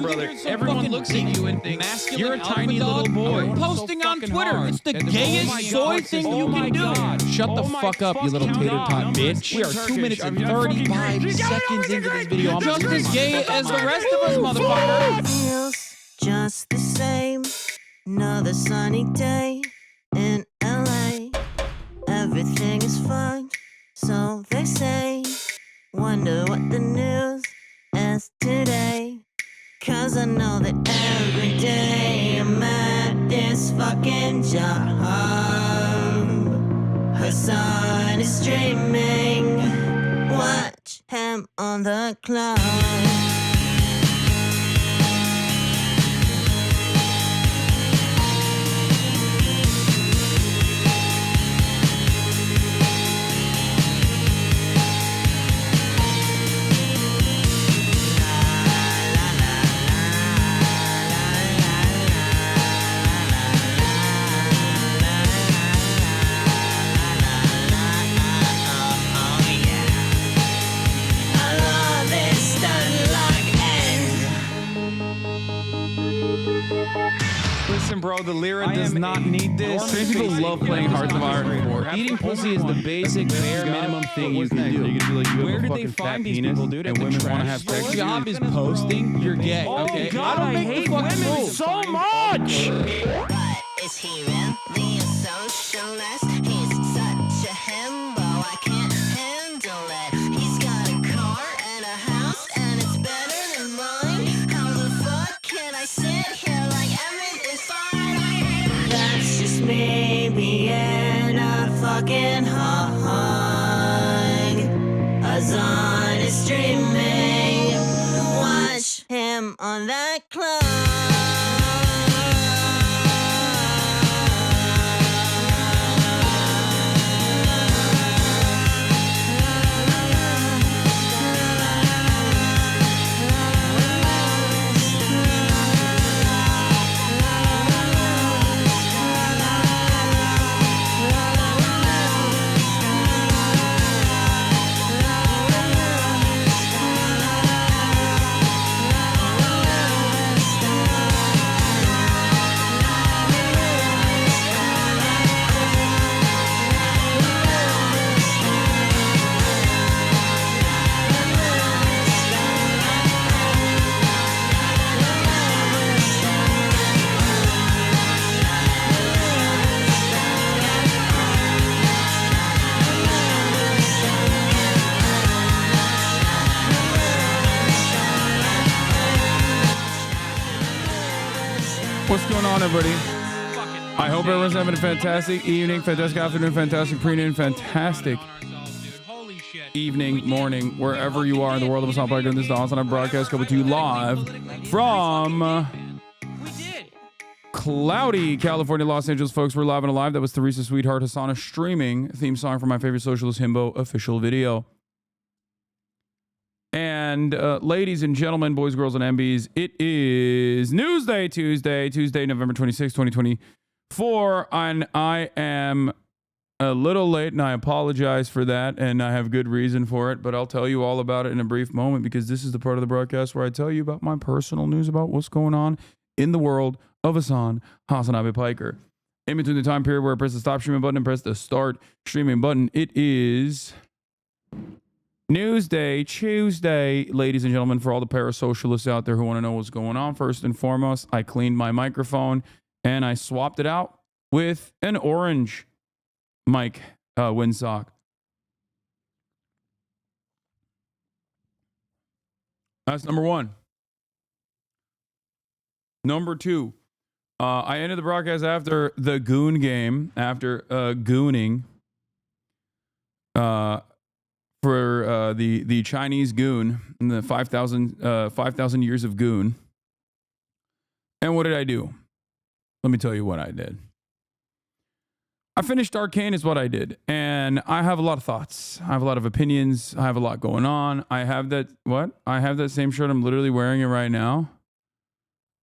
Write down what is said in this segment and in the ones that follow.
brother. Everyone looks at you and thinks you're a tiny little boy. Posting on Twitter. It's the gayest soy thing you can do. Shut the fuck up, you little tater tot bitch. We are 2 minutes and 35 seconds into this video. I'm Just as gay as the rest of us, motherfucker. Feels just the same. Another sunny day in LA. Everything is fucked, so they say. Wonder what the news is today. Cause I know that every day I'm at this fucking job. Hasan is streaming. Watch him on the cloud. Listen, bro, the Lyra does not need this. Trans people love playing Hearts of Iron 4. Eating pussy is the basic bare minimum thing you can do. Where did they find these people, dude? And women want to have sex. Your job is posting. You're gay. Okay. God, I don't make the fucking rules. so much. But is he really a socialist? He's such a himbo, I can't handle it. He's got a car and a house and it's better than mine. How the fuck can I sit here like everything's fine? That's just me being a fucking hog. Hasan is streaming. Watch him on that club. What's going on, everybody? I hope everyone's having a fantastic evening, fantastic afternoon, fantastic pre-noon, fantastic evening, morning, wherever you are in the world of Hasan Piker. This is the Hasanabi broadcast coming to you live from cloudy California, Los Angeles, folks. We're live and alive. That was Tariffs' Sweetheart Hasana streaming theme song for my favorite socialist himbo official video. And ladies and gentlemen, boys, girls, and MBs, it is Newsday, Tuesday, November 26, 2024. And I am a little late, and I apologize for that, and I have good reason for it, but I'll tell you all about it in a brief moment, because this is the part of the broadcast where I tell you about my personal news about what's going on in the world of Hasanabi Piker. In between the time period where I press the stop streaming button and press the start streaming button, it is Newsday, Tuesday, ladies and gentlemen, for all the parasocialists out there who want to know what's going on. First and foremost, I cleaned my microphone and I swapped it out with an orange mic windsock. That's number one. Number two, I ended the broadcast after the goon game, after gooning for the Chinese goon in the 5,000 years of goon. And what did I do? Let me tell you what I did. I finished Arcane is what I did. And I have a lot of thoughts. I have a lot of opinions. I have a lot going on. I have that, what? I have that same shirt. I'm literally wearing it right now.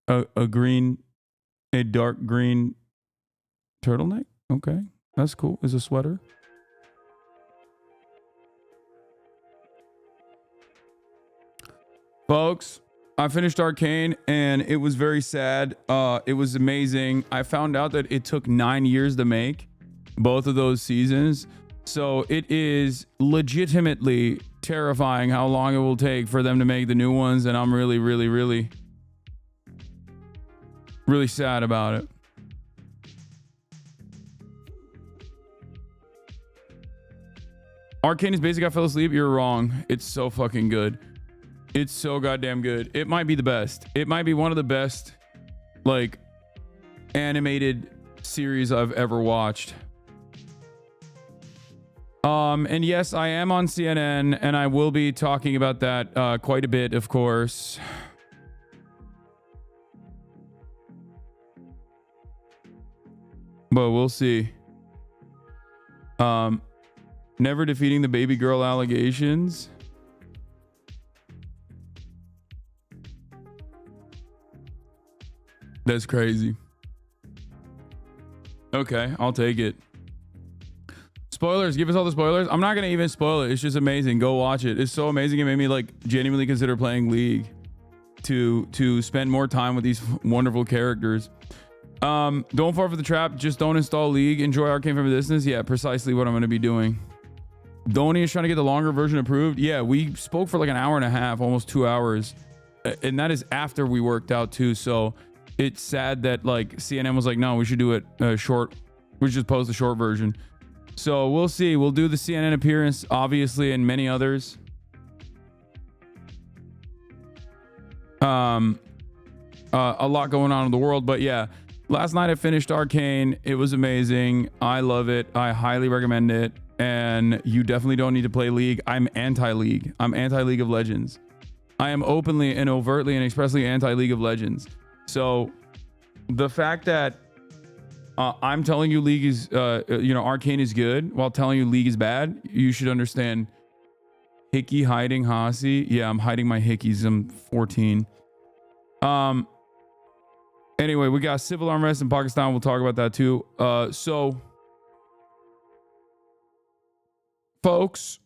A dark green turtleneck. Okay. That's cool. It's a sweater. Folks, I finished Arcane and it was very sad. It was amazing. I found out that it took 9 years to make both of those seasons. So it is legitimately terrifying how long it will take for them to make the new ones. And I'm really, really, really, really sad about it. Arcane is basically I fell asleep. You're wrong. It's so fucking good. It's so goddamn good. It might be the best. It might be one of the best, like, animated series I've ever watched. And yes, I am on CNN, and I will be talking about that quite a bit, of course. But we'll see. Never defeating the baby girl allegations. That's crazy. Okay, I'll take it. Spoilers, give us all the spoilers. I'm not gonna even spoil it. It's just amazing. Go watch it. It's so amazing. It made me like genuinely consider playing League to spend more time with these wonderful characters. Don't fall for the trap. Just don't install League. Enjoy Arcane from a distance. Yeah, precisely what I'm gonna be doing. Donnie is trying to get the longer version approved. Yeah, we spoke for like an hour and a half, almost 2 hours, and that is after we worked out too. So it's sad that like CNN was like, no, we should do it short. We should just post the short version. So we'll see. We'll do the CNN appearance, obviously, and many others. A lot going on in the world, but yeah. Last night I finished Arcane. It was amazing. I love it. I highly recommend it. And you definitely don't need to play League. I'm anti-League. I'm anti-League of Legends. I am openly and overtly and expressly anti-League of Legends. So the fact that I'm telling you League is, Arcane is good while telling you League is bad, you should understand. Hickey hiding Hasi. Yeah, I'm hiding my hickeys. I'm 14. Anyway, we got civil unrest in Pakistan. We'll talk about that too. So, folks,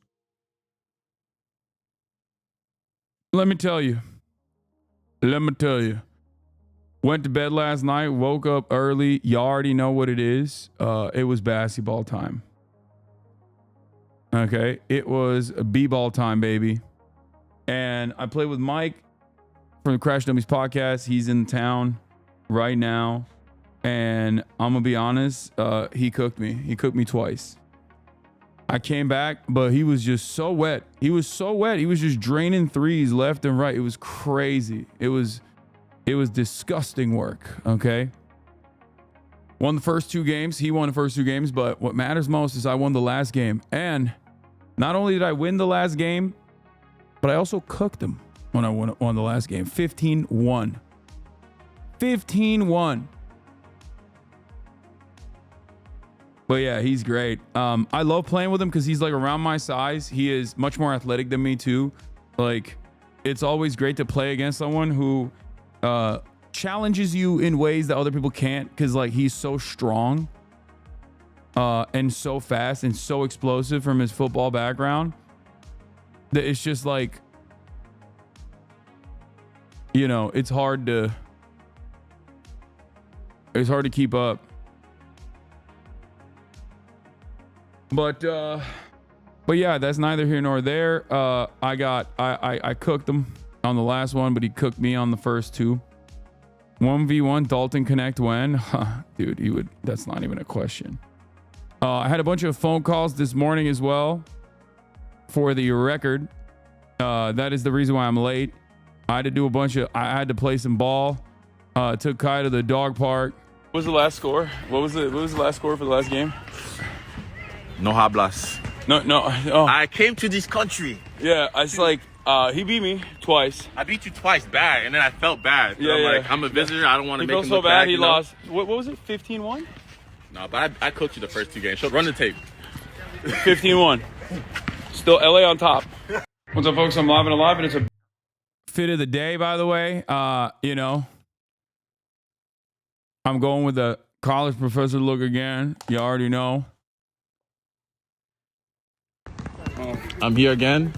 let me tell you. Went to bed last night, woke up early. You already know what it is. It was basketball time. Okay, it was a b-ball time, baby. And I played with Mike from the Crash Dummies podcast. He's in town right now. And I'm gonna be honest, he cooked me. He cooked me twice. I came back, but he was just so wet. He was so wet. He was just draining threes left and right. It was crazy. It was disgusting work, okay? Won the first 2 games. He won the first 2 games, but what matters most is I won the last game. And not only did I win the last game, but I also cooked him when I won the last game. 15-1. 15-1. But yeah, he's great. I love playing with him because he's like around my size. He is much more athletic than me too. Like, it's always great to play against someone who challenges you in ways that other people can't, because like he's so strong and so fast and so explosive from his football background that it's just like, it's hard to keep up. But yeah, that's neither here nor there. I cooked him on the last one, but he cooked me on the first 2. 1v1 Dalton Connect when? Dude, that's not even a question. I had a bunch of phone calls this morning as well for the record. That is the reason why I'm late. I had to play some ball. Took Kai to the dog park. What was the last score? What was the last score for the last game? No hablas. No. Oh. I came to this country. Yeah, it's like he beat me twice. I beat you twice bad, and then I felt bad. Yeah, I'm yeah. like, I'm a visitor. I don't want to make him so look bad. bad. He lost. What was it? 15-1? No, but I coached you the first 2 games. So run the tape. 15-1. Still LA on top. What's up, folks? I'm live and alive, and it's a fit of the day, by the way. I'm going with the college professor look again. You already know. I'm here again.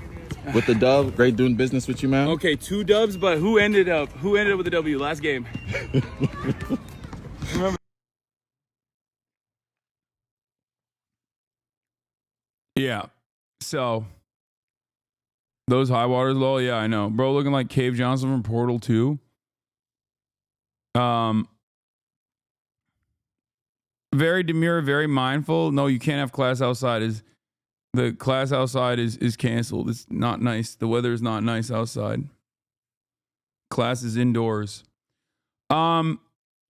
with the dub. Great doing business with you, man. Okay, 2 dubs, but who ended up with the W last game? Remember? Yeah. So those high waters, lol. Yeah, I know, bro. Looking like Cave Johnson from Portal 2. Very demure, very mindful. No, you can't have class outside. The class outside is canceled. It's not nice. The weather is not nice outside. Class is indoors.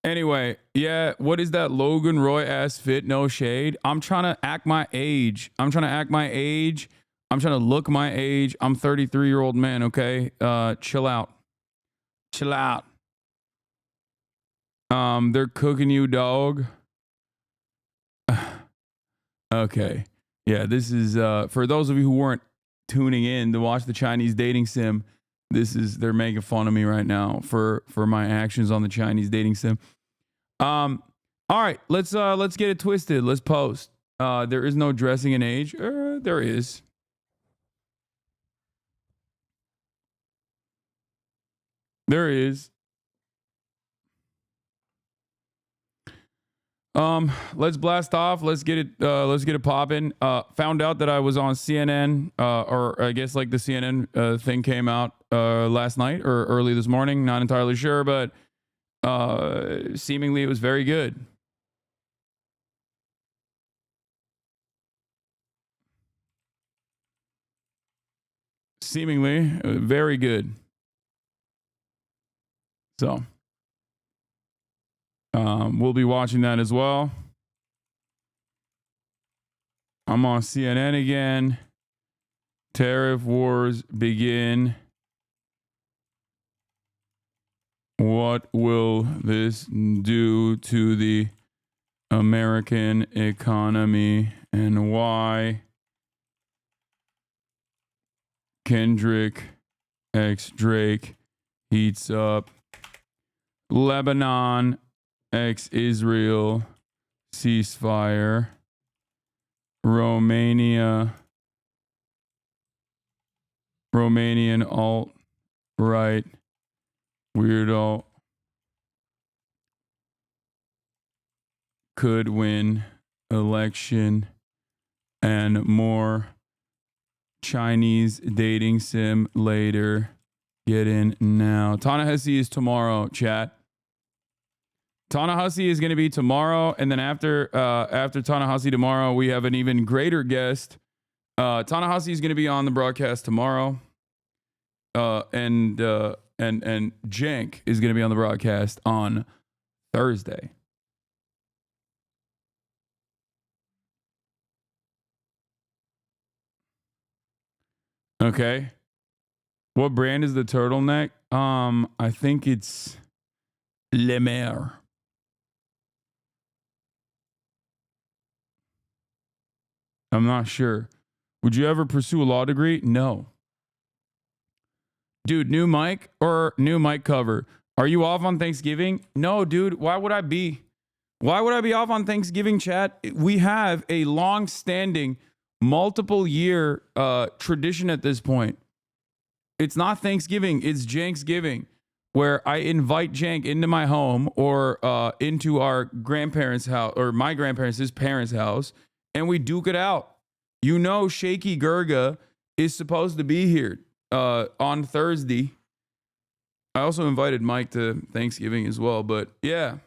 Anyway, yeah, what is that Logan Roy ass fit? No shade. I'm trying to act my age. I'm trying to look my age. I'm 33-year-old man, okay? Chill out. They're cooking you, dog. Okay. Yeah, this is for those of you who weren't tuning in to watch the Chinese dating sim, they're making fun of me right now for my actions on the Chinese dating sim. All right, let's get it twisted. Let's post. There is no dressing in age. There is. There is. Let's blast off. Let's get it popping. Found out that I was on CNN, or I guess like the CNN thing came out last night or early this morning. Not entirely sure, but seemingly it was very good. Seemingly very good. So we'll be watching that as well. I'm on CNN again. Tariff wars begin. What will this do to the American economy, and why Kendrick x Drake heats up Lebanon x Israel ceasefire, Romanian alt-right weirdo could win election, and more. Chinese dating sim later. Get in now. Ta-Nehisi is tomorrow, chat. Ta-Nehisi is going to be tomorrow, and then after Ta-Nehisi tomorrow, we have an even greater guest. Ta-Nehisi is going to be on the broadcast tomorrow, and Jank is going to be on the broadcast on Thursday. Okay. What brand is the turtleneck? I think it's Le Maire. I'm not sure. Would you ever pursue a law degree? No. Dude, new mic or new mic cover? Are you off on Thanksgiving? No, dude. Why would I be? Why would I be off on Thanksgiving, chat? We have a long-standing, multiple-year tradition at this point. It's not Thanksgiving, it's Janksgiving, where I invite Jank into my home or into our grandparents' house, or my grandparents' his parents' house, and we duke it out. You know, Shaky Gurga is supposed to be here on Thursday. I also invited Mike to Thanksgiving as well, but yeah.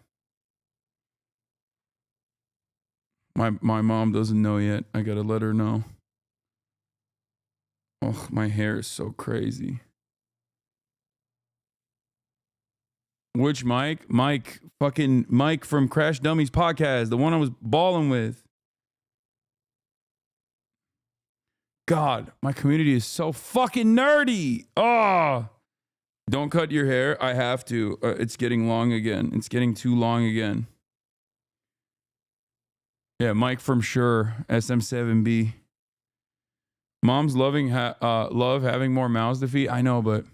My mom doesn't know yet. I gotta let her know. Oh, my hair is so crazy. Which Mike? Fucking Mike from Crash Dummies podcast, the one I was balling with. God, my community is so fucking nerdy. Oh, don't cut your hair. I have to. It's getting long again. It's getting too long again. Yeah, Mike from Sure, SM7B. Mom's love having more mouths to feed. I know, but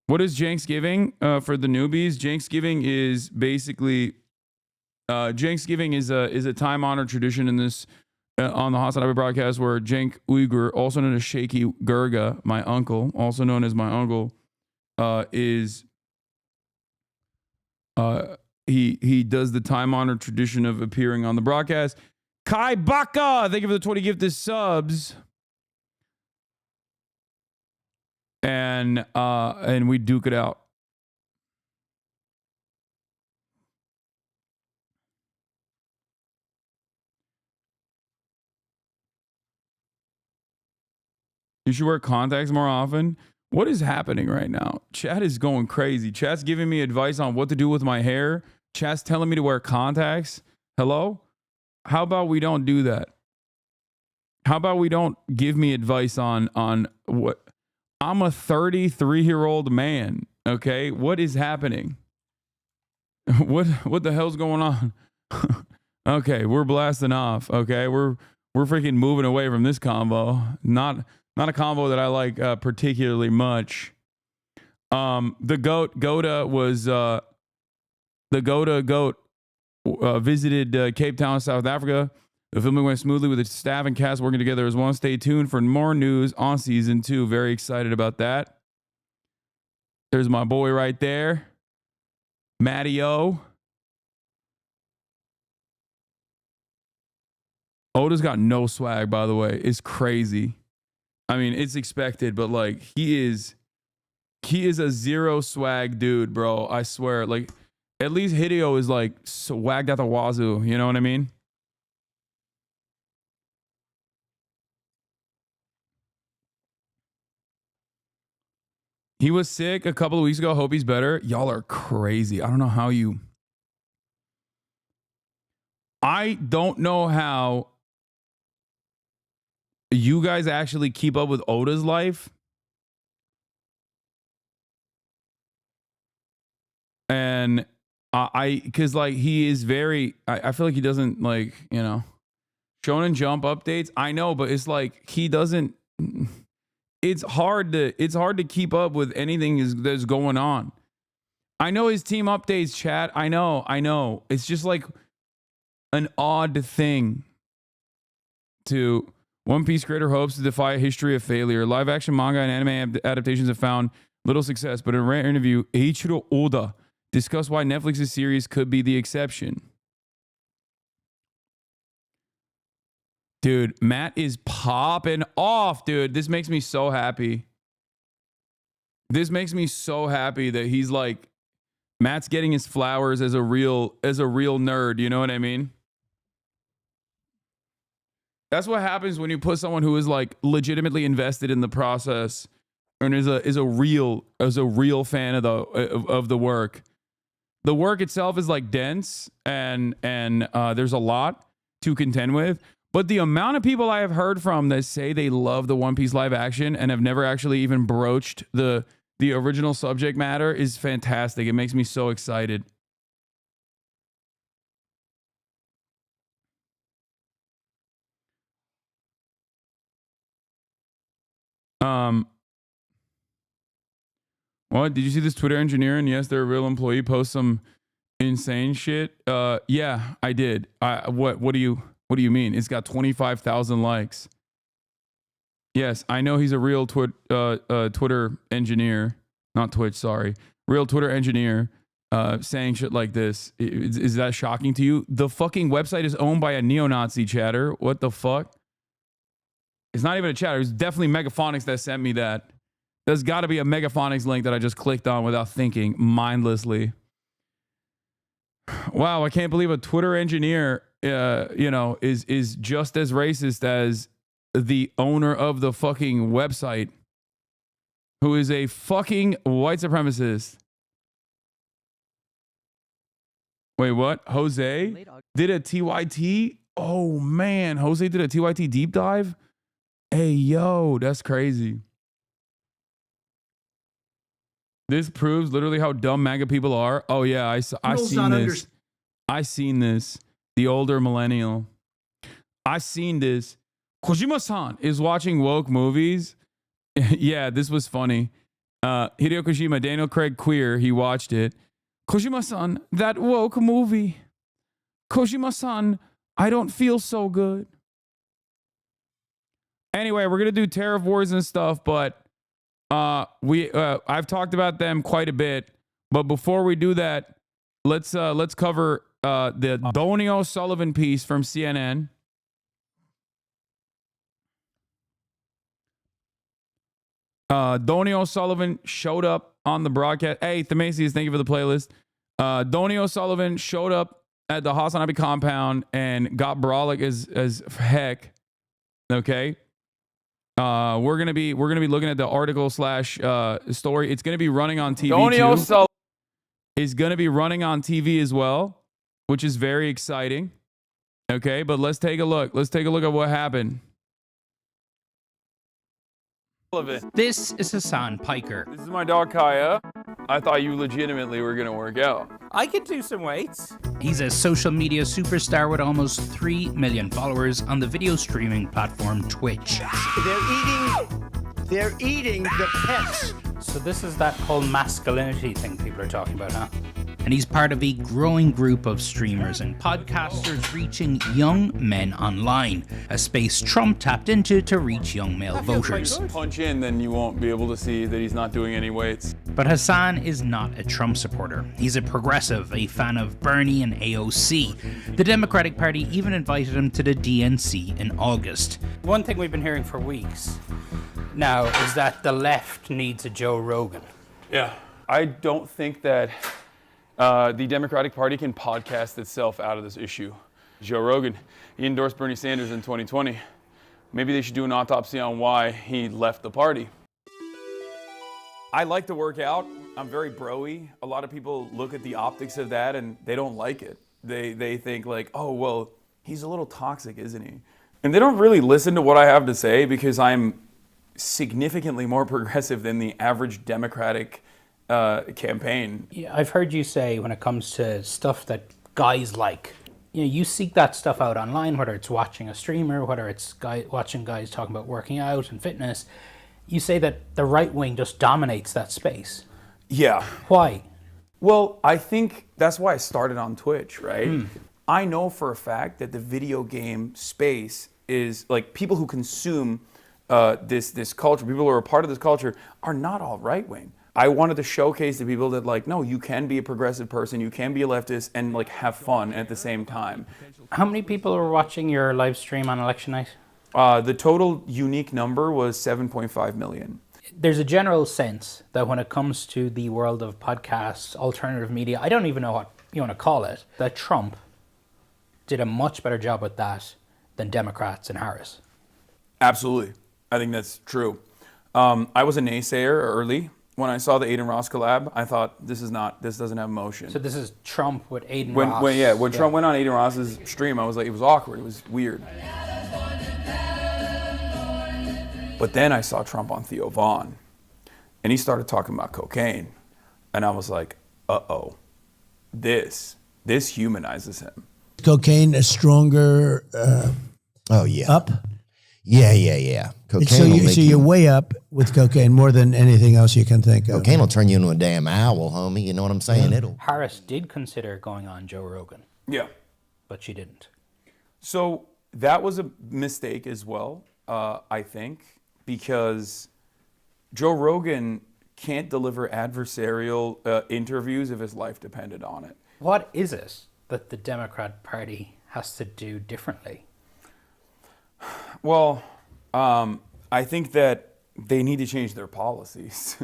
what is Janksgiving for the newbies? Janksgiving is basically Janksgiving is a time-honored tradition in this on the Hasanabi broadcast where Cenk Uygur, also known as Shaky Gurga, my uncle, also known as my uncle, is he does the time-honored tradition of appearing on the broadcast. Kai Baka, thank you for the 20 gifted subs. And we duke it out. You should wear contacts more often. What is happening right now? Chat is going crazy. Chat's giving me advice on what to do with my hair. Chat's telling me to wear contacts. Hello? How about we don't do that? How about we don't give me advice on what? I'm a 33-year-old man, okay? What is happening? What the hell's going on? Okay, we're blasting off, okay? We're freaking moving away from this combo. Not a combo that I like particularly much. The Goda was the Goat visited Cape Town, South Africa. The filming went smoothly with the staff and cast working together as one. Stay tuned for more news on season 2. Very excited about that. There's my boy right there, Matty O. Oda's got no swag, by the way. It's crazy. I mean, it's expected, but like he is a zero swag dude, bro. I swear. Like, at least Hideo is like swagged out the wazoo. You know what I mean? He was sick a couple of weeks ago. Hope he's better. Y'all are crazy. I don't know how you. I don't know how you guys actually keep up with Oda's life. And because like he is very, I feel like he doesn't like, you know, Shonen Jump updates. I know, but it's like he doesn't. It's hard to keep up with anything that's going on. I know his team updates, chat. I know. It's just like an odd thing. To One Piece creator hopes to defy a history of failure. Live action manga and anime adaptations have found little success, but in a rare interview, Eiichiro Oda discussed why Netflix's series could be the exception. Dude, Matt is popping off, dude. This makes me so happy. This makes me so happy that he's like, Matt's getting his flowers as a real nerd. You know what I mean? That's what happens when you put someone who is like legitimately invested in the process and is a real fan of the work. The work itself is like dense and there's a lot to contend with. But the amount of people I have heard from that say they love the One Piece live action and have never actually even broached the original subject matter is fantastic. It makes me so excited. What? Did you see this Twitter engineer? And yes, they're a real employee. Post some insane shit. Yeah, I did. What do you mean? It's got 25,000 likes. Yes, I know he's a real Twitter engineer, not Twitch. Sorry, real Twitter engineer. Saying shit like this. Is that shocking to you? The fucking website is owned by a neo-Nazi chatter. What the fuck? It's not even a chatter. It's definitely Megaphonics that sent me that. There's got to be a Megaphonics link that I just clicked on without thinking, mindlessly. Wow, I can't believe a Twitter engineer, is just as racist as the owner of the fucking website, who is a fucking white supremacist. Wait, what? Jose did a TYT? Oh, man. Jose did a TYT deep dive? Hey, yo, that's crazy. This proves literally how dumb MAGA people are. Oh, yeah, I seen this. I seen this. The older millennial. I seen this. Kojima-san is watching woke movies. Yeah, this was funny. Hideo Kojima, Daniel Craig Queer, he watched it. Kojima-san, that woke movie. Kojima-san, I don't feel so good. Anyway, we're gonna do tariff wars and stuff, but I've talked about them quite a bit. But before we do that, let's cover the Donny O'Sullivan piece from CNN. Donny O'Sullivan showed up on the broadcast. Hey, Themasius, thank you for the playlist. Donny O'Sullivan showed up at the Hasanabi compound and got brolic as heck. Okay. We're gonna be looking at the article / story. It's gonna be running on TV. Donny O'Sullivan is gonna be running on TV as well, which is very exciting. Okay, but let's take a look. Let's take a look at what happened. This is Hasan Piker. This is my dog Kaya. I thought you legitimately were gonna work out. I could do some weights. He's a social media superstar with almost 3 million followers on the video streaming platform Twitch. They're eating the pets. So this is that whole masculinity thing people are talking about, huh? And he's part of a growing group of streamers and podcasters reaching young men online, a space Trump tapped into to reach young male voters. Punch in, then you won't be able to see that he's not doing any weights. But Hasan is not a Trump supporter. He's a progressive, a fan of Bernie and AOC. The Democratic Party even invited him to the DNC in August. One thing we've been hearing for weeks now is that the left needs a Joe Rogan. Yeah. I don't think that the Democratic Party can podcast itself out of this issue. Joe Rogan, he endorsed Bernie Sanders in 2020. Maybe they should do an autopsy on why he left the party. I like to work out. I'm very bro-y. A lot of people look at the optics of that and they don't like it. They think like, oh, well, he's a little toxic, isn't he? And they don't really listen to what I have to say because I'm significantly more progressive than the average Democratic campaign. Yeah, I've heard you say when it comes to stuff that guys like, you seek that stuff out online, whether it's watching a streamer, whether it's watching guys talking about working out and fitness. You say that the right wing just dominates that space. Yeah. Why? Well, I think that's why I started on Twitch, right? I know for a fact that the video game space is like people who consume this culture, people who are a part of this culture are not all right wing. I wanted to showcase to people that like, no, you can be a progressive person, you can be a leftist and like have fun at the same time. How many people were watching your live stream on election night? The total unique number was 7.5 million. There's a general sense that when it comes to the world of podcasts, alternative media, I don't even know what you want to call it, that Trump did a much better job with that than Democrats and Harris. Absolutely. I think that's true. I was a naysayer early. When I saw the Aiden Ross collab, I thought this doesn't have motion. So this is Trump with Aiden Ross. When Trump went on Aiden Ross's stream, I was like, it was awkward. It was weird. But then I saw Trump on Theo Vaughn, and he started talking about cocaine, and I was like, uh-oh, this humanizes him. Cocaine is stronger. Up. Yeah. Cocaine So you're way up with cocaine more than anything else you can think of. Cocaine will turn you into a damn owl, homie. You know what I'm saying? Yeah. Harris did consider going on Joe Rogan. Yeah. But she didn't. So that was a mistake as well, I think, because Joe Rogan can't deliver adversarial interviews if his life depended on it. What is it that the Democrat Party has to do differently? Well, I think that they need to change their policies.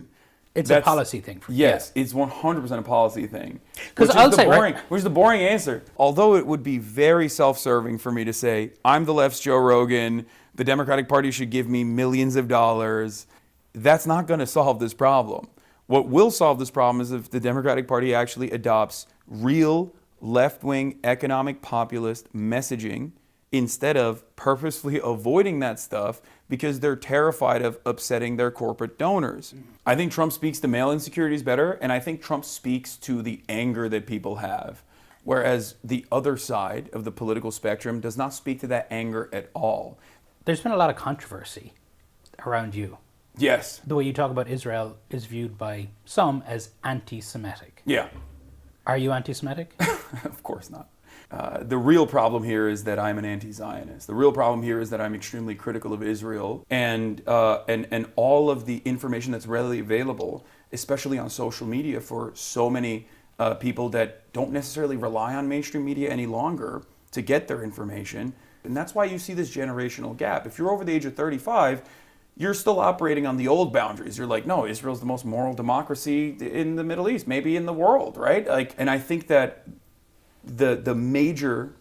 It's a policy thing. Yes, it's 100% a policy thing. Because I'll say, right, which is the boring answer. Although it would be very self-serving for me to say, I'm the left's Joe Rogan, the Democratic Party should give me millions of dollars. That's not going to solve this problem. What will solve this problem is if the Democratic Party actually adopts real left-wing economic populist messaging instead of purposefully avoiding that stuff because they're terrified of upsetting their corporate donors. I think Trump speaks to male insecurities better, and I think Trump speaks to the anger that people have, whereas the other side of the political spectrum does not speak to that anger at all. There's been a lot of controversy around you. Yes. The way you talk about Israel is viewed by some as anti-Semitic. Yeah. Are you anti-Semitic? Of course not. The real problem here is that I'm an anti-Zionist. The real problem here is that I'm extremely critical of Israel and all of the information that's readily available, especially on social media for so many people that don't necessarily rely on mainstream media any longer to get their information. And that's why you see this generational gap. If you're over the age of 35, you're still operating on the old boundaries. You're like, no, Israel's the most moral democracy in the Middle East, maybe in the world, right? Like, and I think that the major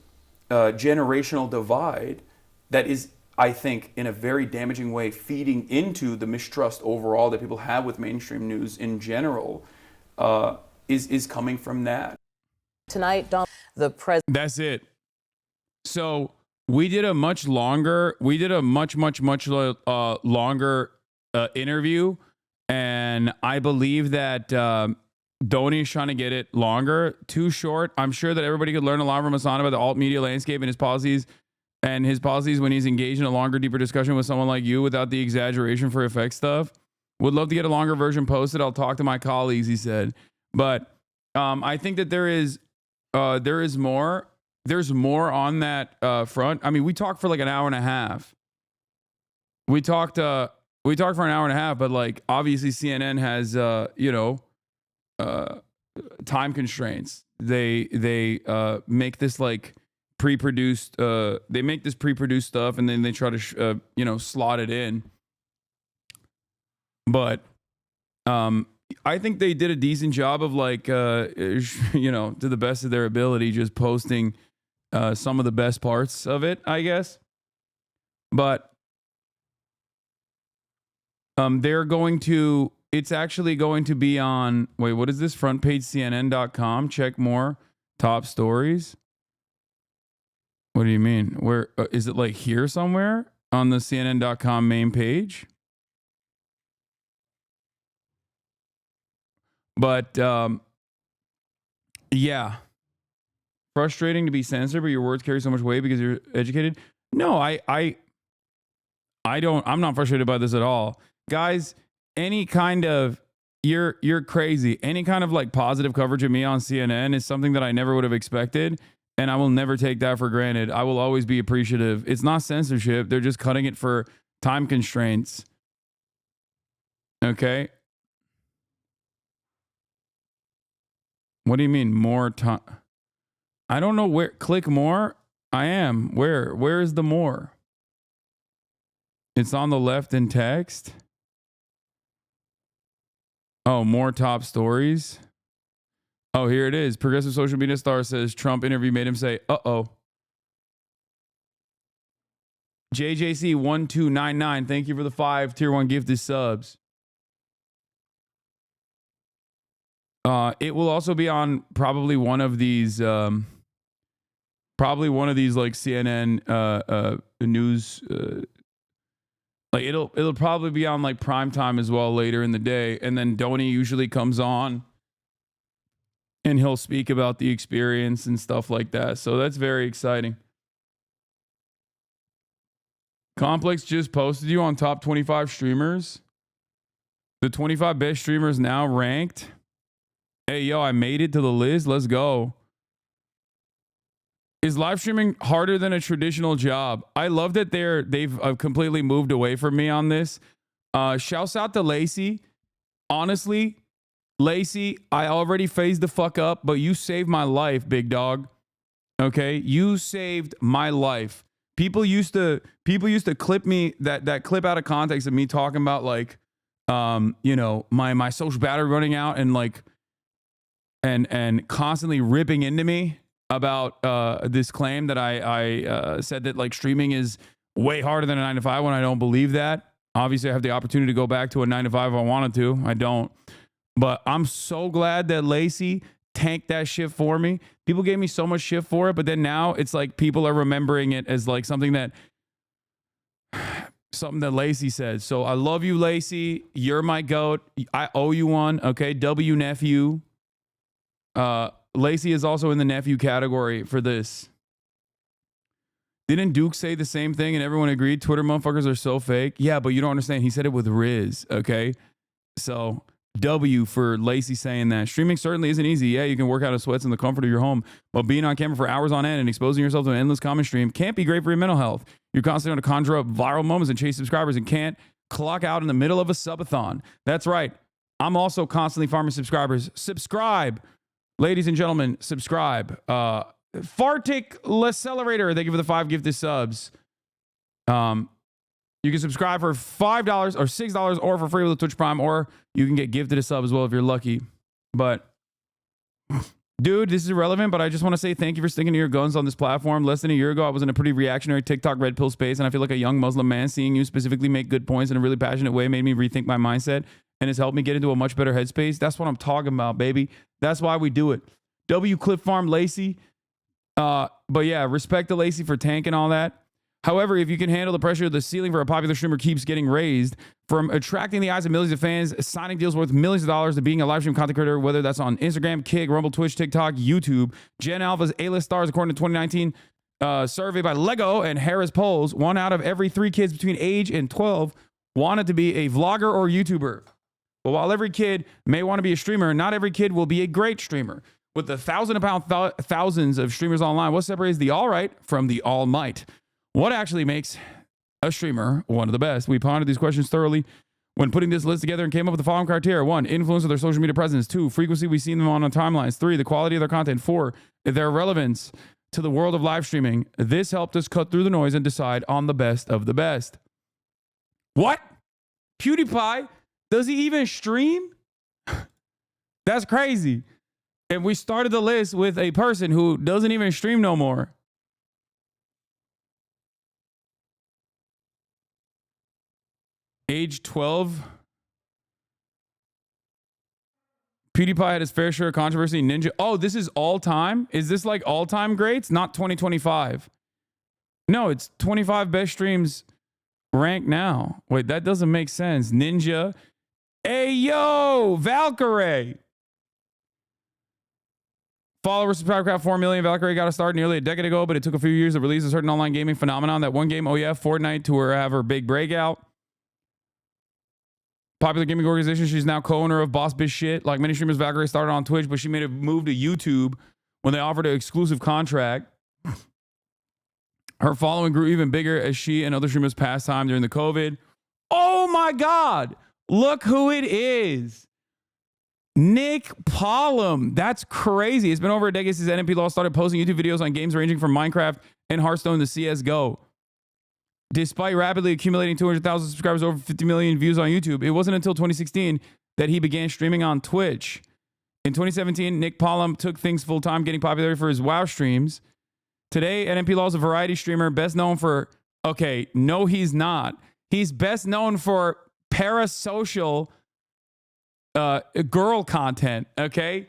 generational divide that is, I think, in a very damaging way, feeding into the mistrust overall that people have with mainstream news in general, is coming from that. Tonight, the president. That's it. So we did a much longer, much longer interview, and I believe that Donnie is trying to get it longer. Too short. I'm sure that everybody could learn a lot from Hasan about the alt media landscape and his policies when he's engaged in a longer, deeper discussion with someone like you without the exaggeration for effect stuff. Would love to get a longer version posted. I'll talk to my colleagues, he said. But I think that there is more. There's more on that front. I mean, we talked for like an hour and a half. We talked for an hour and a half, but like obviously CNN has time constraints. They make this like pre-produced. They make this pre-produced stuff, and then they try to slot it in. But I think they did a decent job of like to the best of their ability, just posting some of the best parts of it, I guess. But it's actually going to be on, wait, what is this? Front page CNN.com. Check more top stories. What do you mean? Where is it, like here somewhere on the CNN.com main page? But yeah. Frustrating to be censored, but your words carry so much weight because you're educated. No, I'm not frustrated by this at all. Guys, any kind of you're crazy. Any kind of like positive coverage of me on CNN is something that I never would have expected, and I will never take that for granted. I will always be appreciative. It's not censorship. They're just cutting it for time constraints. Okay? What do you mean more time? I don't know where. Click more. I am. Where is the more? It's on the left in text. Oh, more top stories. Oh, here it is. Progressive social media star says Trump interview made him say, uh-oh. JJC1299, thank you for the 5 tier 1 gifted subs. It will also be on probably one of these like CNN news. Like it'll probably be on like prime time as well later in the day, and then Donnie usually comes on and he'll speak about the experience and stuff like that. So that's very exciting. Complex just posted you on top 25 streamers. The 25 best streamers now ranked. Hey, yo, I made it to the list. Let's go. Is live streaming harder than a traditional job? I love that they've completely moved away from me on this. Shouts out to Lacey. Honestly, Lacey, I already phased the fuck up, but you saved my life, big dog. Okay? You saved my life. People used to clip me that clip out of context of me talking about like my social battery running out and like and constantly ripping into me about this claim that I said that like streaming is way harder than a 9 to 5 when I don't believe that. Obviously, I have the opportunity to go back to a 9 to 5 if I wanted to. I don't. But I'm so glad that Lacey tanked that shit for me. People gave me so much shit for it, but then now it's like people are remembering it as like something that Lacey said. So I love you, Lacey. You're my goat. I owe you one. Okay, W nephew. Lacey is also in the nephew category for this. Didn't Duke say the same thing and everyone agreed? Twitter motherfuckers are so fake. Yeah, but you don't understand. He said it with Riz, okay? So W for Lacey saying that. Streaming certainly isn't easy. Yeah, you can work out of sweats in the comfort of your home, but being on camera for hours on end and exposing yourself to an endless comment stream can't be great for your mental health. You're constantly going to conjure up viral moments and chase subscribers and can't clock out in the middle of a subathon. That's right. I'm also constantly farming subscribers. Subscribe. Ladies and gentlemen, subscribe. Fartic L'accelerator, thank you for the 5 gifted subs. You can subscribe for $5 or $6 or for free with a Twitch Prime, or you can get gifted a sub as well if you're lucky. But, dude, this is irrelevant, but I just want to say thank you for sticking to your guns on this platform. Less than a year ago, I was in a pretty reactionary TikTok red pill space, and I feel like a young Muslim man seeing you specifically make good points in a really passionate way made me rethink my mindset and has helped me get into a much better headspace. That's what I'm talking about, baby. That's why we do it. W. Cliff Farm Lacey. But yeah, respect to Lacey for tanking all that. However, if you can handle the pressure, the ceiling for a popular streamer keeps getting raised. From attracting the eyes of millions of fans, signing deals worth millions of dollars, to being a live stream content creator, whether that's on Instagram, Kick, Rumble, Twitch, TikTok, YouTube. Gen Alpha's A-list stars, according to 2019 survey by Lego and Harris Polls, 1 out of every 3 kids between age and 12 wanted to be a vlogger or YouTuber. But while every kid may want to be a streamer, not every kid will be a great streamer. With the thousands of streamers online, what separates the all right from the all might? What actually makes a streamer one of the best? We pondered these questions thoroughly when putting this list together and came up with the following criteria. 1, influence of their social media presence. 2, frequency we see them on timelines. 3, the quality of their content. 4, their relevance to the world of live streaming. This helped us cut through the noise and decide on the best of the best. What? PewDiePie? Does he even stream? That's crazy. And we started the list with a person who doesn't even stream no more. Age 12. PewDiePie had his fair share of controversy. Ninja. Oh, this is all time? Is this like all time greats? Not 2025. No, it's 25 best streams ranked now. Wait, that doesn't make sense. Ninja. Hey, yo, Valkyrie. Followers subscribe crowd 4 million. Valkyrie got a start nearly a decade ago, but it took a few years to release a certain online gaming phenomenon. That one game, oh yeah, Fortnite, to her have her big breakout. Popular gaming organization. She's now co-owner of Boss Biz Shit. Like many streamers, Valkyrie started on Twitch, but she made a move to YouTube when they offered an exclusive contract. Her following grew even bigger as she and other streamers passed time during the COVID. Oh my God. Look who it is. Nick Pollum. That's crazy. It's been over a decade since NMP Law started posting YouTube videos on games ranging from Minecraft and Hearthstone to CSGO. Despite rapidly accumulating 200,000 subscribers, over 50 million views on YouTube, it wasn't until 2016 that he began streaming on Twitch. In 2017, Nick Pollum took things full-time, getting popularity for his WoW streams. Today, NMP Law is a variety streamer best known for... Okay, no, he's not. He's best known for parasocial girl content, okay?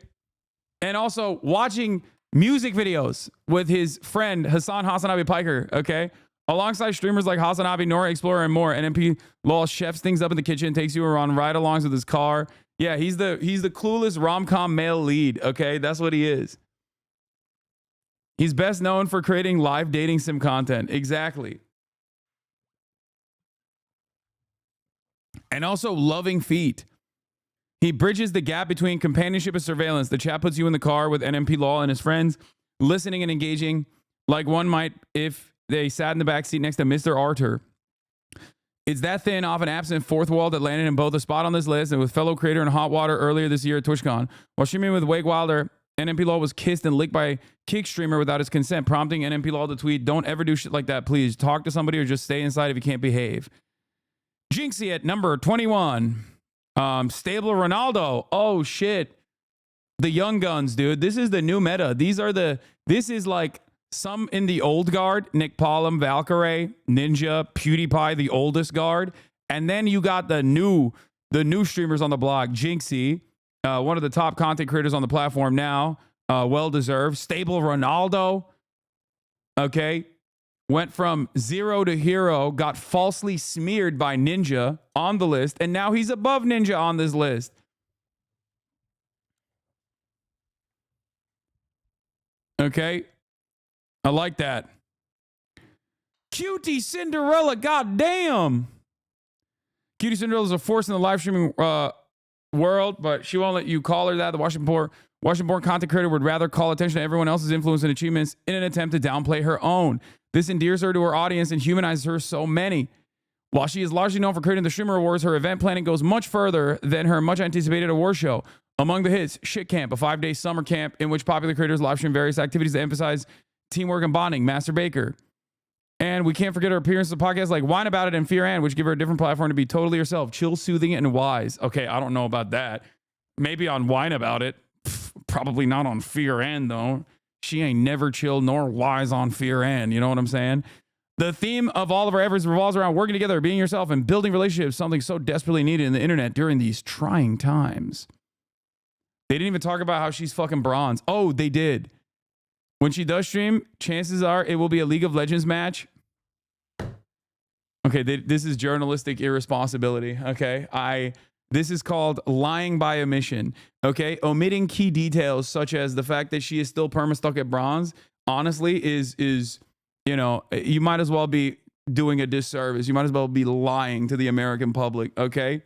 And also watching music videos with his friend Hasanabi Piker, okay? Alongside streamers like Hasanabi, Nora Explorer, and more, NMP Law chefs things up in the kitchen, takes you around ride-alongs with his car. Yeah, he's the clueless rom-com male lead, okay? That's what he is. He's best known for creating live dating sim content. Exactly. And also loving feet. He bridges the gap between companionship and surveillance. The chat puts you in the car with NMP Law and his friends, listening and engaging like one might if they sat in the back seat next to Mr. Arthur. It's that thin, often absent fourth wall that landed in both a spot on this list and with fellow creator in Hot Water earlier this year at TwitchCon. While streaming with Wake Wilder, NMP Law was kissed and licked by Kick streamer without his consent, prompting NMP Law to tweet, "Don't ever do shit like that, please. Talk to somebody or just stay inside if you can't behave." Jinxie at number 21. Stable Ronaldo. Oh, shit. The young guns, dude. This is the new meta. This is like some in the old guard. Nick Pollum, Valkyrie, Ninja, PewDiePie, the oldest guard. And then you got the new streamers on the block. Jinxie, one of the top content creators on the platform now. Well-deserved. Stable Ronaldo. Okay. Went from 0 to hero, got falsely smeared by Ninja on the list, and now he's above Ninja on this list. Okay. I like that. Cutie Cinderella, goddamn. Cutie Cinderella is a force in the live streaming world, but she won't let you call her that. The Washington-born content creator would rather call attention to everyone else's influence and achievements in an attempt to downplay her own. This endears her to her audience and humanizes her so many. While she is largely known for creating the Streamer Awards, her event planning goes much further than her much-anticipated award show. Among the hits, Shit Camp, a 5-day summer camp in which popular creators live stream various activities that emphasize teamwork and bonding, Master Baker. And we can't forget her appearance on podcasts like Whine About It and Fear Ann, which give her a different platform to be totally herself, chill, soothing, and wise. Okay, I don't know about that. Maybe on Whine About It. Probably not on Fear Ann, though. She ain't never chill nor wise on Fear Ann. You know what I'm saying? The theme of all of our efforts revolves around working together, being yourself, and building relationships, something so desperately needed in the internet during these trying times. They didn't even talk about how she's fucking bronze. Oh, they did. When she does stream, chances are it will be a League of Legends match. Okay, this is journalistic irresponsibility. Okay, this is called lying by omission. Okay, omitting key details such as the fact that she is still perma-stuck at bronze. Honestly, is you know, you might as well be doing a disservice. You might as well be lying to the American public. Okay.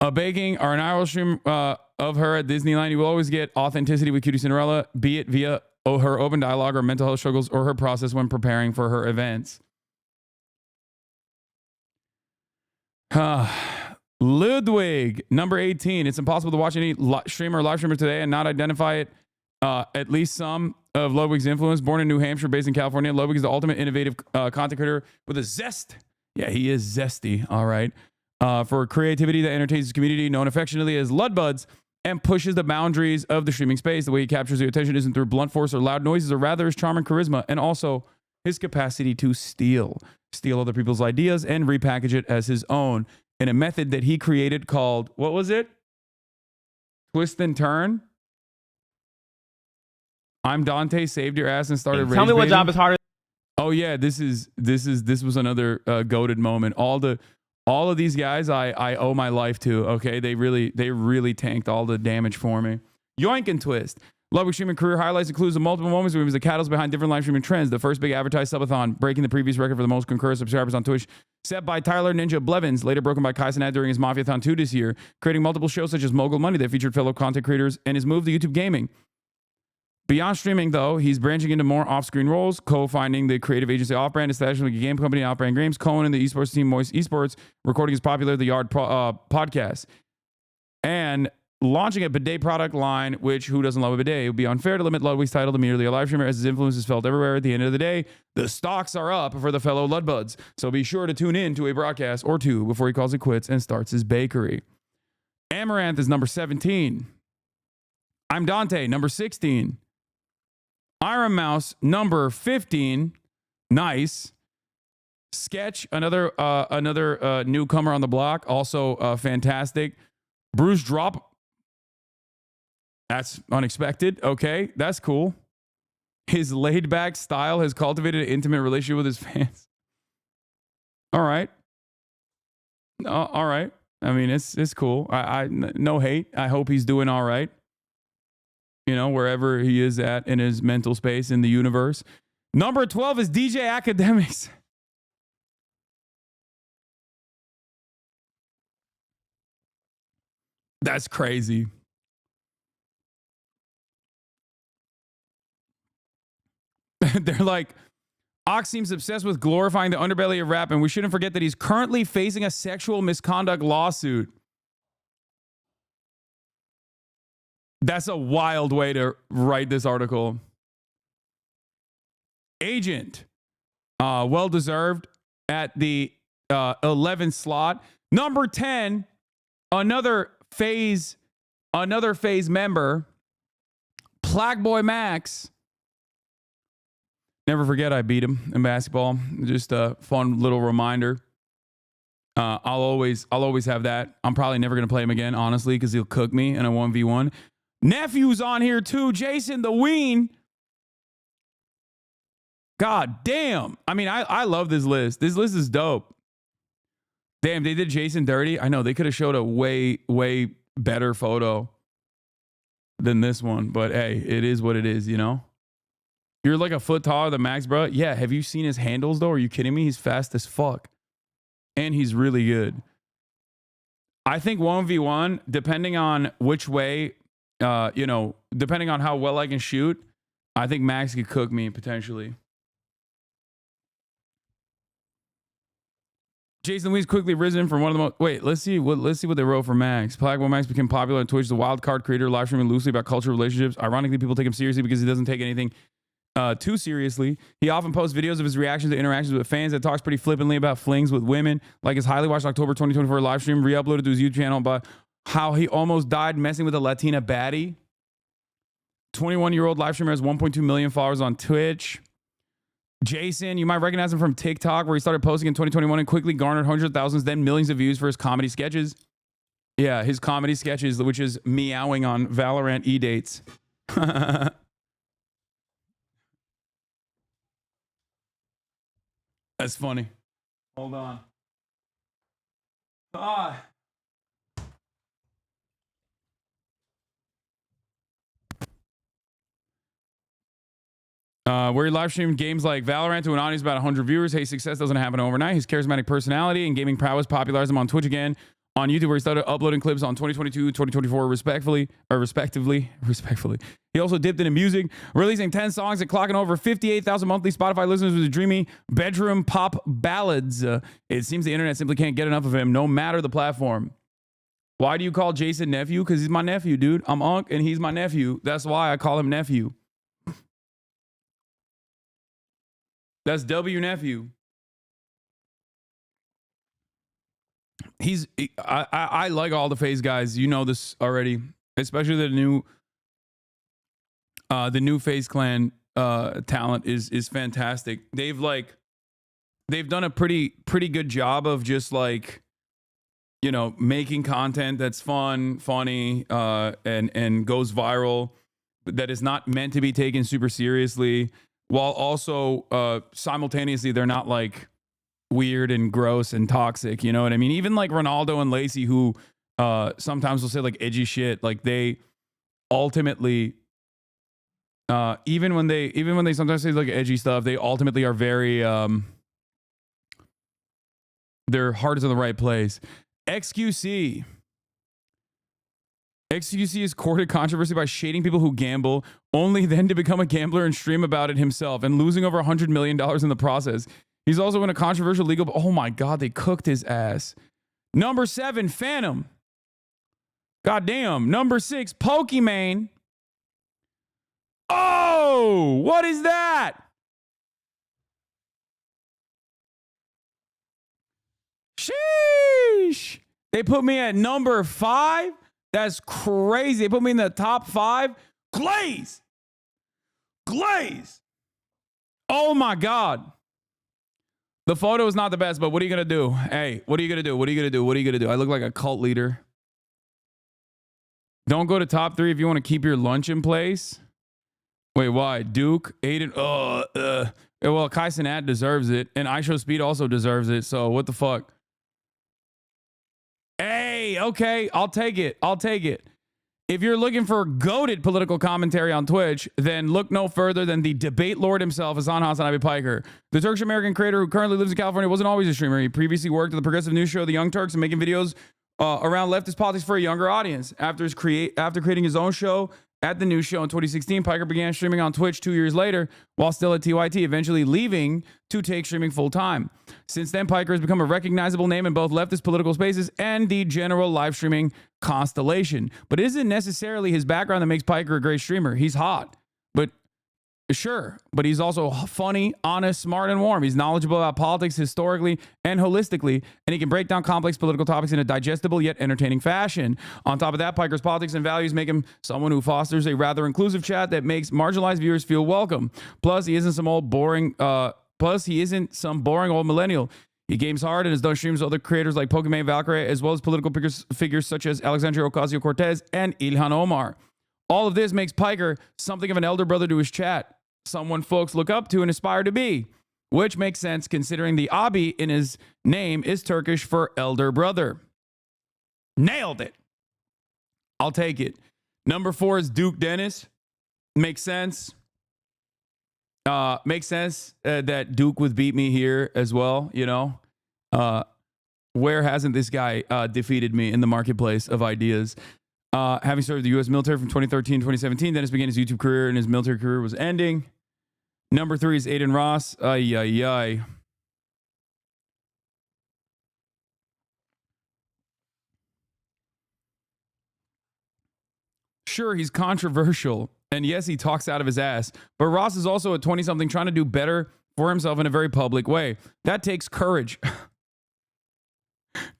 A baking or an IRL stream of her at Disneyland, you will always get authenticity with Cutie Cinderella, be it via her open dialogue or mental health struggles or her process when preparing for her events. Ludwig, number 18. It's impossible to watch any streamer or live streamer today and not identify it, at least some of Ludwig's influence. Born in New Hampshire, based in California, Ludwig is the ultimate innovative content creator with a zest. Yeah, he is zesty. All right. For creativity that entertains his community, known affectionately as Ludbuds, and pushes the boundaries of the streaming space. The way he captures your attention isn't through blunt force or loud noises, or rather his charm and charisma, and also his capacity to steal other people's ideas and repackage it as his own in a method that he created called, what was it? Twist and turn. I'm Dante, saved your ass and started. Tell me what job is harder. Oh yeah, this was another goated moment. All of these guys I owe my life to. Okay, they really tanked all the damage for me. Yoink and Twist. Ludwig's streaming career highlights includes the multiple moments where he was the catalyst behind different live streaming trends. The first big advertised subathon, breaking the previous record for the most concurrent subscribers on Twitch, set by Tyler Ninja Blevins, later broken by Hasanabi during his Mafiathon 2 this year, creating multiple shows such as Mogul Money that featured fellow content creators, and his move to YouTube gaming. Beyond streaming, though, he's branching into more off-screen roles, co-finding the creative agency Off-Brand, establishing a game company, Off-Brand Games, co-owning the esports team Moist Esports, recording his popular The Yard podcast, and launching a bidet product line, which, who doesn't love a bidet? It would be unfair to limit Ludwig's title to merely a live streamer, as his influence is felt everywhere. At the end of the day, the stocks are up for the fellow Ludbuds, so be sure to tune in to a broadcast or two before he calls it quits and starts his bakery. Amaranth is number 17. I'm Dante, number 16. Iron Mouse, number 15. Nice. Sketch, another newcomer on the block, also fantastic. Bruce Drop, that's unexpected. Okay, that's cool. His laid-back style has cultivated an intimate relationship with his fans. All right. All right. I mean, it's cool. I no hate. I hope he's doing all right. You know, wherever he is at in his mental space in the universe. Number 12 is DJ Academics. That's crazy. They're like, Ox seems obsessed with glorifying the underbelly of rap, and we shouldn't forget that he's currently facing a sexual misconduct lawsuit. That's a wild way to write this article. Agent, well-deserved at the 11th slot. Number 10, another phase member, Plague Max. Never forget I beat him in basketball. Just a fun little reminder. I'll always have that. I'm probably never going to play him again, honestly, because he'll cook me in a 1v1. Nephew's on here too. Jason the Ween. God damn. I mean, I love this list. This list is dope. Damn, they did Jason dirty. I know they could have showed a way better photo than this one. But hey, it is what it is, you know? You're like a foot taller than Max, bro. Yeah, have you seen his handles, though? Are you kidding me? He's fast as fuck. And he's really good. I think 1v1, depending on which way, depending on how well I can shoot, I think Max could cook me potentially. Jason Lee's quickly risen from one of the most. Wait, let's see what they wrote for Max. Plague Max became popular on Twitch. The wild card creator, live streaming loosely about cultural relationships. Ironically, people take him seriously because he doesn't take anything too seriously. He often posts videos of his reactions to interactions with fans that talks pretty flippantly about flings with women, like his highly watched October 2024 live stream re-uploaded to his YouTube channel about how he almost died messing with a Latina baddie. 21-year-old live streamer has 1.2 million followers on Twitch. Jason, you might recognize him from TikTok, where he started posting in 2021 and quickly garnered hundreds of thousands, then millions of views for his comedy sketches. Yeah, his comedy sketches, which is meowing on Valorant E-dates. That's funny. Hold on. Where he live streamed games like Valorant to an audience of about 100 viewers. Hey, success doesn't happen overnight. His charismatic personality and gaming prowess popularized him on Twitch again. On YouTube, where he started uploading clips on 2022, 2024, respectively. He also dipped into music, releasing 10 songs and clocking over 58,000 monthly Spotify listeners with his dreamy bedroom pop ballads. It seems the internet simply can't get enough of him, no matter the platform. Why do you call Jason nephew? Because he's my nephew, dude. I'm Unc, and he's my nephew. That's why I call him nephew. That's W nephew. I like all the FaZe guys. You know this already, especially the new FaZe Clan talent is fantastic. They've done a pretty good job of just making content that's fun, funny, and goes viral, that is not meant to be taken super seriously, while also simultaneously they're not weird and gross and toxic, you know what I mean? Even Ronaldo and Lacey, who sometimes will say edgy shit, they ultimately even when they sometimes say edgy stuff, they ultimately are very their heart is in the right place. XQC has courted controversy by shading people who gamble, only then to become a gambler and stream about it himself, and losing over $100 million in the process. He's also in a controversial legal... Oh my God, they cooked his ass. Number 7, Phantom. Goddamn. Number 6, Pokimane. Oh, what is that? Sheesh. They put me at number 5? That's crazy. They put me in the top 5. Glaze. Oh my God. The photo is not the best, but what are you going to do? Hey, what are you going to do? What are you going to do? What are you going to do? I look like a cult leader. Don't go to top 3 if you want to keep your lunch in place. Wait, why? Duke, Aiden. Well, Kai Cenat deserves it, and iShowSpeed also deserves it. So what the fuck? Hey, okay, I'll take it. If you're looking for goated political commentary on Twitch, then look no further than the debate lord himself, Hasanabi Piker. The Turkish-American creator who currently lives in California wasn't always a streamer. He previously worked at the progressive news show The Young Turks and making videos around leftist politics for a younger audience. After creating his own show at the news show in 2016, Piker began streaming on Twitch 2 years later while still at TYT, eventually leaving to take streaming full-time. Since then, Piker has become a recognizable name in both leftist political spaces and the general live streaming constellation. But it isn't necessarily his background that makes Piker a great streamer. He's hot, but he's also funny, honest, smart, and warm. He's knowledgeable about politics historically and holistically, and he can break down complex political topics in a digestible yet entertaining fashion. On top of that, Piker's politics and values make him someone who fosters a rather inclusive chat that makes marginalized viewers feel welcome. Plus, he isn't some boring old millennial. He games hard and has done streams with other creators like Pokimane Valkyrie, as well as political figures such as Alexandria Ocasio-Cortez and Ilhan Omar. All of this makes Piker something of an elder brother to his chat, someone folks look up to and aspire to be, which makes sense considering the abi in his name is Turkish for elder brother. Nailed it. I'll take it. Number 4 is Duke Dennis. Makes sense. Makes sense that Duke would beat me here as well, you know. Where hasn't this guy defeated me in the marketplace of ideas? Having served the U.S. military from 2013 to 2017, Dennis began his YouTube career and his military career was ending. Number 3 is Aiden Ross. Ay, ay, ay. Sure, he's controversial. And yes, he talks out of his ass. But Ross is also a 20-something trying to do better for himself in a very public way. That takes courage.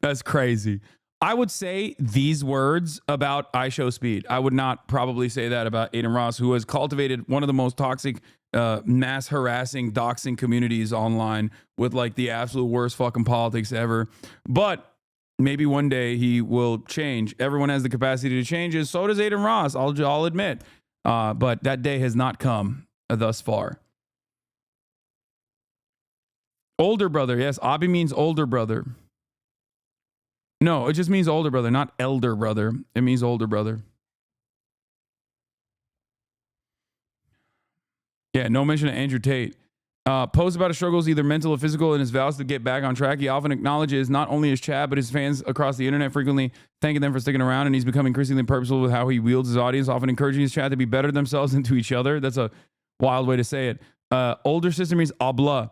That's crazy. I would say these words about iShowSpeed. I would not probably say that about Aiden Ross, who has cultivated one of the most toxic, mass harassing, doxing communities online with like the absolute worst fucking politics ever. But maybe one day he will change. Everyone has the capacity to change. So does Aiden Ross, I'll admit. But that day has not come thus far. Older brother. Yes, Abi means older brother. No, it just means older brother, not elder brother. It means older brother. Yeah, no mention of Andrew Tate. Posts about his struggles, either mental or physical, and his vows to get back on track. He often acknowledges not only his chat, but his fans across the internet, frequently thanking them for sticking around, and he's becoming increasingly purposeful with how he wields his audience, often encouraging his chat to be better themselves and to each other. That's a wild way to say it. Older sister means Abla.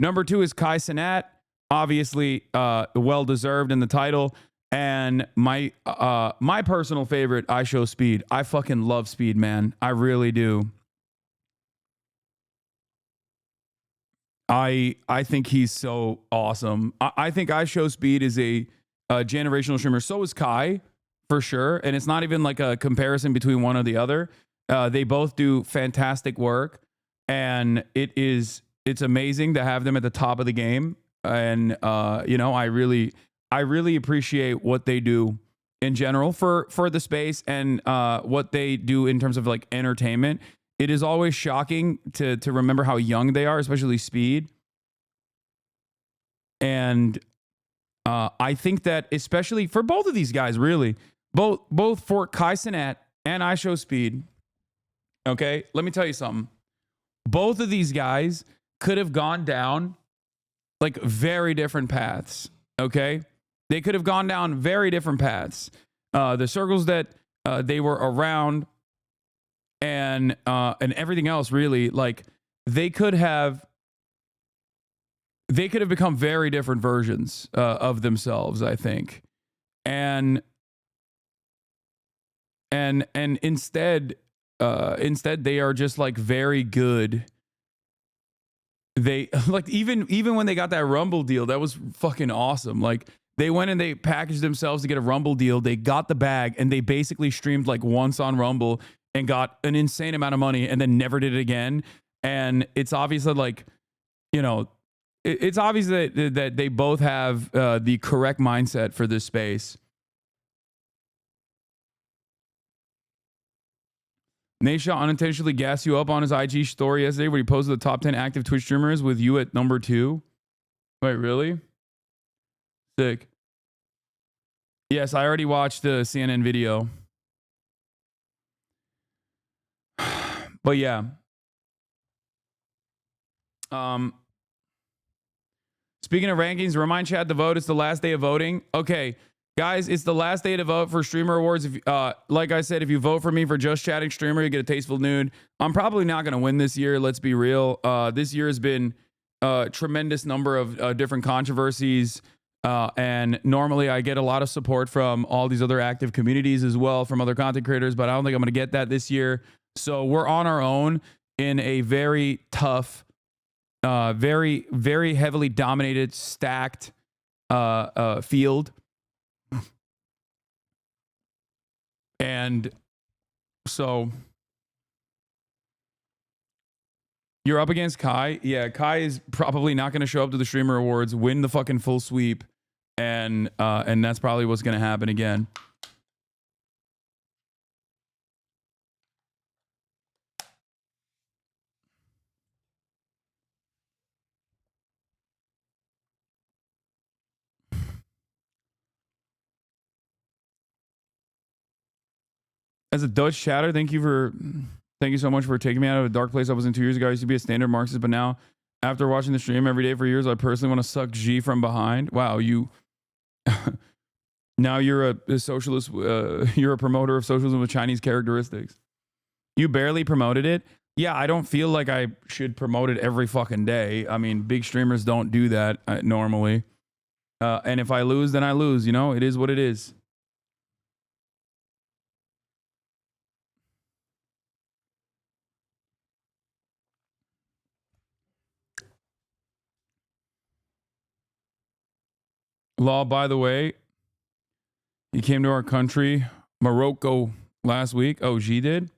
Number 2 is Kai Cenat. Obviously, well-deserved in the title. And my personal favorite, iShowSpeed. I fucking love Speed, man. I really do. I think he's so awesome. I think iShowSpeed is a generational streamer. So is Kai, for sure. And it's not even like a comparison between one or the other. They both do fantastic work. And it's amazing to have them at the top of the game. And I really appreciate what they do in general for the space and what they do in terms of like entertainment. It is always shocking to remember how young they are, especially Speed. And I think that especially for both of these guys, really, both for Kai Cenat and iShowSpeed. Okay, let me tell you something. Both of these guys could have gone down like very different paths. Okay, they could have gone down very different paths. The circles that they were around and everything else, really, like they could have become very different versions of themselves, I think. And instead they are just like very good. They like even when they got that Rumble deal, that was fucking awesome. Like they went and they packaged themselves to get a Rumble deal. They got the bag and they basically streamed like once on Rumble and got an insane amount of money and then never did it again. And it's obvious that like, it's obvious that they both have the correct mindset for this space. Naisha unintentionally gassed you up on his IG story yesterday where he posted the top 10 active Twitch streamers with you at number 2. Wait, really? Sick. Yes, I already watched the CNN video. But yeah. Speaking of rankings, remind chat to vote. It's the last day of voting. Okay. Guys, it's the last day to vote for Streamer Awards. If, like I said, if you vote for me for Just Chatting Streamer, you get a Tasteful Nude. I'm probably not going to win this year. Let's be real. This year has been a tremendous number of different controversies. And normally I get a lot of support from all these other active communities as well, from other content creators, but I don't think I'm going to get that this year. So we're on our own in a very tough, very, very heavily dominated, stacked field. And so you're up against Kai. Yeah, Kai is probably not going to show up to the Streamer Awards, win the fucking full sweep, and that's probably what's going to happen again. As a Dutch chatter, thank you so much for taking me out of a dark place I was in 2 years ago. I used to be a standard Marxist, but now after watching the stream every day for years, I personally want to suck G from behind. Wow, you Now you're a socialist. You're a promoter of socialism with Chinese characteristics. You barely promoted it. Yeah, I don't feel like I should promote it every fucking day. I mean, big streamers don't do that normally. And if I lose, then I lose. You know, it is what it is. Law, by the way, he came to our country, Morocco, last week. Oh, she did?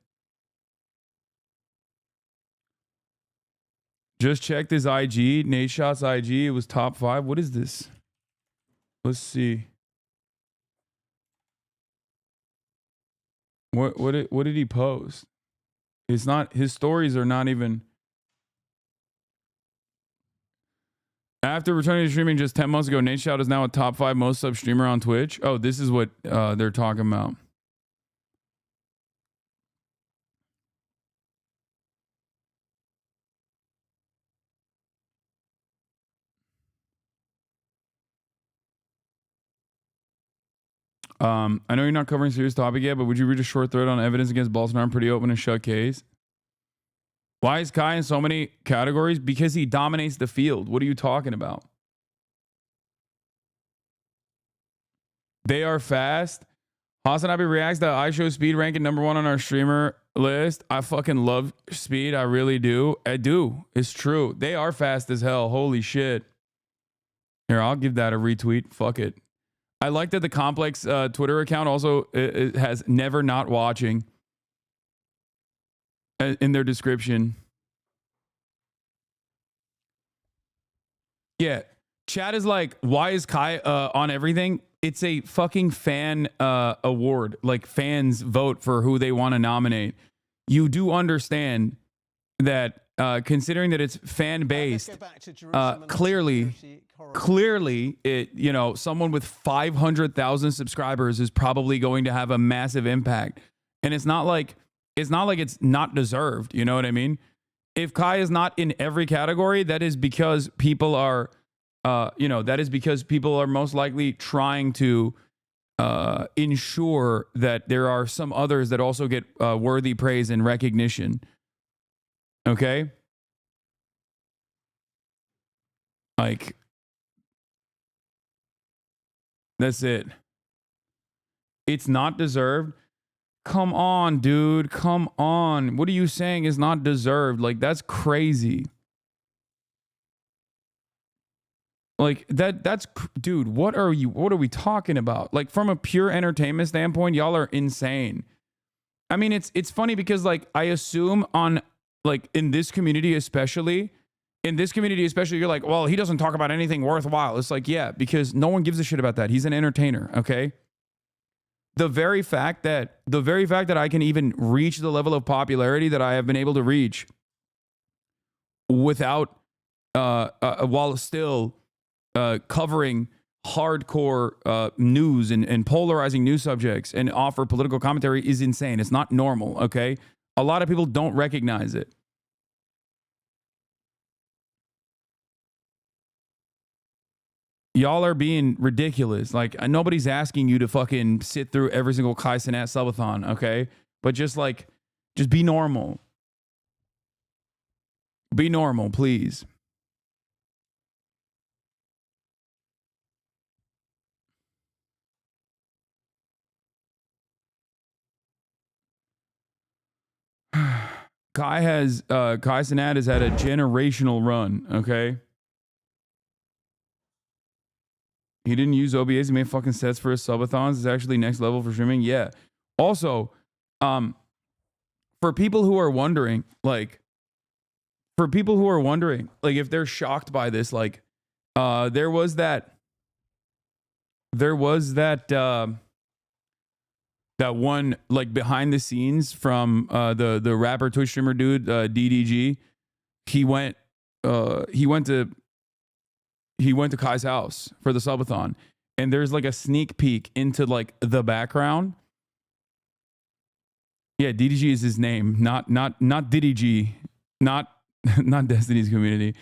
Just checked his IG, Nate Shot's IG. It was top 5. What is this? Let's see. What did he post? It's not, his stories are not even. After returning to streaming just 10 months ago, Nate Shot is now a top 5 most sub streamer on Twitch. Oh, this is what they're talking about. I know you're not covering serious topic yet, but would you read a short thread on evidence against Bolsonaro? Pretty open and shut case. Why is Kai in so many categories? Because he dominates the field. What are you talking about? They are fast. Hasanabi reacts that I show speed ranking #1 on our streamer list. I fucking love speed. I really do. I do. It's true. They are fast as hell. Holy shit. Here, I'll give that a retweet. Fuck it. I like that the Complex Twitter account also it has never not watching in their description. Yeah. Chat is like, why is Kai on everything? It's a fucking fan award. Like, fans vote for who they want to nominate. You do understand that considering that it's fan based, clearly it, you know, someone with 500,000 subscribers is probably going to have a massive impact. And it's not like it's not deserved. You know what I mean? If Kai is not in every category, that is because people are that is because people are most likely trying to ensure that there are some others that also get worthy praise and recognition. Okay? Like, that's it. It's not deserved. Come on, dude. Come on. What are you saying is not deserved? Like, that's crazy. Like that's dude, what are we talking about? Like, from a pure entertainment standpoint, y'all are insane. I mean, it's funny because, like, I assume on, like, in this community especially, you're like, well, he doesn't talk about anything worthwhile. It's like, yeah, because no one gives a shit about that. He's an entertainer, okay? The very fact that I can even reach the level of popularity that I have been able to reach without while still covering hardcore news and polarizing news subjects and offer political commentary is insane. It's not normal, okay? A lot of people don't recognize it. Y'all are being ridiculous. Like, nobody's asking you to fucking sit through every single Kai Cenat subathon, okay? But just be normal. Be normal, please. Kai Cenat has had a generational run, okay? He didn't use OBS. He made fucking sets for his subathons. It's actually next level for streaming. Yeah. Also, for people who are wondering, like, if they're shocked by this, like, there was that one, like, behind the scenes from the rapper Twitch streamer dude, DDG. He went to Kai's house for the subathon, and there's like a sneak peek into, like, the background. Yeah, DDG is his name, not DDG, not Destiny's Community.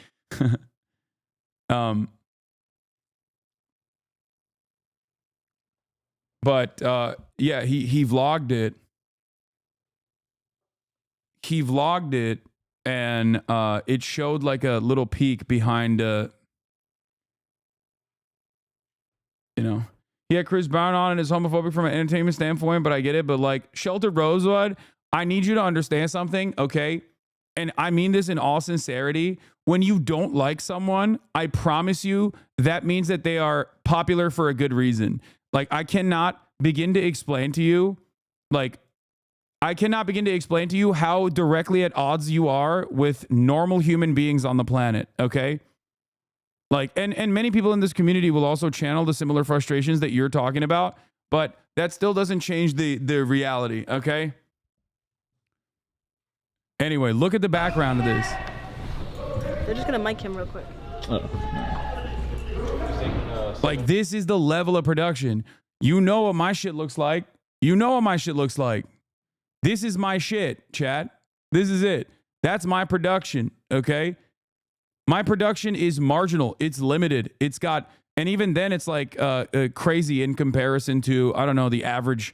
But yeah, he vlogged it. He vlogged it, and it showed like a little peek behind he had Chris Brown on and is homophobic from an entertainment standpoint, but I get it. But like Sheltered Rosewood, I need you to understand something, okay? And I mean this in all sincerity. When you don't like someone, I promise you that means that they are popular for a good reason. Like I cannot begin to explain to you, how directly at odds you are with normal human beings on the planet, okay? Like, and many people in this community will also channel the similar frustrations that you're talking about, but that still doesn't change the reality, okay? Anyway, look at the background of this. They're just gonna mic him real quick. Like, this is the level of production. You know what my shit looks like. You know what my shit looks like. This is my shit, chat. This is it. That's my production, okay? My production is marginal. It's limited. It's got, and even then it's like crazy in comparison to, I don't know, the average,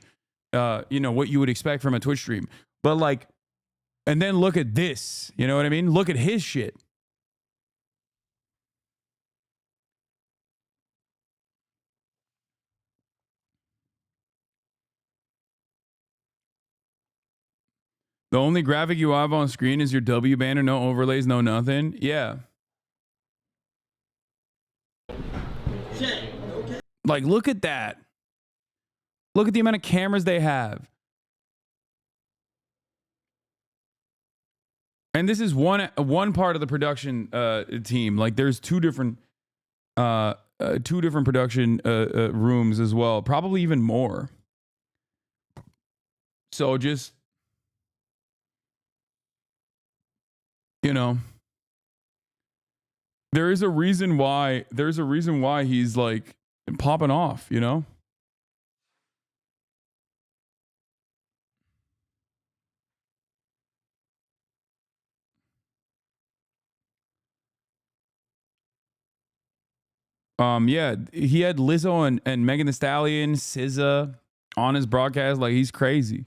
what you would expect from a Twitch stream. But like, and then look at this. You know what I mean? Look at his shit. The only graphic you have on screen is your W banner, no overlays, no nothing. Yeah. Like, look at that. Look at the amount of cameras they have. And this is one part of the production team. Like, there's two different production rooms as well, probably even more. So just, there's a reason why he's like popping off, Yeah, he had Lizzo and Megan Thee Stallion, SZA on his broadcast. Like, he's crazy.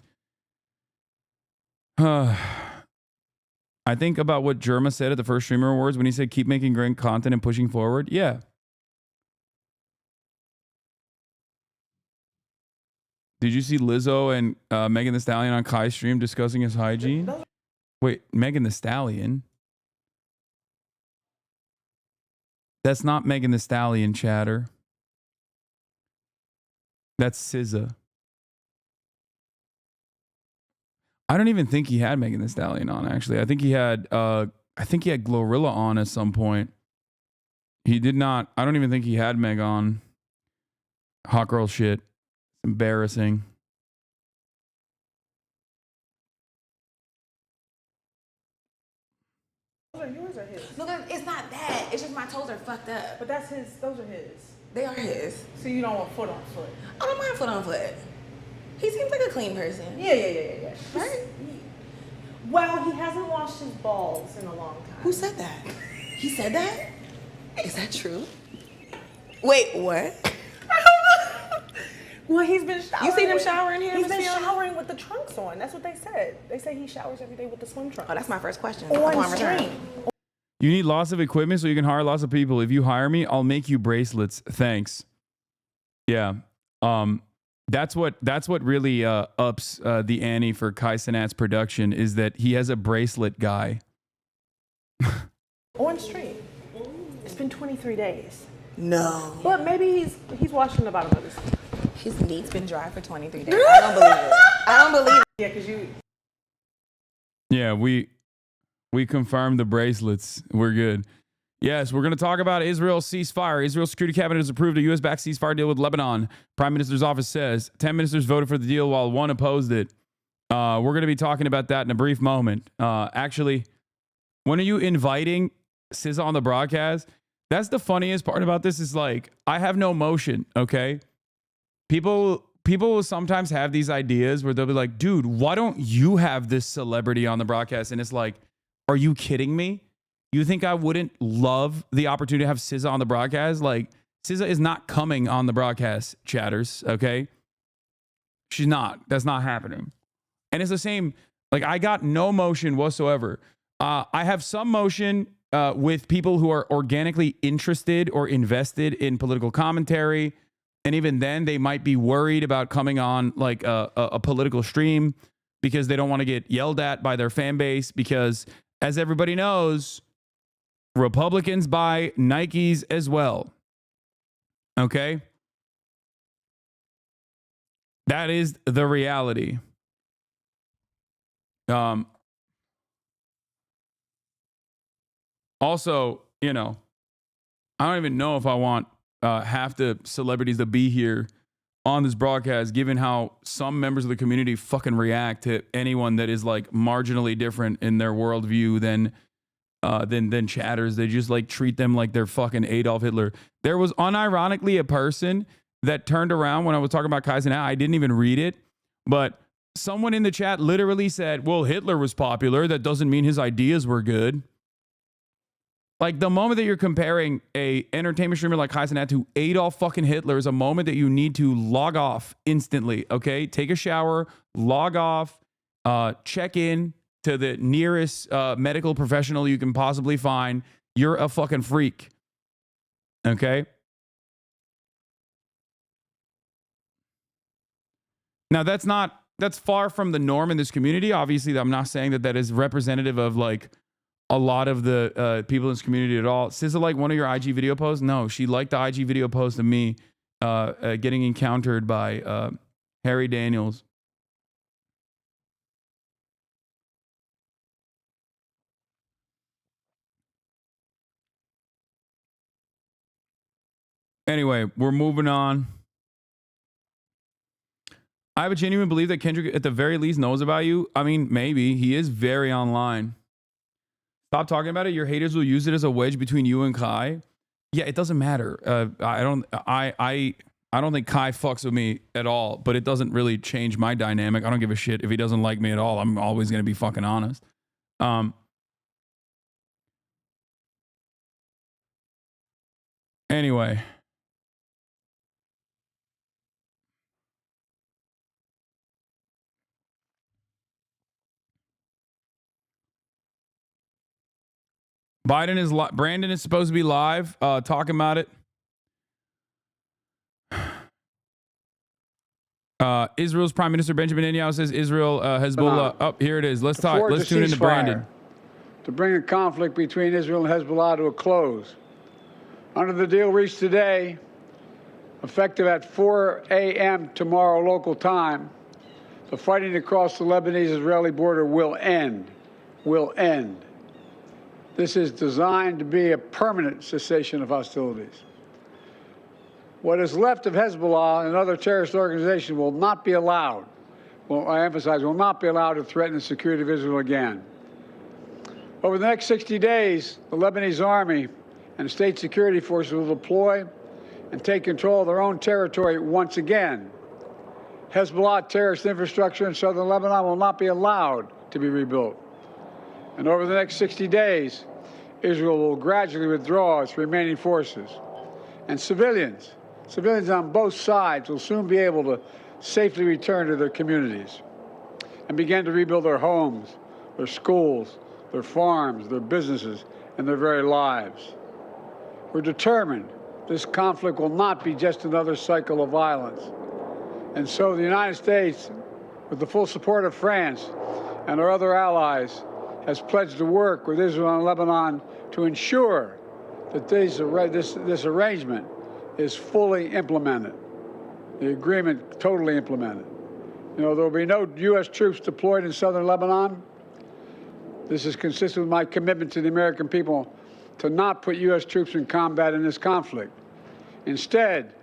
I think about what Jerma said at the first Streamer Awards when he said, keep making great content and pushing forward. Yeah. Did you see Lizzo and Megan Thee Stallion on Kai's stream discussing his hygiene? Wait, Megan Thee Stallion? That's not Megan Thee Stallion, chatter. That's SZA. I don't even think he had Megan Thee Stallion on, actually. I think he had Glorilla on at some point. He did not. I don't even think he had Meg on. Hot girl shit. Embarrassing. Yours or his? No, it's not that. It's just my toes are fucked up. But that's his. Those are his. They are his. So you don't want foot on foot? I don't mind foot on foot. He seems like a clean person. Yeah. Right? Well, he hasn't washed his balls in a long time. Who said that? He said that? Is that true? Wait, what? Well, he's been showering. You seen him showering here? He's been showering with the trunks on. That's what they said. They say he showers every day with the swim trunks. Oh, that's my first question. On stream. You need lots of equipment so you can hire lots of people. If you hire me, I'll make you bracelets. Thanks. Yeah. That's what really ups the ante for Kai Cenat's production is that he has a bracelet guy. On stream. It's been 23 days. No. But maybe he's washing the bottom of his feet. His meat's been dry for 23 days. I don't believe it. I don't believe it. Yeah, because you... Yeah, we confirmed the bracelets. We're good. Yes, we're going to talk about Israel's ceasefire. Israel's security cabinet has approved a U.S.-backed ceasefire deal with Lebanon. Prime Minister's office says 10 ministers voted for the deal while one opposed it. We're going to be talking about that in a brief moment. Actually, when are you inviting SZA on the broadcast? That's the funniest part about this is like, I have no motion, okay? People will sometimes have these ideas where they'll be like, dude, why don't you have this celebrity on the broadcast? And it's like, are you kidding me? You think I wouldn't love the opportunity to have SZA on the broadcast? Like, SZA is not coming on the broadcast, chatters, okay? She's not. That's not happening. And it's the same. Like, I got no motion whatsoever. I have some motion with people who are organically interested or invested in political commentary. And even then, they might be worried about coming on like a political stream because they don't want to get yelled at by their fan base. Because, as everybody knows, Republicans buy Nikes as well. Okay? That is the reality. Also, you know, I don't even know if I want half the celebrities to be here on this broadcast, given how some members of the community fucking react to anyone that is like marginally different in their worldview than chatters. They just like treat them like they're fucking Adolf Hitler. There was unironically a person that turned around when I was talking about Kaizen. I didn't even read it, but someone in the chat literally said, well, Hitler was popular. That doesn't mean his ideas were good. Like, the moment that you're comparing a entertainment streamer like Hasan to Adolf fucking Hitler is a moment that you need to log off instantly, okay? Take a shower, log off, check in to the nearest medical professional you can possibly find. You're a fucking freak, okay? Now, that's far from the norm in this community. Obviously, I'm not saying that is representative of like a lot of the people in this community at all. Sizzle like one of your IG video posts? No, she liked the IG video post of me getting encountered by Harry Daniels. Anyway, we're moving on. I have a genuine belief that Kendrick at the very least knows about you. I mean, maybe. He is very online. Stop talking about it. Your haters will use it as a wedge between you and Kai. Yeah, it doesn't matter. I don't think Kai fucks with me at all, but it doesn't really change my dynamic. I don't give a shit if he doesn't like me at all. I'm always going to be fucking honest. Anyway. Brandon is supposed to be live talking about it. Israel's Prime Minister Benjamin Netanyahu says Israel, Hezbollah. Oh, here it is. Let's talk. Let's tune into Brandon. To bring a conflict between Israel and Hezbollah to a close. Under the deal reached today, effective at 4 a.m. tomorrow local time, the fighting across the Lebanese-Israeli border will end. Will end. This is designed to be a permanent cessation of hostilities. What is left of Hezbollah and other terrorist organizations will not be allowed, well, I emphasize, will not be allowed to threaten the security of Israel again. Over the next 60 days, the Lebanese army and state security forces will deploy and take control of their own territory once again. Hezbollah terrorist infrastructure in southern Lebanon will not be allowed to be rebuilt. And over the next 60 days, Israel will gradually withdraw its remaining forces. And civilians on both sides will soon be able to safely return to their communities and begin to rebuild their homes, their schools, their farms, their businesses, and their very lives. We're determined this conflict will not be just another cycle of violence. And so the United States, with the full support of France and our other allies, has pledged to work with Israel and Lebanon to ensure that this arrangement is fully implemented, the agreement totally implemented. You know, there will be no U.S. troops deployed in southern Lebanon. This is consistent with my commitment to the American people to not put U.S. troops in combat in this conflict. Instead,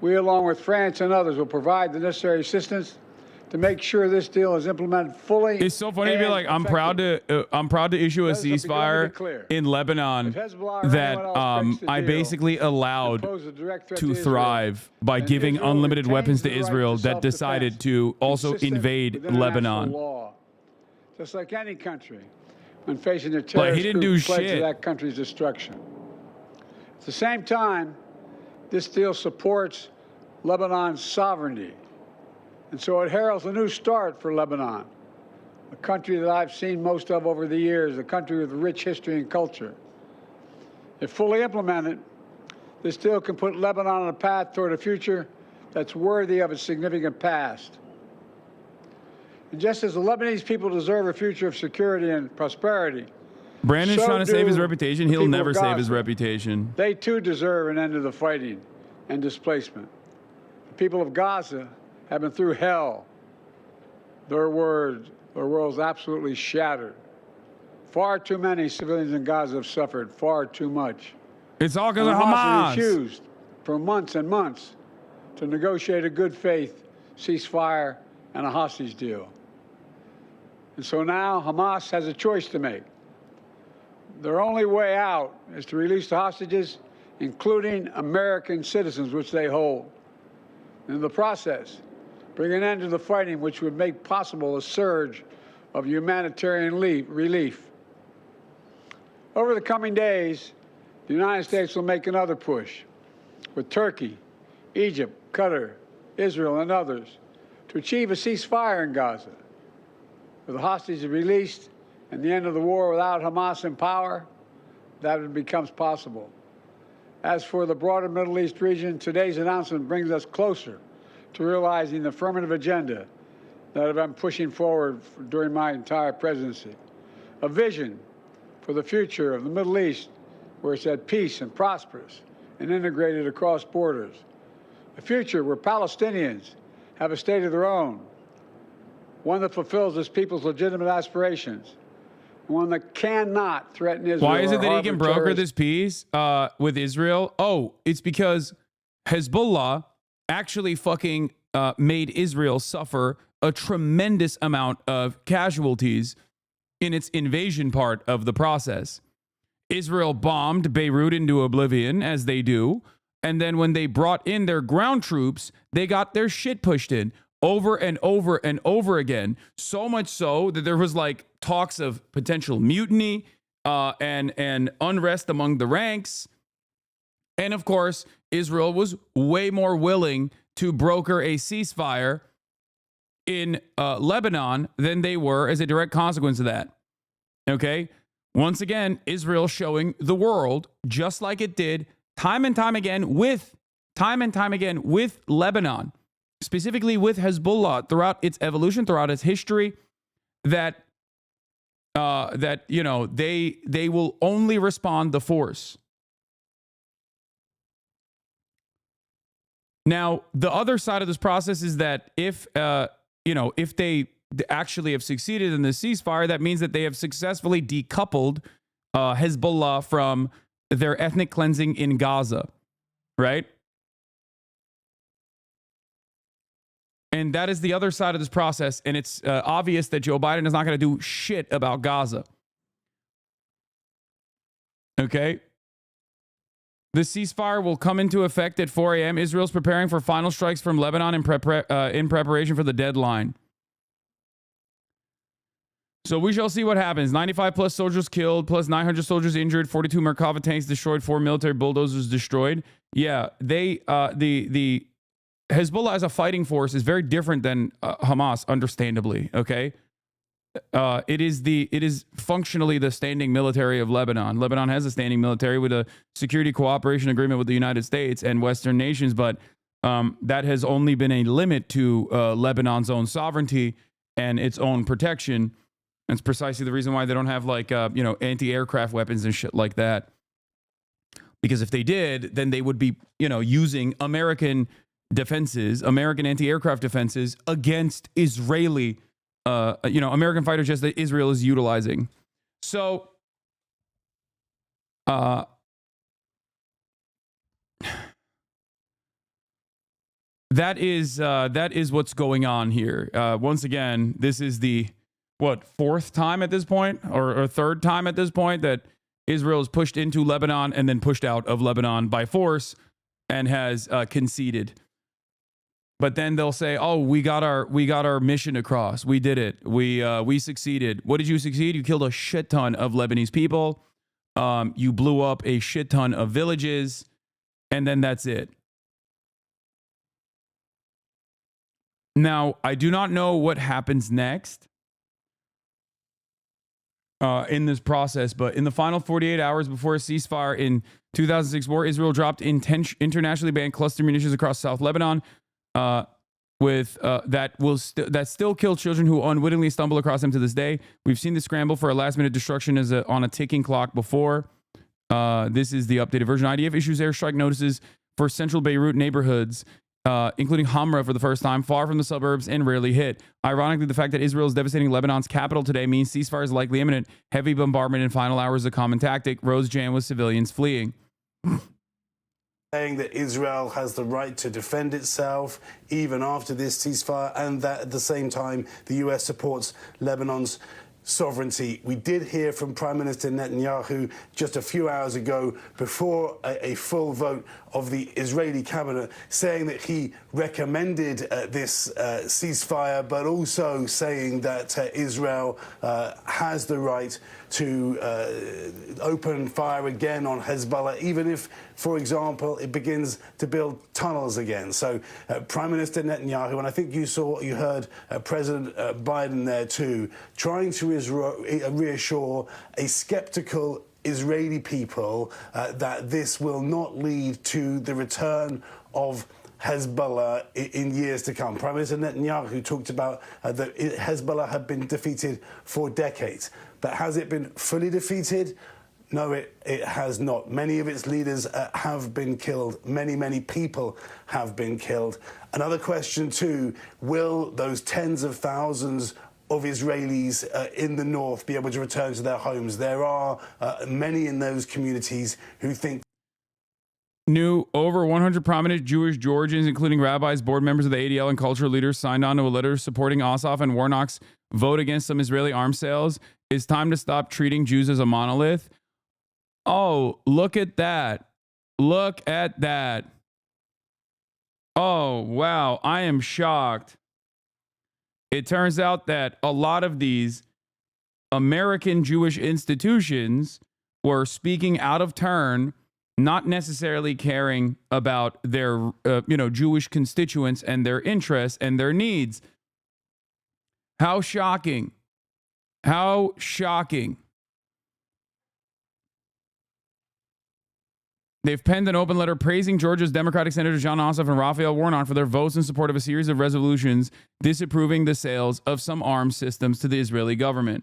we, along with France and others, will provide the necessary assistance to make sure this deal is implemented fully. It's so funny to be like, I'm proud to issue a ceasefire in Lebanon that I basically allowed to thrive by giving unlimited weapons to Israel that decided to also invade Lebanon. Just like any country, when facing a terrorist group pledged to that country's destruction. At the same time, this deal supports Lebanon's sovereignty And so it heralds a new start for Lebanon, a country that I've seen most of over the years, a country with rich history and culture. If fully implemented, this deal can put Lebanon on a path toward a future that's worthy of its significant past. And just as the Lebanese people deserve a future of security and prosperity, Brandon's so trying to save his do reputation. the He'll people never of save his Gaza. reputation. They too deserve an end to the fighting and displacement. The people of Gaza have been through hell. Their world's absolutely shattered. Far too many civilians in Gaza have suffered, far too much. It's all because And of Hamas Hamas. refused for months and months to negotiate a good faith ceasefire and a hostage deal. And so now Hamas has a choice to make. Their only way out is to release the hostages, including American citizens, which they hold. In the process, bring an end to the fighting, which would make possible a surge of humanitarian relief. Over the coming days, the United States will make another push with Turkey, Egypt, Qatar, Israel, and others to achieve a ceasefire in Gaza. With the hostages released and the end of the war without Hamas in power, that becomes possible. As for the broader Middle East region, today's announcement brings us closer to realizing the affirmative agenda that I've been pushing forward during my entire presidency. A vision for the future of the Middle East where it's at peace and prosperous and integrated across borders. A future where Palestinians have a state of their own, one that fulfills its people's legitimate aspirations, one that cannot threaten Israel. Why is it that he can broker terrorist this peace with Israel? Oh, it's because Hezbollah actually fucking made Israel suffer a tremendous amount of casualties in its invasion part of the process. Israel bombed Beirut into oblivion, as they do. And then when they brought in their ground troops, they got their shit pushed in over and over and over again. So much so that there was like talks of potential mutiny and unrest among the ranks. And of course, Israel was way more willing to broker a ceasefire in Lebanon than they were as a direct consequence of that. Okay? Once again, Israel showing the world, just like it did time and time again with Lebanon, specifically with Hezbollah throughout its evolution, throughout its history, that you know, they will only respond the force. Now, the other side of this process is that if they actually have succeeded in the ceasefire, that means that they have successfully decoupled Hezbollah from their ethnic cleansing in Gaza, right? And that is the other side of this process. And it's obvious that Joe Biden is not going to do shit about Gaza. Okay? The ceasefire will come into effect at 4 a.m. Israel's preparing for final strikes from Lebanon in preparation for the deadline. So we shall see what happens. 95 plus soldiers killed, plus 900 soldiers injured, 42 Merkava tanks destroyed, 4 military bulldozers destroyed. Yeah, the Hezbollah as a fighting force is very different than Hamas, understandably. Okay, it is functionally the standing military of Lebanon. Lebanon has a standing military with a security cooperation agreement with the United States and Western nations, but that has only been a limit to Lebanon's own sovereignty and its own protection. That's precisely the reason why they don't have like anti-aircraft weapons and shit like that. Because if they did, then they would be using American defenses, American anti-aircraft defenses against Israeli, American fighter jets that Israel is utilizing. So, that is what's going on here. Once again, this is the fourth time at this point, or third time at this point that Israel is pushed into Lebanon and then pushed out of Lebanon by force and has conceded. But then they'll say, "Oh, we got our mission across. We did it. We succeeded." What did you succeed? You killed a shit ton of Lebanese people. You blew up a shit ton of villages, and then that's it. Now, I do not know what happens next in this process, but in the final 48 hours before a ceasefire in 2006 war, Israel dropped internationally banned cluster munitions across South Lebanon that still kill children who unwittingly stumble across them to this day. We've seen the scramble for a last-minute destruction on a ticking clock before. This is the updated version. IDF issues airstrike notices for central Beirut neighborhoods, including Hamra for the first time, far from the suburbs and rarely hit. Ironically, the fact that Israel is devastating Lebanon's capital today means ceasefire is likely imminent. Heavy bombardment in final hours is a common tactic. Roads jammed with civilians fleeing. Saying that Israel has the right to defend itself even after this ceasefire, and that at the same time the US supports Lebanon's sovereignty. We did hear from Prime Minister Netanyahu just a few hours ago, before a full vote of the Israeli cabinet, saying that he recommended this ceasefire, but also saying that Israel has the right to open fire again on Hezbollah, even if, for example, it begins to build tunnels again. So Prime Minister Netanyahu, and I think you heard President Biden there too, trying to reassure a skeptical Israeli people that this will not lead to the return of Hezbollah in years to come. Prime Minister Netanyahu talked about that Hezbollah had been defeated for decades. But has it been fully defeated? No, it has not. Many of its leaders have been killed. Many people have been killed. Another question too, will those tens of thousands of Israelis in the north be able to return to their homes? There are many in those communities who think. New over 100 prominent Jewish Georgians, including rabbis, board members of the ADL, and cultural leaders, signed on to a letter supporting Ossoff and Warnock's vote against some Israeli arms sales. It's time to stop treating Jews as a monolith. Oh, look at that. Look at that. Oh, wow. I am shocked. It turns out that a lot of these American Jewish institutions were speaking out of turn, not necessarily caring about their, Jewish constituents and their interests and their needs. How shocking. How shocking. They've penned an open letter praising Georgia's Democratic Senators John Ossoff and Raphael Warnock for their votes in support of a series of resolutions disapproving the sales of some arms systems to the Israeli government.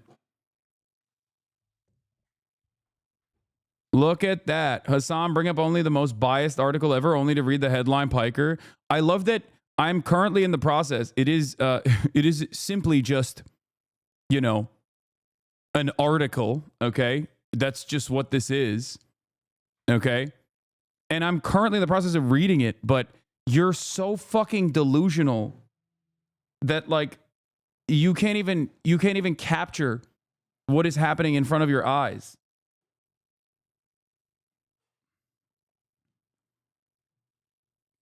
Look at that. Hasan, bring up only the most biased article ever, only to read the headline, Piker. I love that I'm currently in the process. It is simply just, an article, okay? That's just what this is, okay? And I'm currently in the process of reading it, but you're so fucking delusional that, you can't even capture what is happening in front of your eyes.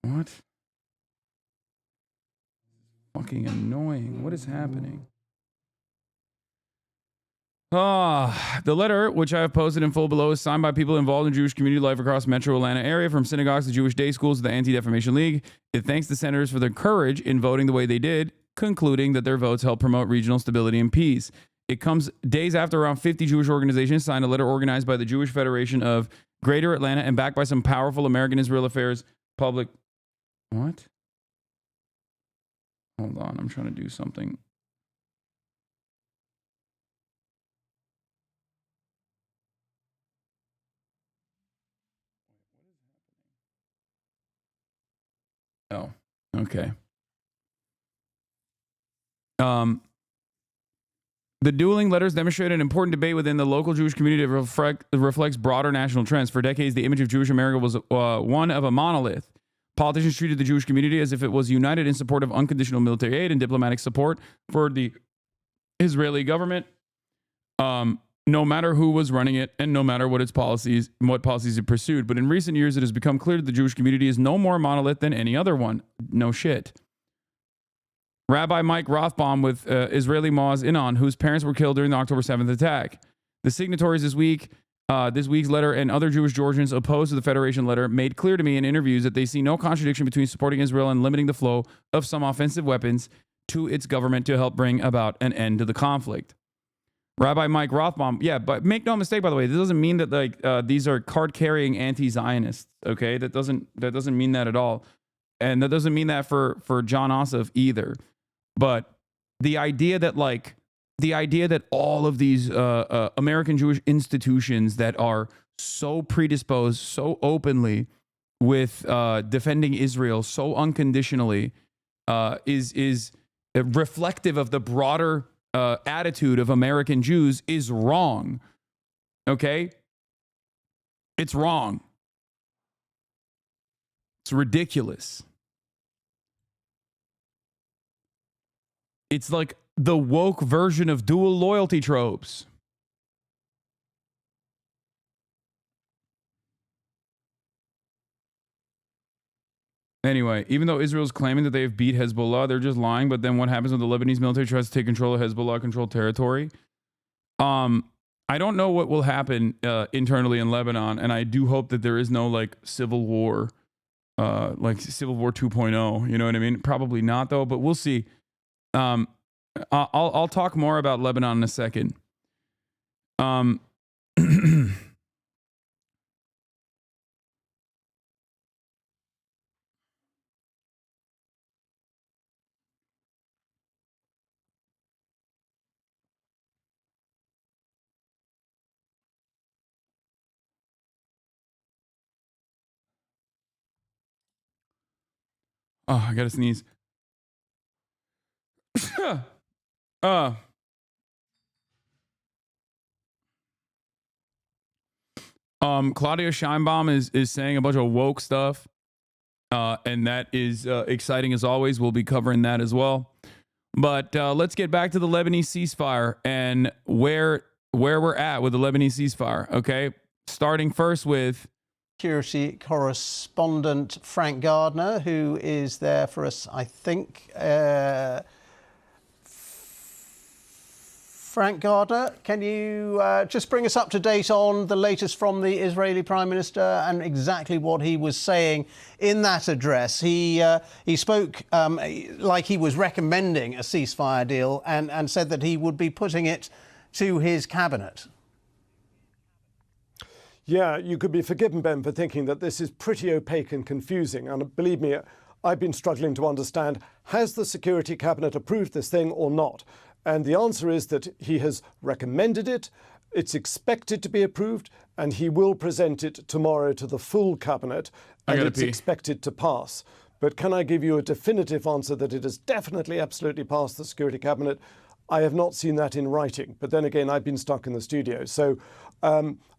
What? Fucking annoying. What is happening? The letter, which I have posted in full below, is signed by people involved in Jewish community life across Metro Atlanta area, from synagogues to Jewish day schools to the Anti-Defamation League. It thanks the senators for their courage in voting the way they did, concluding that their votes help promote regional stability and peace. It comes days after around 50 Jewish organizations signed a letter organized by the Jewish Federation of Greater Atlanta and backed by some powerful American Israel Affairs public. What? Hold on, I'm trying to do something. Oh, okay. The dueling letters demonstrate an important debate within the local Jewish community that reflects broader national trends. For decades, the image of Jewish America was one of a monolith. Politicians treated the Jewish community as if it was united in support of unconditional military aid and diplomatic support for the Israeli government, no matter who was running it and no matter what policies it pursued. But in recent years, it has become clear that the Jewish community is no more monolith than any other one. No shit. Rabbi Mike Rothbaum with Israeli Maoz Inon, whose parents were killed during the October 7th attack. The signatories this week This week's letter and other Jewish Georgians opposed to the Federation letter made clear to me in interviews that they see no contradiction between supporting Israel and limiting the flow of some offensive weapons to its government to help bring about an end to the conflict. Rabbi Mike Rothbaum, yeah, but make no mistake, by the way, this doesn't mean that these are card-carrying anti-Zionists, okay? That doesn't mean that at all. And that doesn't mean that for John Ossoff either. But the idea that all of these American Jewish institutions that are so predisposed, so openly with defending Israel so unconditionally is reflective of the broader attitude of American Jews is wrong. Okay? It's wrong. It's ridiculous. It's like the woke version of dual loyalty tropes. Anyway, even though Israel's claiming that they have beat Hezbollah, they're just lying. But then what happens when the Lebanese military tries to take control of Hezbollah-controlled territory? I don't know what will happen internally in Lebanon, and I do hope that there is no like civil war, like Civil War 2.0. You know what I mean? Probably not, though. But we'll see. I'll talk more about Lebanon in a second. Oh, I gotta sneeze. Claudia Scheinbaum is saying a bunch of woke stuff, and that is exciting as always. We'll be covering that as well. But let's get back to the Lebanese ceasefire and where we're at with the Lebanese ceasefire. Okay, starting first with security correspondent Frank Gardner, who is there for us, I think. Frank Gardner, can you just bring us up to date on the latest from the Israeli Prime Minister and exactly what he was saying in that address? He spoke like he was recommending a ceasefire deal and said that he would be putting it to his cabinet. Yeah, you could be forgiven, Ben, for thinking that this is pretty opaque and confusing. And believe me, I've been struggling to understand, has the Security Cabinet approved this thing or not? And the answer is that he has recommended it, it's expected to be approved, and he will present it tomorrow to the full Cabinet, and it's expected to pass. But can I give you a definitive answer that it has definitely, absolutely passed the Security Cabinet? I have not seen that in writing. But then again, I've been stuck in the studio. So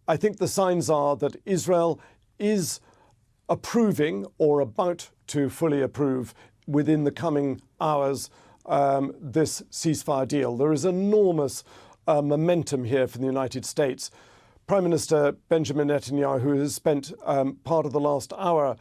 I think the signs are that Israel is approving or about to fully approve within the coming hours this ceasefire deal. There is enormous momentum here from the United States. Prime Minister Benjamin Netanyahu has spent part of the last hour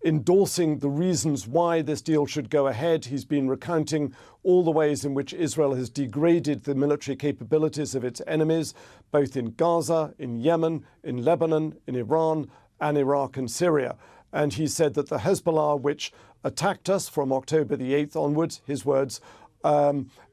endorsing the reasons why this deal should go ahead. He's been recounting all the ways in which Israel has degraded the military capabilities of its enemies, both in Gaza, in Yemen, in Lebanon, in Iran, and Iraq and Syria. And he said that the Hezbollah, which attacked us from October the 8th onwards, his words,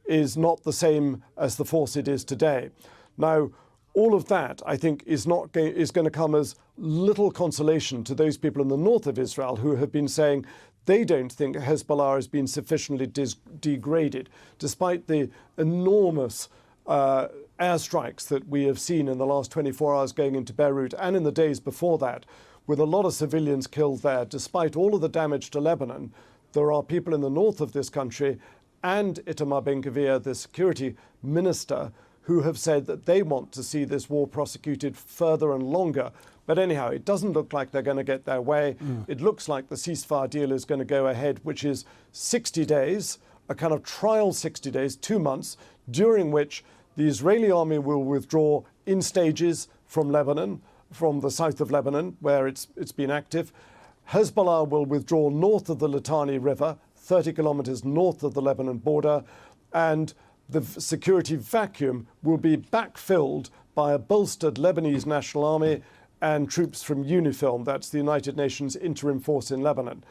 is not the same as the force it is today. Now, all of that, I think, is going to come as little consolation to those people in the north of Israel who have been saying they don't think Hezbollah has been sufficiently degraded, despite the enormous airstrikes that we have seen in the last 24 hours going into Beirut and in the days before that, with a lot of civilians killed there. Despite all of the damage to Lebanon, there are people in the north of this country and Itamar Ben-Gvir, the security minister, who have said that they want to see this war prosecuted further and longer. But anyhow, it doesn't look like they're going to get their way. It looks like the ceasefire deal is going to go ahead, which is 60 days, a kind of trial 60 days, 2 months, during which the Israeli army will withdraw in stages from Lebanon, from the south of Lebanon, where it's been active. Hezbollah will withdraw north of the Litani River, 30 kilometers north of the Lebanon border, and the security vacuum will be backfilled by a bolstered Lebanese National Army and troops from UNIFIL, that's the United Nations interim force in Lebanon.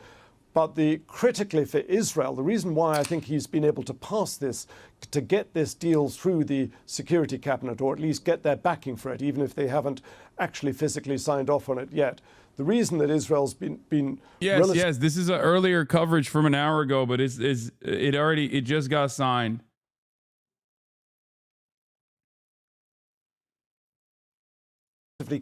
But critically for Israel, the reason why I think he's been able to pass this, to get this deal through the Security Cabinet, or at least get their backing for it, even if they haven't actually physically signed off on it yet. The reason that Israel's been yes, this is an earlier coverage from an hour ago, but it just got signed.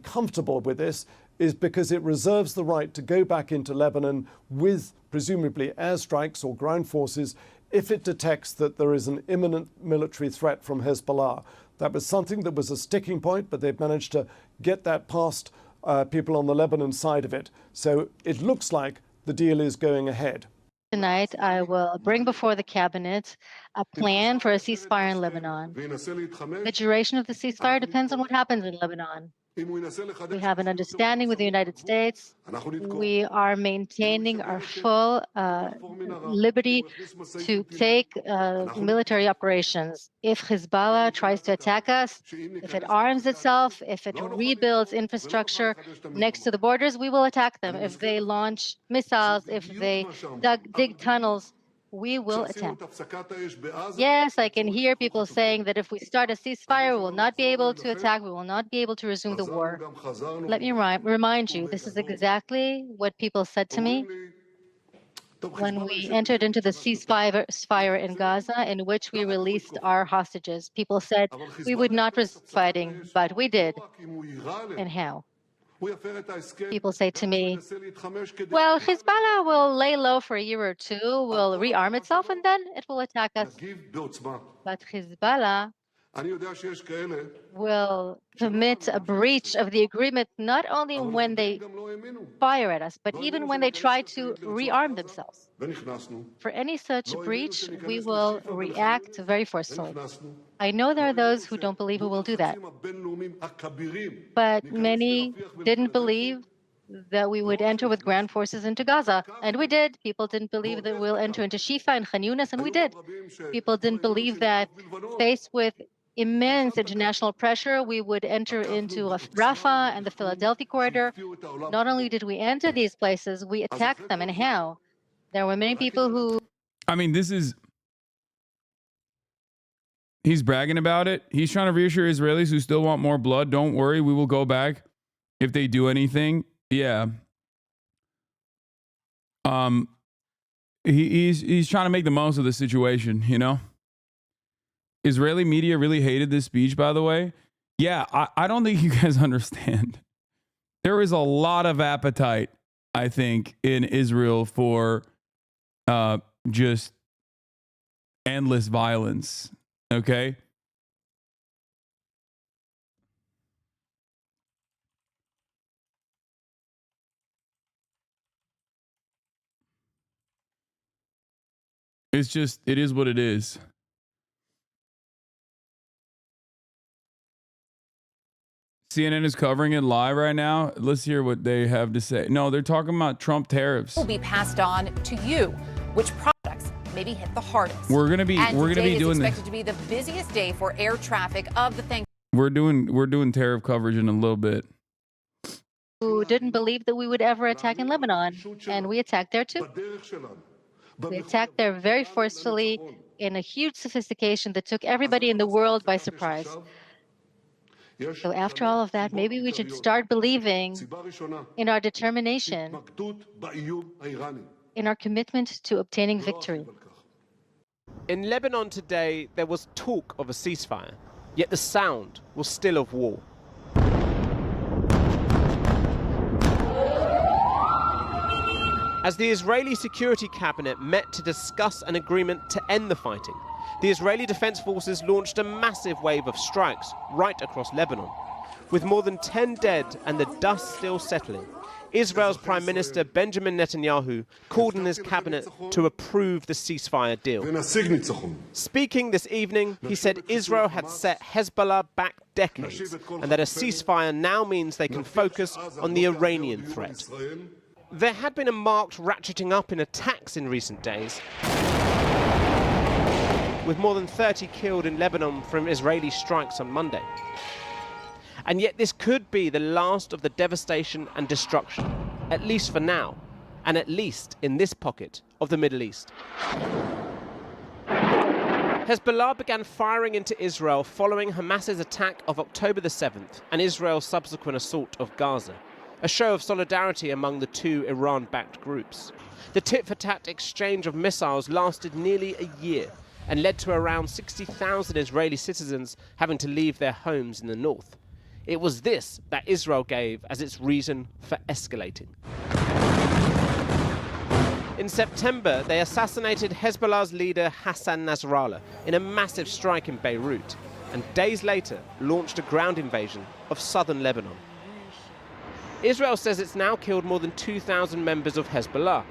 Comfortable with this is because it reserves the right to go back into Lebanon with presumably airstrikes or ground forces if it detects that there is an imminent military threat from Hezbollah. That was something that was a sticking point, but they've managed to get that past people on the Lebanon side of it. So it looks like the deal is going ahead. Tonight, I will bring before the cabinet a plan for a ceasefire in Lebanon. The duration of the ceasefire depends on what happens in Lebanon. We have an understanding with the United States. We are maintaining our full liberty to take military operations. If Hezbollah tries to attack us, if it arms itself, if it rebuilds infrastructure next to the borders, we will attack them. If they launch missiles, if they dig tunnels, we will attack. Yes, I can hear people saying that if we start a ceasefire, we will not be able to attack, we will not be able to resume the war. Let me remind you, this is exactly what people said to me when we entered into the ceasefire in Gaza, in which we released our hostages. People said we would not resume fighting, but we did. And how? People say to me, well, Hezbollah will lay low for a year or two, will rearm itself, and then it will attack us. But Hezbollah will commit a breach of the agreement not only when they fire at us, but even when they try to rearm themselves. For any such breach, we will react very forcefully. I know there are those who don't believe we will do that, but many didn't believe that we would enter with ground forces into Gaza, and we did. People didn't believe that we'll enter into Shifa and Khan Yunis, and we did. People didn't believe that, faced with immense international pressure, we would enter into Rafah and the Philadelphia corridor. Not only did we enter these places, we attacked them. And how? There were many people who... I mean, he's bragging about it. He's trying to reassure Israelis who still want more blood. Don't worry, we will go back if they do anything. Yeah. He's trying to make the most of the situation, you know? Israeli media really hated this speech, by the way. Yeah, I don't think you guys understand. There is a lot of appetite, I think, in Israel for just endless violence. Okay? It is what it is. CNN is covering it live right now. Let's hear what they have to say. No, they're talking about Trump tariffs. Will be passed on to you. Which products maybe hit the hardest? We're gonna be doing this. Expected to be the busiest day for air traffic of the Thanksgiving. We're doing tariff coverage in a little bit. Who didn't believe that we would ever attack in Lebanon, and we attacked there too. We attacked there very forcefully in a huge sophistication that took everybody in the world by surprise. So after all of that, maybe we should start believing in our determination, in our commitment to obtaining victory. In Lebanon today, there was talk of a ceasefire, yet the sound was still of war. As the Israeli Security Cabinet met to discuss an agreement to end the fighting, the Israeli Defense Forces launched a massive wave of strikes right across Lebanon. With more than 10 dead and the dust still settling, Israel's Prime Minister Benjamin Netanyahu called on his cabinet to approve the ceasefire deal. Speaking this evening, he said Israel had set Hezbollah back decades and that a ceasefire now means they can focus on the Iranian threat. There had been a marked ratcheting up in attacks in recent days, with more than 30 killed in Lebanon from Israeli strikes on Monday. And yet this could be the last of the devastation and destruction, at least for now, and at least in this pocket of the Middle East. Hezbollah began firing into Israel following Hamas's attack of October the 7th and Israel's subsequent assault of Gaza, a show of solidarity among the two Iran-backed groups. The tit-for-tat exchange of missiles lasted nearly a year and led to around 60,000 Israeli citizens having to leave their homes in the north. It was this that Israel gave as its reason for escalating. In September, they assassinated Hezbollah's leader Hassan Nasrallah in a massive strike in Beirut, and days later launched a ground invasion of southern Lebanon. Israel says it's now killed more than 2,000 members of Hezbollah,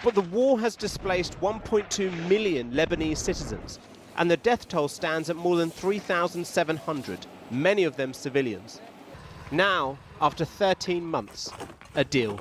but the war has displaced 1.2 million Lebanese citizens, and the death toll stands at more than 3,700, many of them civilians. Now, after 13 months, a deal.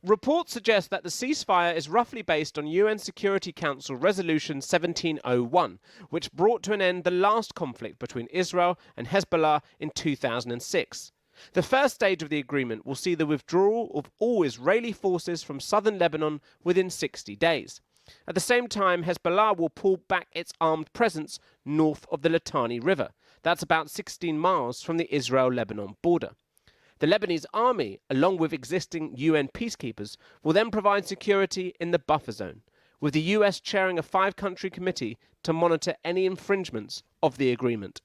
Reports suggest that the ceasefire is roughly based on UN Security Council Resolution 1701, which brought to an end the last conflict between Israel and Hezbollah in 2006. The first stage of the agreement will see the withdrawal of all Israeli forces from southern Lebanon within 60 days. At the same time, Hezbollah will pull back its armed presence north of the Litani River. That's about 16 miles from the Israel-Lebanon border. The Lebanese army, along with existing UN peacekeepers, will then provide security in the buffer zone, with the US chairing a 5-country committee to monitor any infringements of the agreement.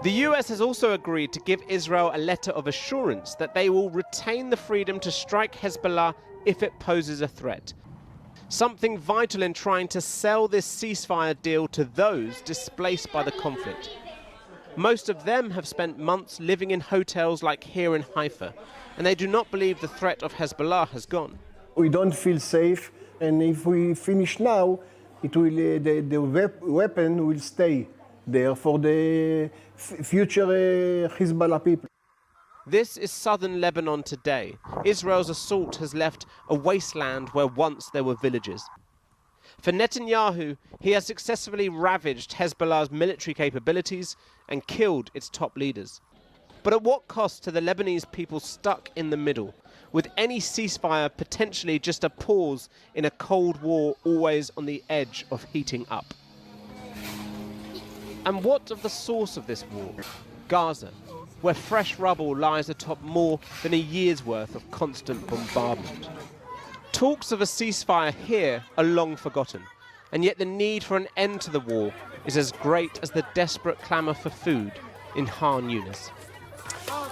The US has also agreed to give Israel a letter of assurance that they will retain the freedom to strike Hezbollah if it poses a threat. Something vital in trying to sell this ceasefire deal to those displaced by the conflict. Most of them have spent months living in hotels like here in Haifa, and they do not believe the threat of Hezbollah has gone. We don't feel safe, and if we finish now, it will, the weapon will stay there for the future Hezbollah people. This is southern Lebanon today. Israel's assault has left a wasteland where once there were villages. For Netanyahu, he has successfully ravaged Hezbollah's military capabilities and killed its top leaders. But at what cost to the Lebanese people stuck in the middle, with any ceasefire potentially just a pause in a Cold War always on the edge of heating up? And what of the source of this war? Gaza, where fresh rubble lies atop more than a year's worth of constant bombardment. Talks of a ceasefire here are long forgotten, and yet the need for an end to the war is as great as the desperate clamour for food in Khan Yunis.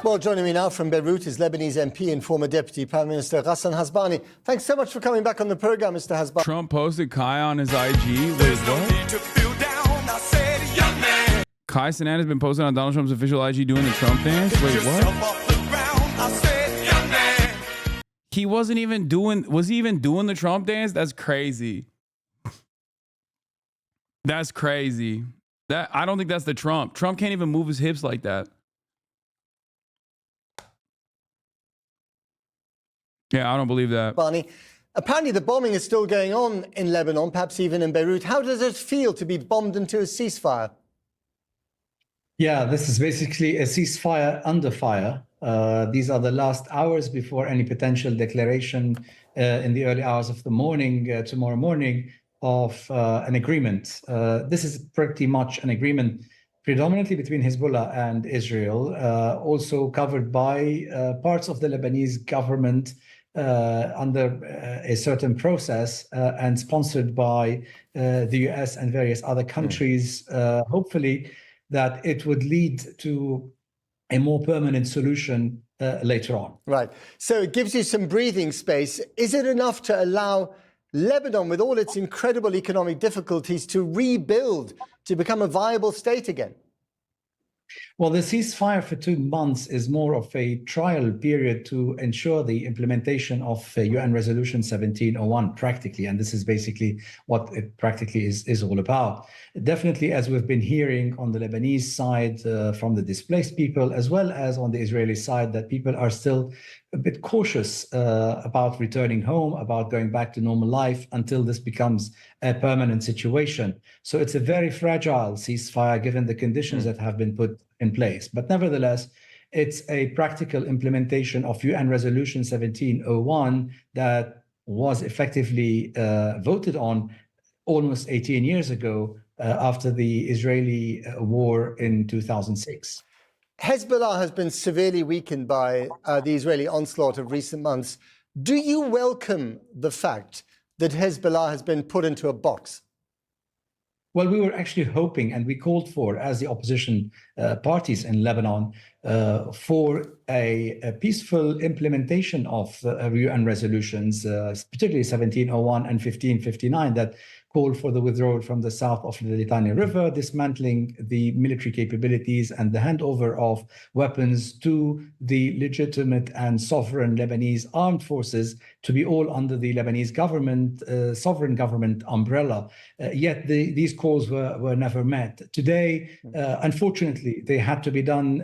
Well, joining me now from Beirut is Lebanese MP and former Deputy Prime Minister Hasan Hasbani. Thanks so much for coming back on the programme, Mr. Hasbani. Trump posted Kai on his IG. Wait, what? Kai Cenat has been posted on Donald Trump's official IG doing the Trump dance? Wait, what? He wasn't even doing, was he even doing the Trump dance? That's crazy. That's crazy. I don't think that's the Trump. Trump can't even move his hips like that. Yeah, I don't believe that. Barney, apparently the bombing is still going on in Lebanon, perhaps even in Beirut. How does it feel to be bombed into a ceasefire? Yeah, this is basically a ceasefire under fire. These are the last hours before any potential declaration in the early hours of the morning, tomorrow morning, of an agreement. This is pretty much an agreement predominantly between Hezbollah and Israel, also covered by parts of the Lebanese government under a certain process and sponsored by the US and various other countries, hopefully that it would lead to a more permanent solution later on. Right. So it gives you some breathing space. Is it enough to allow Lebanon, with all its incredible economic difficulties, to rebuild, to become a viable state again? Well, the ceasefire for 2 months is more of a trial period to ensure the implementation of UN Resolution 1701 practically. And this is basically what it practically is all about. Definitely, as we've been hearing on the Lebanese side from the displaced people, as well as on the Israeli side, that people are still a bit cautious about returning home, about going back to normal life until this becomes a permanent situation. So it's a very fragile ceasefire given the conditions that have been put in place. But nevertheless, it's a practical implementation of UN Resolution 1701 that was effectively voted on almost 18 years ago after the Israeli war in 2006. Hezbollah has been severely weakened by the Israeli onslaught of recent months. Do you welcome the fact that Hezbollah has been put into a box? Well, we were actually hoping, and we called for, as the opposition parties in Lebanon, for a peaceful implementation of UN resolutions, particularly 1701 and 1559, that call for the withdrawal from the south of the Litani River, dismantling the military capabilities and the handover of weapons to the legitimate and sovereign Lebanese armed forces to be all under the Lebanese government, sovereign government umbrella. Yet these calls were never met. Today, unfortunately, they had to be done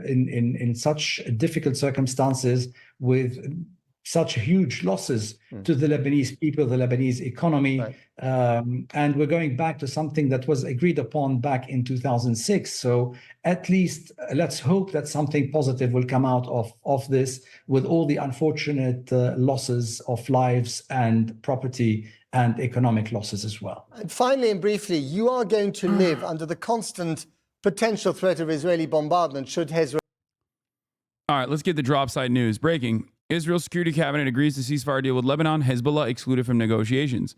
in such difficult circumstances with such huge losses to the Lebanese people, the Lebanese economy. Right. And we're going back to something that was agreed upon back in 2006. So at least let's hope that something positive will come out of this, with all the unfortunate losses of lives and property and economic losses as well. And finally and briefly, you are going to live under the constant potential threat of Israeli bombardment should Hezbollah... All right, let's get the drop side news. Breaking. Israel's security cabinet agrees to ceasefire deal with Lebanon. Hezbollah excluded from negotiations.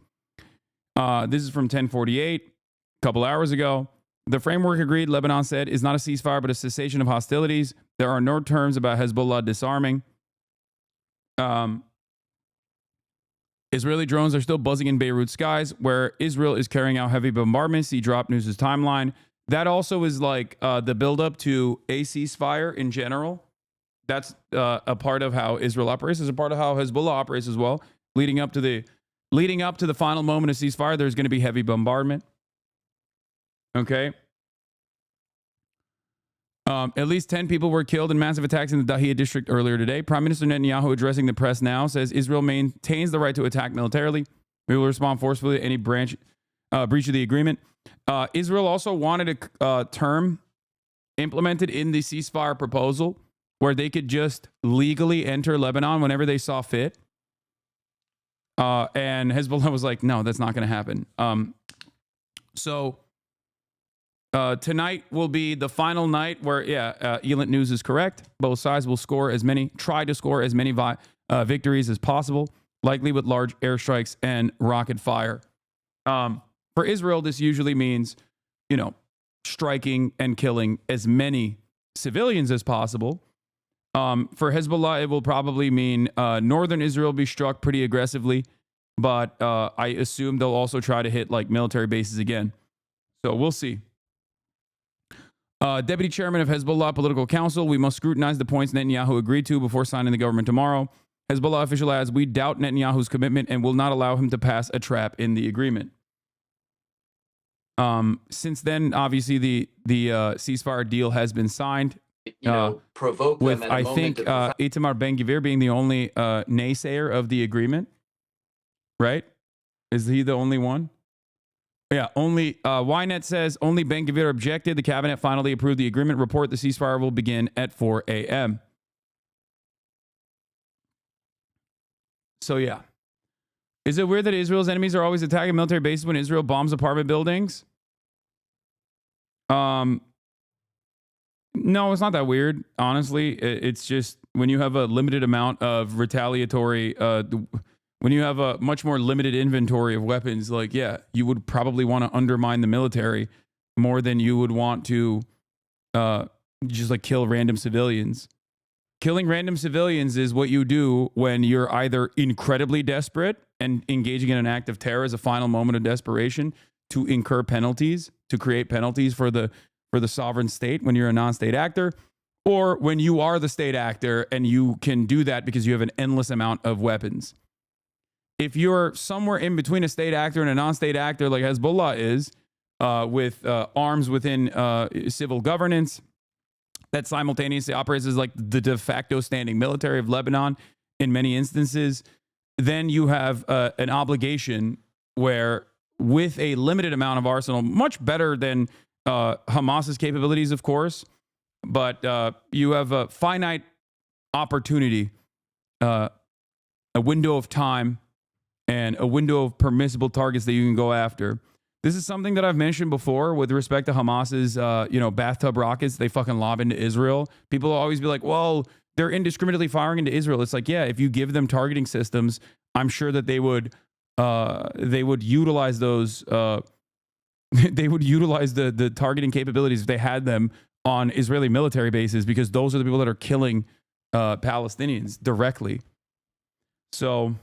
This is from 1048, a couple hours ago. The framework agreed, Lebanon said, is not a ceasefire, but a cessation of hostilities. There are no terms about Hezbollah disarming. Israeli drones are still buzzing in Beirut skies, where Israel is carrying out heavy bombardments. See Drop News' timeline. That also is like the buildup to a ceasefire in general. That's a part of how Israel operates. It's a part of how Hezbollah operates as well. Leading up to the final moment of ceasefire, there's going to be heavy bombardment. Okay. At least 10 people were killed in massive attacks in the Dahiyah district earlier today. Prime Minister Netanyahu, addressing the press now, says Israel maintains the right to attack militarily. We will respond forcefully to any breach of the agreement. Israel also wanted a term implemented in the ceasefire proposal where they could just legally enter Lebanon whenever they saw fit. And Hezbollah was like, no, that's not going to happen. So tonight will be the final night where, Elent News is correct. Both sides will try to score as many victories as possible, likely with large airstrikes and rocket fire. For Israel, this usually means, striking and killing as many civilians as possible. For Hezbollah, it will probably mean northern Israel be struck pretty aggressively, but I assume they'll also try to hit like military bases again. So we'll see. Deputy Chairman of Hezbollah Political Council, we must scrutinize the points Netanyahu agreed to before signing the government tomorrow. Hezbollah official adds, we doubt Netanyahu's commitment and will not allow him to pass a trap in the agreement. Since then, obviously, the ceasefire deal has been signed. Provoke with, them at a I moment think, of Itamar Ben-Gvir being the only naysayer of the agreement, right? Is he the only one? Yeah, only Ynet says only Ben-Gvir objected. The cabinet finally approved the agreement. Report the ceasefire will begin at 4 a.m. So yeah. Is it weird that Israel's enemies are always attacking military bases when Israel bombs apartment buildings? No, it's not that weird, honestly. It's just when you have a limited amount of retaliatory, when you have a much more limited inventory of weapons, you would probably want to undermine the military more than you would want to just kill random civilians. Killing random civilians is what you do when you're either incredibly desperate and engaging in an act of terror as a final moment of desperation to incur penalties, to create penalties for the for the sovereign state when you're a non-state actor, or when you are the state actor and you can do that because you have an endless amount of weapons. If you're somewhere in between a state actor and a non-state actor like Hezbollah is, with arms within civil governance that simultaneously operates as like the de facto standing military of Lebanon in many instances, then you have an obligation where, with a limited amount of arsenal, much better than Hamas's capabilities, of course, but you have a finite opportunity, a window of time, and a window of permissible targets that you can go after. This is something that I've mentioned before with respect to Hamas's, bathtub rockets they fucking lob into Israel. People will always be like, well, they're indiscriminately firing into Israel. It's like, yeah, if you give them targeting systems, I'm sure that they would utilize those. They would utilize the targeting capabilities if they had them on Israeli military bases, because those are the people that are killing Palestinians directly. So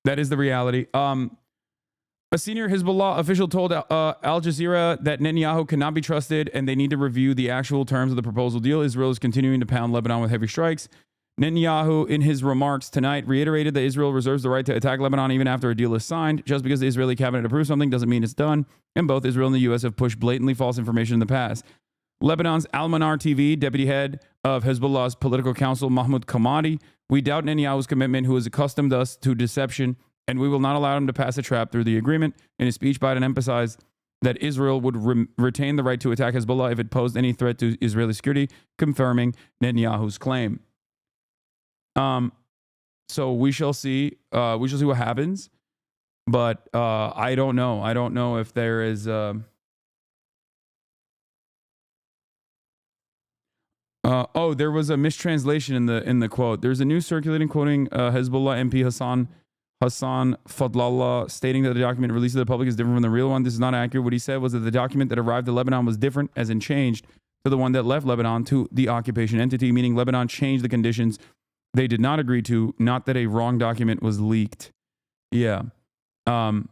that is the reality. A senior Hezbollah official told Al Jazeera that Netanyahu cannot be trusted and they need to review the actual terms of the proposal deal. Israel is continuing to pound Lebanon with heavy strikes. Netanyahu, in his remarks tonight, reiterated that Israel reserves the right to attack Lebanon even after a deal is signed. Just because the Israeli cabinet approves something doesn't mean it's done. And both Israel and the U.S. have pushed blatantly false information in the past. Lebanon's Al-Manar TV, deputy head of Hezbollah's political counsel, Mahmoud Kamadi, we doubt Netanyahu's commitment, who has accustomed us to deception, and we will not allow him to pass a trap through the agreement. In his speech, Biden emphasized that Israel would retain the right to attack Hezbollah if it posed any threat to Israeli security, confirming Netanyahu's claim. So we shall see. We shall see what happens. But I don't know. I don't know if there is. There was a mistranslation in the quote. There's a news circulating quoting Hezbollah MP Hassan Fadlallah, stating that the document released to the public is different from the real one. This is not accurate. What he said was that the document that arrived at Lebanon was different, as in changed, to the one that left Lebanon to the occupation entity, meaning Lebanon changed the conditions they did not agree to, not that a wrong document was leaked. Yeah. I'm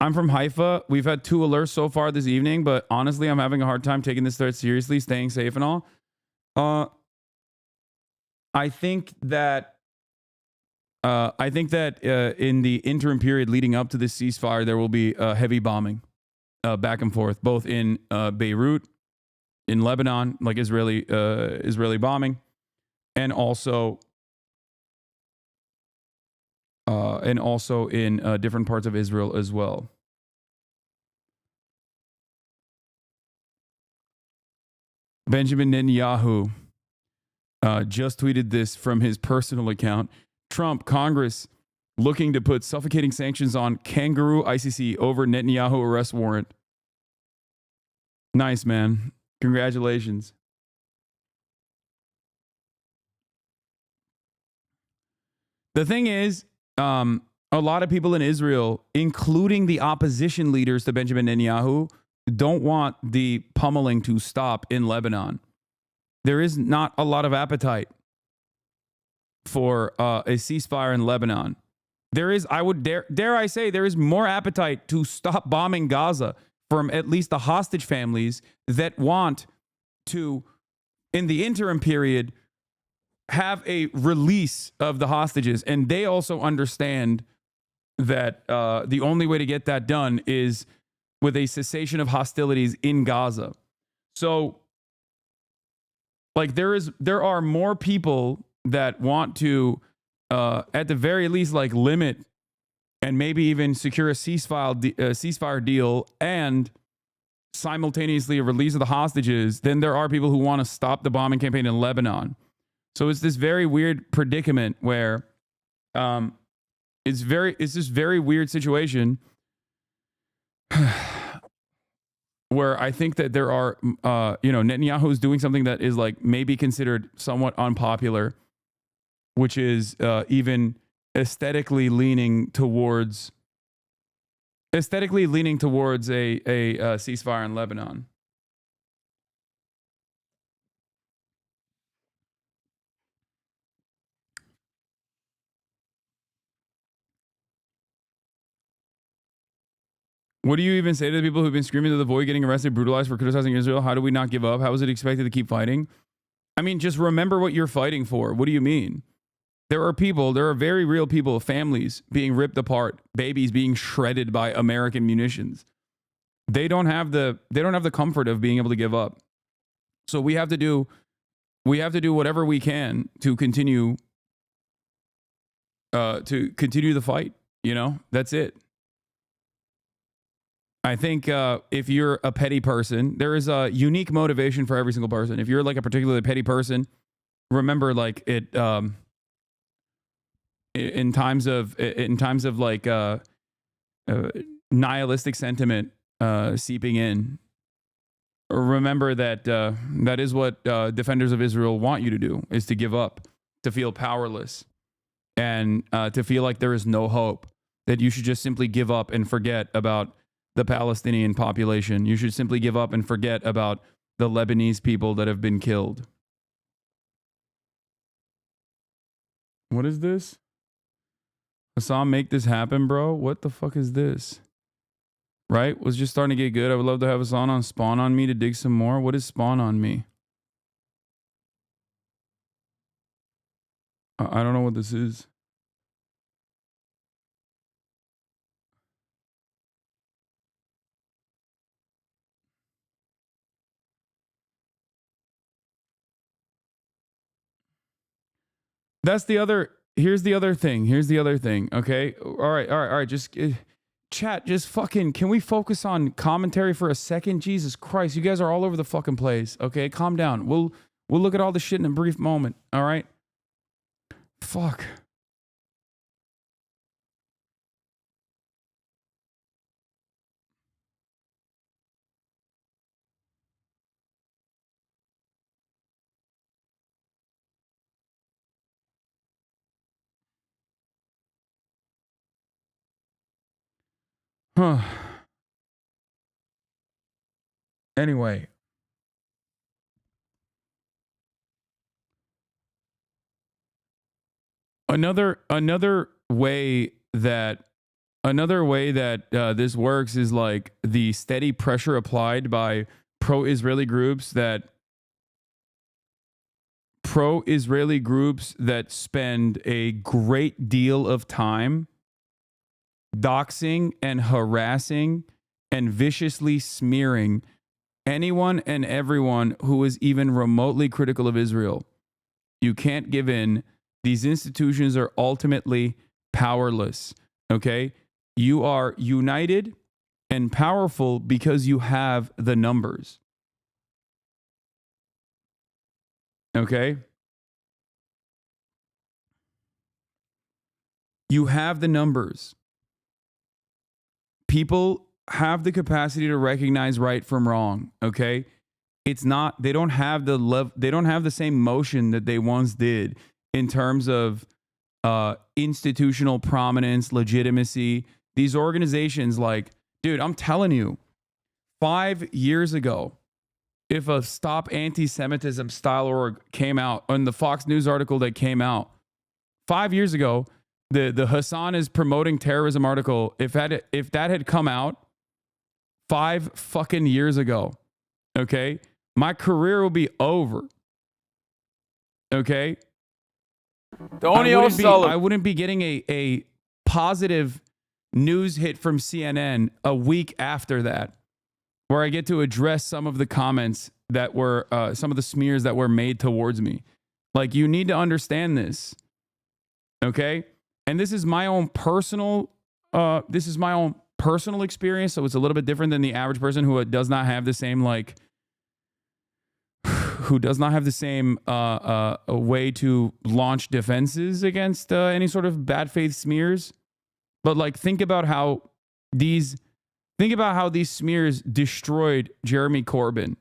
from Haifa. We've had 2 alerts so far this evening, but honestly, I'm having a hard time taking this threat seriously, staying safe and all. I think that in the interim period leading up to this ceasefire, there will be heavy bombing back and forth, both in Beirut, in Lebanon, like Israeli bombing, and also in different parts of Israel as well. Benjamin Netanyahu just tweeted this from his personal account. Trump, Congress looking to put suffocating sanctions on kangaroo ICC over Netanyahu arrest warrant. Nice, man. Congratulations. The thing is, a lot of people in Israel, including the opposition leaders to Benjamin Netanyahu, don't want the pummeling to stop in Lebanon. There is not a lot of appetite for a ceasefire in Lebanon. There is, I would dare I say, there is more appetite to stop bombing Gaza from at least the hostage families that want to, in the interim period, have a release of the hostages. And they also understand that the only way to get that done is with a cessation of hostilities in Gaza. So, like, there are more people that want to, at the very least, like, limit and maybe even secure a ceasefire deal and simultaneously a release of the hostages than there are people who want to stop the bombing campaign in Lebanon. So it's this very weird predicament where it's this very weird situation where I think that there are, Netanyahu is doing something that is like maybe considered somewhat unpopular, which is even aesthetically leaning towards a ceasefire in Lebanon. What do you even say to the people who've been screaming to the void, getting arrested, brutalized for criticizing Israel? How do we not give up? How is it expected to keep fighting? I mean, just remember what you're fighting for. What do you mean? There are very real people, families being ripped apart, babies being shredded by American munitions. They don't have the comfort of being able to give up. So we have to do whatever we can to continue the fight. You know, that's it. I think if you're a petty person, there is a unique motivation for every single person. If you're like a particularly petty person, remember, like, it in times of like nihilistic sentiment seeping in, remember that that is what defenders of Israel want you to do, is to give up, to feel powerless, and to feel like there is no hope, that you should just simply give up and forget about the Palestinian population. You should simply give up and forget about the Lebanese people that have been killed. What is this? Hasan, make this happen, bro. What the fuck is this? Right? Was just starting to get good. I would love to have Hasan on Spawn on me to dig some more. What is Spawn on me? I don't know what this is. That's the other. Here's the other thing. Okay. All right. Just chat. Just fucking. Can we focus on commentary for a second? Jesus Christ. You guys are all over the fucking place. Okay. Calm down. We'll look at all the shit in a brief moment. All right. Fuck. Huh. Anyway. Another way that this works is like the steady pressure applied by pro-Israeli groups that spend a great deal of time doxing and harassing and viciously smearing anyone and everyone who is even remotely critical of Israel. You can't give in. These institutions are ultimately powerless. Okay? You are united and powerful because you have the numbers. Okay? You have the numbers. People have the capacity to recognize right from wrong. Okay? It's not, they don't have the same motion that they once did in terms of institutional prominence, legitimacy. These organizations, like, dude, I'm telling you, 5 years ago, if a Stop Anti-Semitism style org came out, on the Fox News article that came out 5 years ago, the Hasan is promoting terrorism article, if that had come out 5 fucking years ago, okay, my career will be over. Okay? I wouldn't be getting a positive news hit from CNN a week after that, where I get to address some of the comments that were, some of the smears that were made towards me. Like, you need to understand this. Okay? And this is my own personal experience, so it's a little bit different than the average person who does not have the same, like, way to launch defenses against any sort of bad faith smears. But, like, think about how these smears destroyed Jeremy Corbyn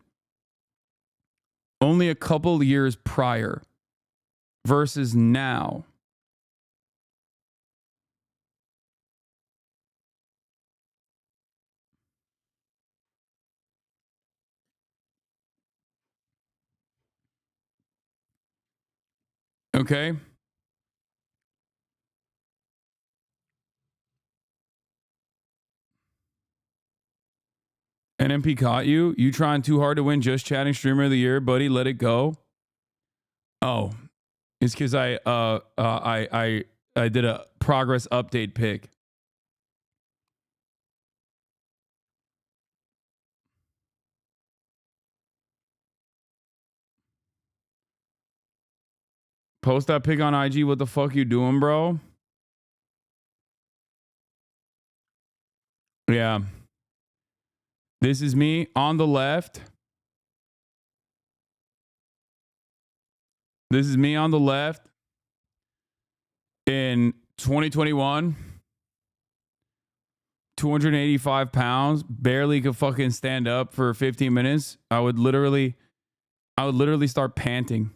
only a couple years prior versus now. Okay? NMP caught you? You trying too hard to win Just Chatting Streamer of the Year, buddy? Let it go. Oh, it's because I did a progress update pick. Post that pic on IG. What the fuck you doing, bro? Yeah. This is me on the left. This is me on the left in 2021. 285 pounds, barely could fucking stand up for 15 minutes. I would literally start panting.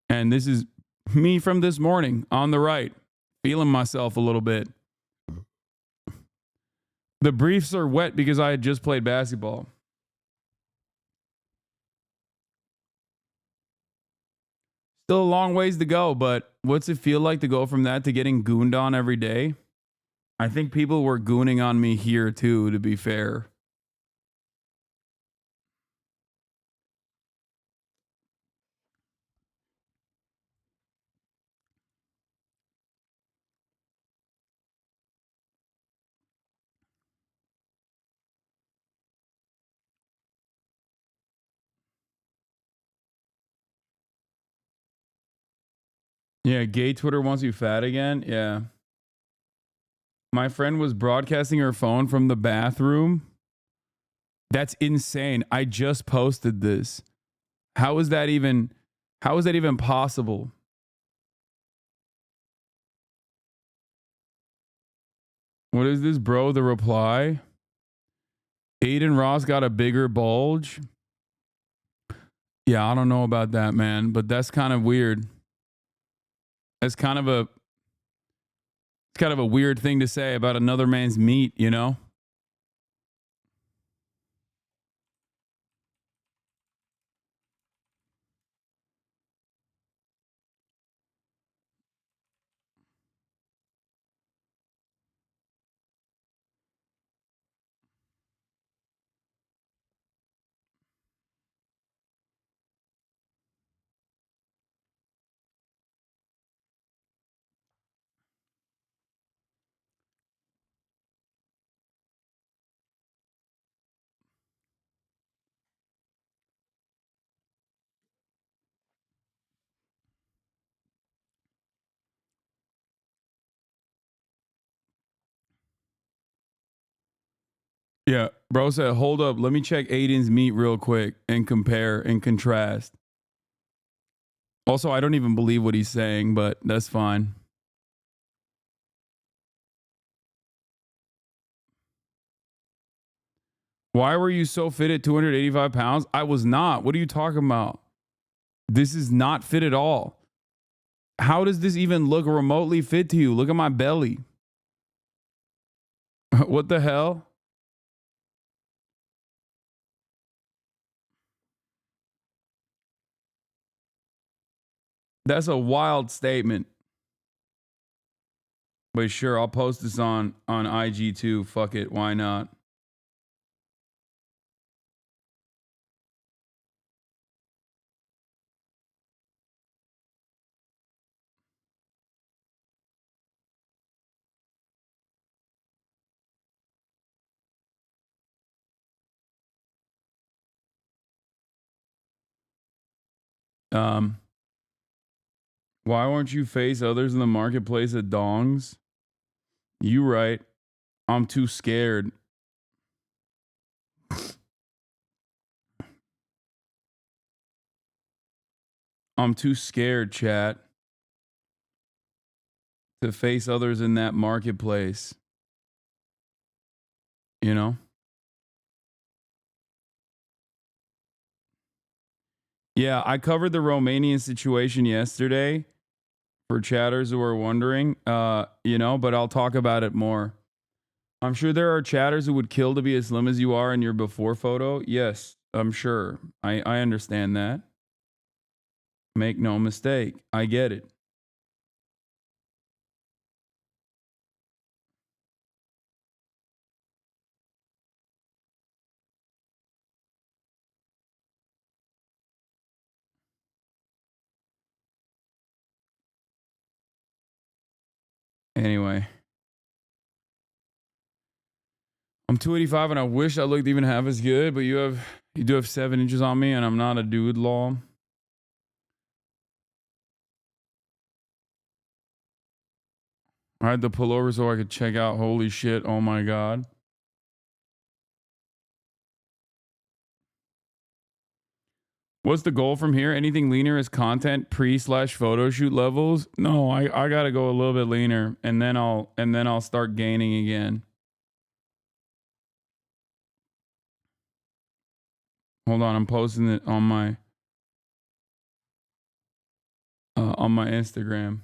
And this is me from this morning on the right, feeling myself a little bit. The briefs are wet because I had just played basketball. Still a long ways to go, but what's it feel like to go from that to getting gooned on every day? I think people were gooning on me here too, to be fair. Yeah, gay Twitter wants you fat again. Yeah. My friend was broadcasting her phone from the bathroom. That's insane. I just posted this. How is that even possible? What is this, bro? The reply? Aiden Ross got a bigger bulge? Yeah, I don't know about that, man, but that's kind of weird. That's kind of a weird thing to say about another man's meat, you know? Yeah, bro said, hold up, let me check Aiden's meat real quick and compare and contrast. Also, I don't even believe what he's saying, but that's fine. Why were you so fit at 285 pounds? I was not. What are you talking about? This is not fit at all. How does this even look remotely fit to you? Look at my belly. What the hell? That's a wild statement. But sure, I'll post this on IG too. Fuck it. Why not? Why won't you face others in the marketplace at dongs? You right. I'm too scared. I'm too scared, chat, to face others in that marketplace. You know? Yeah, I covered the Romanian situation yesterday for chatters who are wondering, but I'll talk about it more. I'm sure there are chatters who would kill to be as slim as you are in your before photo. Yes, I'm sure. I understand that. Make no mistake. I get it. Anyway. I'm 285 and I wish I looked even half as good, but you do have 7 inches on me and I'm not a dude law. I had to pull over so I could check out. Holy shit. Oh my God. What's the goal from here? Anything leaner as content pre/photo shoot levels? No, I gotta go a little bit leaner and then I'll start gaining again. Hold on, I'm posting it on my Instagram.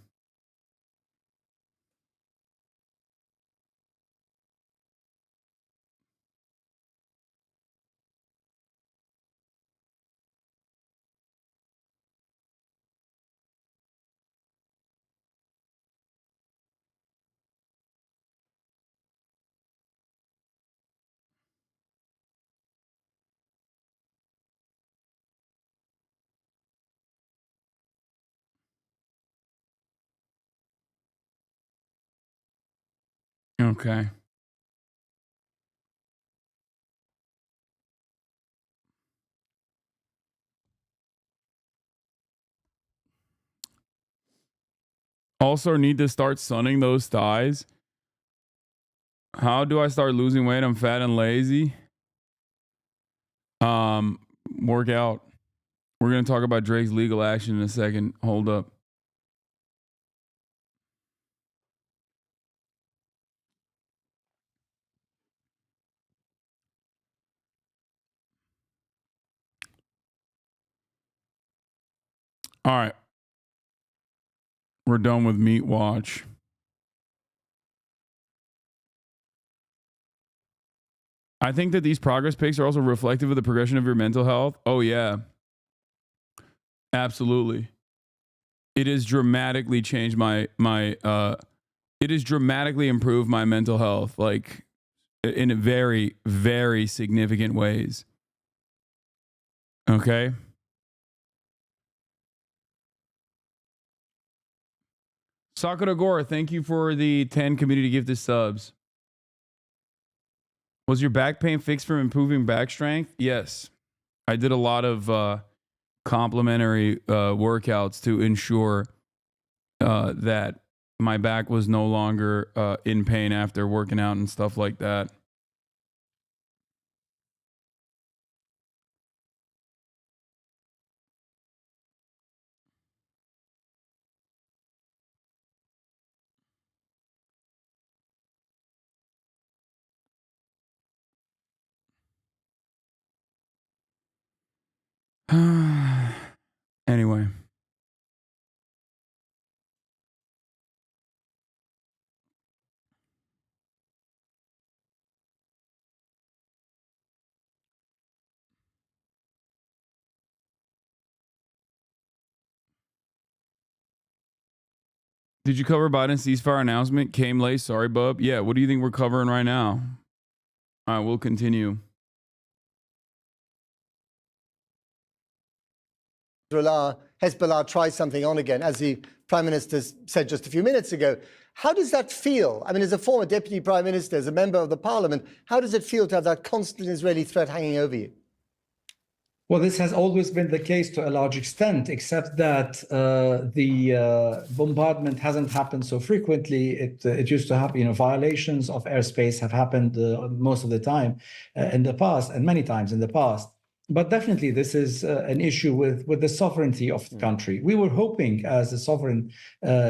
Okay. Also need to start sunning those thighs. How do I start losing weight? I'm fat and lazy. Work out. We're going to talk about Drake's legal action in a second. Hold up. All right. We're done with Meat Watch. I think that these progress pics are also reflective of the progression of your mental health. Oh, yeah. Absolutely. It has dramatically changed it has dramatically improved my mental health, like in very, very significant ways. Okay. Sakura Gora, thank you for the 10 community gifted subs. Was your back pain fixed from improving back strength? Yes. I did a lot of complementary workouts to ensure that my back was no longer in pain after working out and stuff like that. Anyway. Did you cover Biden's ceasefire announcement? Came late. Sorry, bub. Yeah, what do you think we're covering right now? All right, we'll continue. Hezbollah tries something on again, as the Prime Minister said just a few minutes ago. How does that feel? I mean, as a former Deputy Prime Minister, as a member of the Parliament, how does it feel to have that constant Israeli threat hanging over you? Well, this has always been the case to a large extent, except that the bombardment hasn't happened so frequently. It used to happen, violations of airspace have happened most of the time in the past, and many times in the past. But definitely, this is an issue with the sovereignty of the country. We were hoping, as a sovereign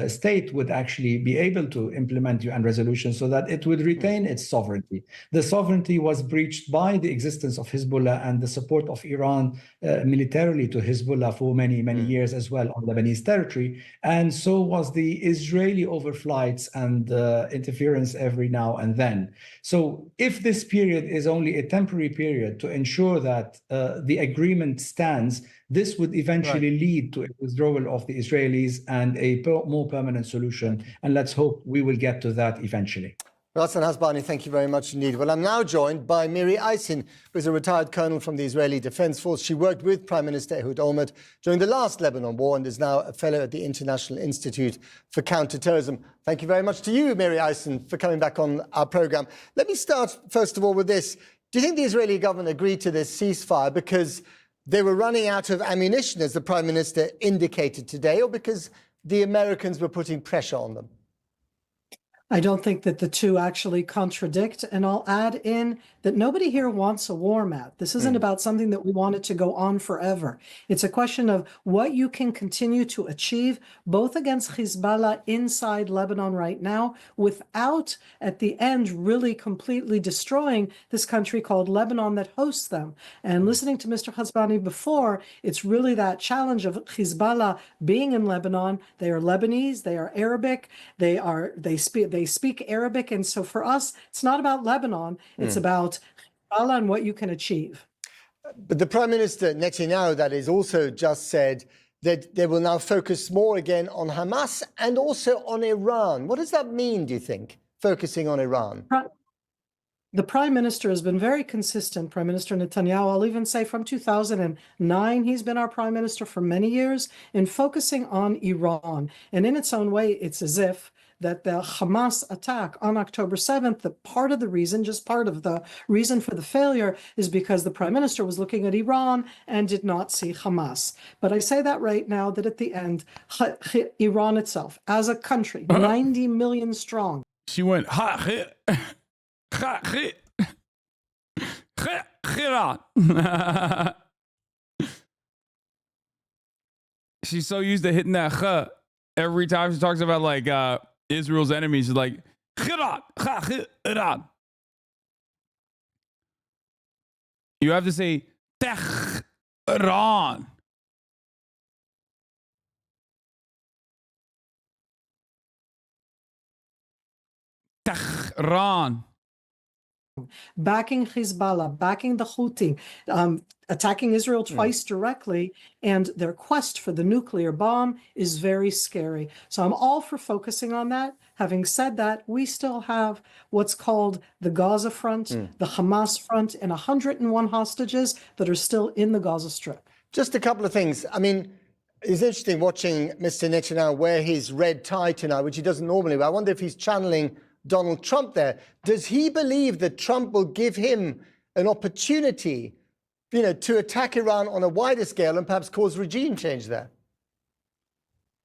state, would actually be able to implement UN resolutions so that it would retain its sovereignty. The sovereignty was breached by the existence of Hezbollah and the support of Iran militarily to Hezbollah for many, many years as well on Lebanese territory. And so was the Israeli overflights and interference every now and then. So if this period is only a temporary period to ensure that the agreement stands, this would eventually lead to a withdrawal of the Israelis and a more permanent solution. And let's hope we will get to that eventually. Hasan Hasbani, thank you very much indeed. Well, I'm now joined by Miri Aysin, who is a retired colonel from the Israeli Defense Force. She worked with Prime Minister Ehud Olmert during the last Lebanon war and is now a fellow at the International Institute for Counterterrorism. Thank you very much to you, Miri Aysin, for coming back on our program. Let me start, first of all, with this. Do you think the Israeli government agreed to this ceasefire because they were running out of ammunition, as the Prime Minister indicated today, or because the Americans were putting pressure on them? I don't think that the two actually contradict. And I'll add in that nobody here wants a war, Matt. This isn't about something that we want it to go on forever. It's a question of what you can continue to achieve, both against Hezbollah inside Lebanon right now, without at the end really completely destroying this country called Lebanon that hosts them. And listening to Mr. Hasbani before, it's really that challenge of Hezbollah being in Lebanon. They are Lebanese, they are Arabic, they speak Arabic. And so for us, it's not about Lebanon, it's about Hezbollah and what you can achieve. But the Prime Minister, Netanyahu, that is, also just said that they will now focus more again on Hamas and also on Iran. What does that mean, do you think, focusing on Iran? The Prime Minister has been very consistent, Prime Minister Netanyahu. I'll even say from 2009, he's been our Prime Minister for many years, in focusing on Iran. And in its own way, it's as if that the Hamas attack on October 7th, that part of the reason, just part of the reason for the failure, is because the Prime Minister was looking at Iran and did not see Hamas. But I say that right now, that at the end, Iran itself, as a country, 90 million strong. She went, she's so used to hitting that every time she talks about like Israel's enemies. She's like, you have to say Tehran. Tehran. Backing Hezbollah, backing the Houthi, attacking Israel twice directly, and their quest for the nuclear bomb is very scary. So I'm all for focusing on that. Having said that, we still have what's called the Gaza front, the Hamas front, and 101 hostages that are still in the Gaza Strip. Just a couple of things. I mean, it's interesting watching Mr. Netanyahu wear his red tie tonight, which he doesn't normally wear. I wonder if he's channeling Donald Trump there. Does he believe that Trump will give him an opportunity, to attack Iran on a wider scale and perhaps cause regime change there?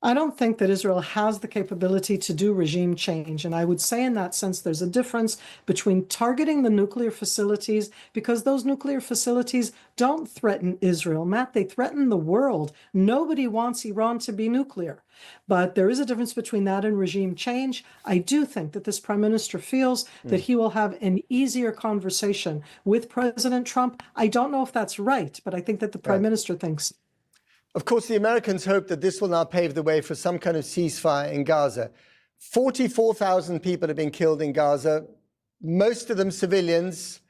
I don't think that Israel has the capability to do regime change. And I would say in that sense, there's a difference between targeting the nuclear facilities, because those nuclear facilities don't threaten Israel, Matt, they threaten the world. Nobody wants Iran to be nuclear. But there is a difference between that and regime change. I do think that this Prime Minister feels that he will have an easier conversation with President Trump. I don't know if that's right, but I think that the Prime Minister thinks. Of course, the Americans hope that this will now pave the way for some kind of ceasefire in Gaza. 44,000 people have been killed in Gaza, most of them civilians.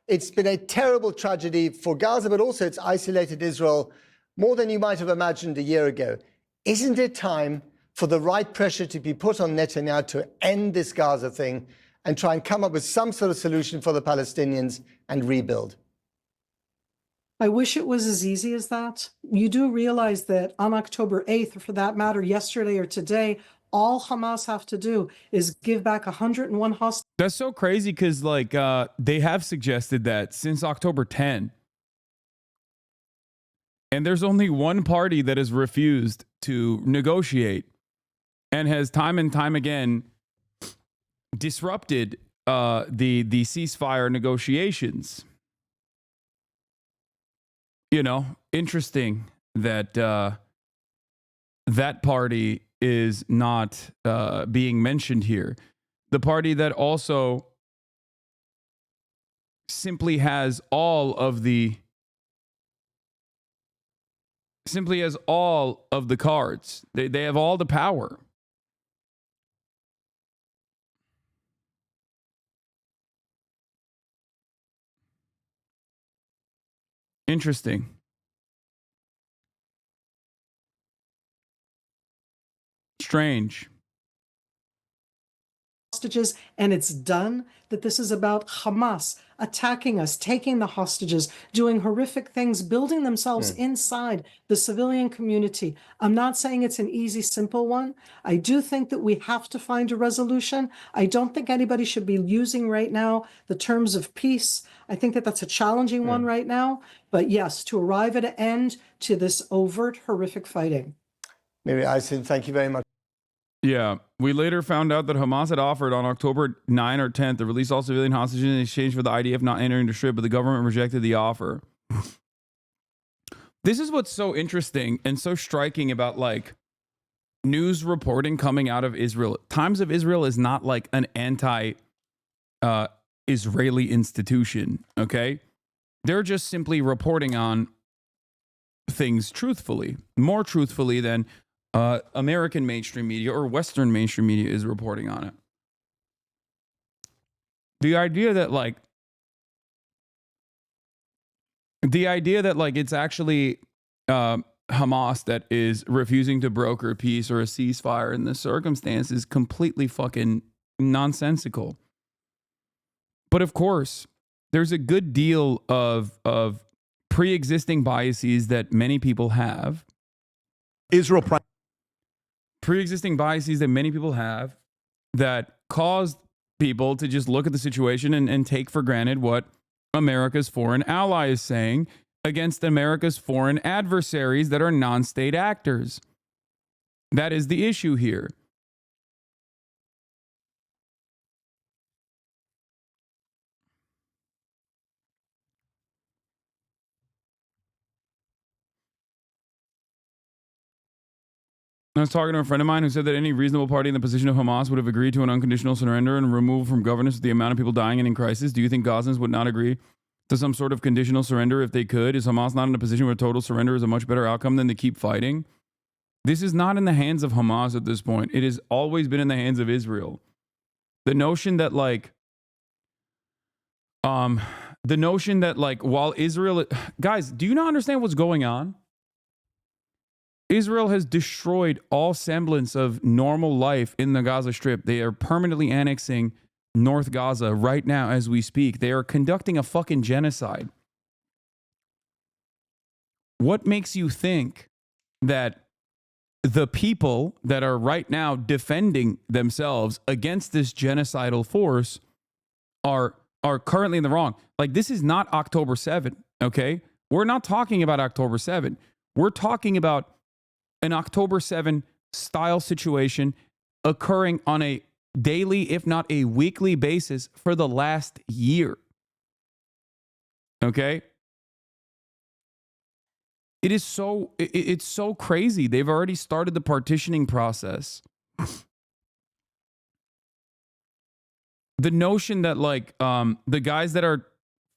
It's been a terrible tragedy for Gaza, but also it's isolated Israel more than you might have imagined a year ago. Isn't it time for the right pressure to be put on Netanyahu to end this Gaza thing and try and come up with some sort of solution for the Palestinians and rebuild? I wish it was as easy as that. You do realize that on October 8th, or for that matter, yesterday or today, all Hamas have to do is give back 101 hostages. That's so crazy because they have suggested that since October 10. And there's only one party that has refused to negotiate and has time and time again disrupted the ceasefire negotiations. Interesting that that party is not being mentioned here. The party that also simply has all of the cards. They have all the power. Interesting. Strange. hostages and it's done, that this is about Hamas attacking us, taking the hostages, doing horrific things, building themselves inside the civilian community. I'm not saying it's an easy, simple one. I do think that we have to find a resolution. I don't think anybody should be using right now the terms of peace. I think that that's a challenging one right now. But yes, to arrive at an end to this overt, horrific fighting. Maybe I said thank you very much. Yeah. We later found out that Hamas had offered on October 9 or 10th to release all civilian hostages in exchange for the IDF not entering the Strip, but the government rejected the offer. This is what's so interesting and so striking about like news reporting coming out of Israel. Times of Israel is not like an anti-Israeli institution, okay? They're just simply reporting on things truthfully, more truthfully than American mainstream media or Western mainstream media is reporting on it. The idea that it's actually Hamas that is refusing to broker peace or a ceasefire in this circumstance is completely fucking nonsensical. But of course, there's a good deal of pre-existing biases that many people have. Pre-existing biases that many people have that cause people to just look at the situation and take for granted what America's foreign ally is saying against America's foreign adversaries that are non-state actors. That is the issue here. I was talking to a friend of mine who said that any reasonable party in the position of Hamas would have agreed to an unconditional surrender and removal from governance with the amount of people dying and in crisis. Do you think Gazans would not agree to some sort of conditional surrender if they could? Is Hamas not in a position where total surrender is a much better outcome than to keep fighting? This is not in the hands of Hamas at this point. It has always been in the hands of Israel. The notion that while Israel, guys, do you not understand what's going on? Israel has destroyed all semblance of normal life in the Gaza Strip. They are permanently annexing North Gaza right now as we speak. They are conducting a fucking genocide. What makes you think that the people that are right now defending themselves against this genocidal force are currently in the wrong? Like, this is not October 7, okay? We're not talking about October 7. We're talking about an October 7 style situation occurring on a daily, if not a weekly basis for the last year. Okay? It's so crazy. They've already started the partitioning process. The notion that the guys that are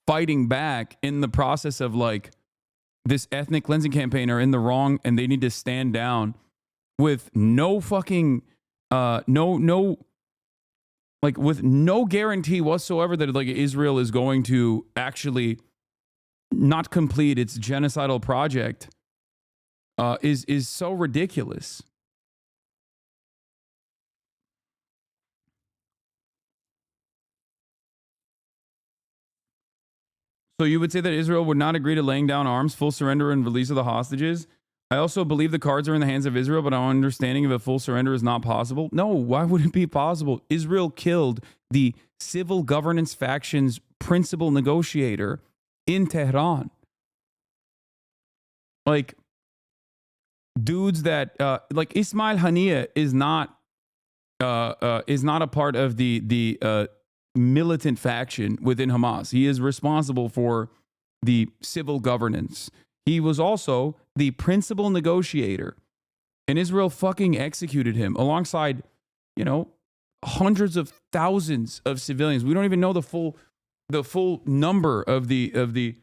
fighting back in the process of this ethnic cleansing campaign are in the wrong and they need to stand down with no fucking with no guarantee whatsoever that Israel is going to actually not complete its genocidal project is so ridiculous. So you would say that Israel would not agree to laying down arms, full surrender, and release of the hostages? I also believe the cards are in the hands of Israel, but our understanding of a full surrender is not possible. No, why would it be possible? Israel killed the civil governance faction's principal negotiator in Tehran. Dudes that Ismail Haniyeh is not a part of the militant faction within Hamas. He is responsible for the civil governance. He was also the principal negotiator, and Israel fucking executed him alongside, hundreds of thousands of civilians. We don't even know the full number of the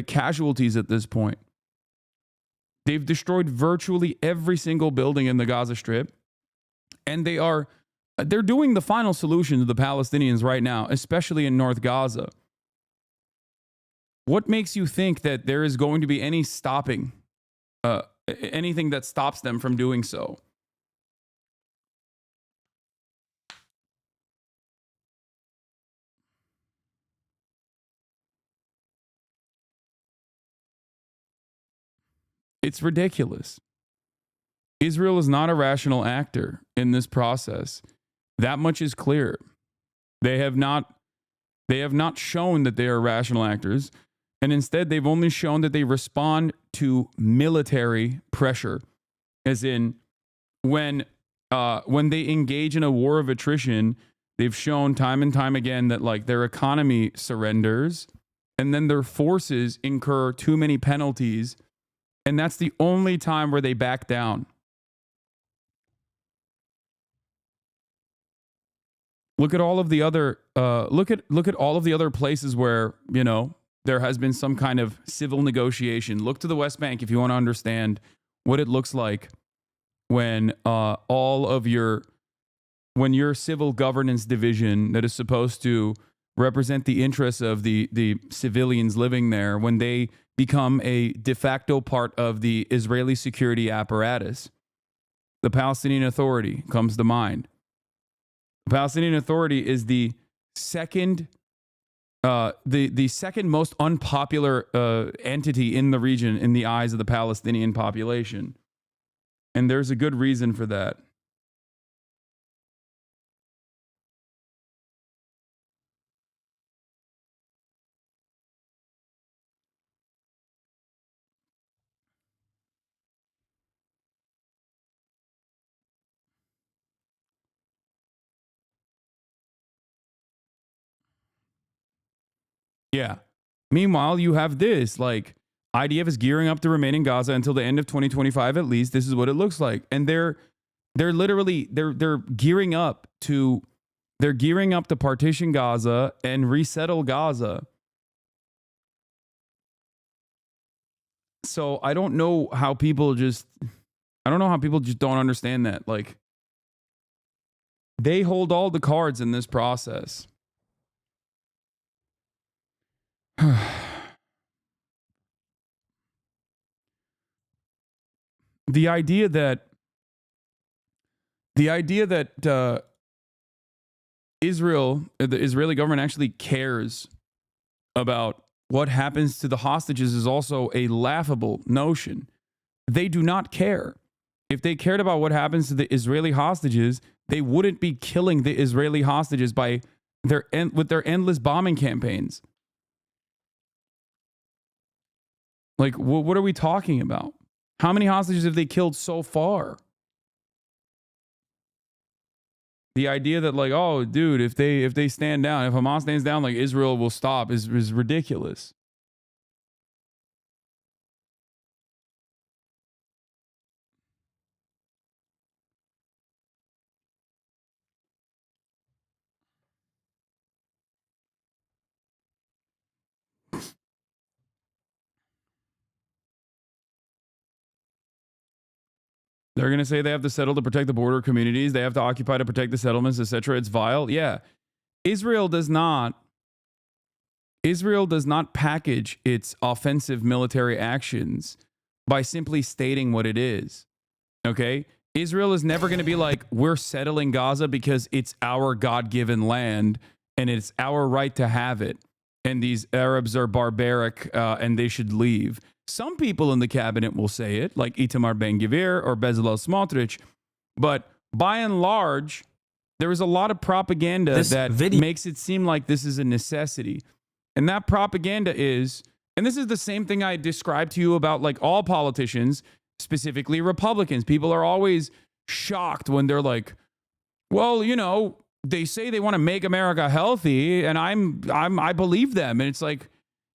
casualties at this point. They've destroyed virtually every single building in the Gaza Strip, and they're doing the final solution to the Palestinians right now, especially in North Gaza. What makes you think that there is going to be any stopping, anything that stops them from doing so? It's ridiculous. Israel is not a rational actor in this process. That much is clear. They have not shown that they are rational actors, and instead they've only shown that they respond to military pressure, as in when they engage in a war of attrition, they've shown time and time again that like their economy surrenders, and then their forces incur too many penalties, and that's the only time where they back down. Look at all of the other look at all of the other places where, you know, there has been some kind of civil negotiation. Look to the West Bank if you want to understand what it looks like when when your civil governance division that is supposed to represent the interests of the civilians living there, when they become a de facto part of the Israeli security apparatus. The Palestinian Authority comes to mind. The Palestinian Authority is the second most unpopular entity in the region in the eyes of the Palestinian population. And there's a good reason for that. Yeah. Meanwhile, you have this, like, IDF is gearing up to remain in Gaza until the end of 2025 at least. This is what it looks like. And they're literally gearing up to partition Gaza and resettle Gaza. So I don't know how people just don't understand that. Like, they hold all the cards in this process. The idea that Israel, the Israeli government actually cares about what happens to the hostages is also a laughable notion. They do not care. If they cared about what happens to the Israeli hostages, they wouldn't be killing the Israeli hostages with their endless bombing campaigns. Like, what are we talking about? How many hostages have they killed so far? The idea that, like, oh, dude, if they stand down, if Hamas stands down, like, Israel will stop is ridiculous. They're going to say they have to settle to protect the border communities. They have to occupy to protect the settlements, etc. It's vile. Yeah. Israel does not package its offensive military actions by simply stating what it is. Okay? Israel is never going to be like, we're settling Gaza because it's our God-given land and it's our right to have it. And these Arabs are barbaric and they should leave. Some people in the cabinet will say it, like Itamar Ben-Gvir or Bezalel Smotrich. But by and large, there is a lot of propaganda makes it seem like this is a necessity. And that propaganda is, and this is the same thing I described to you about like all politicians, specifically Republicans. People are always shocked when they're like, well, you know, they say they want to make America healthy, and I believe them. And it's like,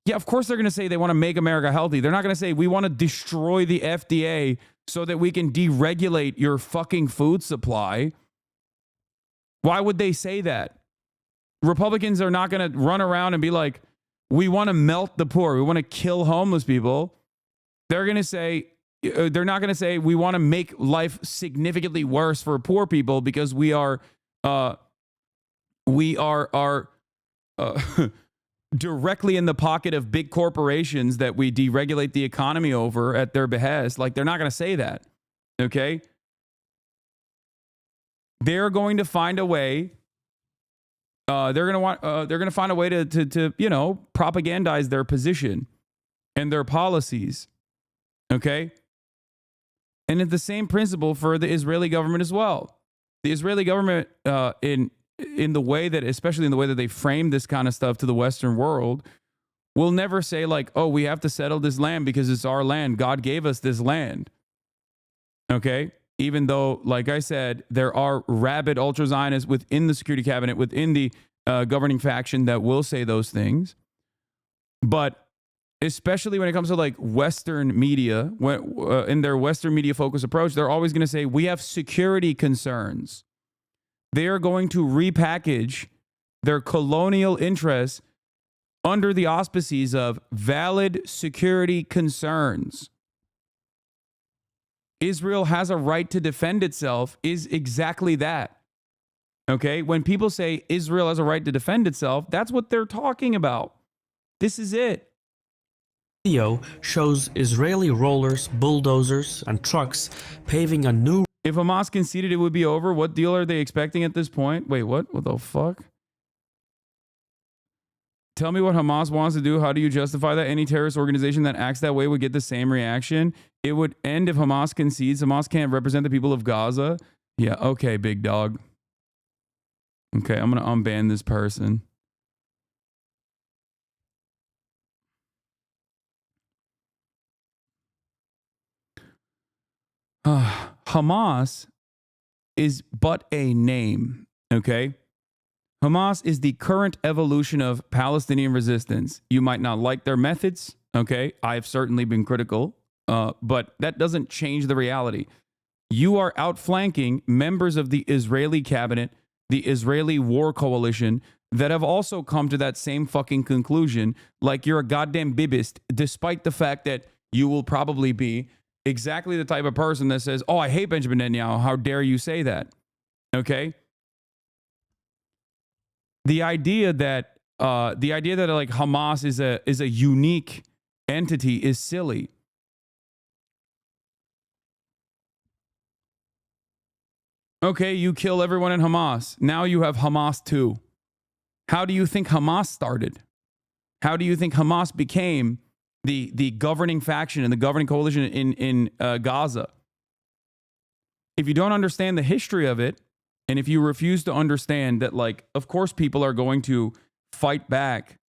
yeah, of course they're going to say they want to make America healthy. They're not going to say we want to destroy the FDA so that we can deregulate your fucking food supply. Why would they say that? Republicans are not going to run around and be like, we want to melt the poor. We want to kill homeless people. They're going to say, they're not going to say we want to make life significantly worse for poor people because we are directly in the pocket of big corporations that we deregulate the economy over at their behest. Like, they're not going to say that. Okay? They're going to find a way. They're going to find a way to you know, propagandize their position and their policies. Okay? And it's the same principle for the Israeli government as well. The Israeli government, in the way that, especially in the way that they frame this kind of stuff to the Western world, will never say like, oh, we have to settle this land because it's our land. God gave us this land. Okay? Even though, like I said, there are rabid ultra-Zionists within the security cabinet, within the governing faction that will say those things. But especially when it comes to like Western media, in their Western media focus approach, they're always going to say, we have security concerns. They are going to repackage their colonial interests under the auspices of valid security concerns. Israel has a right to defend itself is exactly that. Okay? When people say Israel has a right to defend itself, that's what they're talking about. This is it. Video shows Israeli rollers, bulldozers, and trucks paving a new... If Hamas conceded it would be over, what deal are they expecting at this point? Wait, what? What the fuck? Tell me what Hamas wants to do. How do you justify that? Any terrorist organization that acts that way would get the same reaction. It would end if Hamas concedes. Hamas can't represent the people of Gaza. Yeah, okay, big dog. Okay, I'm going to unban this person. Hamas is but a name, okay? Hamas is the current evolution of Palestinian resistance. You might not like their methods, okay? I've certainly been critical, but that doesn't change the reality. You are outflanking members of the Israeli cabinet, the Israeli war coalition, that have also come to that same fucking conclusion, like you're a goddamn Bibist, despite the fact that you will probably be exactly the type of person that says, oh, I hate Benjamin Netanyahu. How dare you say that? Okay? The idea that like Hamas is a unique entity is silly. Okay, you kill everyone in Hamas. Now you have Hamas too. How do you think Hamas started? How do you think Hamas became the governing faction and the governing coalition in Gaza? If you don't understand the history of it, and if you refuse to understand that, like, of course people are going to fight back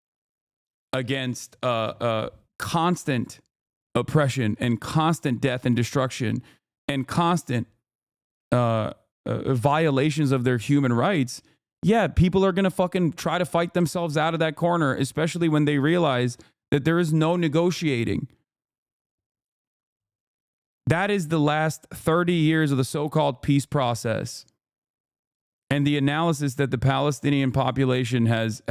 against constant oppression and constant death and destruction and constant violations of their human rights, yeah, people are going to fucking try to fight themselves out of that corner, especially when they realize that there is no negotiating. That is the last 30 years of the so-called peace process. And the analysis that the Palestinian population has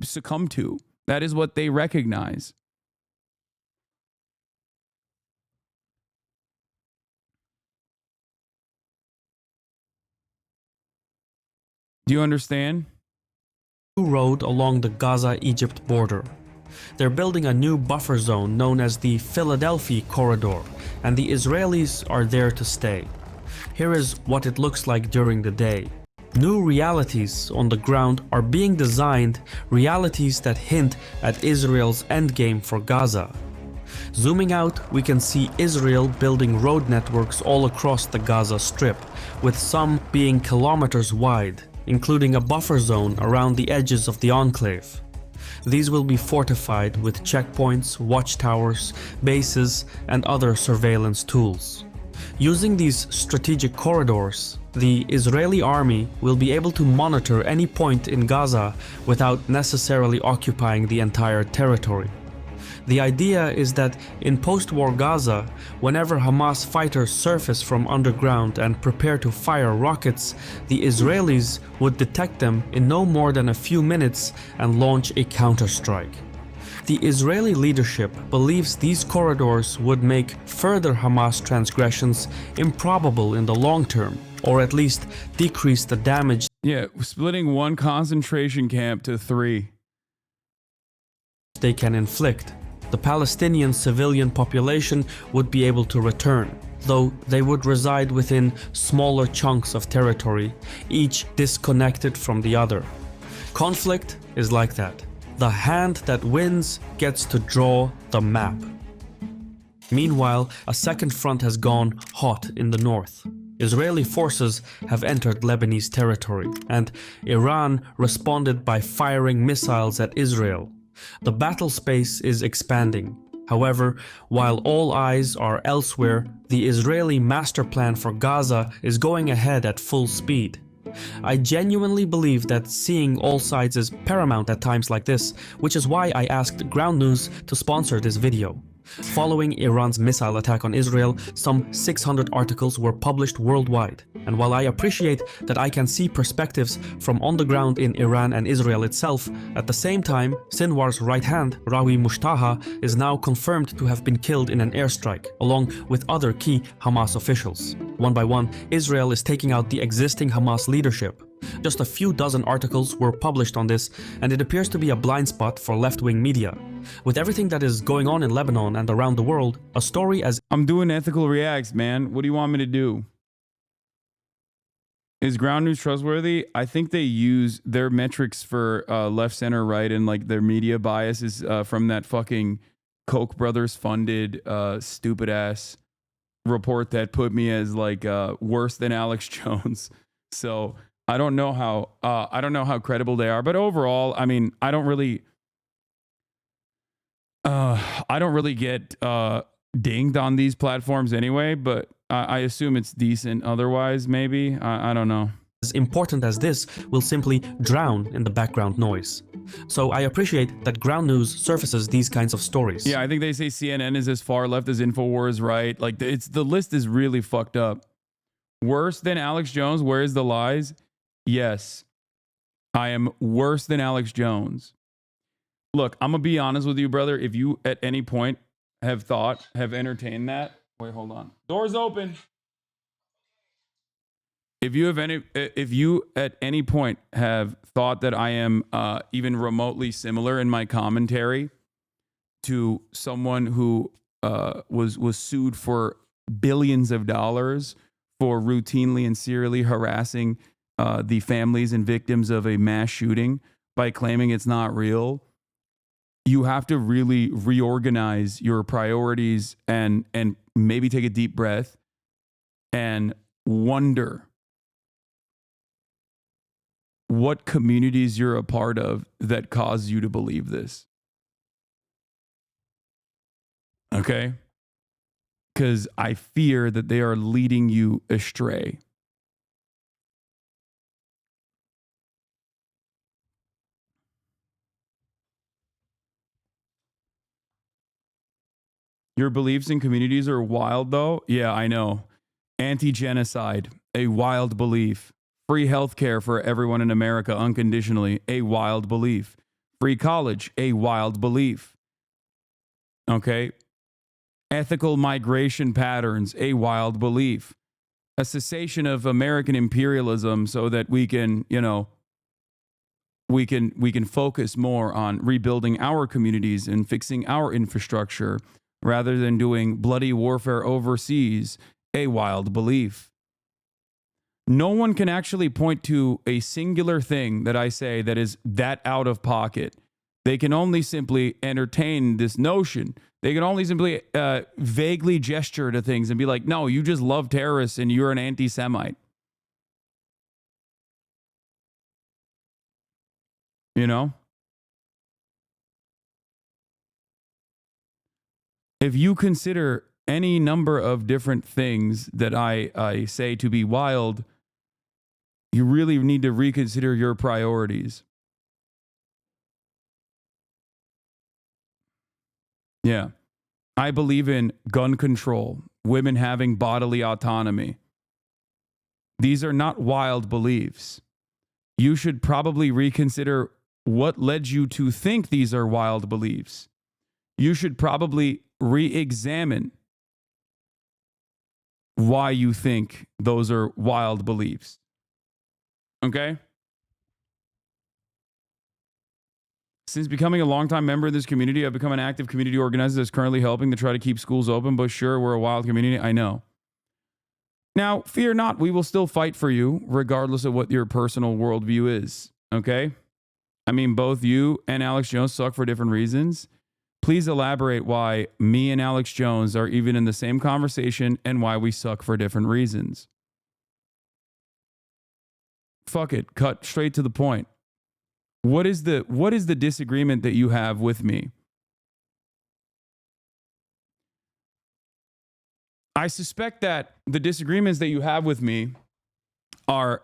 succumbed to. That is what they recognize. Do you understand? Road along the Gaza-Egypt border. They're building a new buffer zone known as the Philadelphia Corridor, and the Israelis are there to stay. Here is what it looks like during the day. New realities on the ground are being designed, realities that hint at Israel's endgame for Gaza. Zooming out, we can see Israel building road networks all across the Gaza Strip, with some being kilometers wide, including a buffer zone around the edges of the enclave. These will be fortified with checkpoints, watchtowers, bases, and other surveillance tools. Using these strategic corridors, the Israeli army will be able to monitor any point in Gaza without necessarily occupying the entire territory. The idea is that in post-war Gaza, whenever Hamas fighters surface from underground and prepare to fire rockets, the Israelis would detect them in no more than a few minutes and launch a counterstrike. The Israeli leadership believes these corridors would make further Hamas transgressions improbable in the long term, or at least decrease the damage. Yeah, splitting one concentration camp to 3. They can inflict. The Palestinian civilian population would be able to return, though they would reside within smaller chunks of territory, each disconnected from the other. Conflict is like that. The hand that wins gets to draw the map. Meanwhile, a second front has gone hot in the north. Israeli forces have entered Lebanese territory, and Iran responded by firing missiles at Israel. The battle space is expanding. However, while all eyes are elsewhere, the Israeli master plan for Gaza is going ahead at full speed. I genuinely believe that seeing all sides is paramount at times like this, which is why I asked Ground News to sponsor this video. Following Iran's missile attack on Israel, some 600 articles were published worldwide. And while I appreciate that I can see perspectives from on the ground in Iran and Israel itself, at the same time, Sinwar's right hand, Rawi Mushtaha, is now confirmed to have been killed in an airstrike, along with other key Hamas officials. One by one, Israel is taking out the existing Hamas leadership. Just a few dozen articles were published on this, and it appears to be a blind spot for left-wing media. With everything that is going on in Lebanon and around the world, a story as— I'm doing ethical reacts, man. What do you want me to do? Is Ground News trustworthy? I think they use their metrics for left, center, right, and like their media bias is from that fucking Koch brothers funded stupid ass report that put me as like worse than Alex Jones. So I don't know how credible they are, but overall, I mean, I don't really get dinged on these platforms anyway, but I assume it's decent otherwise, maybe. I don't know. As important as this will simply drown in the background noise. So I appreciate that Ground News surfaces these kinds of stories. Yeah, I think they say CNN is as far left as InfoWars, right? Like the list is really fucked up. Worse than Alex Jones, where's the lies? Yes, I am worse than Alex Jones. Look, I'm going to be honest with you, brother. If you at any point have entertained that. Wait, hold on. Door's open. If you at any point have thought that I am even remotely similar in my commentary to someone who was sued for billions of dollars for routinely and serially harassing the families and victims of a mass shooting by claiming it's not real, you have to really reorganize your priorities and maybe take a deep breath and wonder what communities you're a part of that cause you to believe this. Okay? Because I fear that they are leading you astray. Your beliefs in communities are wild, though? Yeah, I know. Anti-genocide, a wild belief. Free healthcare for everyone in America unconditionally, a wild belief. Free college, a wild belief. Okay? Ethical migration patterns, a wild belief. A cessation of American imperialism so that we can, we can focus more on rebuilding our communities and fixing our infrastructure rather than doing bloody warfare overseas, a wild belief. No one can actually point to a singular thing that I say that is that out of pocket. They can only simply entertain this notion. They can only simply vaguely gesture to things and be like, no, you just love terrorists and you're an anti-Semite. You know? If you consider any number of different things that I say to be wild, you really need to reconsider your priorities. Yeah. I believe in gun control, women having bodily autonomy. These are not wild beliefs. You should probably reconsider what led you to think these are wild beliefs. You should probably re-examine why you think those are wild beliefs. Okay? Since becoming a longtime member of this community, I've become an active community organizer that's currently helping to try to keep schools open, but sure, we're a wild community. I know. Now, fear not, we will still fight for you, regardless of what your personal worldview is. Okay? I mean, both you and Alex Jones suck for different reasons. Please elaborate why me and Alex Jones are even in the same conversation and why we suck for different reasons. Fuck it. Cut straight to the point. What is the disagreement that you have with me? I suspect that the disagreements that you have with me are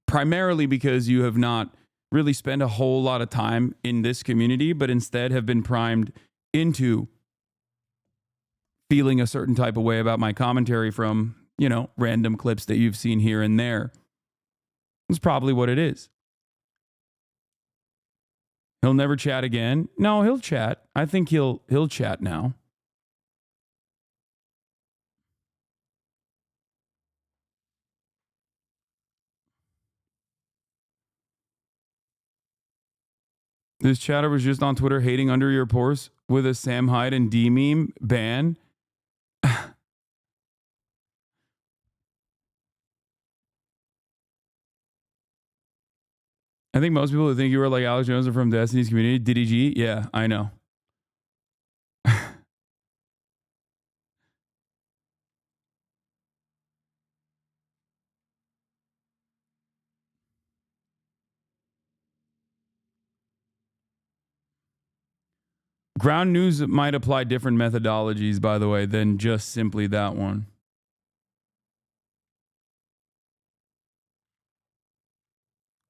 primarily because you have not really spent a whole lot of time in this community, but instead have been primed into feeling a certain type of way about my commentary from, random clips that you've seen here and there. That's probably what it is. He'll never chat again. No, he'll chat. I think he'll chat now. This chatter was just on Twitter hating under your pores with a Sam Hyde and D meme ban. I think most people who think you were like Alex Jones are from Destiny's community. Diddy G? Yeah, I know. Ground news might apply different methodologies, by the way, than just simply that one.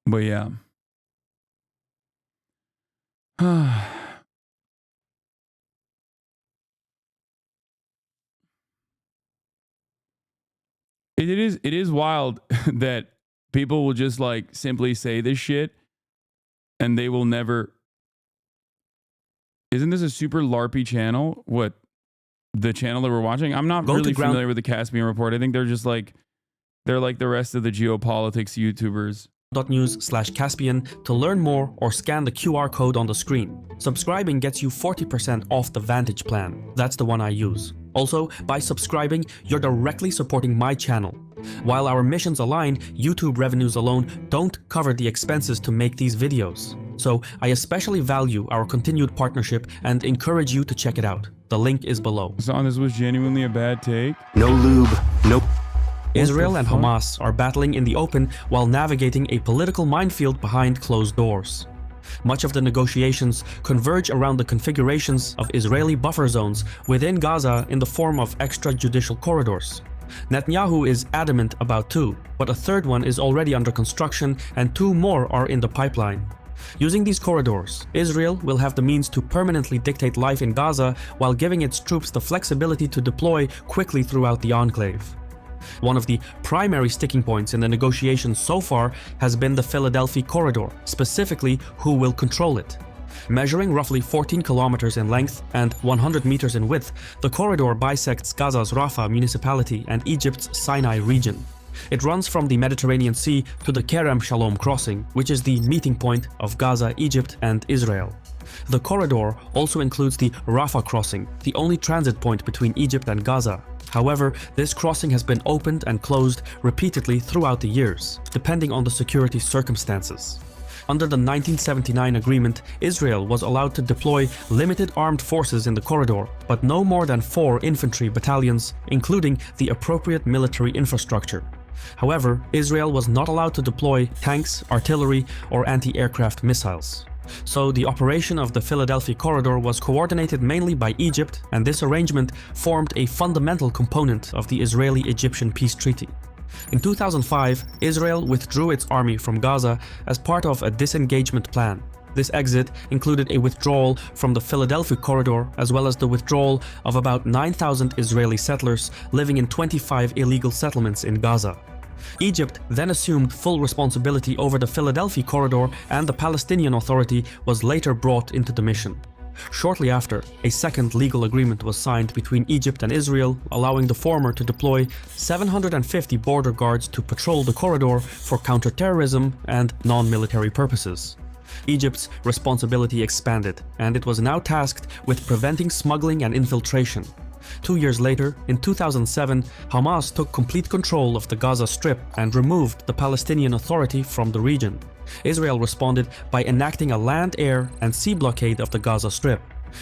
But yeah. It is wild that people will just like simply say this shit and they will never. Isn't this a super LARPy channel? What, the channel that we're watching? I'm not really familiar with the Caspian Report. I think they're just like, they're like the rest of the geopolitics YouTubers. .news/Caspian to learn more or scan the QR code on the screen. Subscribing gets you 40% off the Vantage plan. That's the one I use. Also, by subscribing, you're directly supporting my channel. While our missions align, YouTube revenues alone don't cover the expenses to make these videos. So I especially value our continued partnership and encourage you to check it out. The link is below. Son, this was genuinely a bad take. No lube, no. Israel and Hamas are battling in the open while navigating a political minefield behind closed doors. Much of the negotiations converge around the configurations of Israeli buffer zones within Gaza in the form of extrajudicial corridors. Netanyahu is adamant about two, but a third one is already under construction and two more are in the pipeline. Using these corridors, Israel will have the means to permanently dictate life in Gaza while giving its troops the flexibility to deploy quickly throughout the enclave. One of the primary sticking points in the negotiations so far has been the Philadelphia corridor, specifically who will control it. Measuring roughly 14 kilometers in length and 100 meters in width, the corridor bisects Gaza's Rafah municipality and Egypt's Sinai region. It runs from the Mediterranean Sea to the Kerem Shalom crossing, which is the meeting point of Gaza, Egypt, and Israel. The corridor also includes the Rafah crossing, the only transit point between Egypt and Gaza. However, this crossing has been opened and closed repeatedly throughout the years, depending on the security circumstances. Under the 1979 agreement, Israel was allowed to deploy limited armed forces in the corridor, but no more than 4 infantry battalions, including the appropriate military infrastructure. However, Israel was not allowed to deploy tanks, artillery, or anti-aircraft missiles. So the operation of the Philadelphia corridor was coordinated mainly by Egypt, and this arrangement formed a fundamental component of the Israeli-Egyptian peace treaty. In 2005, Israel withdrew its army from Gaza as part of a disengagement plan. This exit included a withdrawal from the Philadelphia corridor, as well as the withdrawal of about 9,000 Israeli settlers living in 25 illegal settlements in Gaza. Egypt then assumed full responsibility over the Philadelphia corridor, and the Palestinian Authority was later brought into the mission. Shortly after, a second legal agreement was signed between Egypt and Israel, allowing the former to deploy 750 border guards to patrol the corridor for counterterrorism and non-military purposes. Egypt's responsibility expanded, and it was now tasked with preventing smuggling and infiltration. 2 years later, in 2007, Hamas took complete control of the Gaza Strip and removed the Palestinian Authority from the region. Israel responded by enacting a land, air, and sea blockade of the Gaza Strip.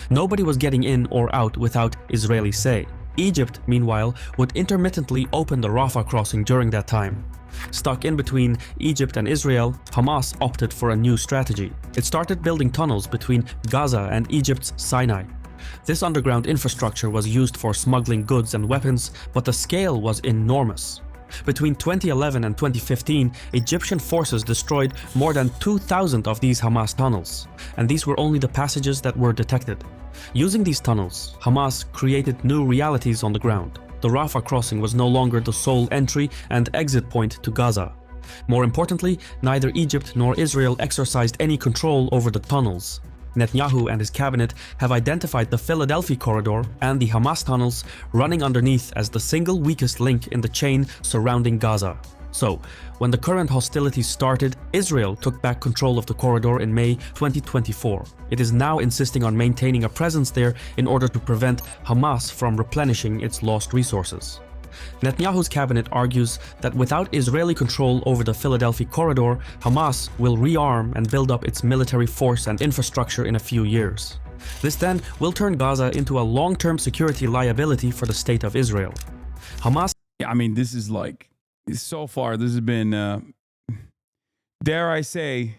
Nobody was getting in or out without Israeli say. Egypt, meanwhile, would intermittently open the Rafah crossing during that time. Stuck in between Egypt and Israel, Hamas opted for a new strategy. It started building tunnels between Gaza and Egypt's Sinai. This underground infrastructure was used for smuggling goods and weapons, but the scale was enormous. Between 2011 and 2015, Egyptian forces destroyed more than 2,000 of these Hamas tunnels, and these were only the passages that were detected. Using these tunnels, Hamas created new realities on the ground. The Rafah crossing was no longer the sole entry and exit point to Gaza. More importantly, neither Egypt nor Israel exercised any control over the tunnels. Netanyahu and his cabinet have identified the Philadelphia corridor and the Hamas tunnels running underneath as the single weakest link in the chain surrounding Gaza. So, when the current hostilities started, Israel took back control of the corridor in May 2024. It is now insisting on maintaining a presence there in order to prevent Hamas from replenishing its lost resources. Netanyahu's cabinet argues that without Israeli control over the Philadelphia corridor, Hamas will rearm and build up its military force and infrastructure in a few years. This then will turn Gaza into a long-term security liability for the state of Israel. Hamas... I mean, this is like... So far, this has been, dare I say,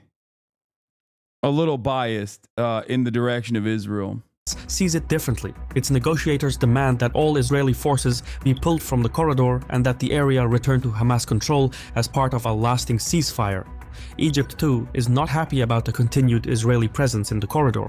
a little biased in the direction of Israel. Sees it differently. Its negotiators demand that all Israeli forces be pulled from the corridor and that the area return to Hamas control as part of a lasting ceasefire. Egypt, too, is not happy about the continued Israeli presence in the corridor.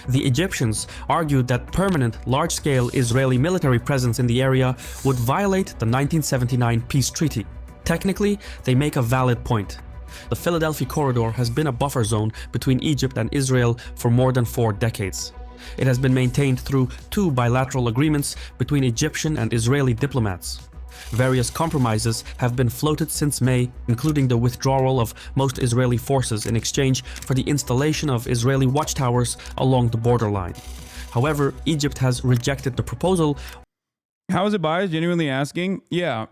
The Egyptians argued that permanent, large-scale Israeli military presence in the area would violate the 1979 peace treaty. Technically, they make a valid point. The Philadelphia corridor has been a buffer zone between Egypt and Israel for more than 4 decades. It has been maintained through 2 bilateral agreements between Egyptian and Israeli diplomats. Various compromises have been floated since May, including the withdrawal of most Israeli forces in exchange for the installation of Israeli watchtowers along the borderline. However, Egypt has rejected the proposal. How is it biased? Genuinely asking? Yeah,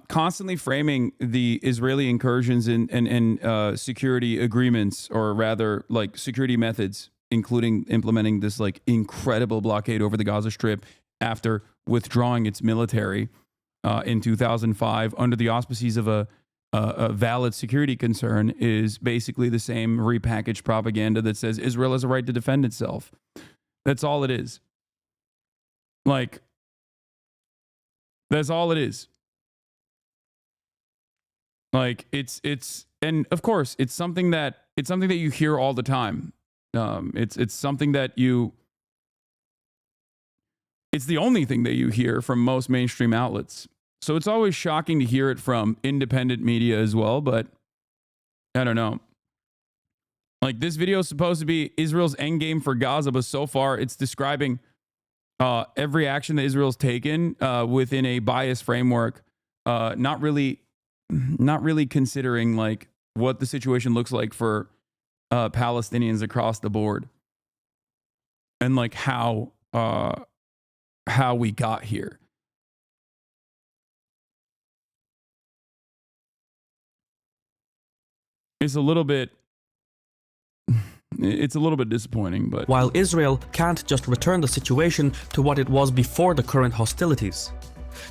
constantly framing the Israeli incursions and security agreements, or rather, like, security methods, including implementing this, like, incredible blockade over the Gaza Strip after withdrawing its military in 2005 under the auspices of a valid security concern, is basically the same repackaged propaganda that says Israel has a right to defend itself. That's all it is. Like, that's all it is. Like, it's and of course it's something that you hear all the time. It's something that it's the only thing that you hear from most mainstream outlets. So it's always shocking to hear it from independent media as well, but I don't know. Like, this video is supposed to be Israel's endgame for Gaza, but so far it's describing every action that Israel's taken within a biased framework, not really considering, like, what the situation looks like for Palestinians across the board, and, like, how we got here. It's a little bit disappointing, but... While Israel can't just return the situation to what it was before the current hostilities,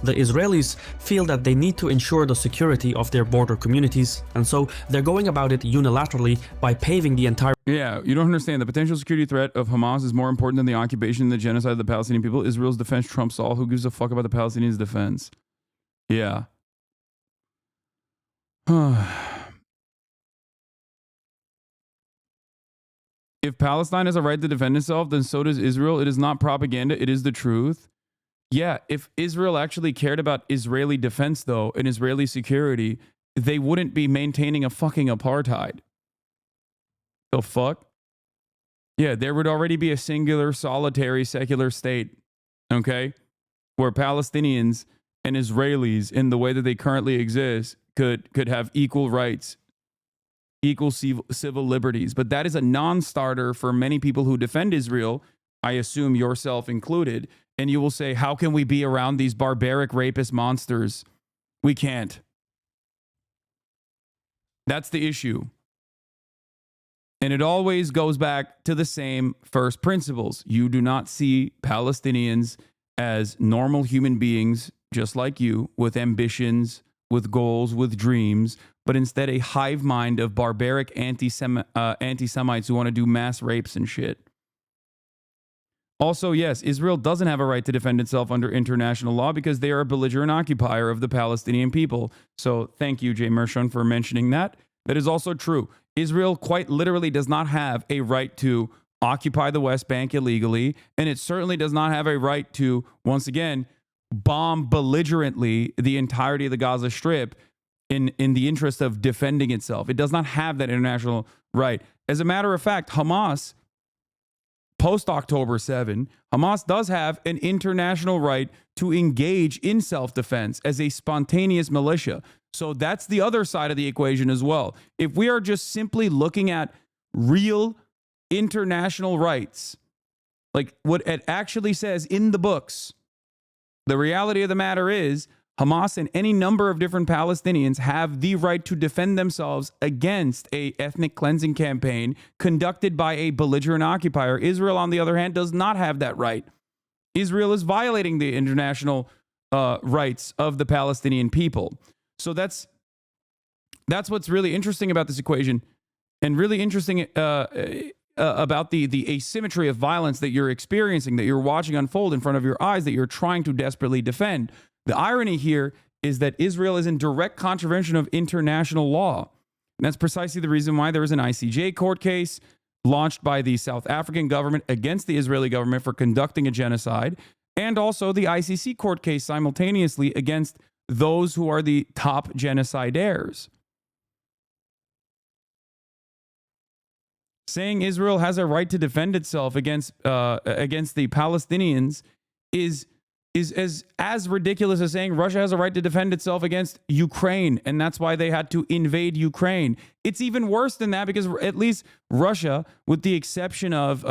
the Israelis feel that they need to ensure the security of their border communities, and so they're going about it unilaterally by paving the entire... Yeah, you don't understand. The potential security threat of Hamas is more important than the occupation and the genocide of the Palestinian people. Israel's defense trumps all. Who gives a fuck about the Palestinians' defense? Yeah. If Palestine has a right to defend itself, then so does Israel. It is not propaganda. It is the truth. Yeah, if Israel actually cared about Israeli defense, though, and Israeli security, they wouldn't be maintaining a fucking apartheid. The fuck? Yeah, there would already be a singular, solitary, secular state, okay? Where Palestinians and Israelis, in the way that they currently exist, could have equal rights, equal civil liberties. But that is a non-starter for many people who defend Israel, I assume yourself included. And you will say, how can we be around these barbaric rapist monsters? We can't. That's the issue. And it always goes back to the same first principles. You do not see Palestinians as normal human beings, just like you, with ambitions, with goals, with dreams, but instead a hive mind of barbaric anti-Semites who want to do mass rapes and shit. Also, yes, Israel doesn't have a right to defend itself under international law because they are a belligerent occupier of the Palestinian people. So thank you, Jay Mershon, for mentioning that. That is also true. Israel quite literally does not have a right to occupy the West Bank illegally, and it certainly does not have a right to, once again, bomb belligerently the entirety of the Gaza Strip in the interest of defending itself. It does not have that international right. As a matter of fact, Hamas, post-October 7, Hamas does have an international right to engage in self-defense as a spontaneous militia. So that's the other side of the equation as well. If we are just simply looking at real international rights, like what it actually says in the books, the reality of the matter is Hamas and any number of different Palestinians have the right to defend themselves against a ethnic cleansing campaign conducted by a belligerent occupier. Israel, on the other hand, does not have that right. Israel is violating the international rights of the Palestinian people. So that's what's really interesting about this equation, and really interesting about the asymmetry of violence that you're experiencing, that you're watching unfold in front of your eyes, that you're trying to desperately defend. The irony here is that Israel is in direct contravention of international law. And that's precisely the reason why there is an ICJ court case launched by the South African government against the Israeli government for conducting a genocide, and also the ICC court case simultaneously against those who are the top genocidaires. Saying Israel has a right to defend itself against the Palestinians is as ridiculous as saying Russia has a right to defend itself against Ukraine, and that's why they had to invade Ukraine. It's even worse than that, because at least Russia, with the exception of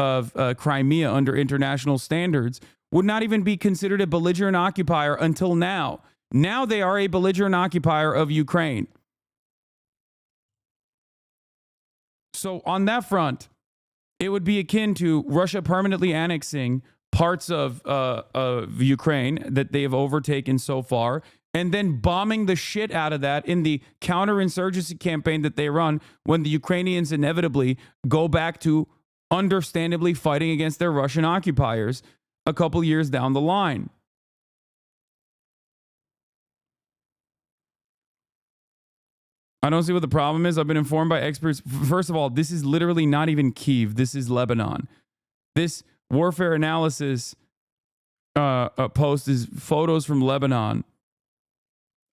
Crimea under international standards, would not even be considered a belligerent occupier until now. Now they are a belligerent occupier of Ukraine. So on that front, it would be akin to Russia permanently annexing parts of Ukraine that they have overtaken so far, and then bombing the shit out of that in the counterinsurgency campaign that they run when the Ukrainians inevitably go back to understandably fighting against their Russian occupiers a couple years down the line. I don't see what the problem is. I've been informed by experts. First of all, this is literally not even Kyiv. This is Lebanon. This warfare analysis post is photos from Lebanon.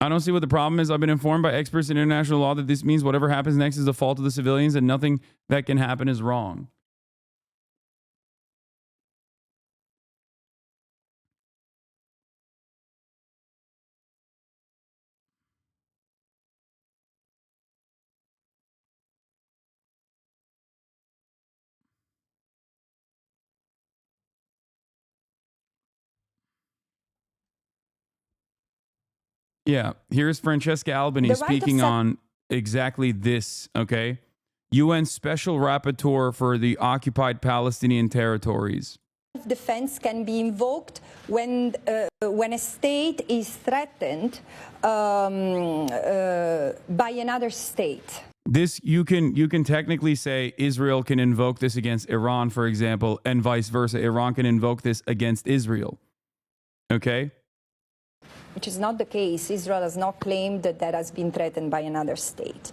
I don't see what the problem is. I've been informed by experts in international law that this means whatever happens next is the fault of the civilians and nothing that can happen is wrong. Yeah, here's Francesca Albany speaking on exactly this, okay? UN Special Rapporteur for the occupied Palestinian territories. Defense can be invoked when a state is threatened by another state. This you can technically say Israel can invoke this against Iran, for example, and vice versa. Iran can invoke this against Israel. Okay? Which is not the case. Israel has not claimed that that has been threatened by another state.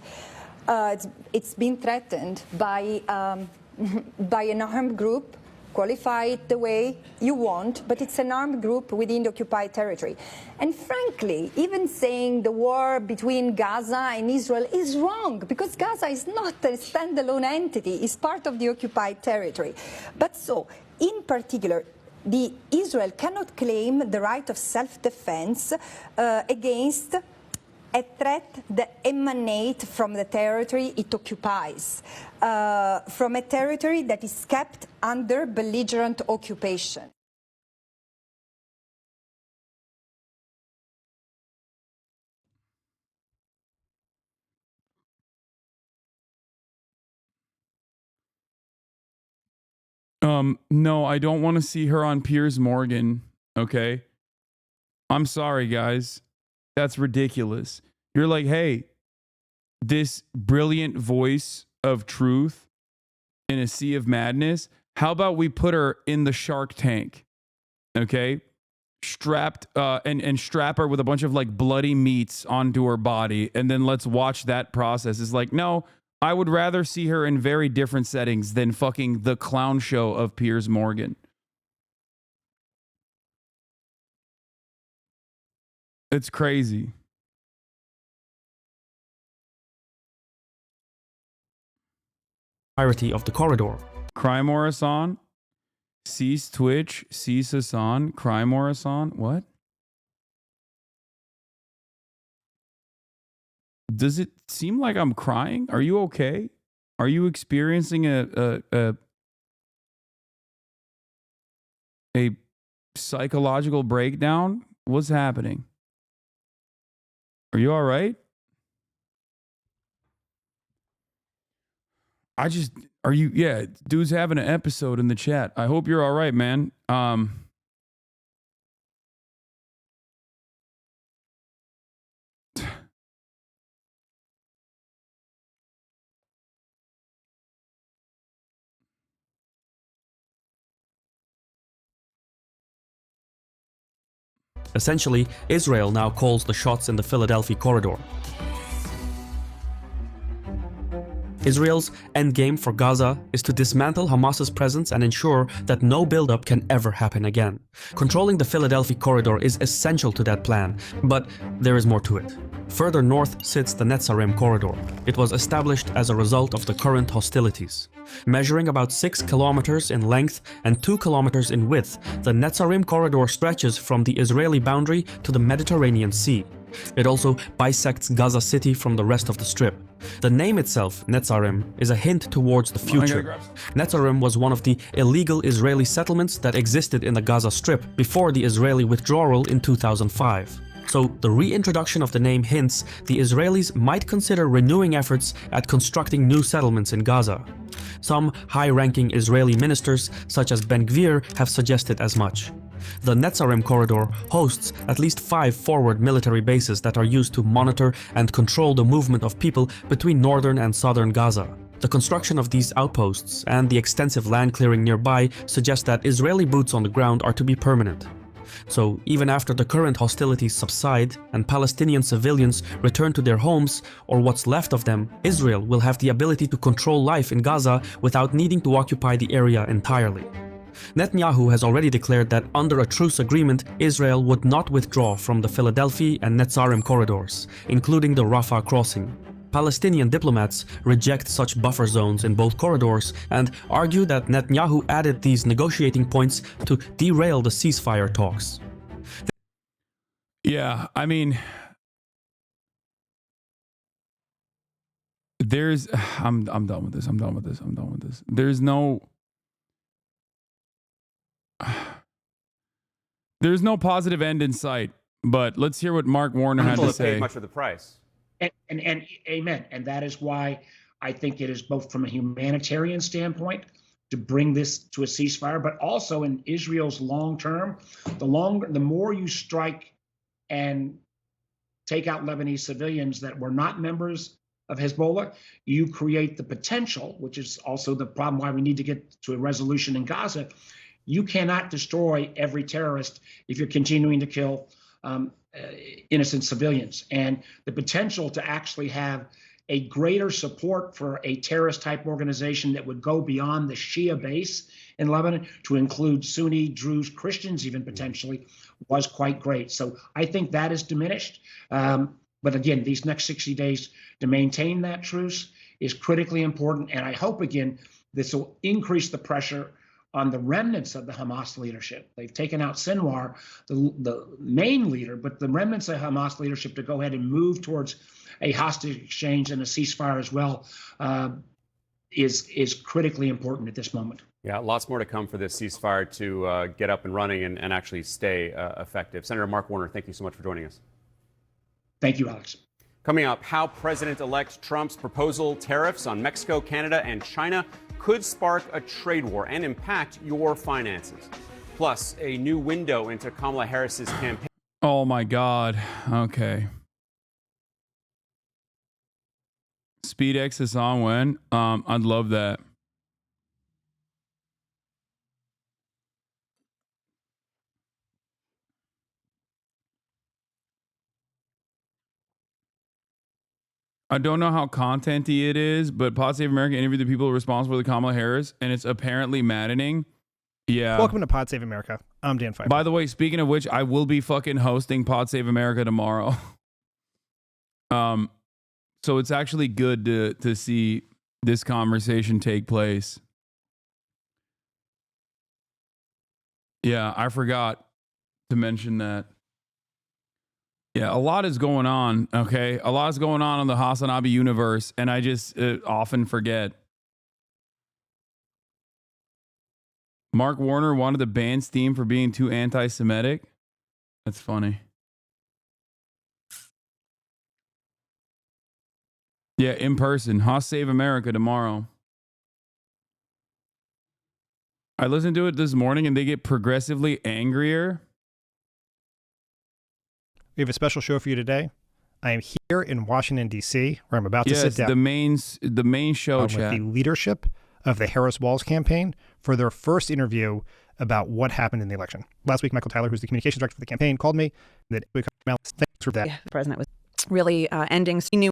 It's been threatened by an armed group. Qualify it the way you want, but it's an armed group within the occupied territory. And frankly, even saying the war between Gaza and Israel is wrong, because Gaza is not a standalone entity, it's part of the occupied territory. But so, in particular, Israel cannot claim the right of self-defense against a threat that emanates from the territory it occupies, from a territory that is kept under belligerent occupation. No, I don't want to see her on Piers Morgan. Okay. I'm sorry, guys. That's ridiculous. You're like, hey, this brilliant voice of truth in a sea of madness. How about we put her in the Shark Tank? Okay. Strapped and strap her with a bunch of like bloody meats onto her body. And then let's watch that process. It's like, no, I would rather see her in very different settings than fucking the clown show of Piers Morgan. It's crazy. Of the corridor. Cry more Hasan. Cease Twitch. Cease Hasan. Cry more Hasan. What? Does it seem like I'm crying? Are you okay? Are you experiencing a psychological breakdown? What's happening? Are you all right? Are you, yeah, dude's having an episode in the chat. I hope you're all right, man. Essentially, Israel now calls the shots in the Philadelphia corridor. Israel's endgame for Gaza is to dismantle Hamas's presence and ensure that no buildup can ever happen again. Controlling the Philadelphia corridor is essential to that plan, but there is more to it. Further north sits the Netzarim corridor. It was established as a result of the current hostilities. Measuring about 6 kilometers in length and 2 kilometers in width, the Netzarim corridor stretches from the Israeli boundary to the Mediterranean Sea. It also bisects Gaza City from the rest of the Strip. The name itself, Netzarim, is a hint towards the future. Netzarim was one of the illegal Israeli settlements that existed in the Gaza Strip before the Israeli withdrawal in 2005. So the reintroduction of the name hints the Israelis might consider renewing efforts at constructing new settlements in Gaza. Some high-ranking Israeli ministers, such as Ben-Gvir, have suggested as much. The Netzarim corridor hosts at least 5 forward military bases that are used to monitor and control the movement of people between northern and southern Gaza. The construction of these outposts and the extensive land clearing nearby suggest that Israeli boots on the ground are to be permanent. So even after the current hostilities subside and Palestinian civilians return to their homes, or what's left of them, Israel will have the ability to control life in Gaza without needing to occupy the area entirely. Netanyahu has already declared that under a truce agreement, Israel would not withdraw from the Philadelphia and Netzarim corridors, including the Rafah crossing. Palestinian diplomats reject such buffer zones in both corridors and argue that Netanyahu added these negotiating points to derail the ceasefire talks. Yeah, I mean, I'm done with this. I'm done with this. There's no positive end in sight, but let's hear what Mark Warner had to say. Much of the price. And amen. And that is why I think it is both from a humanitarian standpoint to bring this to a ceasefire, but also in Israel's long term, the more you strike and take out Lebanese civilians that were not members of Hezbollah, you create the potential, which is also the problem why we need to get to a resolution in Gaza. You cannot destroy every terrorist if you're continuing to kill innocent civilians. And the potential to actually have a greater support for a terrorist type organization that would go beyond the Shia base in Lebanon to include Sunni, Druze, Christians even potentially was quite great. So I think that is diminished. But again, these next 60 days to maintain that truce is critically important. And I hope, again, this will increase the pressure on the remnants of the Hamas leadership. They've taken out Sinwar, the main leader, but the remnants of Hamas leadership to go ahead and move towards a hostage exchange and a ceasefire as well is critically important at this moment. Yeah, lots more to come for this ceasefire to get up and running and actually stay effective. Senator Mark Warner, thank you so much for joining us. Thank you, Alex. Coming up, how President-elect Trump's proposal tariffs on Mexico, Canada, and China could spark a trade war and impact your finances. Plus, a new window into Kamala Harris's campaign. Oh my God. Okay. SpeedX Hasan when? I'd love that. I don't know how contenty it is, but Pod Save America interviewed the people responsible for the Kamala Harris, and it's apparently maddening. Yeah. Welcome to Pod Save America. I'm Dan Pfeiffer. By the way, speaking of which, I will be fucking hosting Pod Save America tomorrow. So it's actually good to see this conversation take place. Yeah, I forgot to mention that. Yeah, a lot is going on, okay? A lot is going on in the Hasanabi universe, and I just often forget. Mark Warner wanted to ban Steam for being too anti-Semitic. That's funny. Yeah, in person. Haas Save America tomorrow. I listened to it this morning, and they get progressively angrier. We have a special show for you today. I am here in Washington, D.C., where I'm about to sit down. The main show chat. With the leadership of the Harris Walz campaign for their first interview about what happened in the election. Last week, Michael Tyler, who's the communications director for the campaign, called me. Thanks for that. The president was really ending. He knew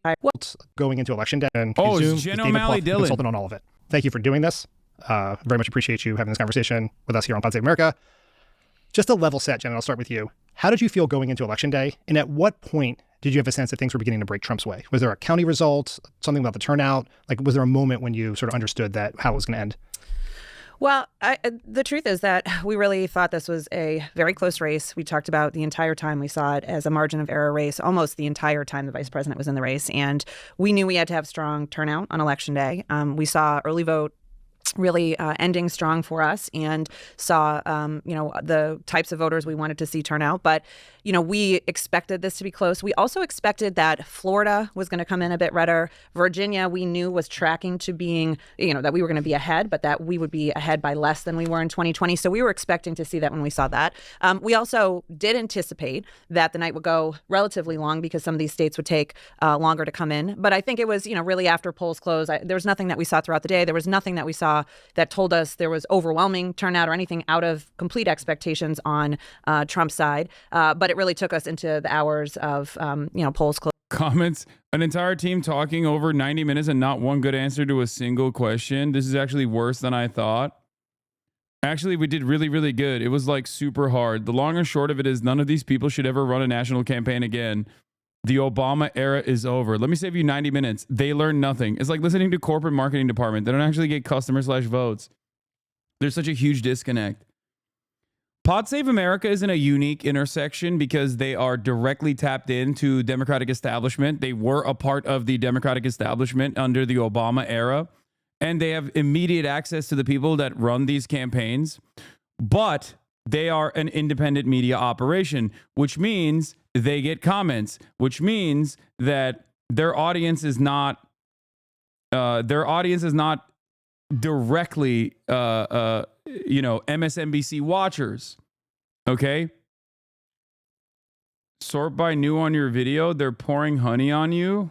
going into election day. And it's Jen O'Malley Dillon. Consultant on all of it. Thank you for doing this. Very much appreciate you having this conversation with us here on Pod Save America. Just a level set, Jen, and I'll start with you. How did you feel going into Election Day? And at what point did you have a sense that things were beginning to break Trump's way? Was there a county result, something about the turnout? Like, was there a moment when you sort of understood that how it was going to end? Well, the truth is that we really thought this was a very close race. We talked about the entire time we saw it as a margin of error race, almost the entire time the vice president was in the race. And we knew we had to have strong turnout on Election Day. We saw early vote really ending strong for us and saw, the types of voters we wanted to see turn out. But, we expected this to be close. We also expected that Florida was going to come in a bit redder. Virginia, we knew was tracking to being, that we were going to be ahead, but that we would be ahead by less than we were in 2020. So we were expecting to see that when we saw that. We also did anticipate that the night would go relatively long because some of these states would take longer to come in. But I think it was, really after polls closed, there was nothing that we saw throughout the day. There was nothing that we saw that told us there was overwhelming turnout or anything out of complete expectations on Trump's side. But it really took us into the hours of, polls closed. Comments, an entire team talking over 90 minutes and not one good answer to a single question. This is actually worse than I thought. Actually, we did really, really good. It was like super hard. The long and short of it is none of these people should ever run a national campaign again. The Obama era is over. Let me save you 90 minutes. They learn nothing. It's like listening to corporate marketing department. They don't actually get customer/votes. There's such a huge disconnect. Pod Save America is in a unique intersection because they are directly tapped into Democratic establishment. They were a part of the Democratic establishment under the Obama era, and they have immediate access to the people that run these campaigns. But they are an independent media operation, which means they get comments, which means that their audience is not directly MSNBC watchers. Okay? Sort by new on your video, they're pouring honey on you.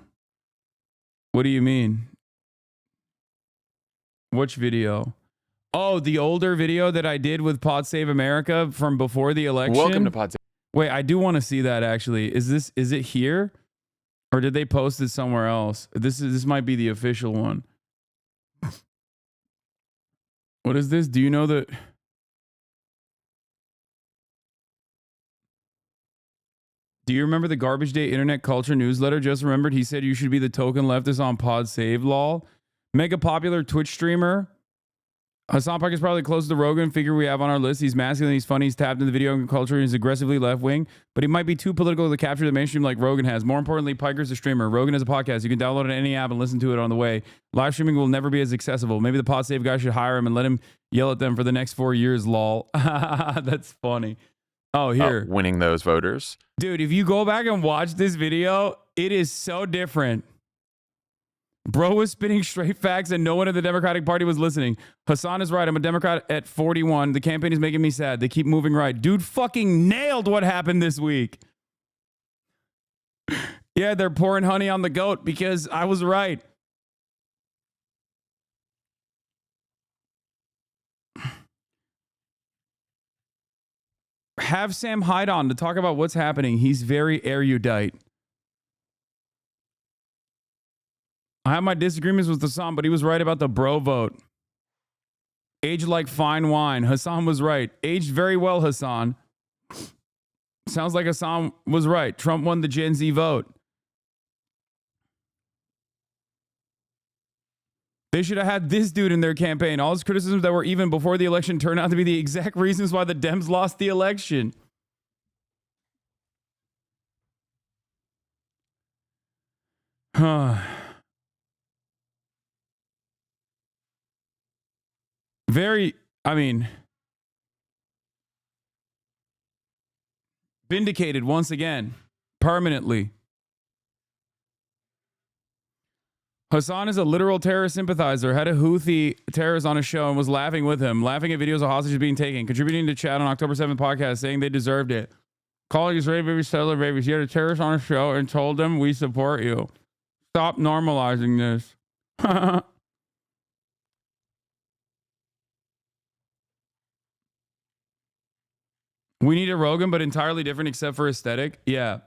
What do you mean? Which video? Oh, the older video that I did with Pod Save America from before the election. Welcome to Pod Save. Wait, I do want to see that actually. Is it here? Or did they post it somewhere else? This might be the official one. What is this? Do you know that? Do you remember the Garbage Day Internet Culture newsletter? Just remembered he said you should be the token leftist on Pod Save, lol. Mega popular Twitch streamer. Hasan Piker is probably close to the Rogan figure we have on our list. He's masculine, he's funny, he's tapped into video culture, and he's aggressively left-wing, but he might be too political to capture the mainstream like Rogan has. More importantly, Piker's a streamer. Rogan is a podcast. You can download it on any app and listen to it on the way. Live streaming will never be as accessible. Maybe the Pod Save guy should hire him and let him yell at them for the next 4 years, lol. That's funny. Oh, here. Winning those voters. Dude, if you go back and watch this video, it is so different. Bro was spitting straight facts and no one in the Democratic Party was listening. Hasan is right. I'm a Democrat at 41. The campaign is making me sad. They keep moving right. Dude fucking nailed what happened this week. Yeah, they're pouring honey on the goat because I was right. Have Sam Hyde on to talk about what's happening. He's very erudite. I have my disagreements with Hasan, but he was right about the bro vote. Aged like fine wine. Hasan was right. Aged very well, Hasan. Sounds like Hasan was right. Trump won the Gen Z vote. They should have had this dude in their campaign. All his criticisms that were even before the election turned out to be the exact reasons why the Dems lost the election. Very, I mean, vindicated once again, permanently. Hasan is a literal terrorist sympathizer, had a Houthi terrorist on his show and was laughing with him, laughing at videos of hostages being taken, contributing to chat on October 7th podcast, saying they deserved it. Calling Israeli babies settler babies. He had a terrorist on his show and told them, we support you. Stop normalizing this. We need a Rogan, but entirely different except for aesthetic. Yeah.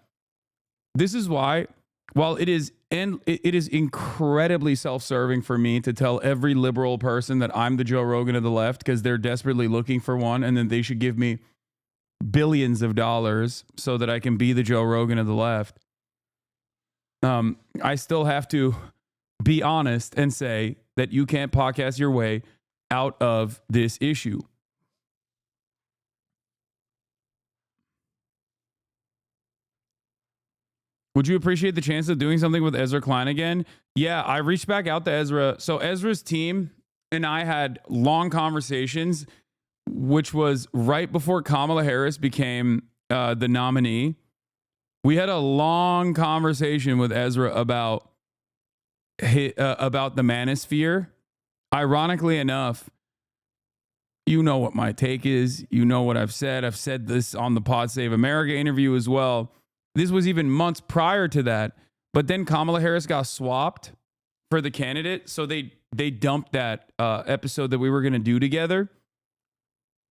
This is why, while it is incredibly self-serving for me to tell every liberal person that I'm the Joe Rogan of the left because they're desperately looking for one and then they should give me billions of dollars so that I can be the Joe Rogan of the left. I still have to be honest and say that you can't podcast your way out of this issue. Would you appreciate the chance of doing something with Ezra Klein again? Yeah, I reached back out to Ezra. So Ezra's team and I had long conversations, which was right before Kamala Harris became the nominee. We had a long conversation with Ezra about the manosphere. Ironically enough, you know what my take is. You know what I've said. I've said this on the Pod Save America interview as well. This was even months prior to that. But then Kamala Harris got swapped for the candidate. So they dumped that episode that we were going to do together.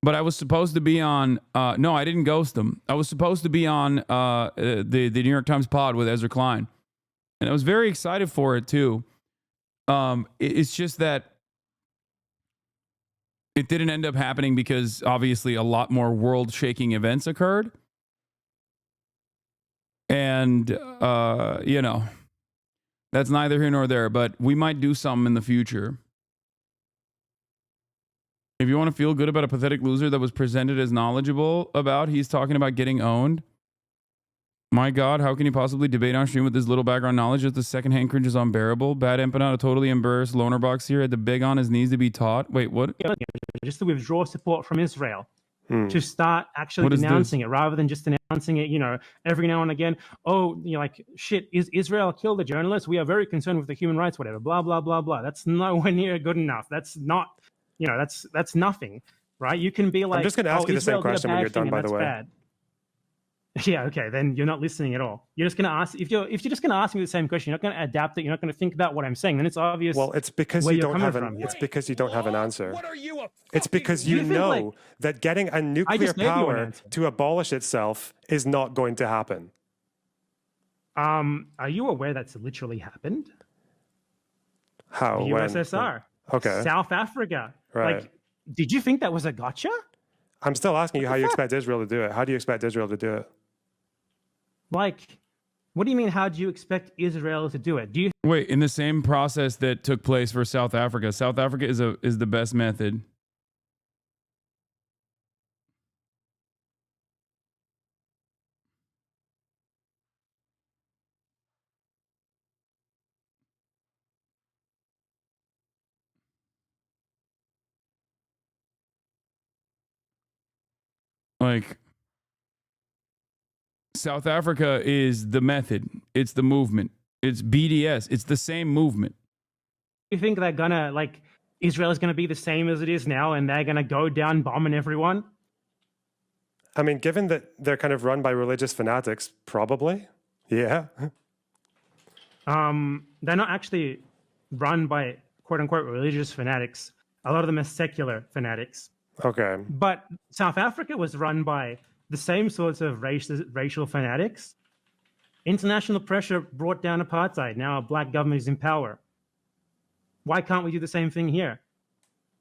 But I was supposed to be on, no, I didn't ghost them. I was supposed to be on the New York Times pod with Ezra Klein. And I was very excited for it too. It's just that it didn't end up happening because obviously a lot more world-shaking events occurred. And, you know, that's neither here nor there, but we might do something in the future. If you want to feel good about a pathetic loser that was presented as knowledgeable about, he's talking about getting owned. My God, how can you possibly debate on stream with this little background knowledge? Just the secondhand cringe is unbearable. Bad empanada, totally embarrassed loner box here, had to beg on his knees to be taught. Wait, what? Just to withdraw support from Israel. To start actually denouncing it rather than just announcing it, you know, every now and again. Oh, you know, like, shit, is Israel killed a journalist? We are very concerned with the human rights, whatever, blah, blah, blah, blah. That's nowhere near good enough. That's not, you know, that's nothing, right? You can be like, I'm just going to ask you the same question when you're done, by the way. Bad. Yeah, okay, then you're not listening at all. You're just going to ask, if you're just going to ask me the same question, you're not going to adapt it, you're not going to think about what I'm saying, then it's obvious. Well, it's because you don't have an answer. It's because you know that getting a nuclear power to abolish itself is not going to happen. Are you aware that's literally happened? How? The USSR. Okay. South Africa. Right. Like, did you think that was a gotcha? I'm still asking you how you expect Israel to do it. How do you expect Israel to do it? Like, what do you mean, how do you expect Israel to do it? Do you Wait, in the same process that took place for South Africa. South Africa is the best method. Like, South Africa is the method. It's the movement. It's BDS. It's the same movement. You think they're gonna, like, Israel is gonna be the same as it is now and they're gonna go down bombing everyone? I mean, given that they're kind of run by religious fanatics, probably. Yeah. They're not actually run by quote unquote religious fanatics. A lot of them are secular fanatics. Okay. But South Africa was run by the same sorts of racial fanatics. International pressure brought down apartheid. Now a black government is in power. Why can't we do the same thing here?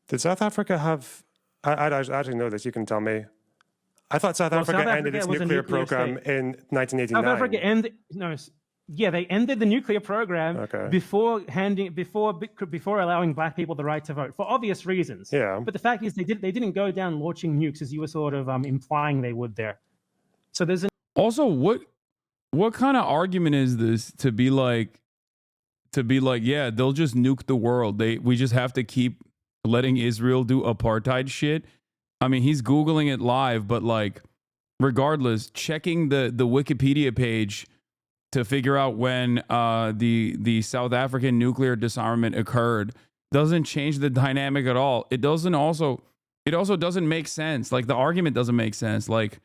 Did South Africa have... I actually know this, you can tell me. I thought South Africa ended its nuclear program in 1989. South Africa ended... No, yeah, they ended the nuclear program before allowing black people the right to vote for obvious reasons. Yeah. But the fact is, they didn't go down launching nukes as you were sort of implying they would there. So there's also what kind of argument is this to be like, yeah, they'll just nuke the world. We just have to keep letting Israel do apartheid shit. I mean, he's Googling it live, but like, regardless, checking the Wikipedia page to figure out when the South African nuclear disarmament occurred doesn't change the dynamic at all. It also doesn't make sense. Like, the argument doesn't make sense. Like,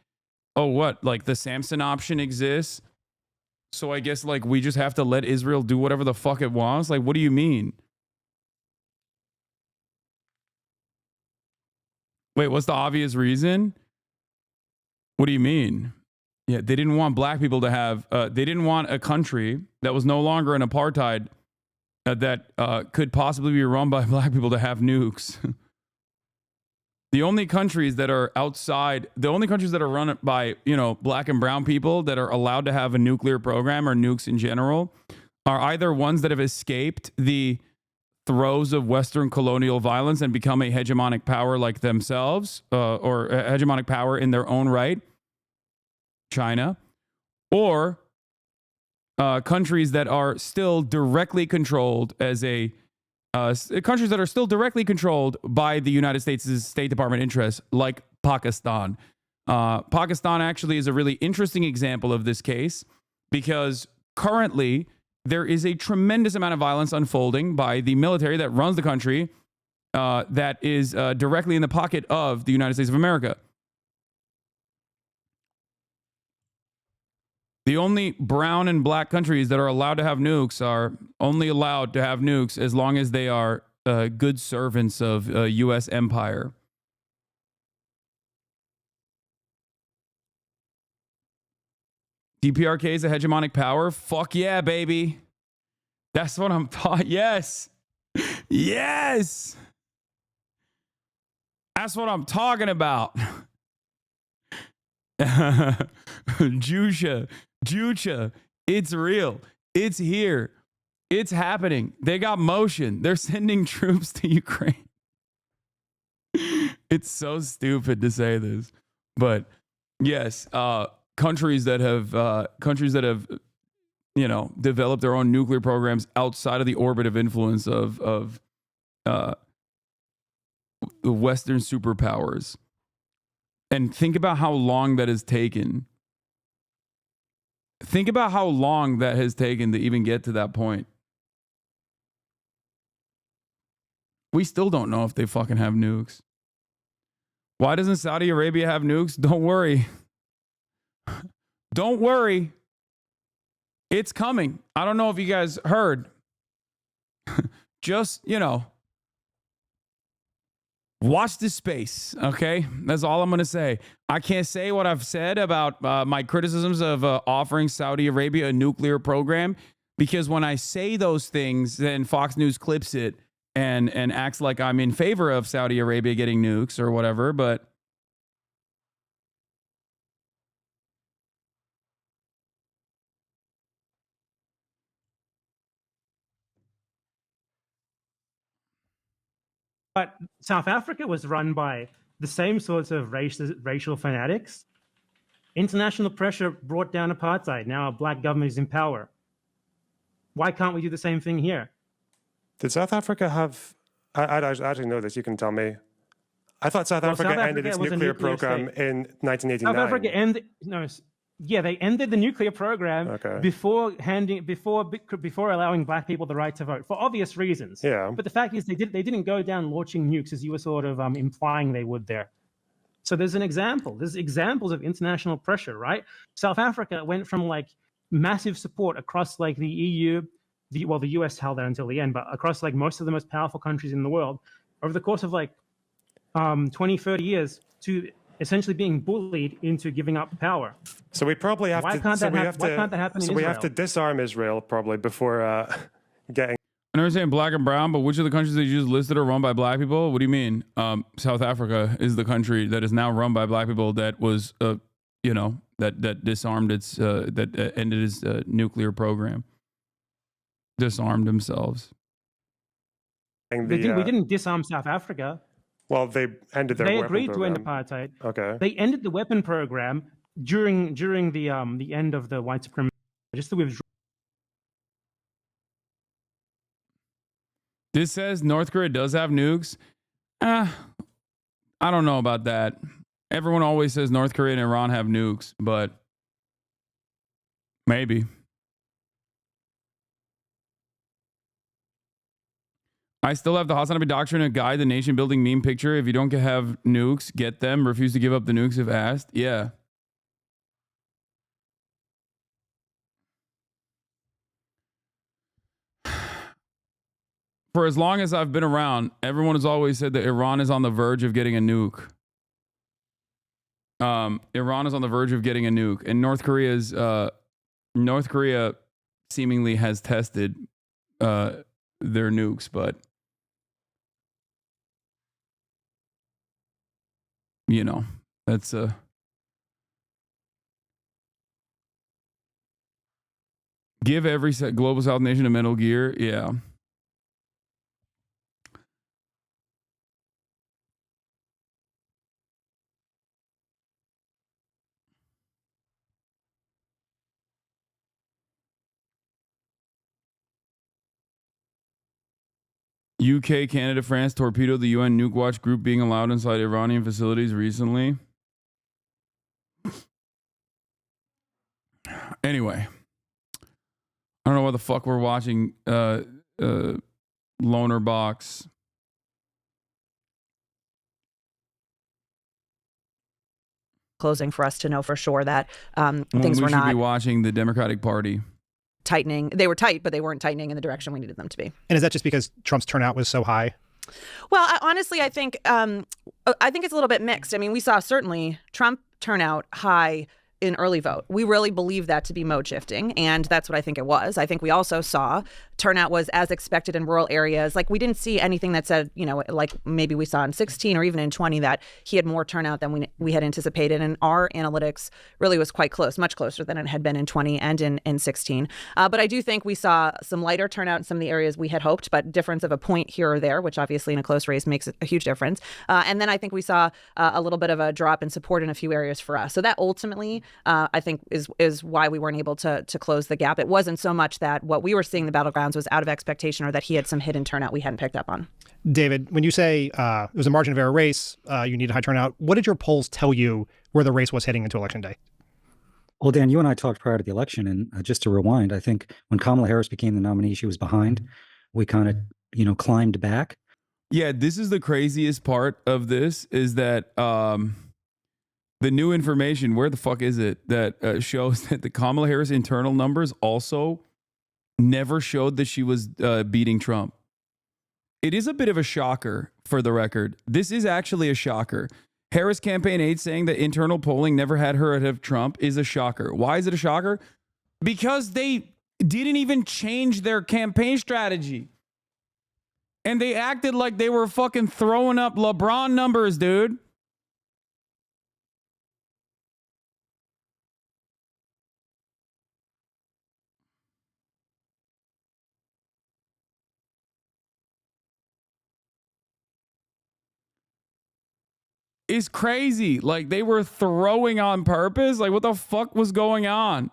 oh, what? Like, the Samson option exists, so I guess like we just have to let Israel do whatever the fuck it wants? Like, what do you mean? Wait, what's the obvious reason? What do you mean? Yeah, they didn't want black people to have, they didn't want a country that was no longer an apartheid that could possibly be run by black people to have nukes. The only countries that are outside, the only countries that are run by, black and brown people that are allowed to have a nuclear program or nukes in general are either ones that have escaped the throes of Western colonial violence and become a hegemonic power like themselves, or a hegemonic power in their own right, China, or countries that are still directly controlled countries that are still directly controlled by the United States' State Department interests, like Pakistan. Pakistan actually is a really interesting example of this case because currently there is a tremendous amount of violence unfolding by the military that runs the country that is directly in the pocket of the United States of America. The only brown and black countries that are allowed to have nukes are only allowed to have nukes as long as they are good servants of U.S. empire. DPRK is a hegemonic power? Fuck yeah, baby. That's what I'm taught. Yes. Yes. That's what I'm talking about. Jucha, it's real. It's here. It's happening. They got motion. They're sending troops to Ukraine. It's so stupid to say this, but yes, countries that have developed their own nuclear programs outside of the orbit of influence of the Western superpowers. And think about how long that has taken. Think about how long that has taken to even get to that point. We still don't know if they fucking have nukes. Why doesn't Saudi Arabia have nukes? Don't worry. Don't worry. It's coming. I don't know if you guys heard. Just, watch this space, okay? That's all I'm going to say. I can't say what I've said about my criticisms of offering Saudi Arabia a nuclear program, because when I say those things, then Fox News clips it and acts like I'm in favor of Saudi Arabia getting nukes or whatever, but South Africa was run by the same sorts of racial fanatics. International pressure brought down apartheid. Now a black government is in power. Why can't we do the same thing here? Did South Africa have... I actually know this, you can tell me. I thought South Africa ended its nuclear program in 1989. South Africa ended... No, Yeah, they ended the nuclear program before allowing black people the right to vote for obvious reasons. Yeah. But the fact is, they didn't go down launching nukes as you were sort of implying they would there. So there's an example. There's examples of international pressure, right? South Africa went from like massive support across like the EU, the US held that until the end, but across like most of the most powerful countries in the world over the course of like 20, 30 years to essentially being bullied into giving up power. So we probably have Why to. can't So that we hap- have why to. can't that happen in So we have Israel? to disarm Israel probably before getting. I understand black and brown, but which of the countries that you just listed are run by black people? What do you mean? South Africa is the country that is now run by black people that was, that disarmed its, that ended its nuclear program. Disarmed themselves. We didn't disarm South Africa. Well, they ended their They weapon agreed to end program. apartheid. Okay. They ended the weapon program during the end of the white supremacy. Just the withdrawal. This says North Korea does have nukes. I don't know about that. Everyone always says North Korea and Iran have nukes, but maybe. I still have the Hasanabi doctrine and guide, the nation building meme picture. If you don't have nukes, get them. Refuse to give up the nukes if asked. Yeah. For as long as I've been around, everyone has always said that Iran is on the verge of getting a nuke. Iran is on the verge of getting a nuke, and North Korea seemingly has tested their nukes, but that's give every global South nation a Metal Gear. Yeah. UK, Canada, France torpedoed the UN nuke watch group being allowed inside Iranian facilities recently. Anyway, I don't know what the fuck we're watching. Loner Box. Closing for us to know for sure that When things we were should not be watching the Democratic Party. tightening. They were tight, but they weren't tightening in the direction we needed them to be. And is that just because Trump's turnout was so high? Well, honestly, I think it's a little bit mixed. I mean, we saw certainly Trump turnout high in early vote. We really believe that to be mode shifting, and that's what I think it was. I think we also saw turnout was as expected in rural areas. Like, we didn't see anything that said, like maybe we saw in 16 or even in 20 that he had more turnout than we had anticipated. And our analytics really was quite close, much closer than it had been in 20 and in 16. But I do think we saw some lighter turnout in some of the areas we had hoped, but difference of a point here or there, which obviously in a close race makes a huge difference. And then I think we saw a little bit of a drop in support in a few areas for us. So that ultimately, I think, is why we weren't able to close the gap. It wasn't so much that what we were seeing in the battlegrounds was out of expectation or that he had some hidden turnout we hadn't picked up on. David, when you say it was a margin of error race, you need a high turnout, what did your polls tell you where the race was heading into Election Day? Well, Dan, you and I talked prior to the election, and just to rewind, I think when Kamala Harris became the nominee, she was behind. We kind of, climbed back. Yeah, this is the craziest part of this is that the new information, where the fuck is it, that shows that the Kamala Harris internal numbers also never showed that she was beating Trump. It is a bit of a shocker, for the record. This is actually a shocker. Harris campaign aide saying that internal polling never had her ahead of Trump is a shocker. Why is it a shocker? Because they didn't even change their campaign strategy. And they acted like they were fucking throwing up LeBron numbers, dude. It's crazy. Like, they were throwing on purpose. Like, what the fuck was going on?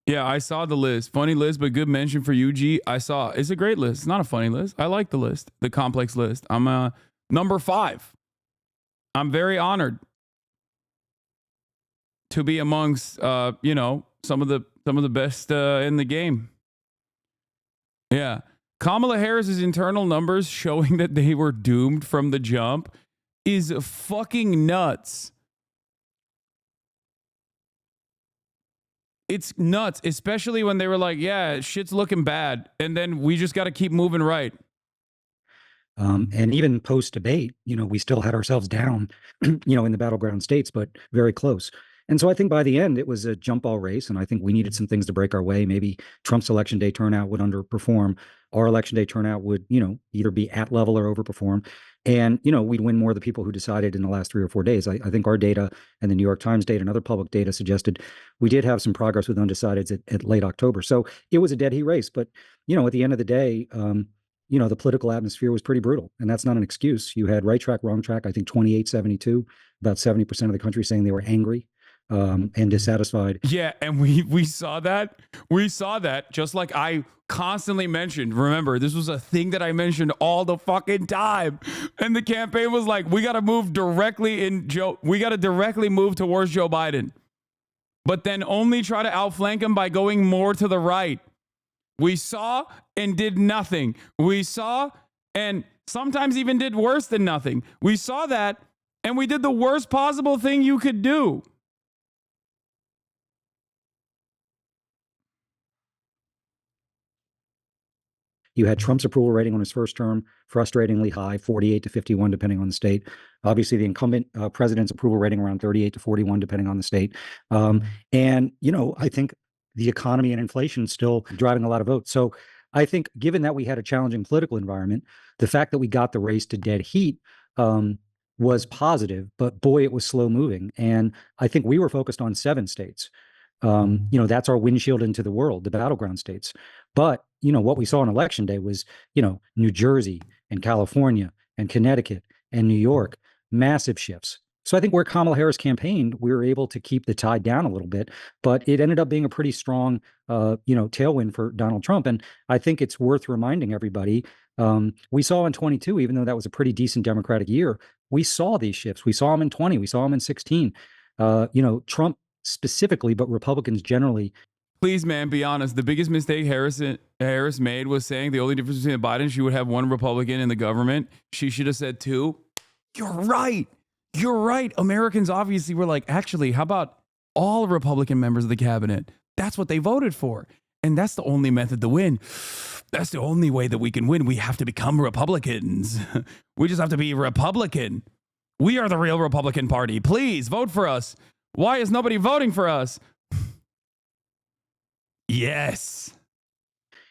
Yeah, I saw the list. Funny list, but good mention for you, G. I saw. It's a great list. It's not a funny list. I like the list, the complex list. I'm number 5. I'm very honored to be amongst, some of the best in the game. Yeah. Kamala Harris's internal numbers showing that they were doomed from the jump is fucking nuts. It's nuts, especially when they were like, yeah, shit's looking bad. And then we just got to keep moving right. And even post-debate, we still had ourselves down, in the battleground states, but very close. And so I think by the end, it was a jump ball race. And I think we needed some things to break our way. Maybe Trump's election day turnout would underperform. Our election day turnout would, either be at level or overperform. And, we'd win more of the people who decided in the last 3 or 4 days. I think our data and the New York Times data and other public data suggested we did have some progress with undecideds at late October. So it was a dead heat race. But, at the end of the day, the political atmosphere was pretty brutal. And that's not an excuse. You had right track, wrong track, I think 28-72, about 70% of the country saying they were angry and dissatisfied. Yeah, and we saw that. We saw that, just like I constantly mentioned. Remember, this was a thing that I mentioned all the fucking time. And the campaign was like, we got to move directly we got to directly move towards Joe Biden. But then only try to outflank him by going more to the right. We saw and did nothing. We saw and sometimes even did worse than nothing. We saw that and we did the worst possible thing you could do. You had Trump's approval rating on his first term, frustratingly high, 48-51, depending on the state. Obviously, the incumbent president's approval rating around 38-41, depending on the state. And, I think the economy and inflation still driving a lot of votes. So I think given that we had a challenging political environment, the fact that we got the race to dead heat was positive, but boy, it was slow moving. And I think we were focused on 7 states. That's our windshield into the world, the battleground states. But, what we saw on election day was, New Jersey and California and Connecticut and New York, massive shifts. So I think where Kamala Harris campaigned, we were able to keep the tide down a little bit, but it ended up being a pretty strong, tailwind for Donald Trump. And I think it's worth reminding everybody, we saw in 22, even though that was a pretty decent Democratic year, we saw these shifts. We saw them in 20, we saw them in 16. Trump specifically, but Republicans generally. Please, man, be honest. The biggest mistake Harris made was saying the only difference between Biden, she would have 1 Republican in the government. She should have said 2. You're right. You're right. Americans obviously were like, actually, how about all Republican members of the cabinet? That's what they voted for. And that's the only method to win. That's the only way that we can win. We have to become Republicans. We just have to be Republican. We are the real Republican Party. Please vote for us. Why is nobody voting for us? Yes.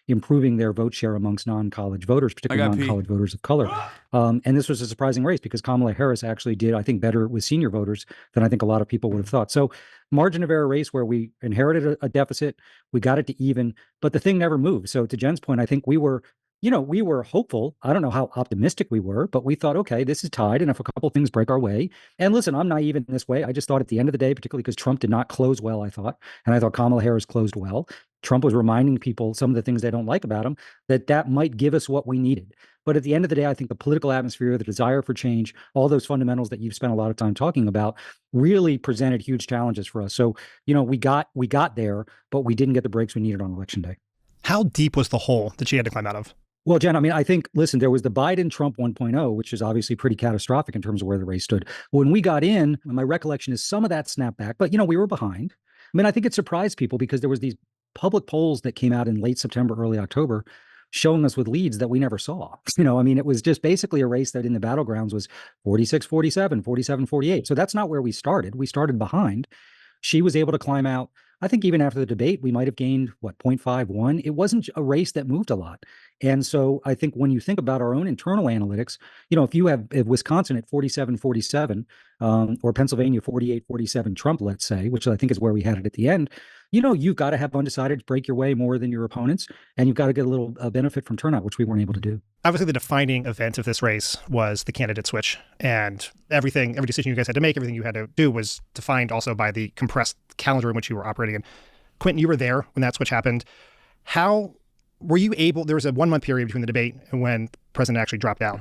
Improving their vote share amongst non-college voters, particularly non-college voters of color. And this was a surprising race because Kamala Harris actually did, I think, better with senior voters than I think a lot of people would have thought. So margin of error race where we inherited a deficit, we got it to even, but the thing never moved. So to Jen's point, I think we were hopeful. I don't know how optimistic we were, but we thought, okay, this is tied. And if a couple things break our way, and listen, I'm naive in this way. I just thought at the end of the day, particularly because Trump did not close well, I thought Kamala Harris closed well. Trump was reminding people some of the things they don't like about him, that might give us what we needed. But at the end of the day, I think the political atmosphere, the desire for change, all those fundamentals that you've spent a lot of time talking about really presented huge challenges for us. So, we got there, but we didn't get the breaks we needed on election day. How deep was the hole that she had to climb out of? Well, Jen, I think, listen, there was the Biden-Trump 1.0, which is obviously pretty catastrophic in terms of where the race stood. When we got in, my recollection is some of that snapped back, but, we were behind. I think it surprised people because there was these public polls that came out in late September, early October, showing us with leads that we never saw. It was just basically a race that in the battlegrounds was 46-47, 47-48. So that's not where we started. We started behind. She was able to climb out. I think even after the debate, we might have gained, 0.51. It wasn't a race that moved a lot. And so I think when you think about our own internal analytics, if you have Wisconsin at 47-47 or Pennsylvania 48-47 Trump, let's say, which I think is where we had it at the end, you've got to have undecided to break your way more than your opponents. And you've got to get a little benefit from turnout, which we weren't able to do. Obviously, the defining event of this race was the candidate switch, and every decision you guys had to make, everything you had to do was defined also by the compressed calendar in which you were operating in. Quentin, you were there when that switch happened. How were you able? There was a 1 month period between the debate and when the president actually dropped out.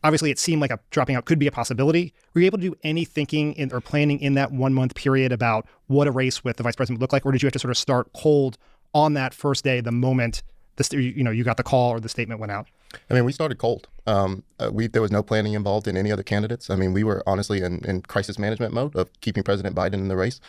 Obviously, it seemed like dropping out could be a possibility. Were you able to do any thinking or planning in that 1 month period about what a race with the vice president would look like, or did you have to sort of start cold on that first day, the moment you got the call or the statement went out? I mean, we started cold. There was no planning involved in any other candidates. I mean, we were honestly in crisis management mode of keeping President Biden in the race,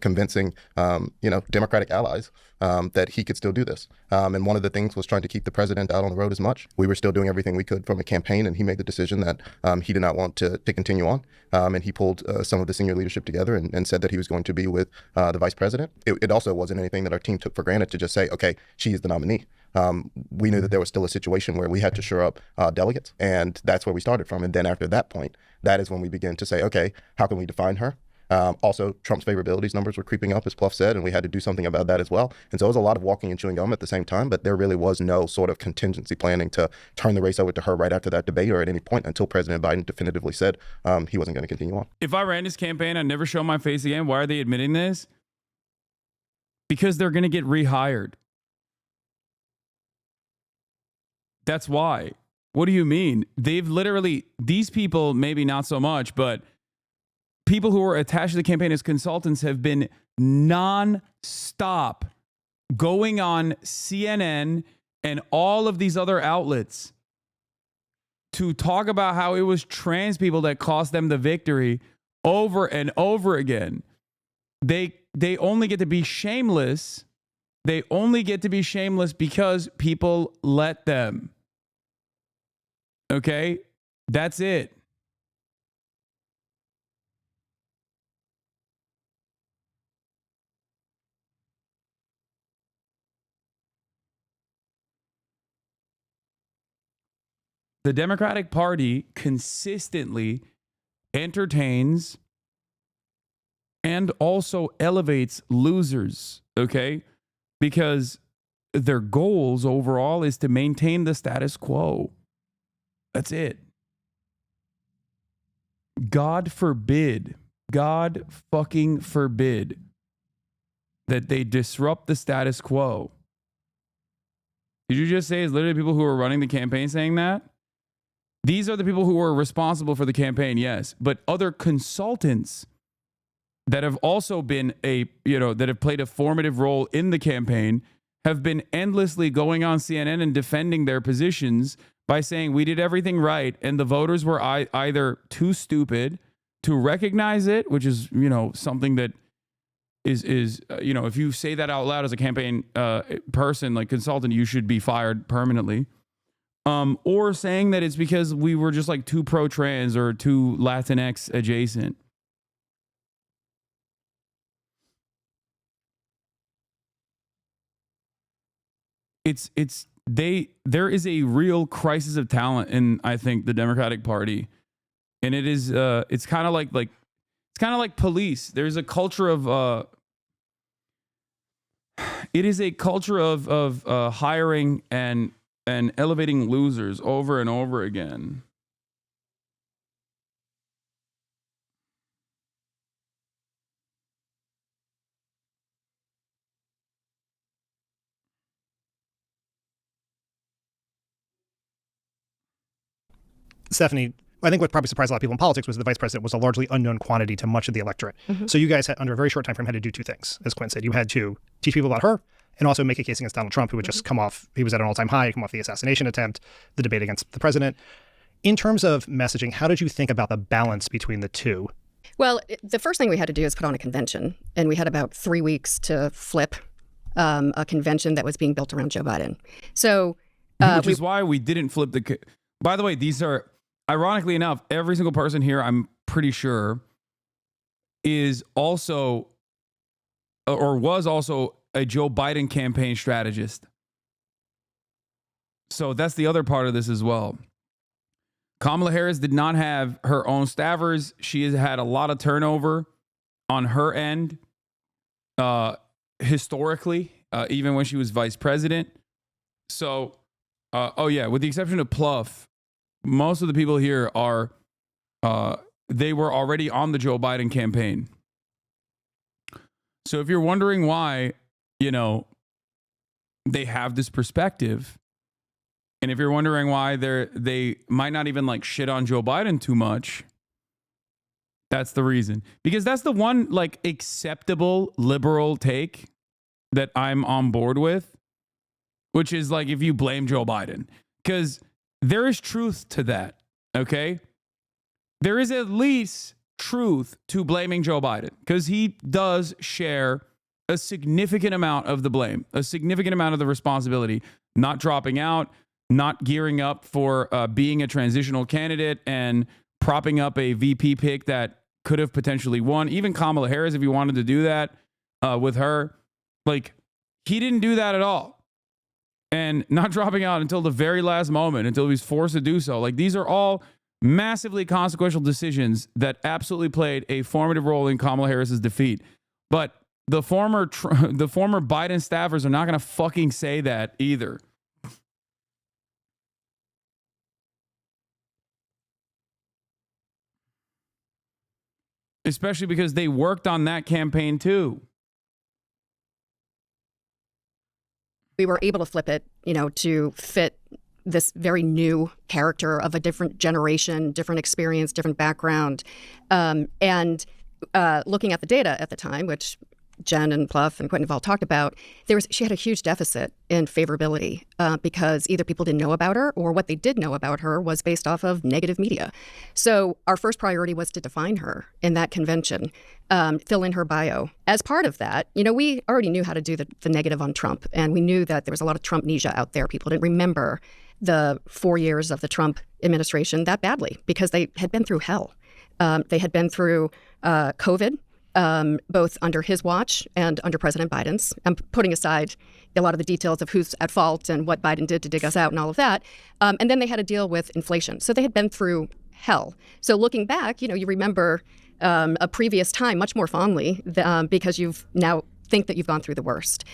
convincing, Democratic allies that he could still do this. And one of the things was trying to keep the president out on the road as much. We were still doing everything we could from a campaign, and he made the decision that he did not want to continue on. And he pulled some of the senior leadership together and said that he was going to be with the vice president. It also wasn't anything that our team took for granted to just say, okay, she is the nominee. We knew that there was still a situation where we had to shore up delegates, and that's where we started from. And then after that point, that is when we began to say, okay, how can we define her? Also, Trump's favorability numbers were creeping up, as Pluff said, and we had to do something about that as well. And so it was a lot of walking and chewing gum at the same time, but there really was no sort of contingency planning to turn the race over to her right after that debate or at any point until President Biden definitively said he wasn't going to continue on. If I ran this campaign, I'd never show my face again. Why are they admitting this? Because they're going to get rehired. That's why. What do you mean? They've literally, these people, maybe not so much, but people who are attached to the campaign as consultants have been non-stop going on CNN and all of these other outlets to talk about how it was trans people that cost them the victory over and over again. They only get to be shameless. They only get to be shameless because people let them. Okay? That's it. The Democratic Party consistently entertains and also elevates losers, okay? Because their goals overall is to maintain the status quo. That's it. God forbid, God fucking forbid that they disrupt the status quo. Did you just say it's literally people who are running the campaign saying that? These are the people who are responsible for the campaign, yes. But other consultants that have also been that have played a formative role in the campaign have been endlessly going on CNN and defending their positions by saying we did everything right and the voters were either too stupid to recognize it, which is, something that is if you say that out loud as a campaign person, like consultant, you should be fired permanently. Or saying that it's because we were just like too pro-trans or too Latinx adjacent. There is a real crisis of talent in, I think, the Democratic Party. And it is it's kind of like police. There's a culture of it is a culture of hiring and elevating losers over and over again. Stephanie, I think what probably surprised a lot of people in politics was the vice president was a largely unknown quantity to much of the electorate. Mm-hmm. So you guys, under a very short time frame, had to do two things. As Quinn said, you had to teach people about her and also make a case against Donald Trump, who had just come off, he was at an all-time high, come off the assassination attempt, the debate against the president. In terms of messaging, how did you think about the balance between the two? Well, the first thing we had to do is put on a convention, and we had about 3 weeks to flip a convention that was being built around Joe Biden. So, which is why we didn't flip the. By the way, these are, ironically enough, every single person here, I'm pretty sure, is also or was also a Joe Biden campaign strategist. So that's the other part of this as well. Kamala Harris did not have her own staffers. She has had a lot of turnover on her end historically, even when she was vice president. So, with the exception of Pluff, most of the people here are, they were already on the Joe Biden campaign. So if you're wondering why, you know, they have this perspective, and if you're wondering why they might not even like shit on Joe Biden too much, that's the reason. Because that's the one like acceptable liberal take that I'm on board with, which is like if you blame Joe Biden, because there is truth to that. Okay, there is at least truth to blaming Joe Biden, because he does share a significant amount of the blame, a significant amount of the responsibility, not dropping out, not gearing up for being a transitional candidate and propping up a VP pick that could have potentially won. Even Kamala Harris, if you wanted to do that with her, like he didn't do that at all. And not dropping out until the very last moment, until he was forced to do so. Like these are all massively consequential decisions that absolutely played a formative role in Kamala Harris's defeat. But the former Biden staffers are not going to fucking say that either. Especially because they worked on that campaign too. We were able to flip it, you know, to fit this very new character of a different generation, different experience, different background. And looking at the data at the time, which Jen and Pluff and Quentin have all talked about, she had a huge deficit in favorability because either people didn't know about her or what they did know about her was based off of negative media. So our first priority was to define her in that convention, fill in her bio. As part of that, you know, we already knew how to do the negative on Trump, and we knew that there was a lot of Trumpnesia out there. People didn't remember the 4 years of the Trump administration that badly because they had been through hell. They had been through COVID, both under his watch and under President Biden's. I'm putting aside a lot of the details of who's at fault and what Biden did to dig us out and all of that. And then they had to deal with inflation. So they had been through hell. So looking back, you know, you remember a previous time much more fondly because you've now think that you've gone through the worst.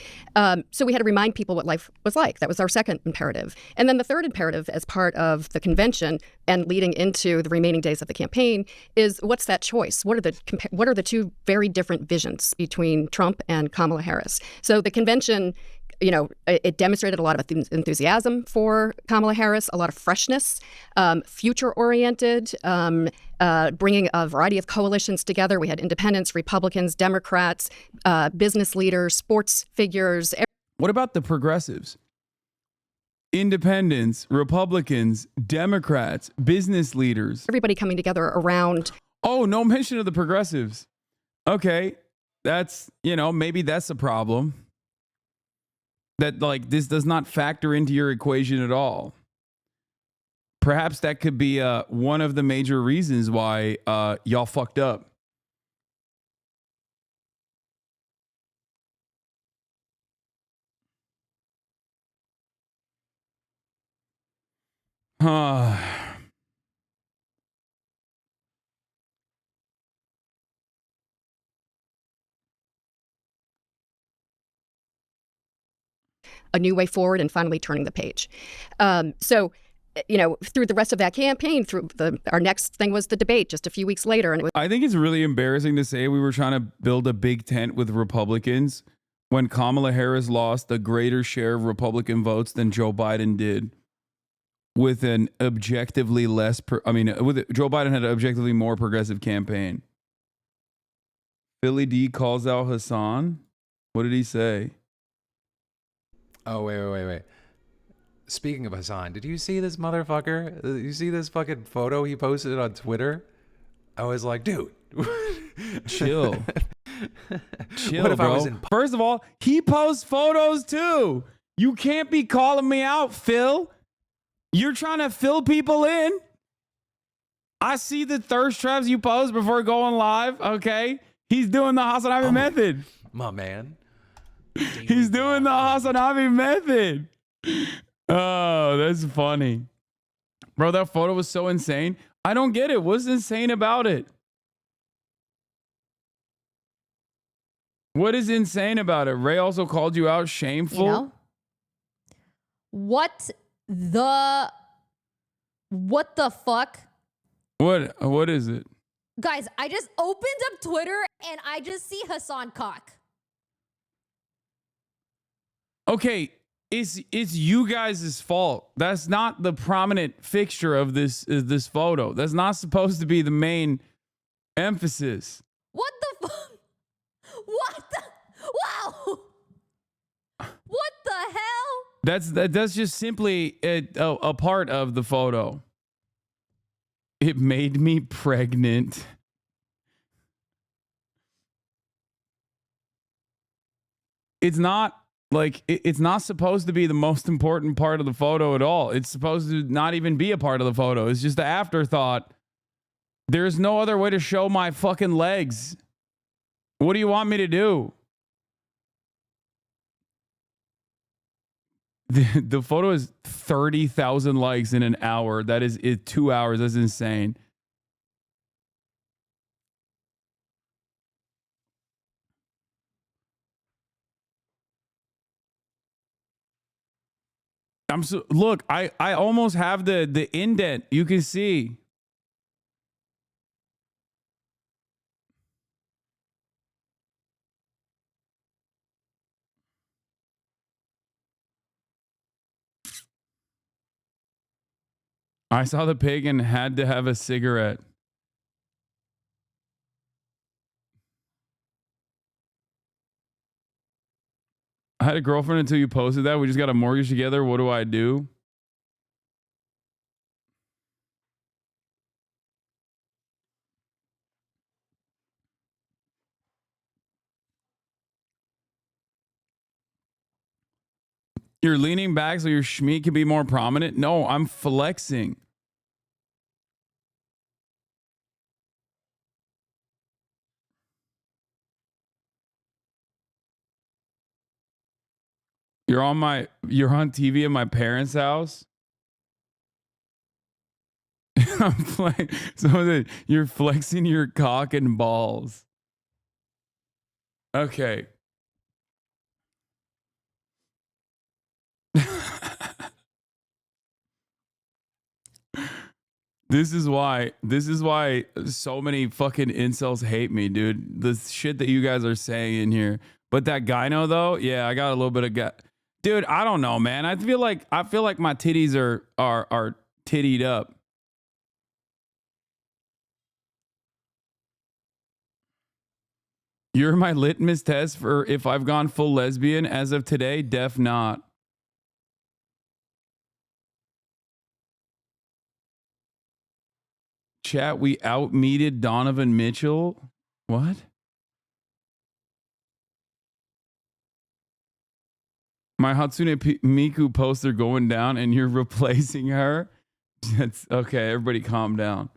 So we had to remind people what life was like. That was our second imperative. And then the third imperative as part of the convention and leading into the remaining days of the campaign is what's that choice? What are the two very different visions between Trump and Kamala Harris? So the convention, you know, it demonstrated a lot of enthusiasm for Kamala Harris, a lot of freshness, future-oriented, bringing a variety of coalitions together. We had independents, Republicans, Democrats, business leaders, sports figures. What about the progressives? Independents, Republicans, Democrats, business leaders. Everybody coming together around. Oh, no mention of the progressives. Okay, that's, you know, maybe that's a problem. That like this does not factor into your equation at all. Perhaps that could be one of the major reasons why y'all fucked up. A new way forward and finally turning the page. So, you know, through the rest of that campaign, our next thing was the debate just a few weeks later. And I think it's really embarrassing to say we were trying to build a big tent with Republicans when Kamala Harris lost a greater share of Republican votes than Joe Biden did with an objectively less, Joe Biden had an objectively more progressive campaign. Philly D calls out Hasan. What did he say? Oh, wait. Speaking of Hasan, did you see this motherfucker? You see this fucking photo he posted on Twitter? I was like, dude. Chill. Chill, what if bro. I was in... First of all, he posts photos too. You can't be calling me out, Phil. You're trying to fill people in. I see the thirst traps you post before going live, okay? He's doing the Hasanabi method. My man. He's doing the Hasanabi method. Oh, that's funny. Bro, that photo was so insane. I don't get it. What's insane about it? What is insane about it? Ray also called you out shameful. You know? What the fuck? What is it? Guys, I just opened up Twitter and I just see Hasan cock. Okay, it's you guys' fault. That's not the prominent fixture of this photo. That's not supposed to be the main emphasis. What the fuck? What the? Wow! What the hell? That's just simply a part of the photo. It made me pregnant. It's not like it's not supposed to be the most important part of the photo at all. It's supposed to not even be a part of the photo. It's just the afterthought. There's no other way to show my fucking legs. What do you want me to do? The photo is 30,000 likes in an hour. That is 2 hours. That's insane. Look, I almost have the indent. You can see. I saw the pig and had to have a cigarette. I had a girlfriend until you posted that. We just got a mortgage together. What do I do? You're leaning back so your schmeat can be more prominent? No, I'm flexing. You're on TV at my parents' house. I'm playing. So you're flexing your cock and balls. Okay. This is why so many fucking incels hate me, dude. The shit that you guys are saying in here. But that gyno though, yeah, I got a little bit of dude, I don't know, man. I feel like my titties are tittied up. You're my litmus test for if I've gone full lesbian as of today. Def not. Chat, we outmeted Donovan Mitchell. What? My Hatsune Miku poster going down and you're replacing her? That's okay. Everybody calm down.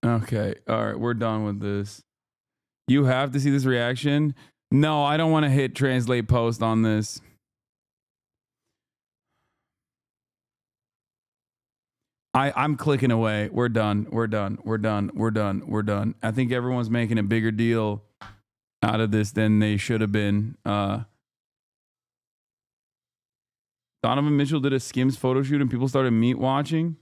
Okay. All right. We're done with this. You have to see this reaction. No, I don't want to hit translate post on this. I'm clicking away. We're done. We're done. We're done. We're done. We're done. I think everyone's making a bigger deal out of this than they should have been. Donovan Mitchell did a Skims photo shoot and people started meat watching.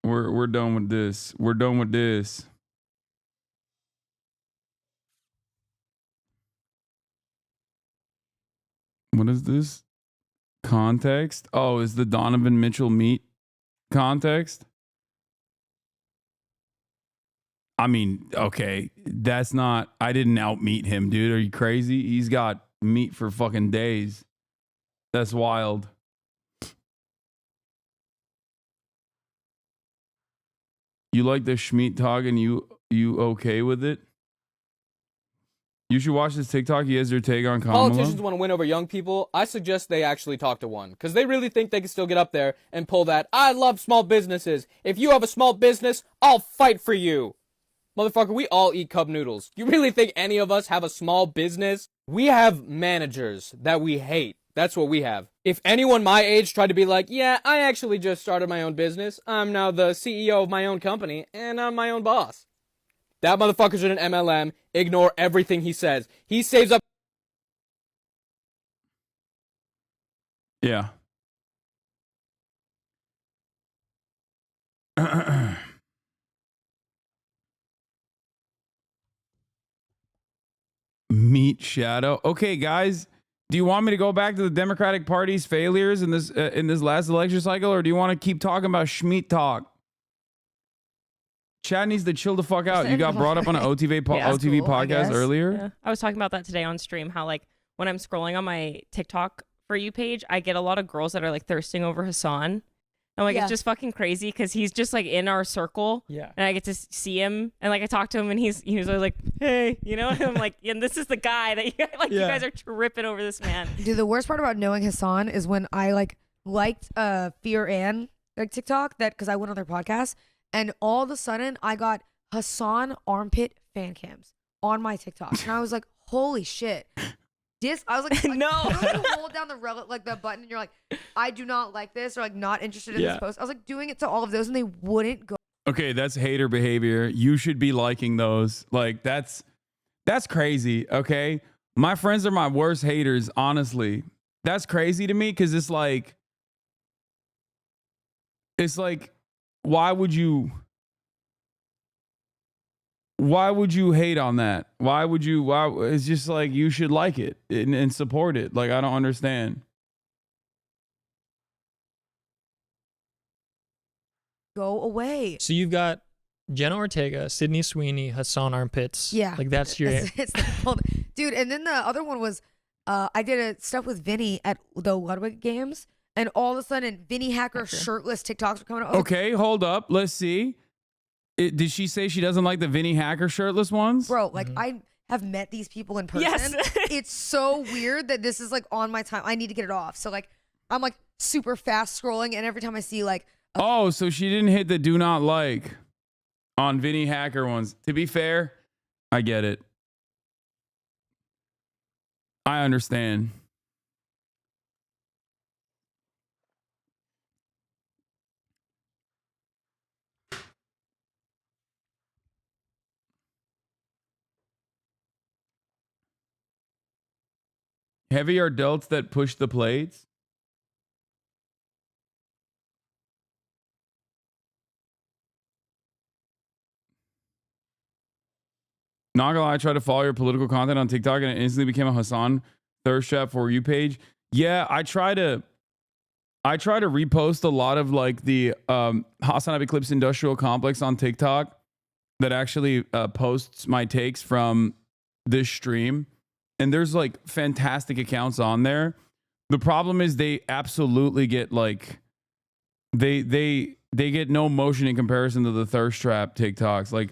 We're done with this. We're done with this. What is this? Context? Oh, is the Donovan Mitchell meet context? I mean, okay, that's not, I didn't outmeet him, dude. Are you crazy? He's got meat for fucking days. That's wild. You like the Schmeat talk and you okay with it? You should watch this TikTok. He has your take on Kamala. Politicians want to win over young people. I suggest they actually talk to one because they really think they can still get up there and pull that. I love small businesses. If you have a small business, I'll fight for you. Motherfucker, we all eat cup noodles. You really think any of us have a small business? We have managers that we hate. That's what we have. If anyone my age tried to be like, yeah, I actually just started my own business. I'm now the CEO of my own company and I'm my own boss. That motherfucker's in an MLM. Ignore everything he says. He saves up. Yeah. Meet Shadow. Okay, guys, do you want me to go back to the Democratic Party's failures in this last election cycle, or do you want to keep talking about Schmeat talk? Chad needs to chill the fuck out. You got brought up on an OTV podcast earlier. Yeah. I was talking about that today on stream. How like when I'm scrolling on my TikTok For You page, I get a lot of girls that are like thirsting over Hasan. I'm like, Yeah. it's just fucking crazy because he's just like in our circle. Yeah. And I get to see him and like I talk to him and he was always like, hey, you know, and I'm like, and this is the guy that you like. You guys are tripping over this man. Dude, the worst part about knowing Hasan is when I like liked Fear Ann like TikTok that because I went on their podcast and all of a sudden I got Hasan armpit fan cams on my TikTok and I was like, holy shit. I was like, no. You know, you hold down the button and you're like, I do not like this or like not interested in this post. I was like doing it to all of those and they wouldn't go. Okay, that's hater behavior. You should be liking those. Like that's crazy. Okay, my friends are my worst haters. Honestly, that's crazy to me because it's like, why would you hate on that? Why it's just like you should like it and support it. Like I don't understand. Go away. So you've got Jenna Ortega, Sydney Sweeney, Hasan Armpits. Yeah. Like that's your It's dude. And then the other one was I did a stuff with Vinny at the Ludwig games and all of a sudden Vinny Hacker shirtless TikToks were coming out. Okay, hold up. Let's see. Did she say she doesn't like the Vinny Hacker shirtless ones? Bro, like I have met these people in person. Yes. It's so weird that this is like on my time. I need to get it off. So like I'm like super fast scrolling and every time I see like Oh, so she didn't hit the do not like on Vinny Hacker ones. To be fair, I get it. I understand. Heavier adults that push the plates? Not gonna lie, I tried to follow your political content on TikTok and it instantly became a Hasan thirst trap For You page. Yeah, I try to repost a lot of like the Hasanabi Clips Industrial Complex on TikTok that actually posts my takes from this stream. And there's like fantastic accounts on there. The problem is they absolutely get like they get no motion in comparison to the thirst trap TikToks. Like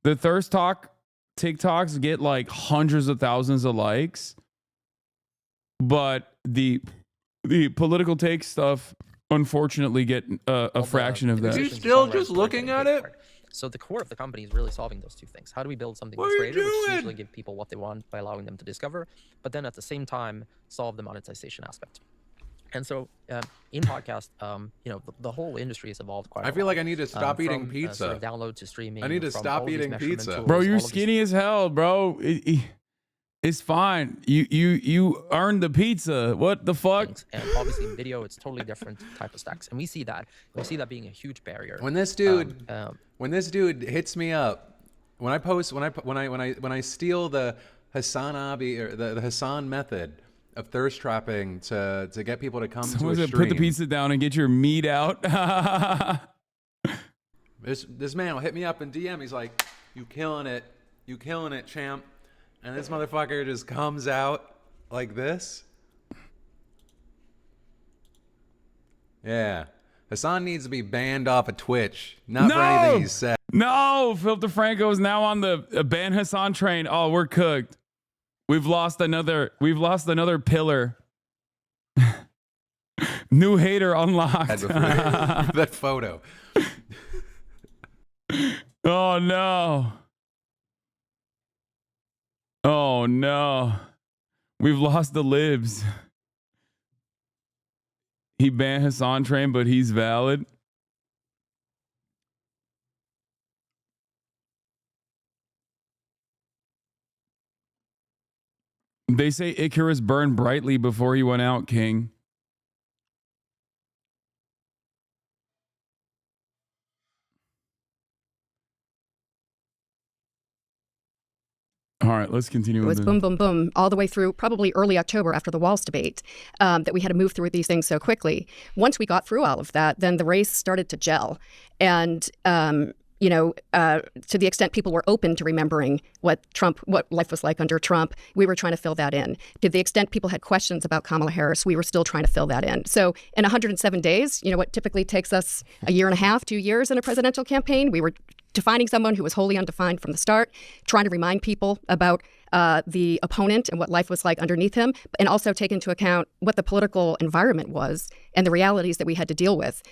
the thirst talk TikToks get like hundreds of thousands of likes, but the political take stuff unfortunately get a fraction of that. Are you still just looking at it? So the core of the company is really solving those two things. How do we build something that's greater, which usually give people what they want by allowing them to discover, but then at the same time solve the monetization aspect. And so in podcast, you know, the whole industry has evolved quite a lot. I feel like I need to stop eating pizza. Sort of download to streaming. I need to stop eating pizza. Tools, Bro, you're skinny as hell, bro. It's fine. You earned the pizza. What the fuck? And obviously in video, it's totally different type of stacks, and we see that being a huge barrier. When this dude hits me up, when I steal the Hasanabi or the Hasan method of thirst trapping to get people to come to a stream. Put the pizza down and get your meat out. This man will hit me up in DM. He's like, "You killing it, champ." And this motherfucker just comes out like this. Yeah. Hasan needs to be banned off of Twitch. Not for anything he said. No, Phil DeFranco is now on the ban Hasan train. Oh, we're cooked. We've lost another pillar. New hater unlocked. That photo. Oh no. Oh no. We've lost the libs. He banned Hasan train, but he's valid. They say Icarus burned brightly before he went out, King. All right, let's continue. It was boom, boom, boom, all the way through probably early October after the Walls debate, that we had to move through these things so quickly. Once we got through all of that, then the race started to gel. And, to the extent people were open to remembering what life was like under Trump, we were trying to fill that in. To the extent people had questions about Kamala Harris, we were still trying to fill that in. So in 107 days, what typically takes us a year and a half, 2 years in a presidential campaign, we were defining someone who was wholly undefined from the start, trying to remind people about the opponent and what life was like underneath him, and also take into account what the political environment was and the realities that we had to deal with,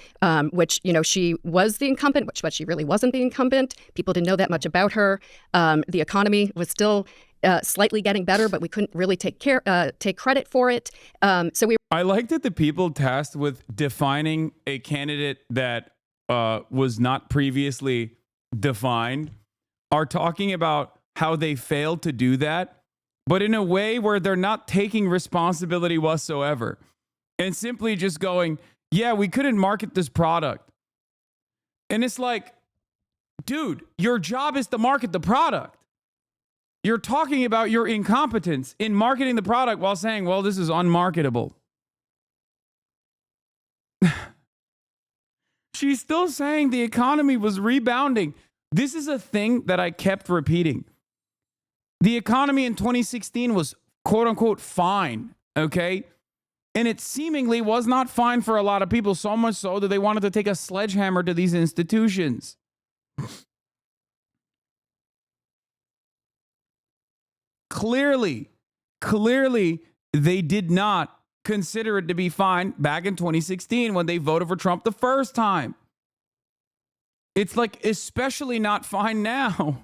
which, she was the incumbent, but she really wasn't the incumbent. People didn't know that much about her. The economy was still slightly getting better, but we couldn't really take credit for it. I like that the people tasked with defining a candidate that was not previously defined are talking about how they failed to do that, but in a way where they're not taking responsibility whatsoever and simply just going, yeah, we couldn't market this product. And it's like, dude, your job is to market the product. You're talking about your incompetence in marketing the product while saying, well, this is unmarketable. She's still saying the economy was rebounding. This is a thing that I kept repeating. The economy in 2016 was quote unquote fine, okay? And it seemingly was not fine for a lot of people, so much so that they wanted to take a sledgehammer to these institutions. Clearly, they did not consider it to be fine back in 2016 when they voted for Trump the first time. It's like especially not fine now.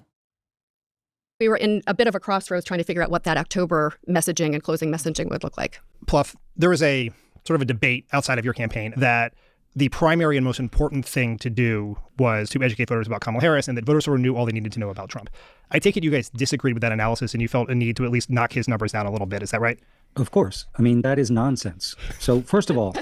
We were in a bit of a crossroads trying to figure out what that October messaging and closing messaging would look like. Pluff, there was a sort of a debate outside of your campaign that the primary and most important thing to do was to educate voters about Kamala Harris, and that voters sort of knew all they needed to know about Trump. I take it you guys disagreed with that analysis and you felt a need to at least knock his numbers down a little bit. Is that right? Of course. I mean, that is nonsense. So first of all,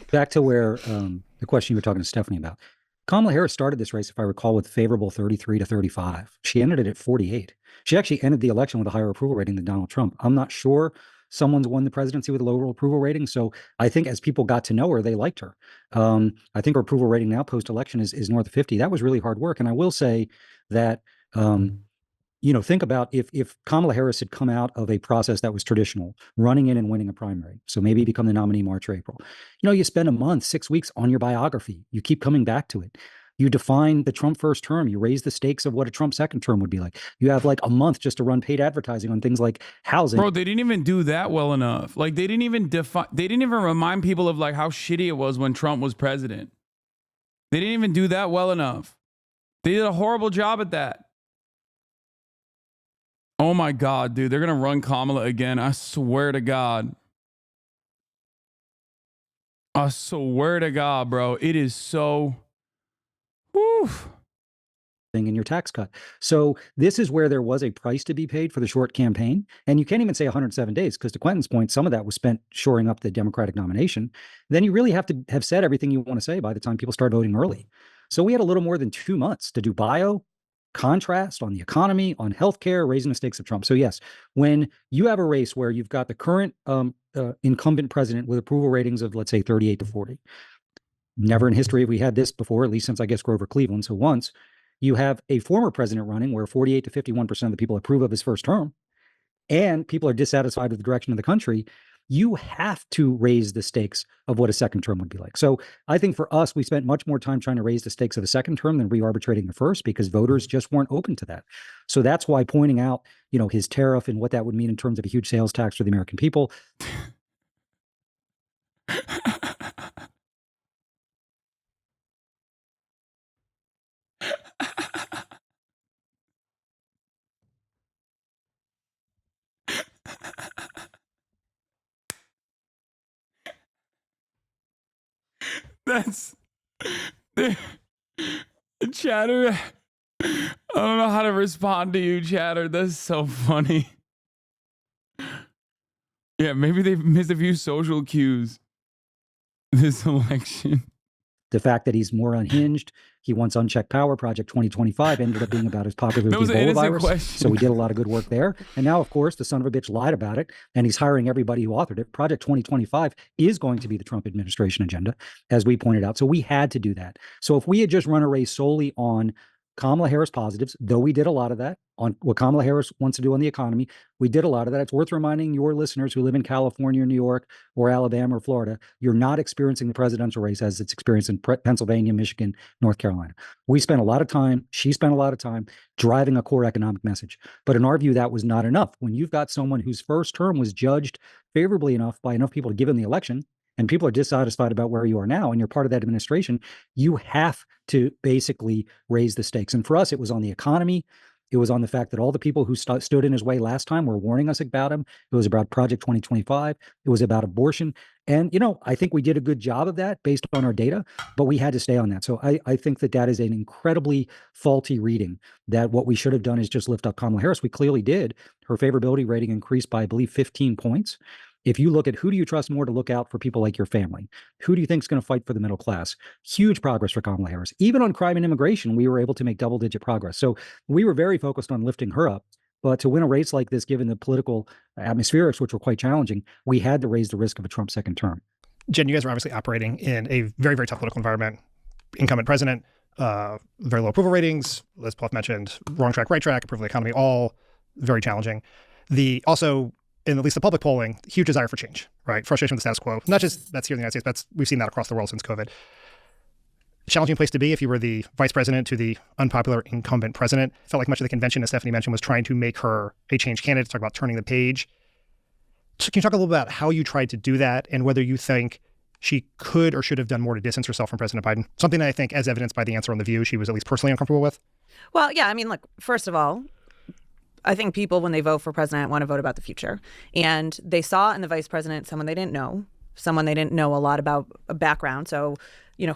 back to where the question you were talking to Stephanie about. Kamala Harris started this race, if I recall, with favorable 33 to 35. She ended it at 48. She actually ended the election with a higher approval rating than Donald Trump. I'm not sure someone's won the presidency with a lower approval rating. So I think as people got to know her, they liked her. I think her approval rating now post-election is north of 50. That was really hard work. And I will say that, think about if Kamala Harris had come out of a process that was traditional, running in and winning a primary. So maybe become the nominee March or April. You spend a month, 6 weeks on your biography. You keep coming back to it. You define the Trump first term. You raise the stakes of what a Trump second term would be like. You have like a month just to run paid advertising on things like housing. Bro, they didn't even do that well enough. Like they didn't even remind people of like how shitty it was when Trump was president. They didn't even do that well enough. They did a horrible job at that. Oh my God, dude, they're going to run Kamala again. I swear to God. I swear to God, bro. It is so... Whew. In your tax cut. So this is where there was a price to be paid for the short campaign. And you can't even say 107 days, because to Quentin's point, some of that was spent shoring up the Democratic nomination. Then you really have to have said everything you want to say by the time people start voting early. So we had a little more than 2 months to do bio, contrast on the economy, on healthcare, raising the stakes of Trump. So yes, when you have a race where you've got the current incumbent president with approval ratings of, let's say, 38 to 40, never in history have we had this before, at least since, I guess, Grover Cleveland. So once you have a former president running where 48 to 51% of the people approve of his first term, and people are dissatisfied with the direction of the country, you have to raise the stakes of what a second term would be like. So I think for us, we spent much more time trying to raise the stakes of the second term than re-arbitrating the first, because voters just weren't open to that. So that's why pointing out, his tariff and what that would mean in terms of a huge sales tax for the American people. That's Chatter. I don't know how to respond to you, Chatter. That's so funny. Yeah, maybe they've missed a few social cues this election. The fact that he's more unhinged, he wants unchecked power. Project 2025 ended up being about as popular as the Ebola virus. Question. So we did a lot of good work there. And now, of course, the son of a bitch lied about it, and he's hiring everybody who authored it. Project 2025 is going to be the Trump administration agenda, as we pointed out. So we had to do that. So if we had just run a race solely on Kamala Harris positives, though we did a lot of that on what Kamala Harris wants to do on the economy, we did a lot of that. It's worth reminding your listeners who live in California, or New York, or Alabama, or Florida, you're not experiencing the presidential race as it's experienced in Pennsylvania, Michigan, North Carolina. We spent a lot of time, she spent a lot of time driving a core economic message. But in our view, that was not enough. When you've got someone whose first term was judged favorably enough by enough people to give him the election, and people are dissatisfied about where you are now, and you're part of that administration, you have to basically raise the stakes. And for us, it was on the economy. It was on the fact that all the people who stood in his way last time were warning us about him. It was about Project 2025. It was about abortion. And, I think we did a good job of that based on our data, but we had to stay on that. So I think that is an incredibly faulty reading, that what we should have done is just lift up Kamala Harris. We clearly did. Her favorability rating increased by, I believe, 15 points. If you look at who do you trust more to look out for people like your family, who do you think is going to fight for the middle class? Huge progress for Kamala Harris. Even on crime and immigration, we were able to make double-digit progress. So we were very focused on lifting her up. But to win a race like this, given the political atmospherics, which were quite challenging, we had to raise the risk of a Trump second term. Jen, you guys are obviously operating in a very, very tough political environment. Incumbent president, very low approval ratings, as Paul mentioned, wrong track, right track, approval of the economy, all very challenging. Also, in at least the public polling, huge desire for change, right? Frustration with the status quo. Not just that's here in the United States, we've seen that across the world since COVID. Challenging place to be if you were the vice president to the unpopular incumbent president. Felt like much of the convention, as Stephanie mentioned, was trying to make her a change candidate, talk about turning the page. So can you talk a little about how you tried to do that and whether you think she could or should have done more to distance herself from President Biden? Something that I think, as evidenced by the answer on The View, she was at least personally uncomfortable with. Well, yeah, I mean, look, first of all, I think people, when they vote for president, want to vote about the future. And they saw in the vice president someone they didn't know a lot about a background. So,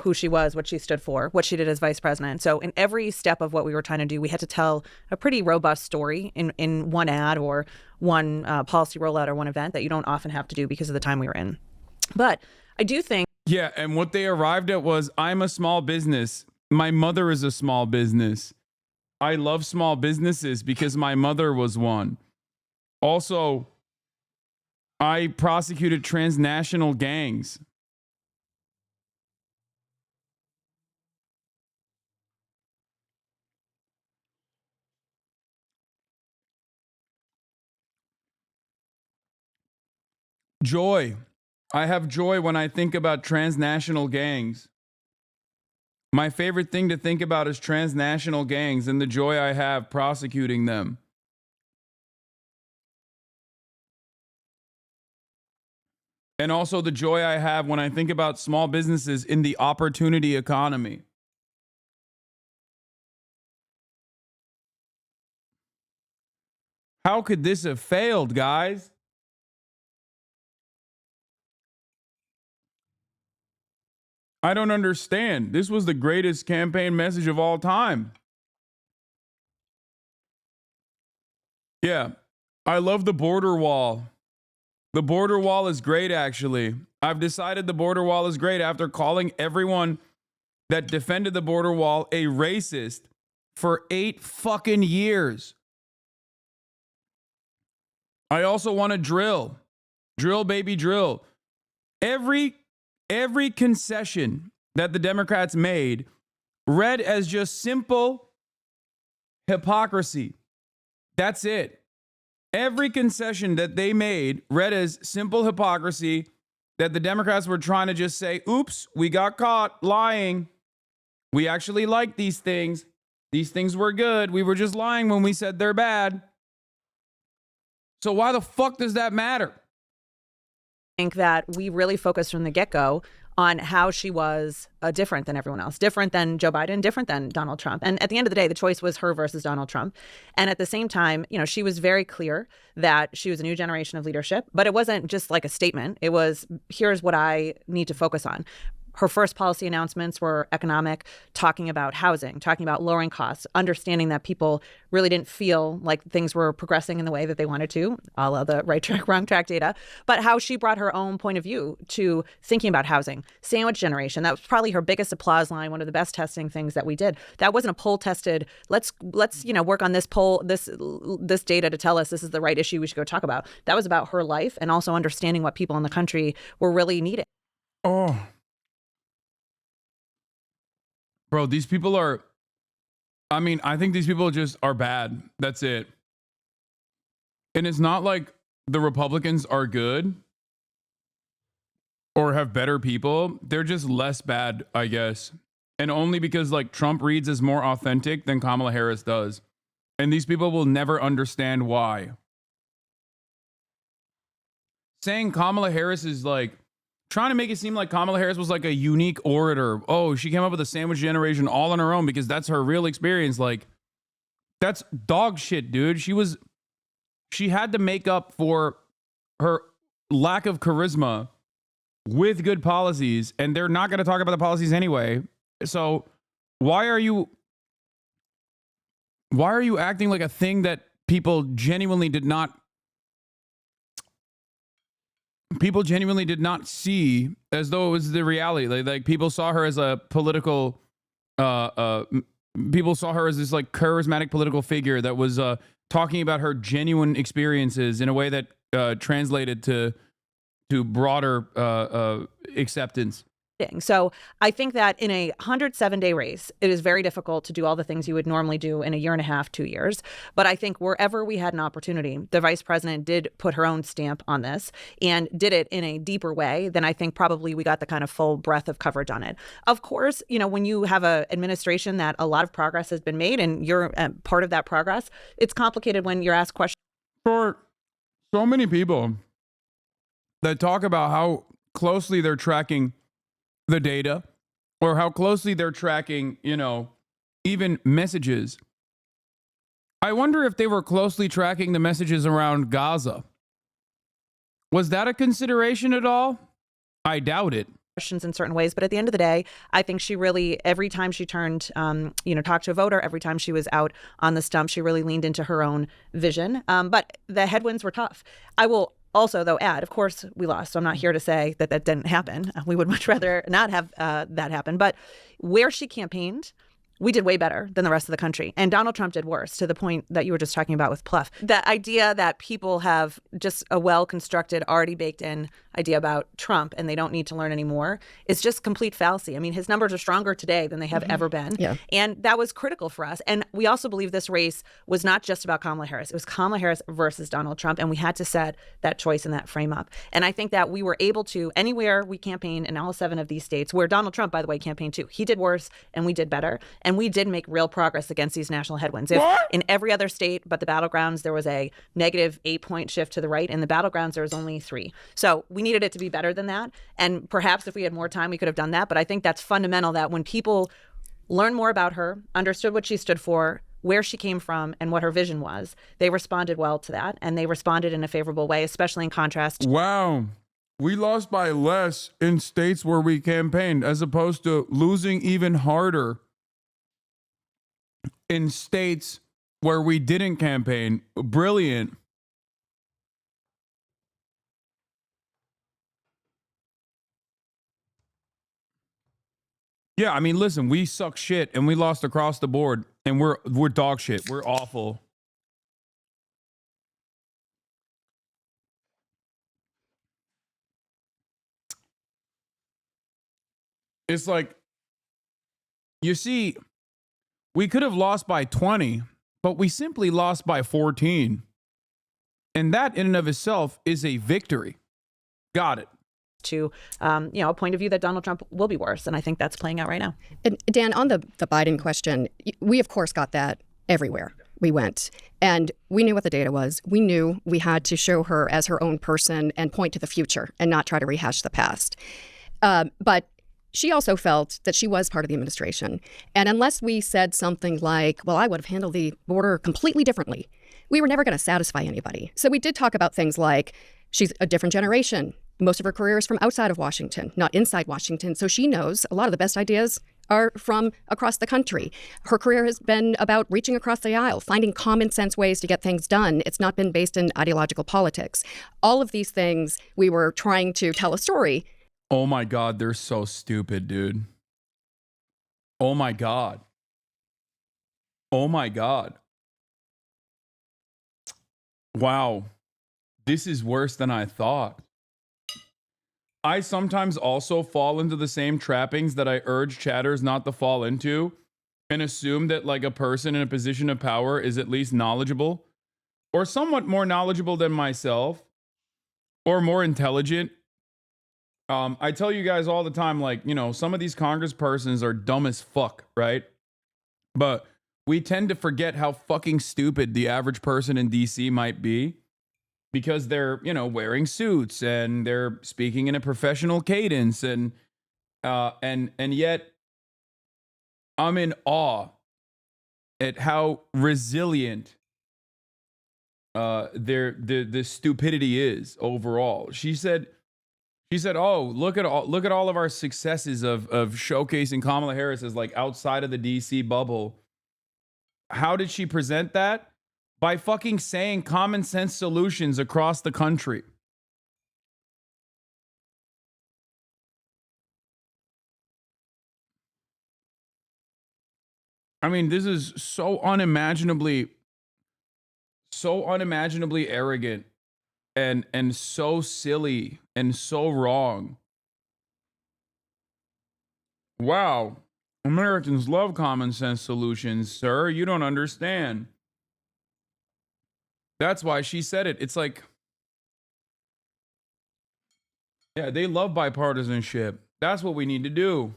who she was, what she stood for, what she did as vice president. So in every step of what we were trying to do, we had to tell a pretty robust story in one ad or one policy rollout or one event that you don't often have to do because of the time we were in. But I do think. Yeah, and what they arrived at was, I'm a small business. My mother is a small business. I love small businesses because my mother was one. Also, I prosecuted transnational gangs. Joy. I have joy when I think about transnational gangs. My favorite thing to think about is transnational gangs and the joy I have prosecuting them. And also the joy I have when I think about small businesses in the opportunity economy. How could this have failed, guys? I don't understand. This was the greatest campaign message of all time. Yeah, I love the border wall. The border wall is great, actually. I've decided the border wall is great after calling everyone that defended the border wall a racist for 8 fucking years. I also want to drill. Drill, baby, drill. Every concession that the Democrats made read as just simple hypocrisy. That's it. Every concession that they made read as simple hypocrisy, that the Democrats were trying to just say, oops, we got caught lying. We actually like these things. These things were good. We were just lying when we said they're bad. So why the fuck does that matter? I think that we really focused from the get-go on how she was different than everyone else, different than Joe Biden, different than Donald Trump. And at the end of the day, the choice was her versus Donald Trump. And at the same time, she was very clear that she was a new generation of leadership, but it wasn't just like a statement. It was, here's what I need to focus on. her first policy announcements were economic, talking about housing, talking about lowering costs, understanding that people really didn't feel like things were progressing in the way that they wanted to, a la the right track, wrong track data, but how she brought her own point of view to thinking about housing. Sandwich generation, that was probably her biggest applause line, one of the best testing things that we did. That wasn't a poll tested, let's work on this poll, this data to tell us this is the right issue we should go talk about. That was about her life and also understanding what people in the country were really needing. Oh. Bro, these people are, I think these people just are bad. That's it. And it's not like the Republicans are good or have better people. They're just less bad, I guess. And only because like Trump reads as more authentic than Kamala Harris does. And these people will never understand why. Saying Kamala Harris is like, trying to make it seem like Kamala Harris was like a unique orator. Oh, she came up with a sandwich generation all on her own because that's her real experience. Like, that's dog shit, dude. She had to make up for her lack of charisma with good policies, and they're not going to talk about the policies anyway. So why are you acting like a thing that people genuinely did not see as though it was the reality? Like people saw her as a political, people saw her as this like charismatic political figure that was talking about her genuine experiences in a way that translated to broader acceptance. So I think that in a 107-day race, it is very difficult to do all the things you would normally do in a year and a half, 2 years. But I think wherever we had an opportunity, the vice president did put her own stamp on this and did it in a deeper way than I think probably we got the kind of full breadth of coverage on it. Of course, when you have an administration that a lot of progress has been made and you're part of that progress, it's complicated when you're asked questions. For so many people that talk about how closely they're tracking the data or how closely they're tracking, even messages. I wonder if they were closely tracking the messages around Gaza. Was that a consideration at all? I doubt it. Questions in certain ways, but at the end of the day, I think she really, every time she turned, talked to a voter, every time she was out on the stump, she really leaned into her own vision. But the headwinds were tough. I will also, though, add, of course, we lost. So I'm not here to say that that didn't happen. We would much rather not have that happen. But where she campaigned, we did way better than the rest of the country. And Donald Trump did worse, to the point that you were just talking about with Pluff. The idea that people have just a well-constructed, already baked-in idea about Trump and they don't need to learn anymore is just complete fallacy. I mean, his numbers are stronger today than they have ever been. Yeah. And that was critical for us. And we also believe this race was not just about Kamala Harris. It was Kamala Harris versus Donald Trump. And we had to set that choice and that frame up. And I think that we were able to, anywhere we campaigned in all 7 of these states, where Donald Trump, by the way, campaigned too. He did worse and we did better. And we did make real progress against these national headwinds. If in every other state but the battlegrounds, there was a negative 8-point shift to the right, in the battlegrounds, there was only 3. So we needed it to be better than that. And perhaps if we had more time, we could have done that. But I think that's fundamental, that when people learn more about her, understood what she stood for, where she came from, and what her vision was, they responded well to that. And they responded in a favorable way, especially in contrast. Wow. We lost by less in states where we campaigned, as opposed to losing even harder in states where we didn't campaign. Brilliant. Yeah, I mean, listen, we suck shit and we lost across the board and we're dog shit. We're awful. It's like, you see, we could have lost by 20, but we simply lost by 14. And that in and of itself is a victory. Got it. To, a point of view that Donald Trump will be worse. And I think that's playing out right now. And Dan, on the Biden question, we, of course, got that everywhere we went. And we knew what the data was. We knew we had to show her as her own person and point to the future and not try to rehash the past. But she also felt that she was part of the administration. And unless we said something like, well, I would have handled the border completely differently, we were never going to satisfy anybody. So we did talk about things like she's a different generation. Most of her career is from outside of Washington, not inside Washington. So she knows a lot of the best ideas are from across the country. Her career has been about reaching across the aisle, finding common sense ways to get things done. It's not been based in ideological politics. All of these things, we were trying to tell a story. Oh my God, they're so stupid, dude. Oh my God. Oh my God. Wow. This is worse than I thought. I sometimes also fall into the same trappings that I urge chatters not to fall into and assume that like a person in a position of power is at least knowledgeable or somewhat more knowledgeable than myself or more intelligent. I tell you guys all the time, like, you know, some of these congresspersons are dumb as fuck, right? But we tend to forget how fucking stupid the average person in DC might be. Because they're, you know, wearing suits and they're speaking in a professional cadence and yet I'm in awe at how resilient the stupidity is overall. She said, "Oh, look at all of our successes of showcasing Kamala Harris as like outside of the DC bubble." How did she present that? By fucking saying common sense solutions across the country. I mean, this is so unimaginably arrogant and so silly and so wrong. Wow. Americans love common sense solutions, sir. You don't understand. That's why she said it. It's like, yeah, they love bipartisanship. That's what we need to do.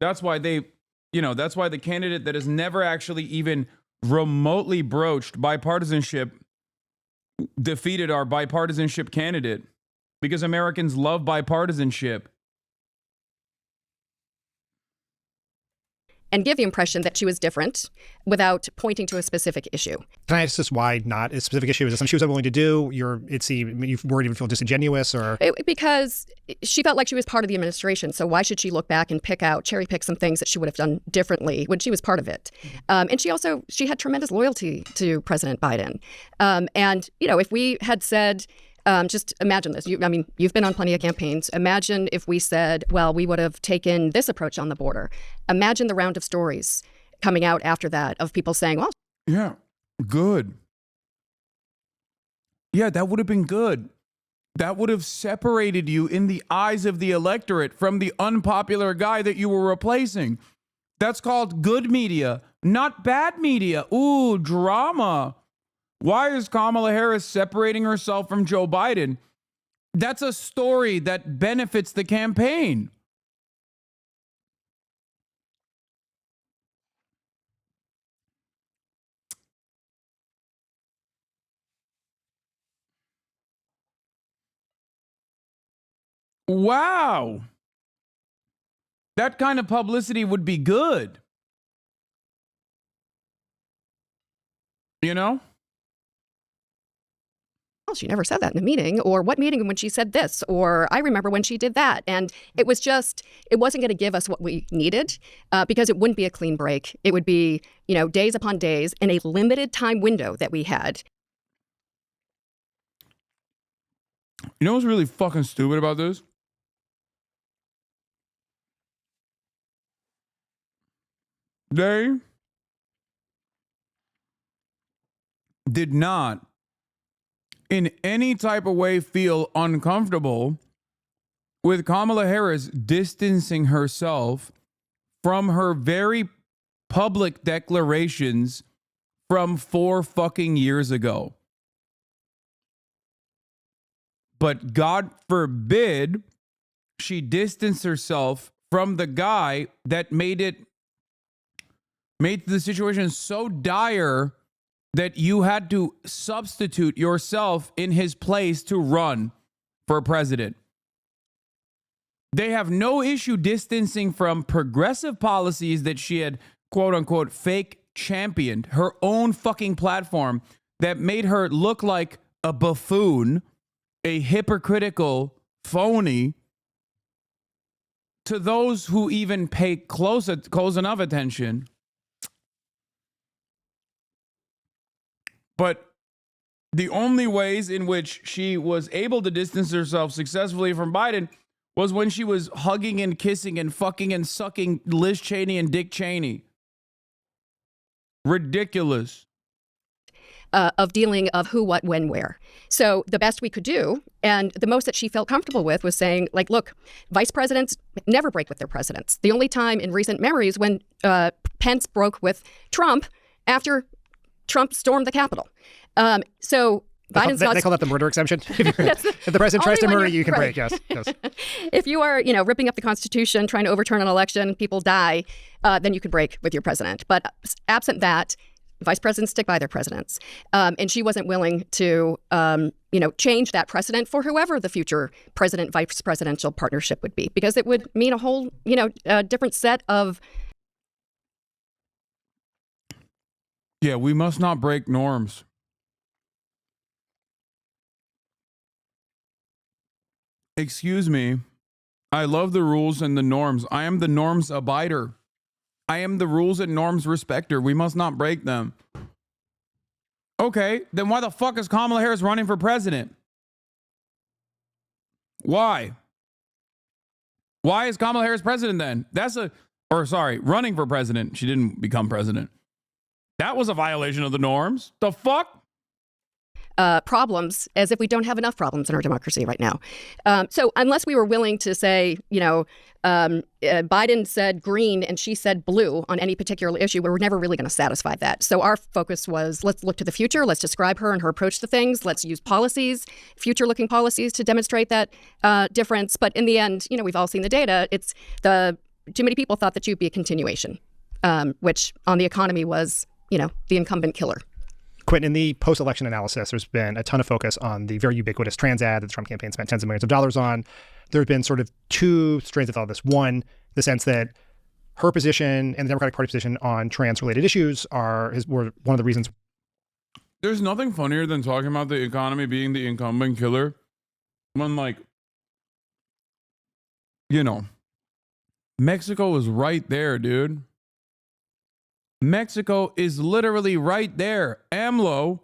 That's why that's why the candidate that has never actually even remotely broached bipartisanship defeated our bipartisanship candidate because Americans love bipartisanship. And give the impression that she was different without pointing to a specific issue. Can I ask this why not a specific issue? Is it something she was unwilling to do? You worried even feel disingenuous or? Because she felt like she was part of the administration. So why should she look back and cherry pick some things that she would have done differently when she was part of it? And she had tremendous loyalty to President Biden. And, you know, if we had said, just imagine this. You've been on plenty of campaigns. Imagine if we said, well, we would have taken this approach on the border. Imagine the round of stories coming out after that of people saying, well, yeah, good. Yeah, that would have been good. That would have separated you in the eyes of the electorate from the unpopular guy that you were replacing. That's called good media, not bad media. Ooh, drama. Why is Kamala Harris separating herself from Joe Biden? That's a story that benefits the campaign. Wow. That kind of publicity would be good. You know? well, she never said that in a meeting, or what meeting when she said this, or I remember when she did that. And it wasn't going to give us what we needed because it wouldn't be a clean break. It would be, days upon days in a limited time window that we had. You know what's really fucking stupid about this? They did not in any type of way feel uncomfortable with Kamala Harris distancing herself from her very public declarations from 4 fucking years ago. But God forbid she distanced herself from the guy that made the situation so dire that you had to substitute yourself in his place to run for president. They have no issue distancing from progressive policies that she had, quote unquote, fake championed, her own fucking platform that made her look like a buffoon a hypocritical phony to those who even pay close enough attention. But the only ways in which she was able to distance herself successfully from Biden was when she was hugging and kissing and fucking and sucking Liz Cheney and Dick Cheney. Ridiculous. Of dealing of who, what, when, where. So the best we could do, and the most that she felt comfortable with, was saying, like, look, vice presidents never break with their presidents. The only time in recent memory is when Pence broke with Trump after Trump stormed the Capitol. So Biden's they call that the murder exemption. If the president tries to murder you, can break. Yes. If you are, ripping up the Constitution, trying to overturn an election, people die, then you could break with your president. But absent that, vice presidents stick by their presidents. And she wasn't willing to, change that precedent for whoever the future president-vice presidential partnership would be, because it would mean a whole, different set of. Yeah, we must not break norms. Excuse me. I love the rules and the norms. I am the norms abider. I am the rules and norms respecter. We must not break them. Okay, then why the fuck is Kamala Harris running for president? Why? Why is Kamala Harris president then? Running for president. She didn't become president. That was a violation of the norms. The fuck? Problems, as if we don't have enough problems in our democracy right now. So unless we were willing to say, Biden said green and she said blue on any particular issue, we were never really going to satisfy that. So our focus was, let's look to the future. Let's describe her and her approach to things. Let's use policies, future-looking policies, to demonstrate that difference. But in the end, we've all seen the data. Too many people thought that you'd be a continuation, which on the economy was, the incumbent killer. Quentin, in the post-election analysis, there's been a ton of focus on the very ubiquitous trans ad that the Trump campaign spent tens of millions of dollars on. There have been sort of two strains of thought of this. One, the sense that her position and the Democratic Party position on trans-related issues were one of the reasons. There's nothing funnier than talking about the economy being the incumbent killer when, Mexico is right there, dude. Mexico is literally right there. AMLO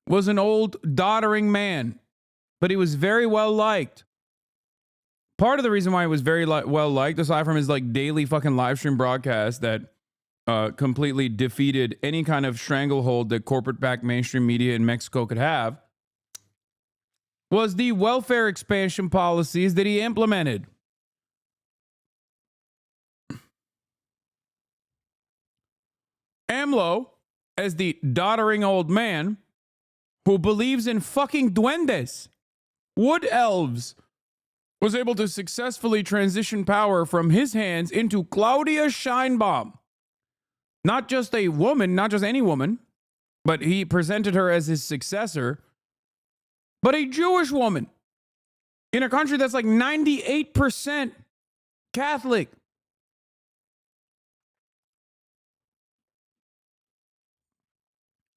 was an old, doddering man, but he was very well liked. Part of the reason why he was very well liked, aside from his daily fucking live stream broadcast that completely defeated any kind of stranglehold that corporate-backed mainstream media in Mexico could have, was the welfare expansion policies that he implemented. AMLO, as the doddering old man who believes in fucking duendes, wood elves, was able to successfully transition power from his hands into Claudia Sheinbaum. Not just a woman, not just any woman, but he presented her as his successor, but a Jewish woman in a country that's 98% Catholic.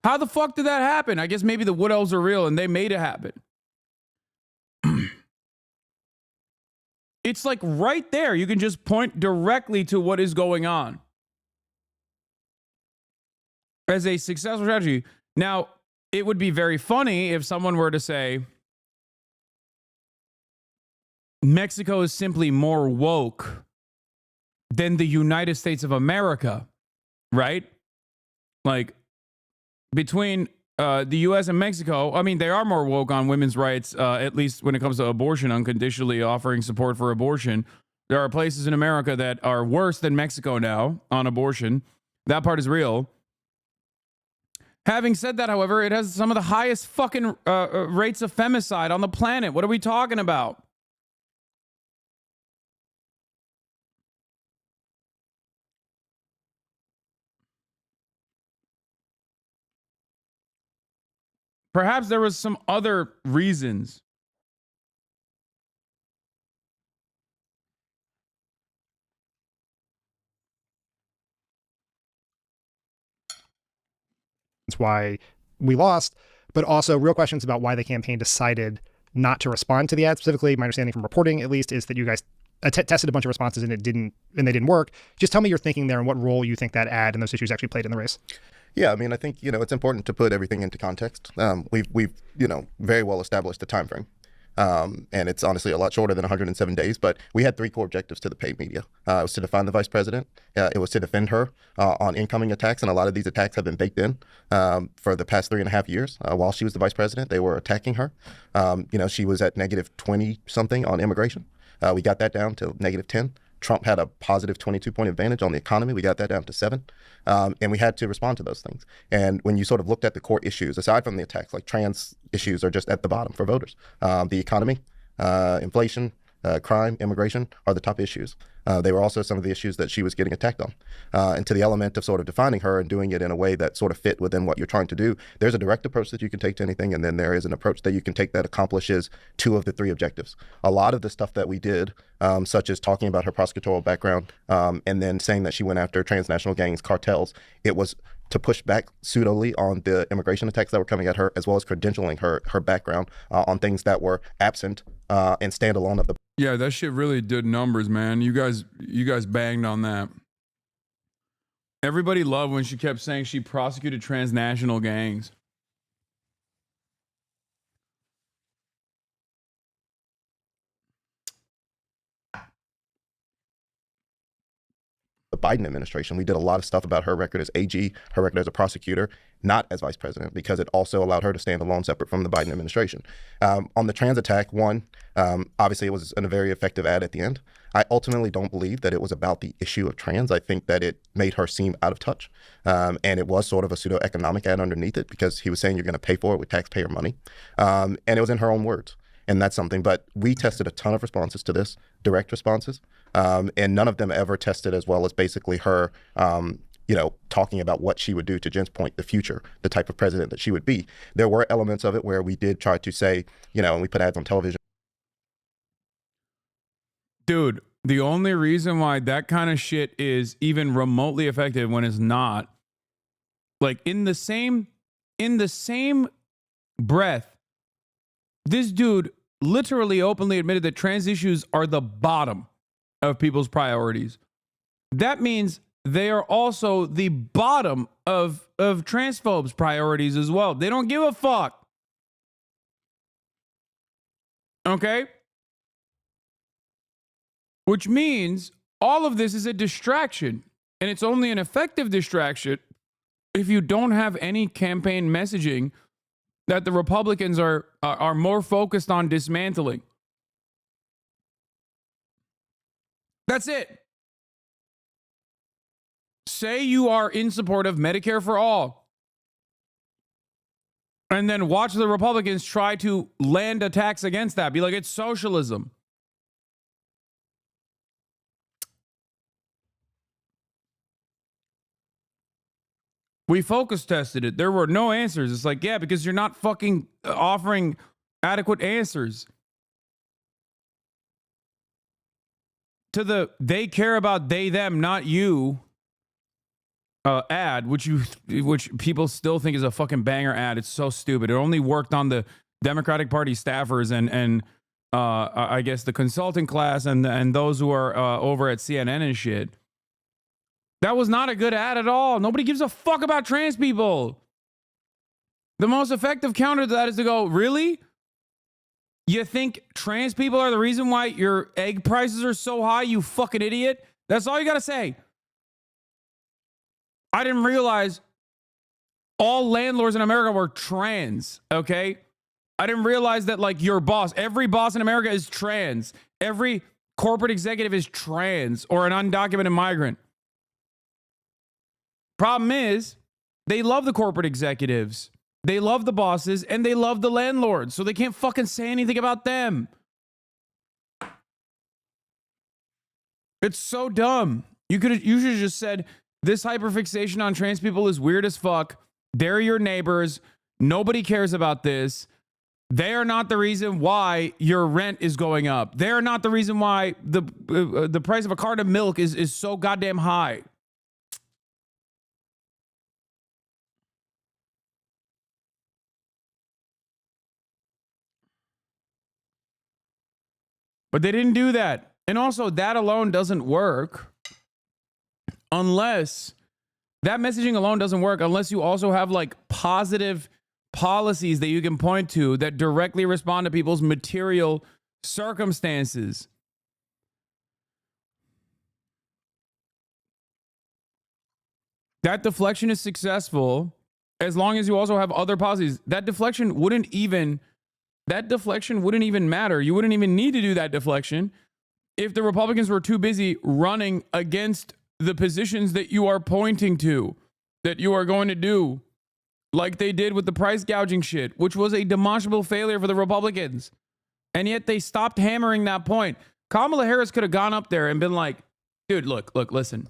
How the fuck did that happen? I guess maybe the wood elves are real and they made it happen. It's right there. You can just point directly to what is going on as a successful strategy. Now, it would be very funny if someone were to say, Mexico is simply more woke than the United States of America, right? Between the U.S. and Mexico, I mean, they are more woke on women's rights, at least when it comes to abortion, unconditionally offering support for abortion. There are places in America that are worse than Mexico now on abortion. That part is real. Having said that, however, it has some of the highest fucking rates of femicide on the planet. What are we talking about? Perhaps there was some other reasons. That's why we lost, but also real questions about why the campaign decided not to respond to the ad specifically. My understanding from reporting, at least, is that you guys tested a bunch of responses and they didn't work. Just tell me your thinking there and what role you think that ad and those issues actually played in the race. Yeah, I mean, I think, it's important to put everything into context. We've very well established the time frame. And it's honestly a lot shorter than 107 days, but we had 3 core objectives to the paid media. It was to define the vice president. It was to defend her on incoming attacks, and a lot of these attacks have been baked in for the past 3.5 years. While she was the vice president, they were attacking her. She was at negative 20 something on immigration. We got that down to negative 10. Trump had a positive 22-point advantage on the economy. We got that down to 7. And we had to respond to those things. And when you sort of looked at the core issues, aside from the attacks, like trans issues are just at the bottom for voters. The economy, inflation, crime, immigration are the top issues. They were also some of the issues that she was getting attacked on. And to the element of sort of defining her and doing it in a way that sort of fit within what you're trying to do, there's a direct approach that you can take to anything, and then there is an approach that you can take that accomplishes 2 of the 3 objectives. A lot of the stuff that we did, such as talking about her prosecutorial background, and then saying that she went after transnational gangs, cartels, it was to push back pseudoli on the immigration attacks that were coming at her, as well as credentialing her background on things that were absent and standalone of the. Yeah, that shit really did numbers, man. You guys banged on that. Everybody loved when she kept saying she prosecuted transnational gangs. The Biden administration. We did a lot of stuff about her record as AG, her record as a prosecutor, not as vice president, because it also allowed her to stand alone separate from the Biden administration. On the trans attack, obviously it was a very effective ad at the end. I ultimately don't believe that it was about the issue of trans. I think that it made her seem out of touch. And it was sort of a pseudo-economic ad underneath it, because he was saying you're going to pay for it with taxpayer money. And it was in her own words. And that's something. But we tested a ton of responses to this, direct responses. And none of them ever tested as well as basically her, talking about what she would do, to Jen's point, the future, the type of president that she would be. There were elements of it where we did try to say, and we put ads on television. Dude, the only reason why that kind of shit is even remotely effective when it's not, like in the same breath, this dude literally openly admitted that trans issues are the bottom of people's priorities. That means they are also the bottom of transphobes' priorities as well. They don't give a fuck. Okay? Which means all of this is a distraction, and it's only an effective distraction if you don't have any campaign messaging that the Republicans are more focused on dismantling. That's it. Say you are in support of Medicare for all, and then watch the Republicans try to land attacks against that. Be like, it's socialism. We focus tested it. There were no answers. It's like, yeah, because you're not fucking offering adequate answers to the they care about they, them, not you ad, which people still think is a fucking banger ad. It's so stupid. It only worked on the Democratic Party staffers and I guess the consulting class and those who are over at CNN and shit. That was not a good ad at all. Nobody gives a fuck about trans people. The most effective counter to that is to go, really? You think trans people are the reason why your egg prices are so high, you fucking idiot? That's all you got to say. I didn't realize all landlords in America were trans, okay? I didn't realize that, like, your boss, every boss in America is trans. Every corporate executive is trans or an undocumented migrant. Problem is, they love the corporate executives, they love the bosses, and they love the landlords, so they can't fucking say anything about them. It's so dumb. You should have just said, this hyperfixation on trans people is weird as fuck. They're your neighbors. Nobody cares about this. They are not the reason why your rent is going up. They are not the reason why the price of a carton of milk is so goddamn high. But they didn't do that. And also, that alone doesn't work unless that messaging alone doesn't work unless you also have like positive policies that you can point to that directly respond to people's material circumstances. That deflection is successful as long as you also have other policies. That deflection wouldn't even matter. You wouldn't even need to do that deflection if the Republicans were too busy running against the positions that you are pointing to, that you are going to do, like they did with the price gouging shit, which was a demonstrable failure for the Republicans. And yet they stopped hammering that point. Kamala Harris could have gone up there and been like, dude, look, listen.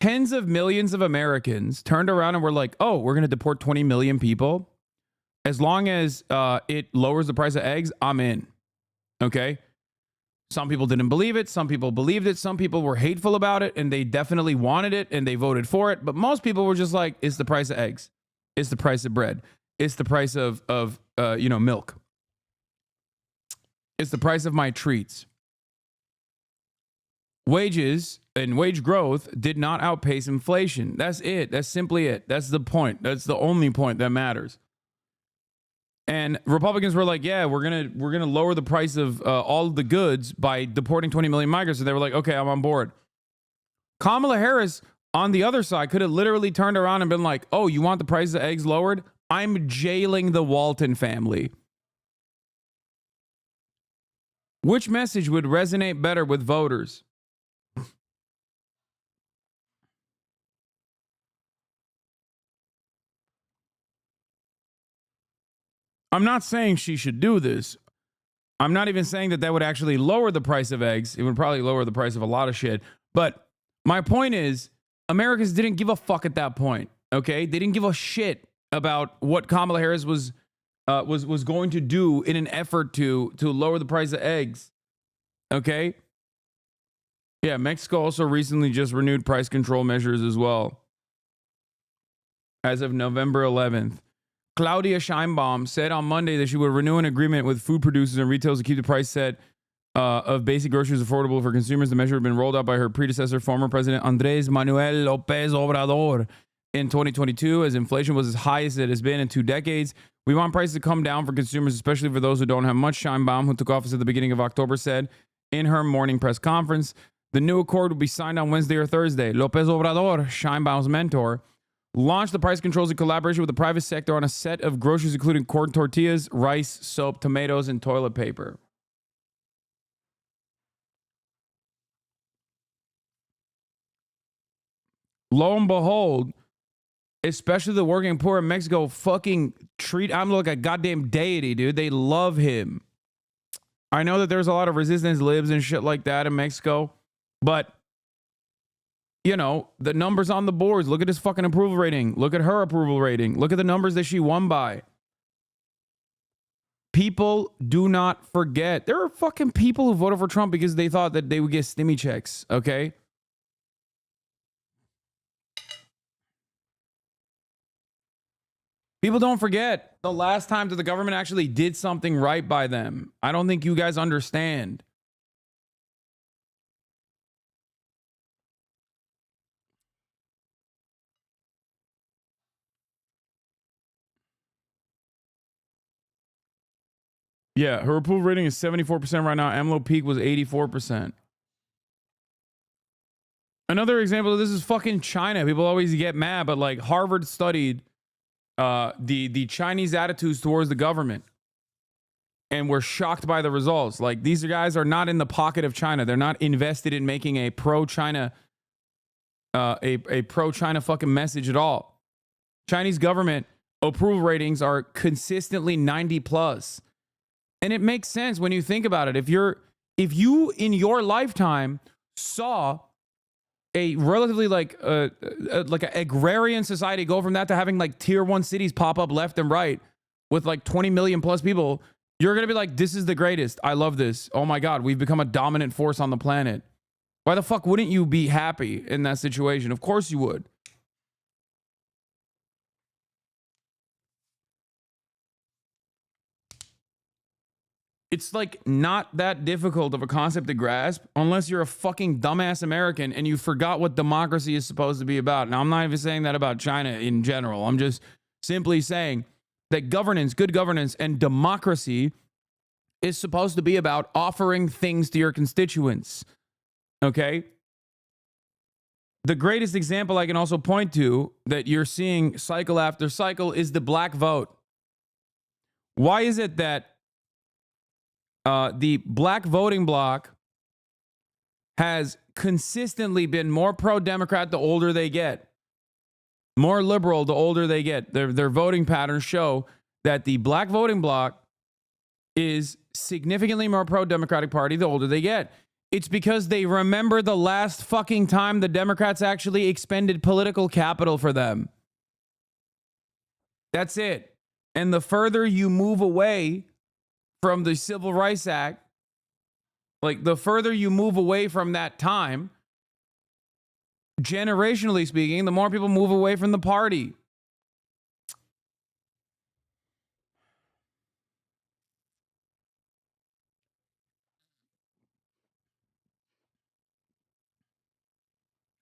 Tens of millions of Americans turned around and were like, oh, we're going to deport 20 million people. As long as it lowers the price of eggs, I'm in. Okay? Some people didn't believe it. Some people believed it. Some people were hateful about it, and they definitely wanted it, and they voted for it. But most people were just like, it's the price of eggs. It's the price of bread. It's the price of milk. It's the price of my treats. Wages and wage growth did not outpace inflation. That's it. That's simply it. That's the point. That's the only point that matters. And Republicans were like, yeah, we're gonna lower the price of all of the goods by deporting 20 million migrants. And they were like, okay, I'm on board. Kamala Harris, on the other side, could have literally turned around and been like, oh, you want the price of eggs lowered? I'm jailing the Walton family. Which message would resonate better with voters? I'm not saying she should do this. I'm not even saying that would actually lower the price of eggs. It would probably lower the price of a lot of shit. But my point is, Americans didn't give a fuck at that point. Okay, they didn't give a shit about what Kamala Harris was going to do in an effort to lower the price of eggs. Okay. Yeah, Mexico also recently just renewed price control measures as well. As of November 11th. Claudia Sheinbaum said on Monday that she would renew an agreement with food producers and retailers to keep the price set of basic groceries affordable for consumers. The measure had been rolled out by her predecessor, former President Andrés Manuel López Obrador, in 2022, as inflation was as high as it has been in 2 decades. We want prices to come down for consumers, especially for those who don't have much. Sheinbaum, who took office at the beginning of October, said in her morning press conference. The new accord will be signed on Wednesday or Thursday. López Obrador, Sheinbaum's mentor, launched the price controls in collaboration with the private sector on a set of groceries, including corn tortillas, rice, soap, tomatoes, and toilet paper. Lo and behold, especially the working poor in Mexico fucking treat him like a goddamn deity, dude. They love him. I know that there's a lot of resistance libs and shit like that in Mexico, but you know, the numbers on the boards. Look at his fucking approval rating. Look at her approval rating. Look at the numbers that she won by. People do not forget. There are fucking people who voted for Trump because they thought that they would get stimmy checks, okay? People don't forget the last time that the government actually did something right by them. I don't think you guys understand. Yeah, her approval rating is 74% right now. AMLO peak was 84%. Another example of this is fucking China. People always get mad, but like Harvard studied the Chinese attitudes towards the government and were shocked by the results. Like, these guys are not in the pocket of China. They're not invested in making a pro-China a pro-China fucking message at all. Chinese government approval ratings are consistently 90 plus. And it makes sense when you think about it. If you in your lifetime saw a relatively like an agrarian society go from that to having like tier 1 cities pop up left and right with like 20 million plus people, you're going to be like, this is the greatest. I love this. Oh my God, we've become a dominant force on the planet. Why the fuck wouldn't you be happy in that situation? Of course you would. It's like not that difficult of a concept to grasp unless you're a fucking dumbass American and you forgot what democracy is supposed to be about. Now, I'm not even saying that about China in general. I'm just simply saying that governance, good governance, and democracy is supposed to be about offering things to your constituents. Okay? The greatest example I can also point to that you're seeing cycle after cycle is the black vote. Why is it that the black voting bloc has consistently been more pro-Democrat the older they get, more liberal the older they get? Their voting patterns show that the black voting bloc is significantly more pro-Democratic Party the older they get. It's because they remember the last fucking time the Democrats actually expended political capital for them. That's it. And the further you move away from the Civil Rights Act, like the further you move away from that time, generationally speaking, the more people move away from the party.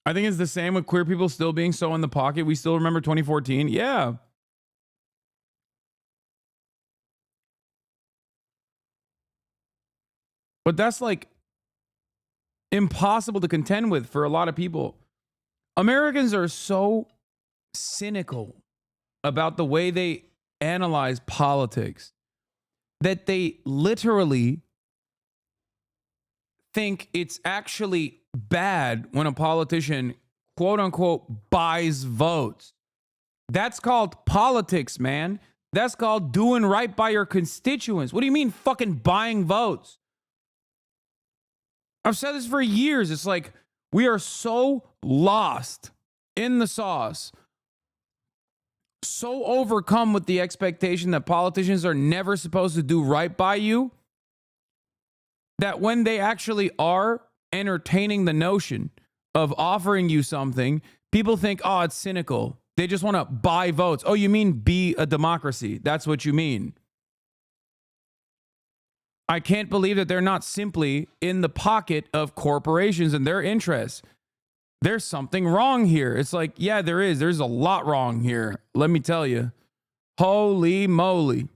I think it's the same with queer people still being so in the pocket. We still remember 2014. Yeah. But that's like impossible to contend with for a lot of people. Americans are so cynical about the way they analyze politics that they literally think it's actually bad when a politician, quote unquote, buys votes. That's called politics, man. That's called doing right by your constituents. What do you mean fucking buying votes? I've said this for years. It's like we are so lost in the sauce, so overcome with the expectation that politicians are never supposed to do right by you, that when they actually are entertaining the notion of offering you something, people think, oh, it's cynical. They just want to buy votes. Oh, you mean be a democracy? That's what you mean. I can't believe that they're not simply in the pocket of corporations and their interests. There's something wrong here. It's like, yeah, there is. There's a lot wrong here. Let me tell you. Holy moly.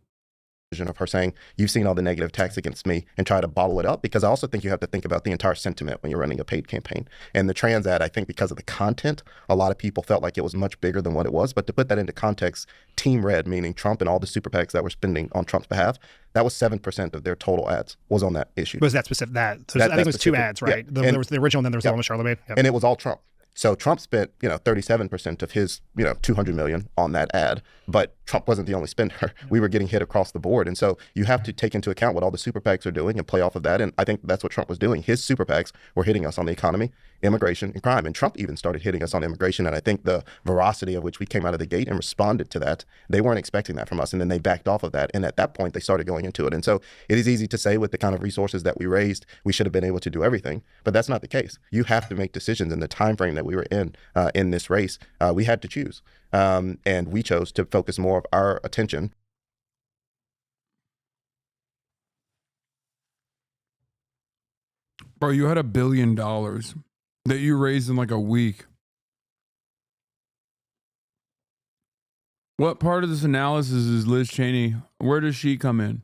Of her saying, you've seen all the negative attacks against me, and try to bottle it up, because I also think you have to think about the entire sentiment when you're running a paid campaign. And the trans ad, I think because of the content, a lot of people felt like it was much bigger than what it was. But to put that into context, Team Red, meaning Trump and all the super PACs that were spending on Trump's behalf, that was 7% of their total ads was on that issue. Was that specific? I think it was 2 ads, right? Yeah. There was the original, and then there was the one with Charlemagne. Yep. And it was all Trump. So Trump spent, 37% of his, 200 million on that ad, but Trump wasn't the only spender. We were getting hit across the board. And so you have to take into account what all the super PACs are doing and play off of that. And I think that's what Trump was doing. His super PACs were hitting us on the economy, immigration, and crime. And Trump even started hitting us on immigration. And I think the veracity of which we came out of the gate and responded to that, they weren't expecting that from us. And then they backed off of that. And at that point, they started going into it. And so it is easy to say with the kind of resources that we raised, we should have been able to do everything. But that's not the case. You have to make decisions in the time frame that we were in this race. We had to choose. And we chose to focus more of our attention. Bro, you had $1 billion that you raised in like a week. What part of this analysis is Liz Cheney? Where does she come in?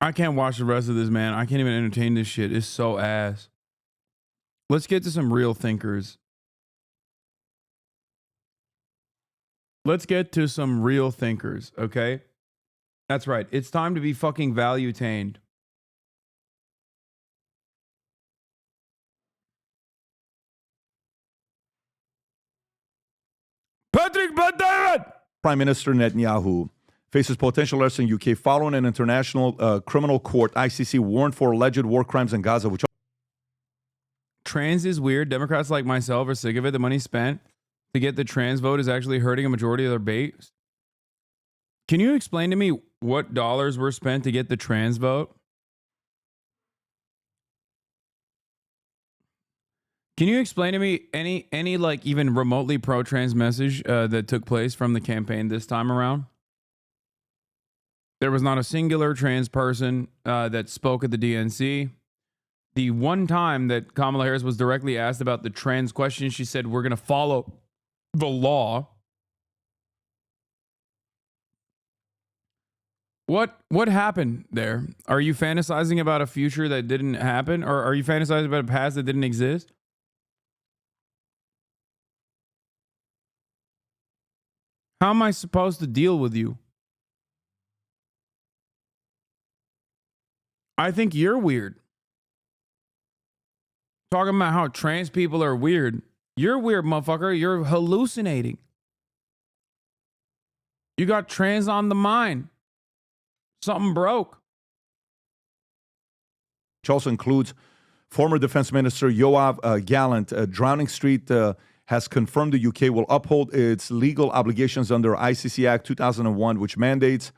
I can't watch the rest of this, man. I can't even entertain this shit. It's so ass. Let's get to some real thinkers. Let's get to some real thinkers, okay? That's right. It's time to be fucking value-tained. Patrick Bet-David! Prime Minister Netanyahu faces potential arrest in UK following an international criminal court ICC warrant for alleged war crimes in Gaza, which trans is weird. Democrats like myself are sick of it. The money spent to get the trans vote is actually hurting a majority of their base. Can you explain to me what dollars were spent to get the trans vote? Can you explain to me any like even remotely pro-trans message that took place from the campaign this time around? There was not a singular trans person that spoke at the DNC. The one time that Kamala Harris was directly asked about the trans question, she said, "We're going to follow the law." What happened there? Are you fantasizing about a future that didn't happen, or are you fantasizing about a past that didn't exist? How am I supposed to deal with you? I think you're weird. Talking about how trans people are weird. You're weird, motherfucker. You're hallucinating. You got trans on the mind. Something broke. Which also includes former Defense Minister Yoav Gallant. Downing Street has confirmed the UK will uphold its legal obligations under ICC Act 2001, which mandates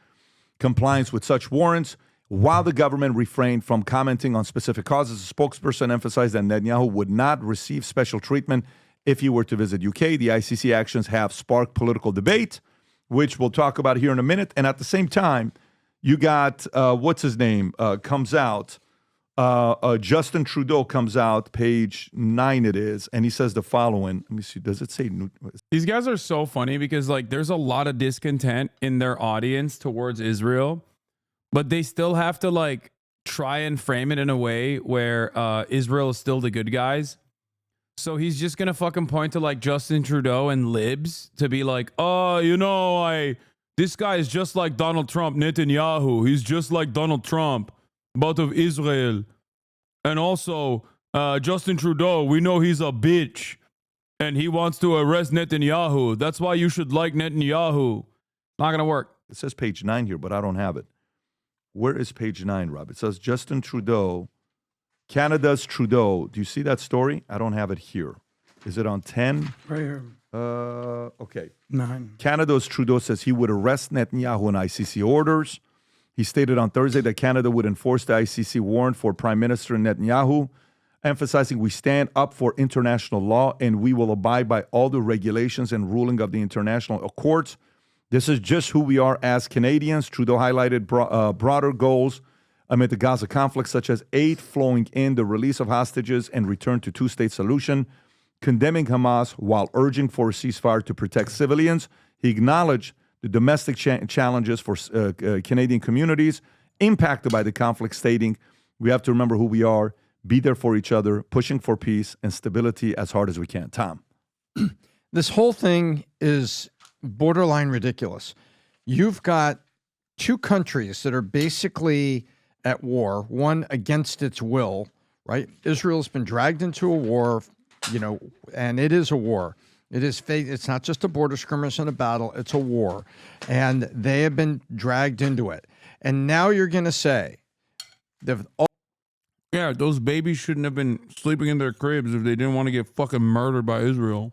compliance with such warrants. While the government refrained from commenting on specific causes, a spokesperson emphasized that Netanyahu would not receive special treatment if he were to visit UK. The ICC actions have sparked political debate, which we'll talk about here in a minute. And at the same time, you got, what's his name, comes out. Justin Trudeau comes out, page 9 it is, and he says the following. Let me see, does it say? These guys are so funny because like there's a lot of discontent in their audience towards Israel, but they still have to like try and frame it in a way where Israel is still the good guys. So he's just going to fucking point to like Justin Trudeau and libs to be like, oh, you know, this guy is just like Donald Trump, Netanyahu. He's just like Donald Trump, but of Israel. And also, Justin Trudeau, we know he's a bitch and he wants to arrest Netanyahu. That's why you should like Netanyahu. Not going to work. It says page 9 here, but I don't have it. Where is page 9, Rob? It says Justin Trudeau, Canada's Trudeau. Do you see that story? I don't have it here. Is it on 10? Right here. Okay. 9. Canada's Trudeau says he would arrest Netanyahu in ICC orders. He stated on Thursday that Canada would enforce the ICC warrant for Prime Minister Netanyahu, emphasizing we stand up for international law and we will abide by all the regulations and ruling of the international courts. This is just who we are as Canadians. Trudeau highlighted broader goals amid the Gaza conflict, such as aid flowing in, the release of hostages, and return to two-state solution, condemning Hamas while urging for a ceasefire to protect civilians. He acknowledged the domestic challenges for Canadian communities impacted by the conflict, stating, we have to remember who we are, be there for each other, pushing for peace and stability as hard as we can. Tom. This whole thing is borderline ridiculous. You've got two countries that are basically at war, one against its will, right? Israel's been dragged into a war, you know, and it is a war. It is fake. It's not just a border skirmish and a battle. It's a war. And they have been dragged into it. And now you're going to say, yeah, those babies shouldn't have been sleeping in their cribs if they didn't want to get fucking murdered by Israel.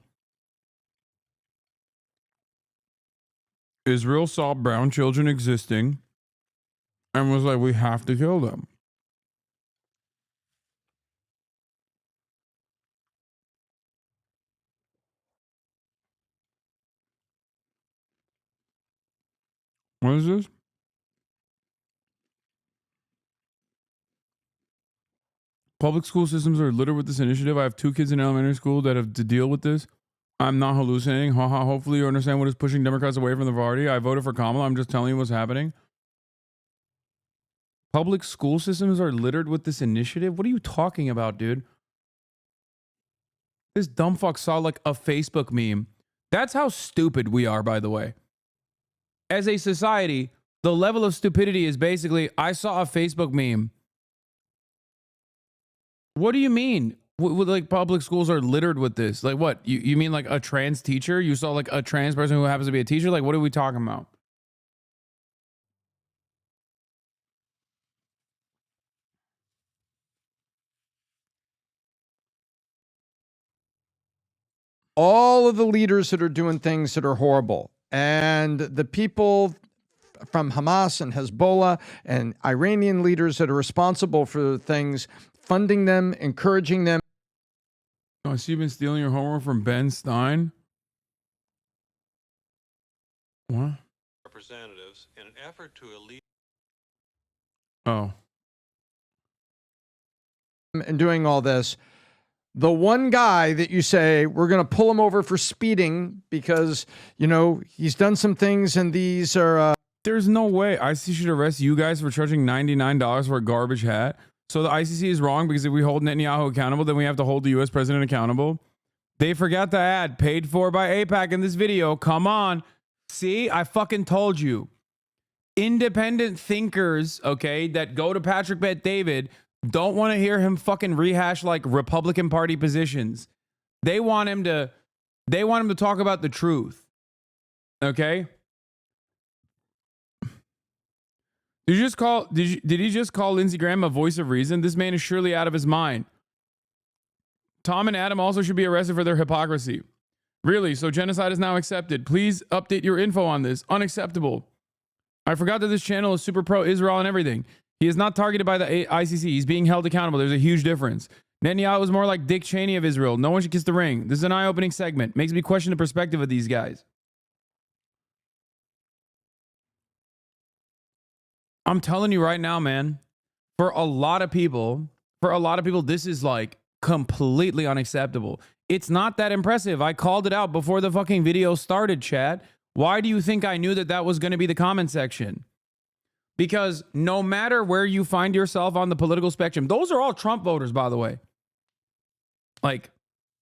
Israel saw brown children existing and was like, we have to kill them. What is this? Public school systems are littered with this initiative. I have 2 kids in elementary school that have to deal with this. I'm not hallucinating. Haha. Hopefully you understand what is pushing Democrats away from the party. I voted for Kamala. I'm just telling you what's happening. Public school systems are littered with this initiative? What are you talking about, dude? This dumb fuck saw like a Facebook meme. That's how stupid we are, by the way. As a society, the level of stupidity is basically, I saw a Facebook meme. What do you mean? Like public schools are littered with this? Like what? You mean like a trans teacher? You saw like a trans person who happens to be a teacher? Like what are we talking about? all of the leaders that are doing things that are horrible, and the people from Hamas and Hezbollah and Iranian leaders that are responsible for things, funding them, encouraging them. Oh, so you've been stealing your homework from Ben Stein? What? Representatives in an effort to alleviate. Oh. And doing all this, the one guy that you say we're going to pull him over for speeding because, you know, he's done some things and these are There's no way ICC should arrest you guys for charging $99 for a garbage hat. So the ICC is wrong because if we hold Netanyahu accountable, then we have to hold the US president accountable. They forgot to add paid for by AIPAC in this video. Come on. See, I fucking told you. Independent thinkers, okay, that go to Patrick Bet David don't want to hear him fucking rehash like Republican Party positions. They want him to talk about the truth. Okay? Did he just call Lindsey Graham a voice of reason? This man is surely out of his mind. Tom and Adam also should be arrested for their hypocrisy. Really? So genocide is now accepted. Please update your info on this. Unacceptable. I forgot that this channel is super pro-Israel and everything. He is not targeted by the ICC. He's being held accountable. There's a huge difference. Netanyahu is more like Dick Cheney of Israel. No one should kiss the ring. This is an eye-opening segment. Makes me question the perspective of these guys. I'm telling you right now, man, for a lot of people, this is like completely unacceptable. It's not that impressive. I called it out before the fucking video started, chat. Why do you think I knew that that was going to be the comment section? Because no matter where you find yourself on the political spectrum, those are all Trump voters, by the way. Like,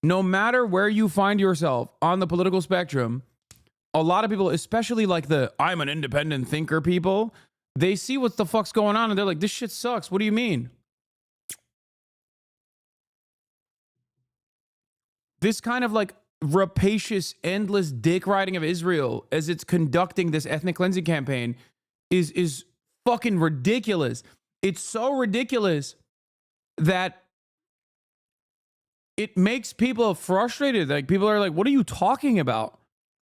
no matter where you find yourself on the political spectrum, a lot of people, especially like the I'm an independent thinker people, they see what the fuck's going on and they're like, this shit sucks. What do you mean? This kind of like rapacious, endless dick riding of Israel as it's conducting this ethnic cleansing campaign is fucking ridiculous. It's so ridiculous that it makes people frustrated. Like, people are like, what are you talking about?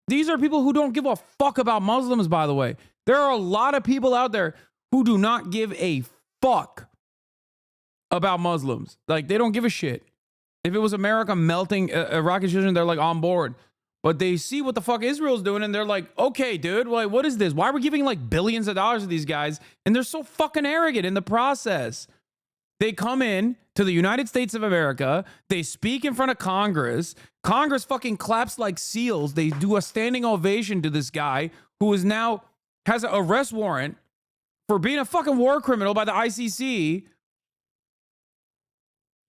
These are people who don't give a fuck about Muslims, by the way. There are a lot of people out there who do not give a fuck about Muslims. Like, they don't give a shit. If it was America melting Iraqi children, they're like on board. But they see what the fuck Israel's doing and they're like, okay, dude, like, what is this? Why are we giving like billions of dollars to these guys? And they're so fucking arrogant in the process. They come in to the United States of America. They speak in front of Congress. Congress fucking claps like seals. They do a standing ovation to this guy who is now has an arrest warrant for being a fucking war criminal by the ICC.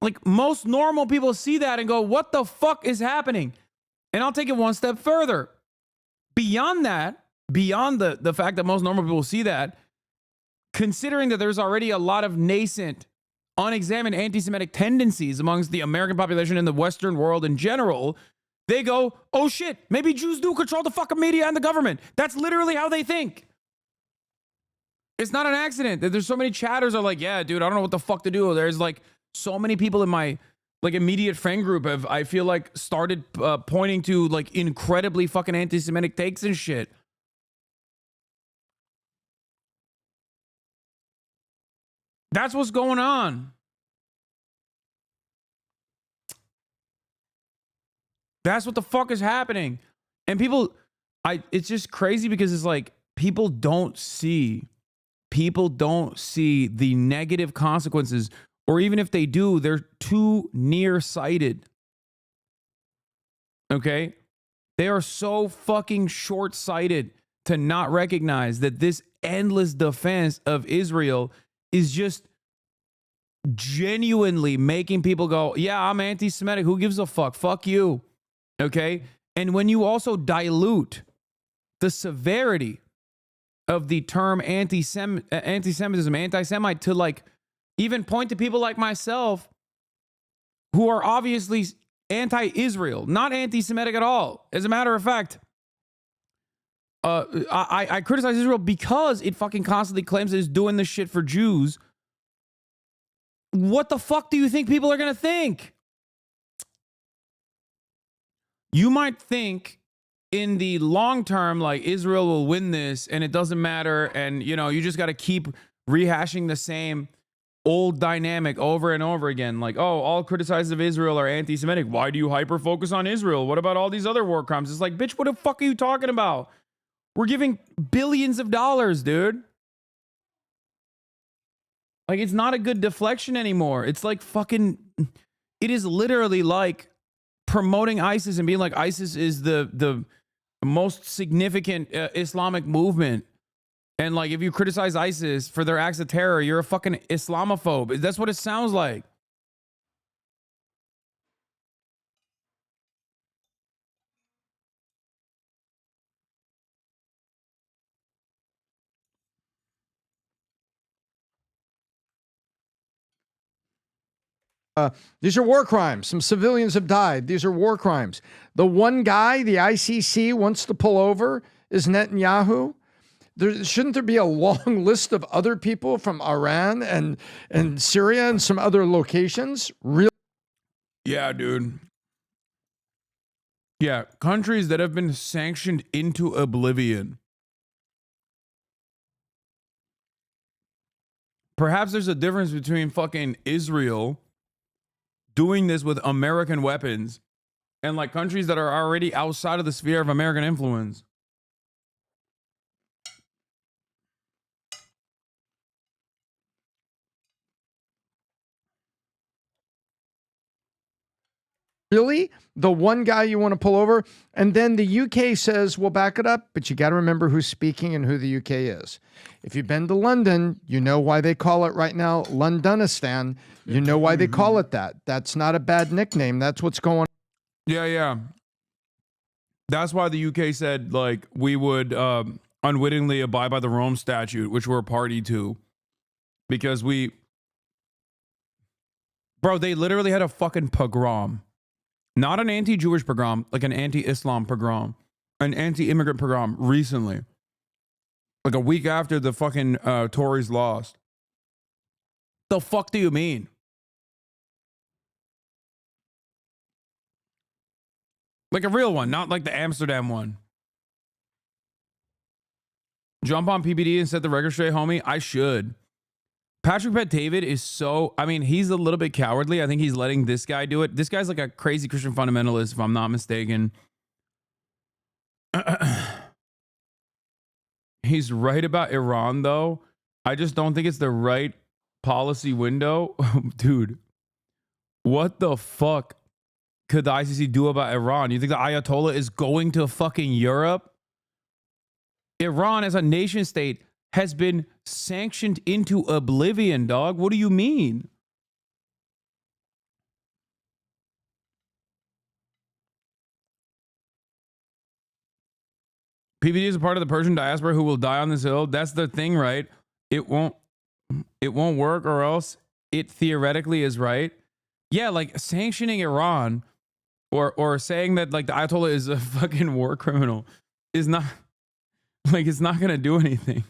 Like, most normal people see that and go, what the fuck is happening? And I'll take it one step further. Beyond that, beyond the fact that most normal people see that, considering that there's already a lot of nascent, unexamined anti-Semitic tendencies amongst the American population and the Western world in general, they go, oh shit, maybe Jews do control the fucking media and the government. That's literally how they think. It's not an accident that there's so many chatters are like, yeah, dude, I don't know what the fuck to do. There's like so many people in my like immediate friend group have, I feel like, started pointing to like incredibly fucking anti-Semitic takes and shit. That's what's going on. That's what the fuck is happening. And people, it's just crazy because it's like people don't see the negative consequences. Or even if they do, they're too nearsighted. Okay? They are so fucking short-sighted to not recognize that this endless defense of Israel is just genuinely making people go, yeah, I'm anti-Semitic. Who gives a fuck? Fuck you. Okay? And when you also dilute the severity of the term anti-Semitism, anti-Semite, to like even point to people like myself who are obviously anti-Israel, not anti-Semitic at all. As a matter of fact, I criticize Israel because it fucking constantly claims it's doing this shit for Jews. What the fuck do you think people are going to think? You might think in the long term, like, Israel will win this and it doesn't matter. And, you know, you just got to keep rehashing the same old dynamic over and over again. Like, oh, all criticizers of Israel are anti-Semitic. Why do you hyper-focus on Israel? What about all these other war crimes? It's like, bitch, what the fuck are you talking about? We're giving billions of dollars, dude. Like, it's not a good deflection anymore. It's like fucking, it is literally like promoting ISIS and being like, ISIS is the most significant Islamic movement. And like, if you criticize ISIS for their acts of terror, you're a fucking Islamophobe. That's what it sounds like. These are war crimes. Some civilians have died. These are war crimes. The one guy the ICC wants to pull over is Netanyahu. Shouldn't there be a long list of other people from Iran and Syria and some other locations? Really? Yeah, dude. Yeah, countries that have been sanctioned into oblivion. Perhaps there's a difference between fucking Israel doing this with American weapons and like countries that are already outside of the sphere of American influence. Really? The one guy you want to pull over? And then the UK says, we'll back it up, but you got to remember who's speaking and who the UK is. If you've been to London, you know why they call it right now Londonistan. You know why they call it that. That's not a bad nickname. That's what's going on. Yeah. That's why the UK said, like, we would unwittingly abide by the Rome Statute, which we're a party to. Because Bro, they literally had a fucking pogrom. Not an anti-Jewish pogrom, like an anti-Islam pogrom. An anti-immigrant pogrom recently. Like a week after the fucking Tories lost. The fuck do you mean? Like a real one, not like the Amsterdam one. Jump on PBD and set the record straight, homie? I should. Patrick Bet-David is so, I mean, he's a little bit cowardly. I think he's letting this guy do it. This guy's like a crazy Christian fundamentalist, if I'm not mistaken. He's right about Iran, though. I just don't think it's the right policy window. Dude, what the fuck could the ICC do about Iran? You think the Ayatollah is going to fucking Europe? Iran as a nation state has been sanctioned into oblivion, dog. What do you mean? PBD is a part of the Persian diaspora who will die on this hill. That's the thing, right? It won't work, or else it theoretically is right. Yeah, like sanctioning Iran or saying that like the Ayatollah is a fucking war criminal is not like, it's not going to do anything.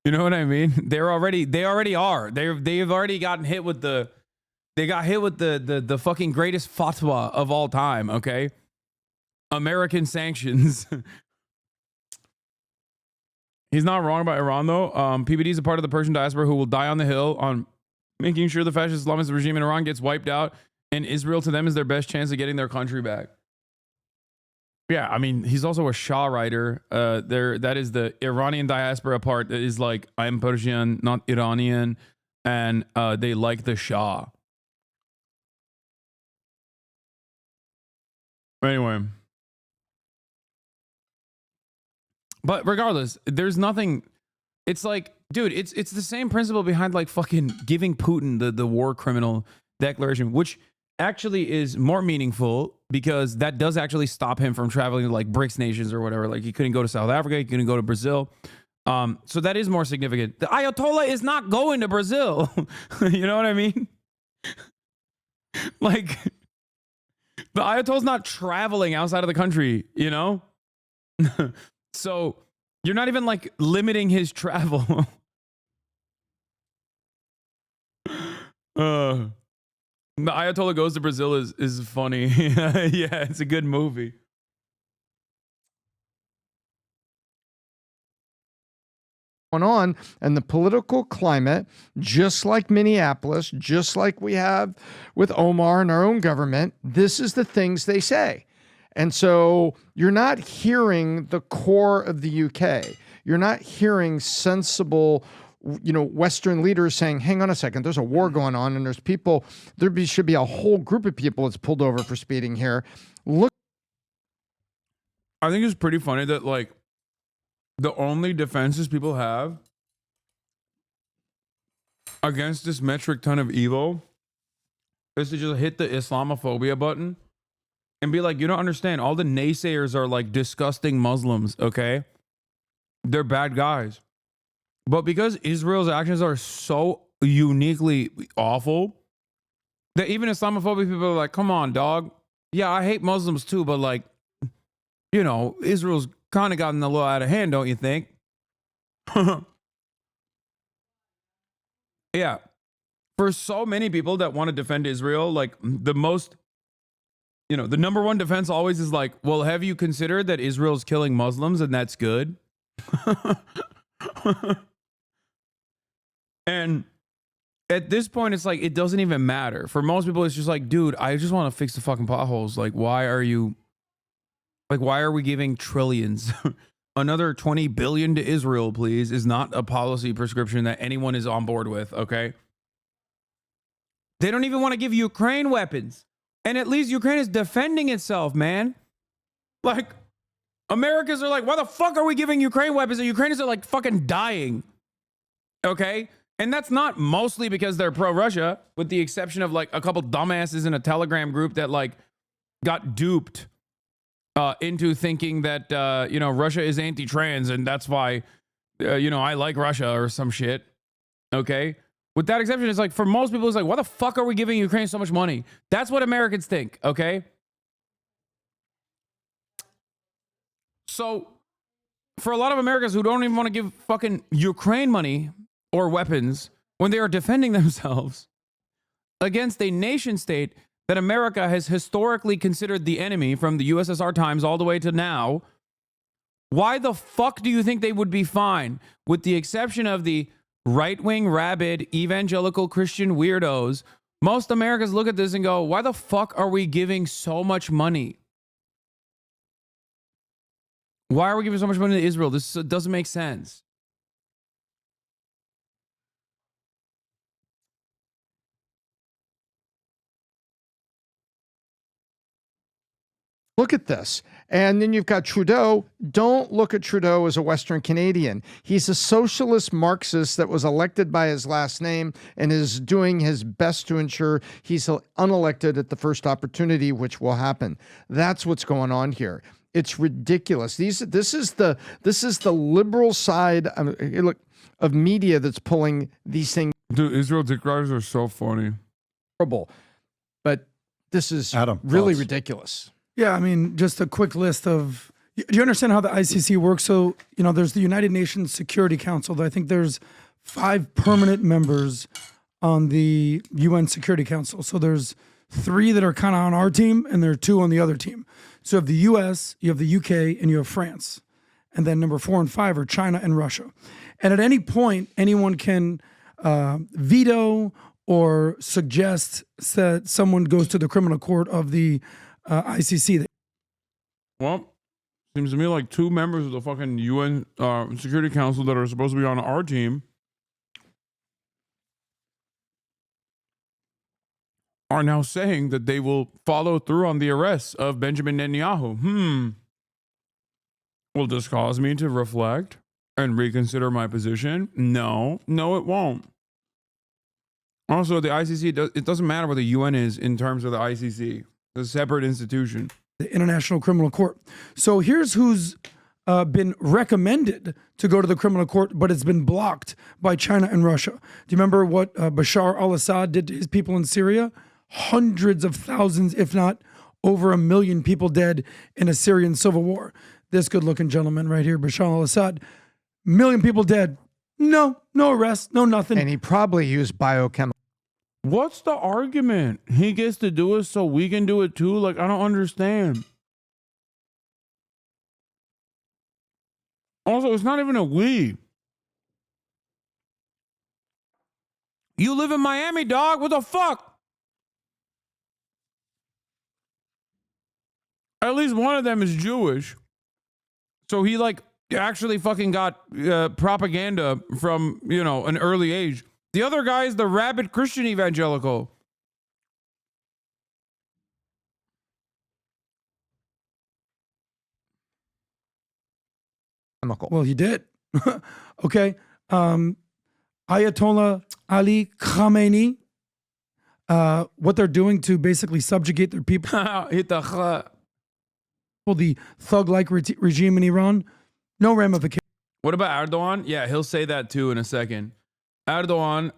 You know what I mean? They already are. They've already gotten hit with the fucking greatest fatwa of all time, okay? American sanctions. He's not wrong about Iran though. PBD is a part of the Persian diaspora who will die on the hill on making sure the fascist Islamist regime in Iran gets wiped out, and Israel to them is their best chance of getting their country back. Yeah, I mean, he's also a Shah writer. That is the Iranian diaspora part that is like, I'm Persian, not Iranian, and they like the Shah. Anyway. But regardless, there's nothing. It's like, dude, it's the same principle behind like fucking giving Putin the war criminal declaration, which actually is more meaningful because that does actually stop him from traveling to like BRICS nations or whatever. Like he couldn't go to South Africa, he couldn't go to Brazil. So that is more significant. The Ayatollah is not going to Brazil. You know what I mean? Like the Ayatollah's not traveling outside of the country, you know? So you're not even like limiting his travel. The Ayatollah Goes to Brazil is funny. Yeah, it's a good movie. on, and the political climate, just like Minneapolis, just like we have with Omar and our own government, this is the things they say. And so you're not hearing the core of the UK. You're not hearing sensible, Western leaders saying, hang on a second, there's a war going on and there's people, should be a whole group of people that's pulled over for speeding here. Look. I think it's pretty funny that, like, the only defenses people have against this metric ton of evil is to just hit the Islamophobia button and be like, you don't understand. All the naysayers are like disgusting Muslims, okay? They're bad guys. But because Israel's actions are so uniquely awful that even Islamophobic people are like, come on, dog. Yeah, I hate Muslims too, but like, Israel's kind of gotten a little out of hand, don't you think? Yeah. For so many people that want to defend Israel, like the number one defense always is like, well, have you considered that Israel's killing Muslims and that's good? And at this point, it's like, it doesn't even matter. For most people, it's just like, dude, I just want to fix the fucking potholes. Like, why are we giving trillions? Another 20 billion to Israel, please, is not a policy prescription that anyone is on board with, okay? They don't even want to give Ukraine weapons. And at least Ukraine is defending itself, man. Like, Americans are like, why the fuck are we giving Ukraine weapons? And Ukrainians are like fucking dying. Okay? And that's not mostly because they're pro-Russia, with the exception of like a couple dumbasses in a Telegram group that like got duped into thinking that, Russia is anti-trans and that's why, I like Russia or some shit. Okay? With that exception, it's like, for most people, it's like, why the fuck are we giving Ukraine so much money? That's what Americans think, okay? So, for a lot of Americans who don't even want to give fucking Ukraine money or weapons when they are defending themselves against a nation state that America has historically considered the enemy from the USSR times all the way to now, why the fuck do you think they would be fine? With the exception of the right-wing, rabid, evangelical Christian weirdos, most Americans look at this and go, why the fuck are we giving so much money? Why are we giving so much money to Israel? This doesn't make sense. Look at this. And then you've got Trudeau. Don't look at Trudeau as a Western Canadian. He's a socialist Marxist that was elected by his last name and is doing his best to ensure he's unelected at the first opportunity, which will happen. That's what's going on here. It's ridiculous. This is the liberal side of media that's pulling these things. Dude, Israel dick riders are so funny. Horrible. But this is really ridiculous. Yeah, I mean, just a quick list of, do you understand how the ICC works? So, there's the United Nations Security Council. I think there's 5 permanent members on the UN Security Council. So there's 3 that are kind of on our team and there are 2 on the other team. So you have the US, you have the UK, and you have France. And then number 4 and 5 are China and Russia. And at any point, anyone can veto or suggest that someone goes to the criminal court of the ICC. Well, seems to me like 2 members of the fucking UN Security Council that are supposed to be on our team are now saying that they will follow through on the arrests of Benjamin Netanyahu. Will this cause me to reflect and reconsider my position? No, it won't. Also, the ICC, it doesn't matter what the UN is in terms of the ICC. It's a separate institution. The International Criminal Court. So here's who's been recommended to go to the criminal court, but it's been blocked by China and Russia. Do you remember what Bashar al-Assad did to his people in Syria? Hundreds of thousands, if not over 1 million people dead in a Syrian civil war. This good-looking gentleman right here, Bashar al-Assad, 1 million people dead. No arrest, no nothing. And he probably used biochemical. What's the argument? He gets to do it so we can do it too? Like, I don't understand. Also, it's not even a we. You live in Miami, dog. What the fuck? At least one of them is Jewish. So he like actually fucking got propaganda from, you know, an early age. The other guy is the rabid Christian evangelical. Well, he did. Okay. Ayatollah Ali Khamenei, what they're doing to basically subjugate their people, the thug-like regime in Iran, no ramifications. What about Erdogan? Yeah, he'll say that too in a second. Erdogan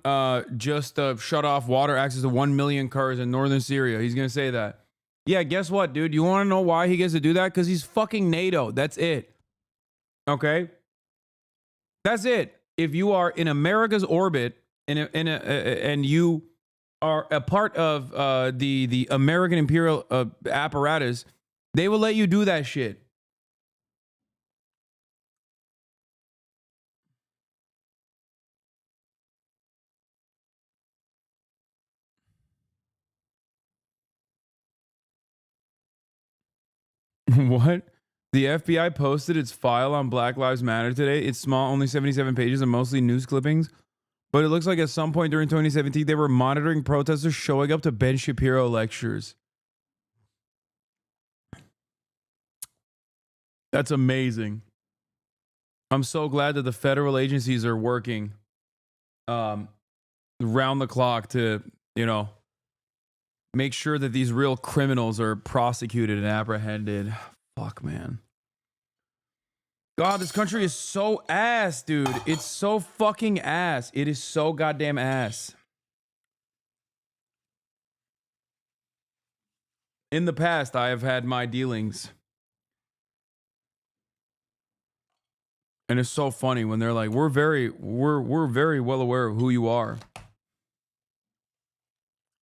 just shut off water access to 1 million Kurds in northern Syria. He's going to say that. Yeah, guess what, dude? You want to know why he gets to do that? Because he's fucking NATO. That's it. Okay? That's it. If you are in America's orbit and you are a part of the American imperial apparatus, they will let you do that shit. What? The FBI posted its file on Black Lives Matter today. It's small, only 77 pages and mostly news clippings. But it looks like at some point during 2017, they were monitoring protesters showing up to Ben Shapiro lectures. That's amazing. I'm so glad that the federal agencies are working round the clock to, you know, make sure that these real criminals are prosecuted and apprehended. Fuck, man. God, this country is so ass, dude. It's so fucking ass. It is so goddamn ass. In the past, I have had my dealings. And it's so funny when they're like, we're very well aware of who you are.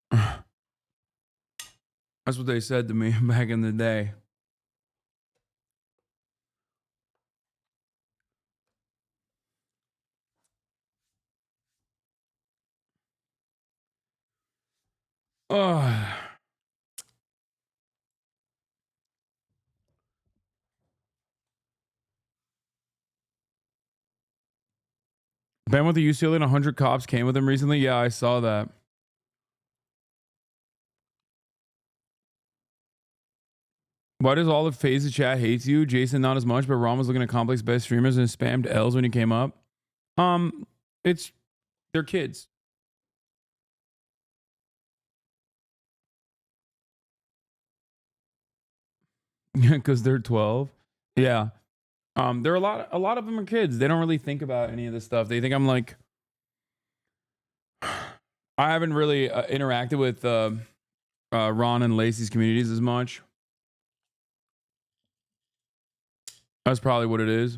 That's what they said to me back in the day. Oh. Ben with the UCLA and 100 cops came with him recently. Yeah, I saw that. Why does all of FaZe chat hates you? Jason not as much, but Ron was looking at complex best streamers and spammed L's when he came up. It's they're kids. Because they're 12. Yeah. There are a lot of them are kids. They don't really think about any of this stuff. They think I'm like, I haven't really interacted with Ron and Lacey's communities as much. That's probably what it is.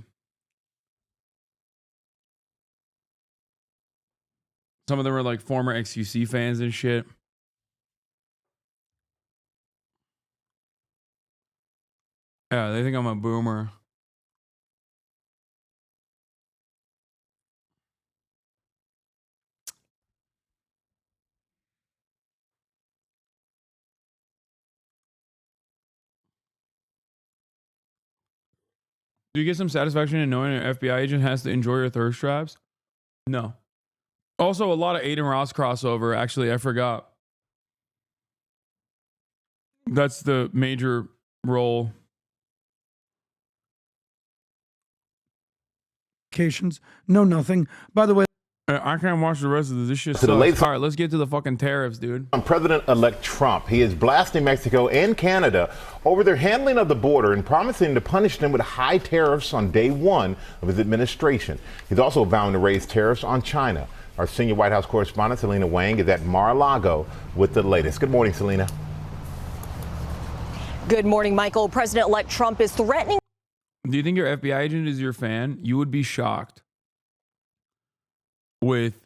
Some of them are like former XQC fans and shit. Yeah, they think I'm a boomer. Do you get some satisfaction in knowing an FBI agent has to enjoy your thirst traps? No. Also, a lot of Aiden Ross crossover. Actually, I forgot. That's the major role. No, nothing. By the way, I can't watch the rest of this. This shit sucks. All right, let's get to the fucking tariffs, dude. President-elect Trump, he is blasting Mexico and Canada over their handling of the border and promising to punish them with high tariffs on day one of his administration. He's also vowing to raise tariffs on China. Our senior White House correspondent, Selena Wang, is at Mar-a-Lago with the latest. Good morning, Selena. Good morning, Michael. President-elect Trump is threatening. Do you think your FBI agent is your fan? You would be shocked with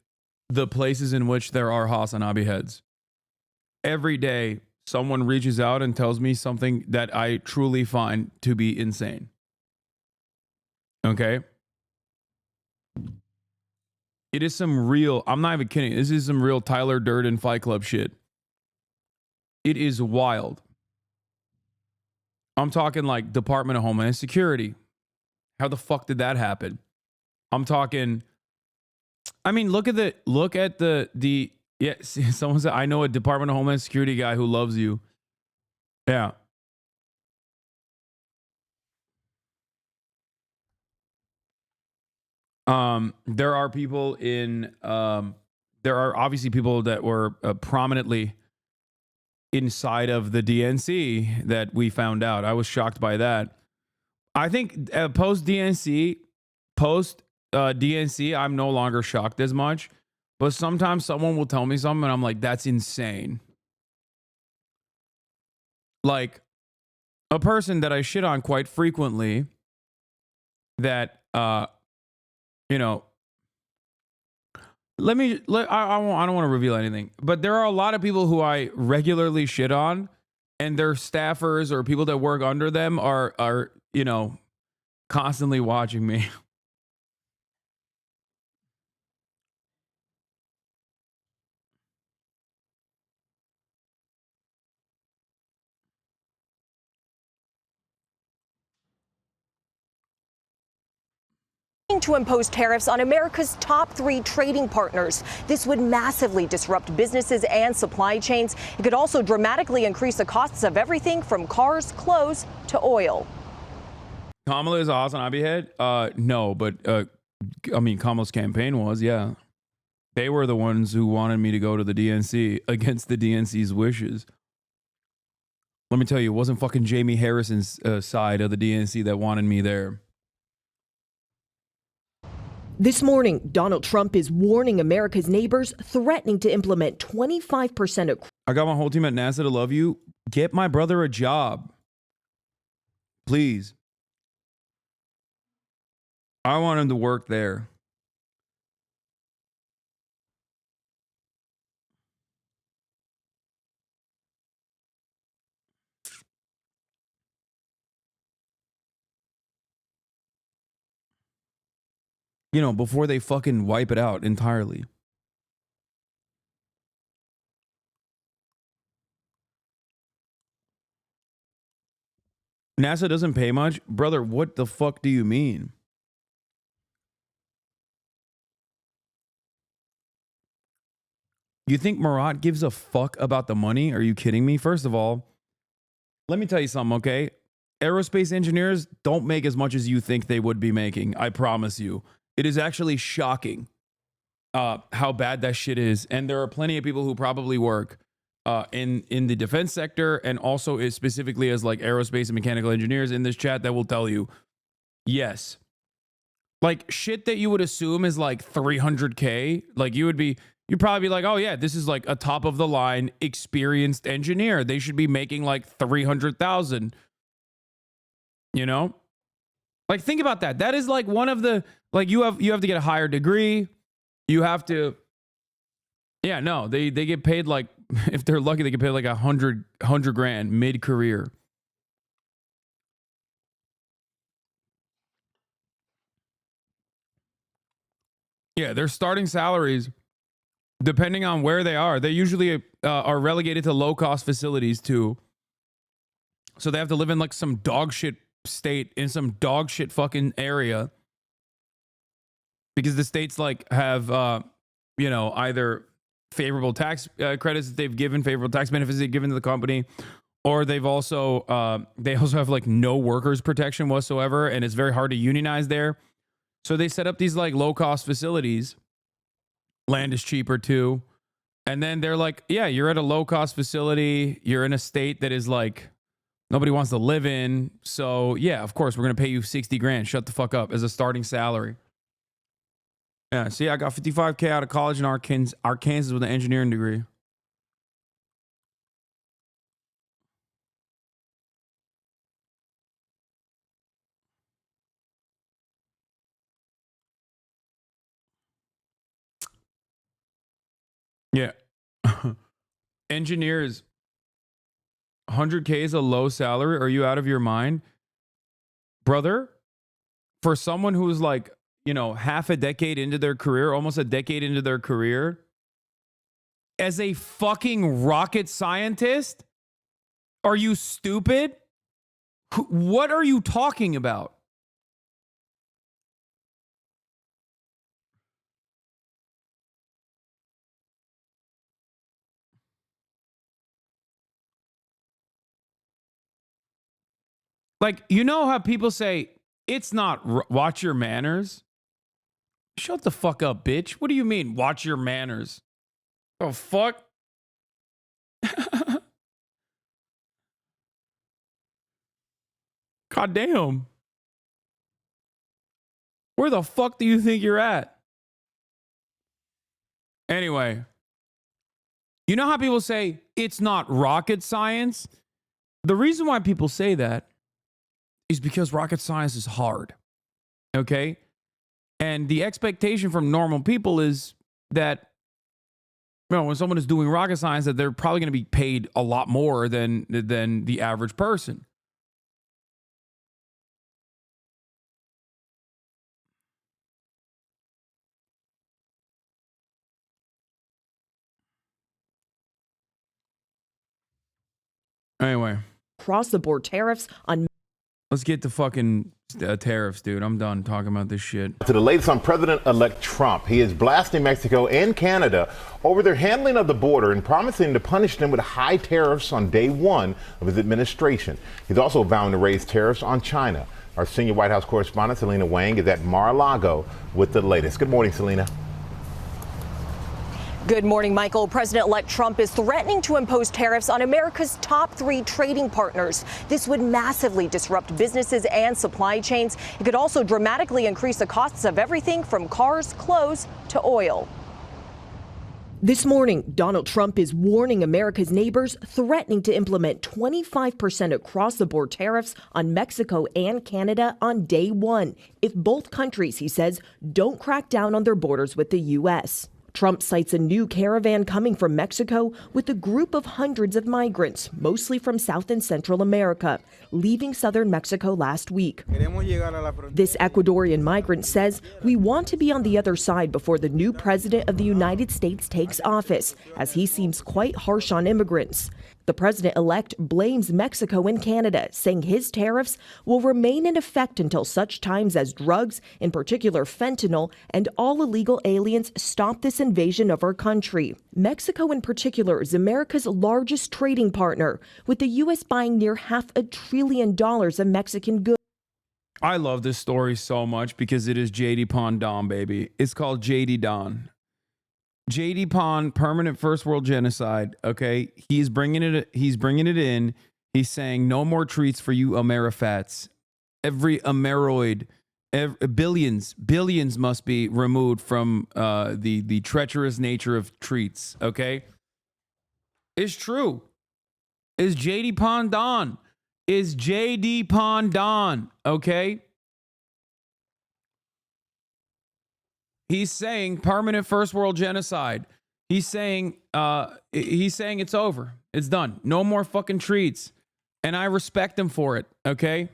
the places in which there are Hasanabi heads. Every day, someone reaches out and tells me something that I truly find to be insane. Okay? It is some real, I'm not even kidding. This is some real Tyler Durden Fight Club shit. It is wild. I'm talking like Department of Homeland Security. How the fuck did that happen? I'm talking, I mean, look at the yeah, someone said, I know a Department of Homeland Security guy who loves you. Yeah. There are people in, there are obviously people that were prominently inside of the DNC that we found out. I was shocked by that. I think post DNC, I'm no longer shocked as much. But sometimes someone will tell me something and I'm like, that's insane. Like a person that I shit on quite frequently that, you know, I don't want to reveal anything, but there are a lot of people who I regularly shit on and their staffers or people that work under them are, you know, constantly watching me. To impose tariffs on America's top 3 trading partners. This would massively disrupt businesses and supply chains. It could also dramatically increase the costs of everything from cars, clothes to oil. Kamala is a Hasanabi head? No, but I mean, Kamala's campaign was, yeah. They were the ones who wanted me to go to the DNC against the DNC's wishes. Let me tell you, it wasn't fucking Jamie Harrison's side of the DNC that wanted me there. This morning, Donald Trump is warning America's neighbors, threatening to implement 25% of. I got my whole team at NASA to love you. Get my brother a job. Please. I want him to work there. You know, before they fucking wipe it out entirely. NASA doesn't pay much? Brother, what the fuck do you mean? You think Marat gives a fuck about the money? Are you kidding me? First of all, let me tell you something, okay? Aerospace engineers don't make as much as you think they would be making. I promise you. It is actually shocking how bad that shit is. And there are plenty of people who probably work in the defense sector and also specifically as like aerospace and mechanical engineers in this chat that will tell you, yes. Like shit that you would assume is like 300K. Like you'd probably be like, oh yeah, this is like a top of the line experienced engineer. They should be making like 300,000. You know? Like think about that. That is like one of the, like you have to get a higher degree. You have to, yeah, no, they get paid like, if they're lucky, they get paid like 100 grand mid-career. Yeah, their starting salaries, depending on where they are, they usually are relegated to low-cost facilities too. So they have to live in like some dog shit state in some dog shit fucking area. Because the states like have, you know, either favorable tax credits that they've given, favorable tax benefits they've given to the company, or they also have like no workers protection whatsoever, and it's very hard to unionize there. So they set up these like low cost facilities. Land is cheaper too, and then they're like, yeah, you're at a low cost facility. You're in a state that is like nobody wants to live in. So yeah, of course we're gonna pay you 60 grand. Shut the fuck up as a starting salary. Yeah, see, I got 55K out of college in Arkansas with an engineering degree. Yeah. Engineers, 100K is a low salary. Are you out of your mind? Brother, for someone who's like, half a decade into their career, almost a decade into their career, as a fucking rocket scientist? Are you stupid? What are you talking about? Like, you know how people say, it's not, watch your manners? Shut the fuck up, bitch. What do you mean, watch your manners? Oh, fuck? God damn. Where the fuck do you think you're at? Anyway, you know how people say, it's not rocket science? The reason why people say that is because rocket science is hard. Okay? And the expectation from normal people is that, when someone is doing rocket science, that they're probably going to be paid a lot more than the average person. Anyway. Across the board tariffs on. Let's get to fucking tariffs, dude. I'm done talking about this shit. To the latest on President-elect Trump, he is blasting Mexico and Canada over their handling of the border and promising to punish them with high tariffs on day one of his administration. He's also vowing to raise tariffs on China. Our senior White House correspondent, Selena Wang, is at Mar-a-Lago with the latest. Good morning, Selena. Good morning, Michael. President-elect Trump is threatening to impose tariffs on America's top 3 trading partners. This would massively disrupt businesses and supply chains. It could also dramatically increase the costs of everything from cars, clothes, to oil. This morning, Donald Trump is warning America's neighbors, threatening to implement 25% across-the-board tariffs on Mexico and Canada on day one, if both countries, he says, don't crack down on their borders with the U.S. Trump cites a new caravan coming from Mexico with a group of hundreds of migrants, mostly from South and Central America, leaving southern Mexico last week. This Ecuadorian migrant says, we want to be on the other side before the new president of the United States takes office, as he seems quite harsh on immigrants. The president-elect blames Mexico and Canada, saying his tariffs will remain in effect until such times as drugs, in particular fentanyl, and all illegal aliens stop this invasion of our country. Mexico in particular is America's largest trading partner, with the U.S. buying near $500 billion of Mexican goods. I love this story so much because it is JD Pond Don, baby. It's called JD Don. JD Pond, permanent first world genocide. Okay, he's bringing it in. He's saying no more treats for you Amerifats. Every Ameroid, billions must be removed from the treacherous nature of treats. Okay, it's true. Is JD Pond Don? Is JD Pond Don? Okay. He's saying permanent first world genocide. He's saying it's over. It's done. No more fucking treats. And I respect him for it, okay?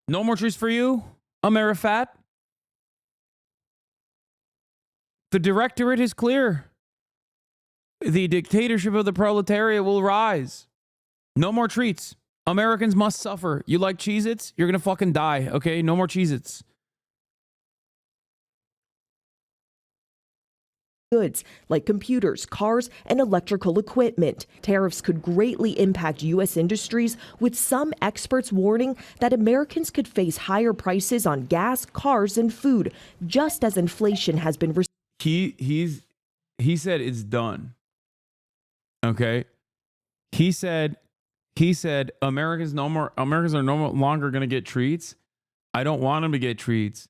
No more treats for you, Amerifat. The directorate is clear. The dictatorship of the proletariat will rise. No more treats. Americans must suffer. You like Cheez-Its? You're going to fucking die, okay? No more Cheez-Its. Goods like computers, cars, and electrical equipment. Tariffs could greatly impact U.S. industries, with some experts warning that Americans could face higher prices on gas, cars, and food, just as inflation has been. He said it's done. Okay? He said Americans are no longer going to get treats. I don't want them to get treats.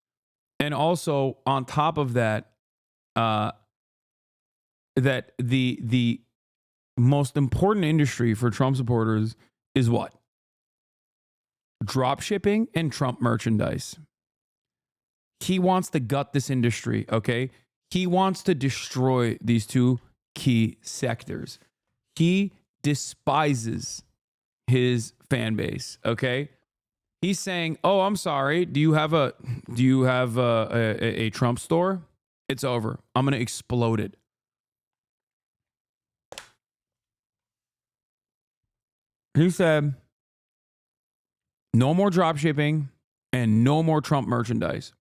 And also on top of that, that the most important industry for Trump supporters is what? Drop shipping and Trump merchandise. He wants to gut this industry, okay? He wants to destroy these two key sectors. He despises his fan base, okay? He's saying, "Oh, I'm sorry. Do you have a Trump store? It's over. I'm gonna explode it." He said, "No more drop shipping and no more Trump merchandise."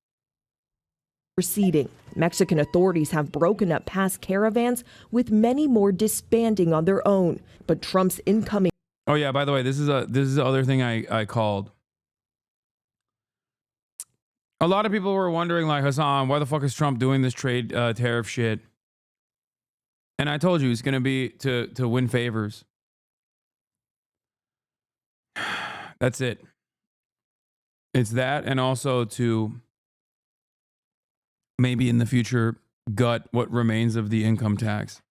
Receding. Mexican authorities have broken up past caravans, with many more disbanding on their own. But Trump's incoming. Oh yeah, by the way, this is the other thing I called. A lot of people were wondering, like, Hasan, why the fuck is Trump doing this trade tariff shit? And I told you it's gonna be to win favors. That's it. It's that, and also to maybe in the future gut what remains of the income tax.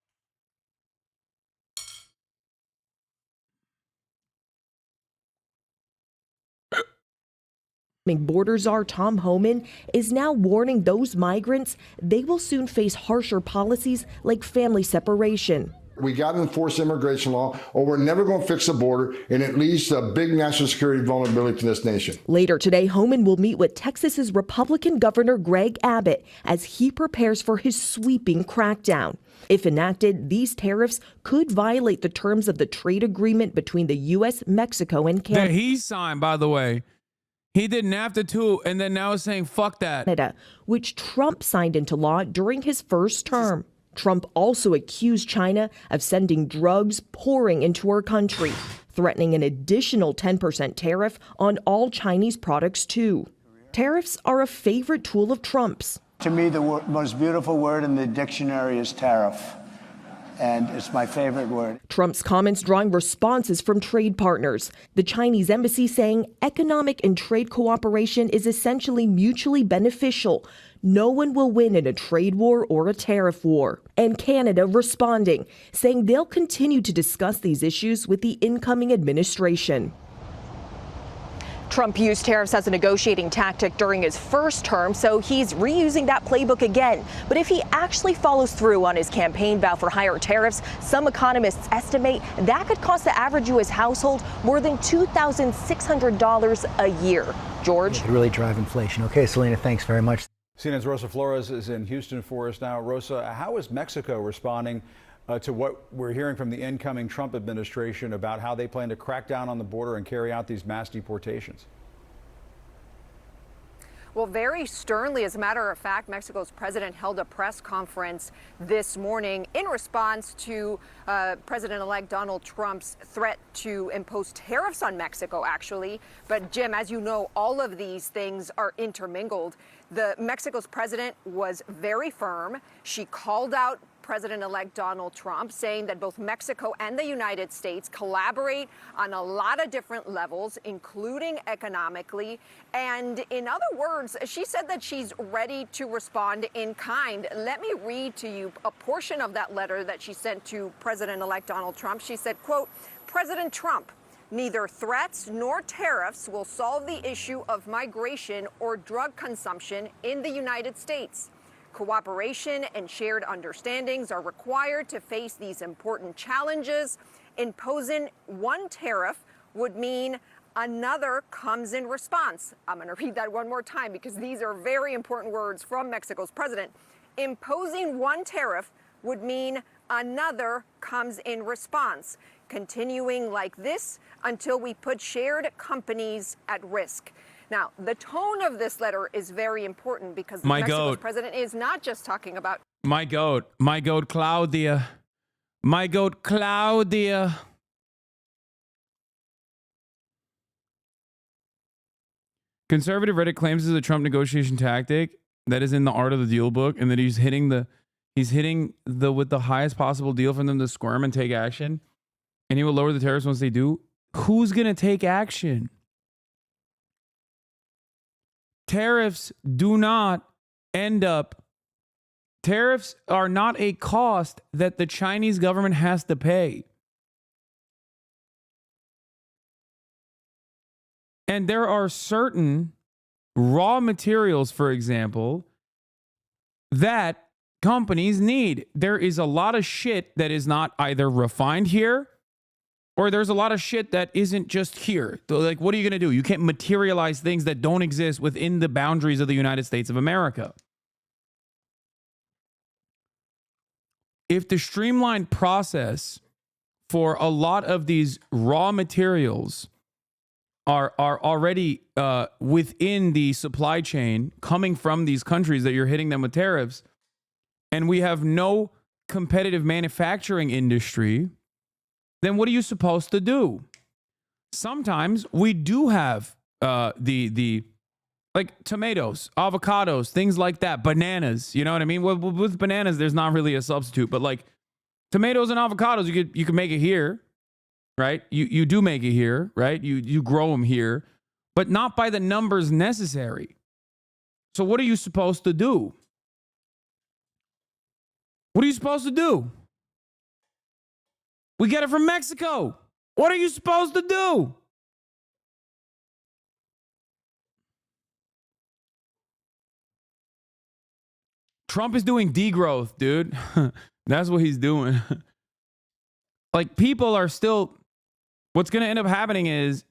Border czar Tom Homan is now warning those migrants they will soon face harsher policies like family separation. We got to enforce immigration law, or we're never going to fix the border, and it leads to a big national security vulnerability to this nation. Later today, Homan will meet with Texas's Republican Governor Greg Abbott as he prepares for his sweeping crackdown. If enacted, these tariffs could violate the terms of the trade agreement between the U.S., Mexico, and Canada. That he signed, by the way. He did NAFTA too, and then now is saying, fuck that. Canada, which Trump signed into law during his first term. Trump also accused China of sending drugs pouring into our country, threatening an additional 10% tariff on all Chinese products too. Tariffs are a favorite tool of Trump's. To me, the most beautiful word in the dictionary is tariff. And it's my favorite word. Trump's comments drawing responses from trade partners. The Chinese embassy saying economic and trade cooperation is essentially mutually beneficial. No one will win in a trade war or a tariff war. And Canada responding, saying they'll continue to discuss these issues with the incoming administration. Trump used tariffs as a negotiating tactic during his first term, so he's reusing that playbook again. But if he actually follows through on his campaign vow for higher tariffs, some economists estimate that could cost the average U.S. household more than $2,600 a year. George? It could really drive inflation. Okay, Selena, thanks very much. CNN's Rosa Flores is in Houston for us now. Rosa, how is Mexico responding to what we're hearing from the incoming Trump administration about how they plan to crack down on the border and carry out these mass deportations? Well, very sternly. As a matter of fact, Mexico's president held a press conference this morning in response to President-elect Donald Trump's threat to impose tariffs on Mexico, actually. But Jim, as you know, all of these things are intermingled. Mexico's president was very firm. She called out President-elect Donald Trump, saying that both Mexico and the United States collaborate on a lot of different levels, including economically. And in other words, she said that she's ready to respond in kind. Let me read to you a portion of that letter that she sent to President-elect Donald Trump. She said, quote, "President Trump, neither threats nor tariffs will solve the issue of migration or drug consumption in the United States. Cooperation and shared understandings are required to face these important challenges. Imposing one tariff would mean another comes in response." I'm going to read that one more time because these are very important words from Mexico's president. Imposing one tariff would mean another comes in response, continuing like this until we put shared companies at risk. Now, the tone of this letter is very important because the Mexico's president is not just talking about my goat, Claudia. My goat, Claudia. Conservative Reddit claims this is a Trump negotiation tactic that is in the Art of the Deal book, and that he's hitting with the highest possible deal for them to squirm and take action, and he will lower the tariffs once they do. Who's gonna take action? Tariffs do not end up. Tariffs are not a cost that the Chinese government has to pay. And there are certain raw materials, for example, that companies need. There is a lot of shit that is not either refined here Or there's a lot of shit that isn't just here. So, like, what are you going to do? You can't materialize things that don't exist within the boundaries of the United States of America. If the streamlined process for a lot of these raw materials are already within the supply chain coming from these countries that you're hitting them with tariffs, and we have no competitive manufacturing industry, then what are you supposed to do? Sometimes we do have the like tomatoes, avocados, things like that, bananas. You know what I mean? With bananas, there's not really a substitute, but like tomatoes and avocados, you could make it here, right? You do make it here, right? You grow them here, but not by the numbers necessary. So what are you supposed to do? What are you supposed to do? We get it from Mexico. What are you supposed to do? Trump is doing degrowth, dude. That's what he's doing. Like, people are still, what's going to end up happening is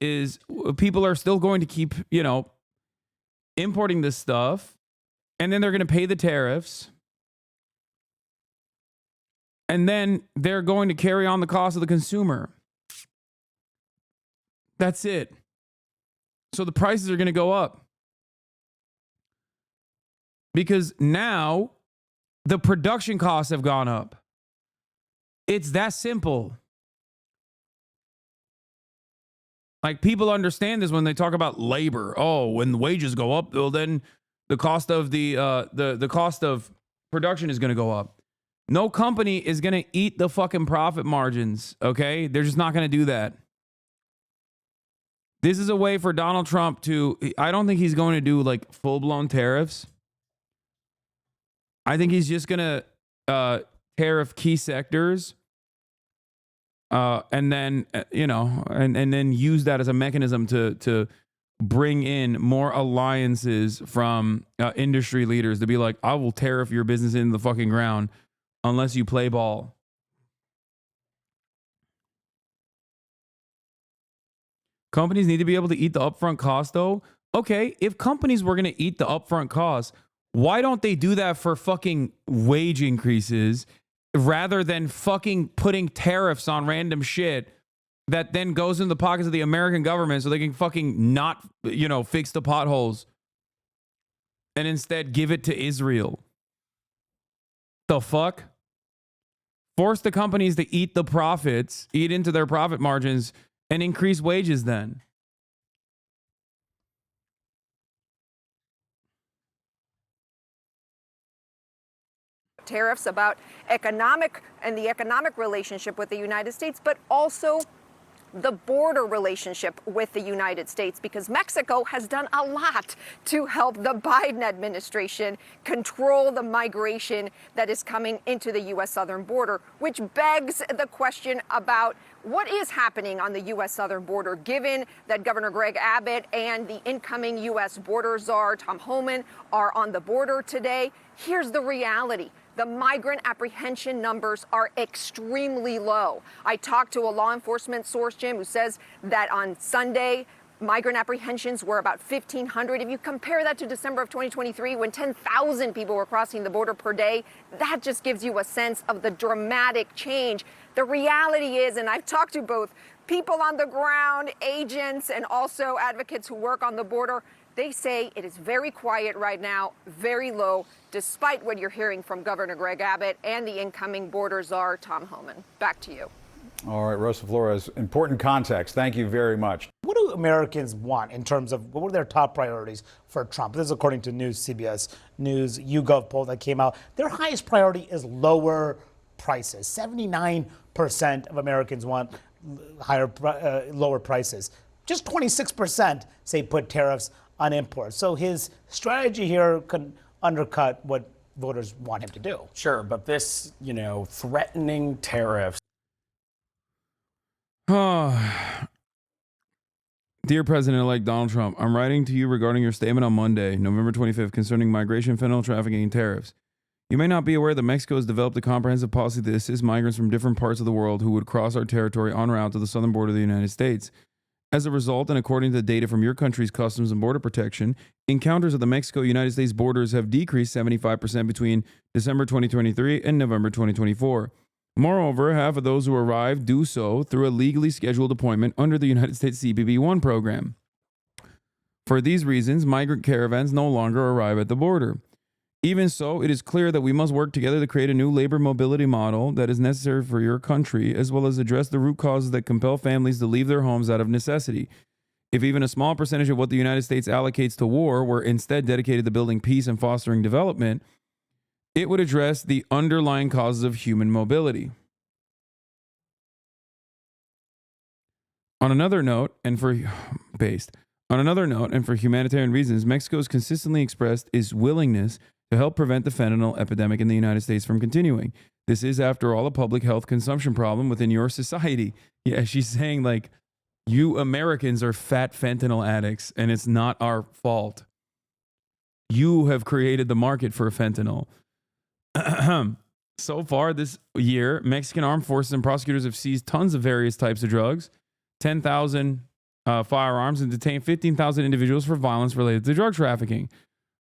people are still going to keep, importing this stuff, and then they're going to pay the tariffs, and then they're going to carry on the cost of the consumer. That's it. So the prices are going to go up. Because now the production costs have gone up. It's that simple. Like, people understand this when they talk about labor. Oh, when the wages go up, well, then the cost of the cost of production is going to go up. No company is going to eat the fucking profit margins, okay? They're just not going to do that. This is a way for Donald Trump to, I don't think he's going to do like full-blown tariffs. I think he's just going to tariff key sectors and then, and then use that as a mechanism to bring in more alliances from industry leaders to be like, I will tariff your business into the fucking ground unless you play ball. Companies need to be able to eat the upfront cost, though. Okay, if companies were going to eat the upfront cost, why don't they do that for fucking wage increases rather than fucking putting tariffs on random shit that then goes in the pockets of the American government so they can fucking not, fix the potholes and instead give it to Israel? The fuck? Force the companies to eat the profits, eat into their profit margins, and increase wages then. Tariffs about economic and the economic relationship with the United States, but also the border relationship with the United States, because Mexico has done a lot to help the Biden administration control the migration that is coming into the U.S. southern border, which begs the question about what is happening on the U.S. southern border, given that Governor Greg Abbott and the incoming U.S. border czar, Tom Homan, are on the border today. Here's the reality. The migrant apprehension numbers are extremely low. I talked to a law enforcement source, Jim, who says that on Sunday, migrant apprehensions were about 1,500. If you compare that to December of 2023, when 10,000 people were crossing the border per day, that just gives you a sense of the dramatic change. The reality is, and I've talked to both people on the ground, agents, and also advocates who work on the border, they say it is very quiet right now, very low, despite what you're hearing from Governor Greg Abbott and the incoming border czar, Tom Homan. Back to you. All right, Rosa Flores, important context. Thank you very much. What do Americans want in terms of what were their top priorities for Trump? This is according to CBS News YouGov poll that came out. Their highest priority is lower prices. 79% of Americans want lower prices. Just 26% say put tariffs on imports. So his strategy here could undercut what voters want him to do. Sure, but this, threatening tariffs. Dear President-elect Donald Trump, I'm writing to you regarding your statement on Monday, November 25th, concerning migration, fentanyl trafficking, and tariffs. You may not be aware that Mexico has developed a comprehensive policy to assist migrants from different parts of the world who would cross our territory en route to the southern border of the United States. As a result, and according to the data from your country's Customs and Border Protection, encounters at the Mexico-United States borders have decreased 75% between December 2023 and November 2024. Moreover, half of those who arrive do so through a legally scheduled appointment under the United States CBP-1 program. For these reasons, migrant caravans no longer arrive at the border. Even so, it is clear that we must work together to create a new labor mobility model that is necessary for your country, as well as address the root causes that compel families to leave their homes out of necessity. If even a small percentage of what the United States allocates to war were instead dedicated to building peace and fostering development, it would address the underlying causes of human mobility. On another note, and for humanitarian reasons, Mexico has consistently expressed its willingness to help prevent the fentanyl epidemic in the United States from continuing. This is, after all, a public health consumption problem within your society. Yeah, she's saying, like, you Americans are fat fentanyl addicts, and it's not our fault. You have created the market for fentanyl. So far this year, Mexican armed forces and prosecutors have seized tons of various types of drugs, 10,000 firearms, and detained 15,000 individuals for violence related to drug trafficking.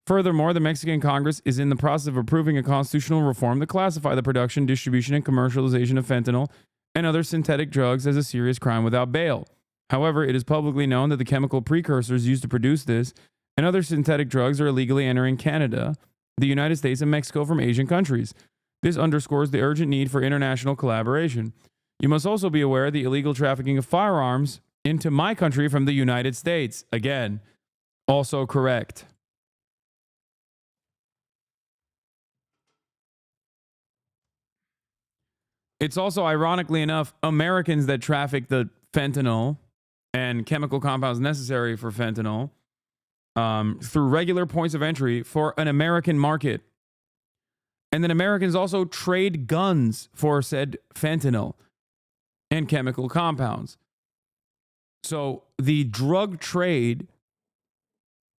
Furthermore, the Mexican Congress is in the process of approving a constitutional reform to classify the production, distribution, and commercialization of fentanyl and other synthetic drugs as a serious crime without bail. However, it is publicly known that the chemical precursors used to produce this and other synthetic drugs are illegally entering Canada, the United States, and Mexico from Asian countries. This underscores the urgent need for international collaboration. You must also be aware of the illegal trafficking of firearms into my country from the United States. Again, also correct. It's also, ironically enough, Americans that traffic the fentanyl and chemical compounds necessary for fentanyl through regular points of entry for an American market. And then Americans also trade guns for said fentanyl and chemical compounds. So the drug trade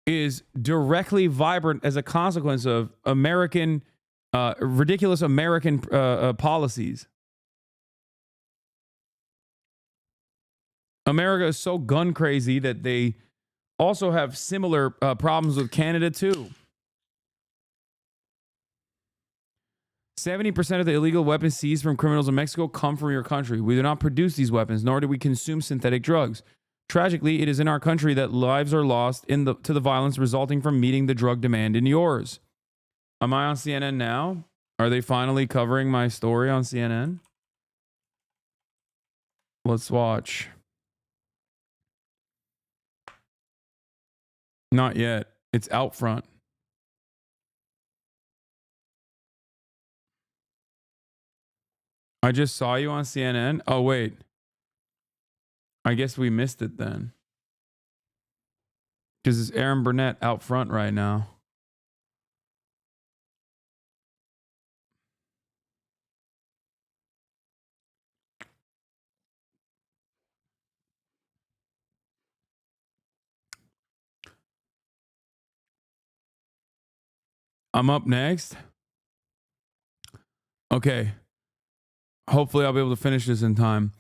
is directly vibrant as a consequence of ridiculous American policies. America is so gun crazy that they also have similar problems with Canada too. 70% of the illegal weapons seized from criminals in Mexico come from your country. We do not produce these weapons, nor do we consume synthetic drugs. Tragically, it is in our country that lives are lost to the violence resulting from meeting the drug demand in yours. Am I on CNN now? Are they finally covering my story on CNN? Let's watch. Not yet. It's out front. I just saw you on CNN. Oh, wait. I guess we missed it then. Because it's Aaron Burnett out front right now. I'm up next. Okay. Hopefully I'll be able to finish this in time.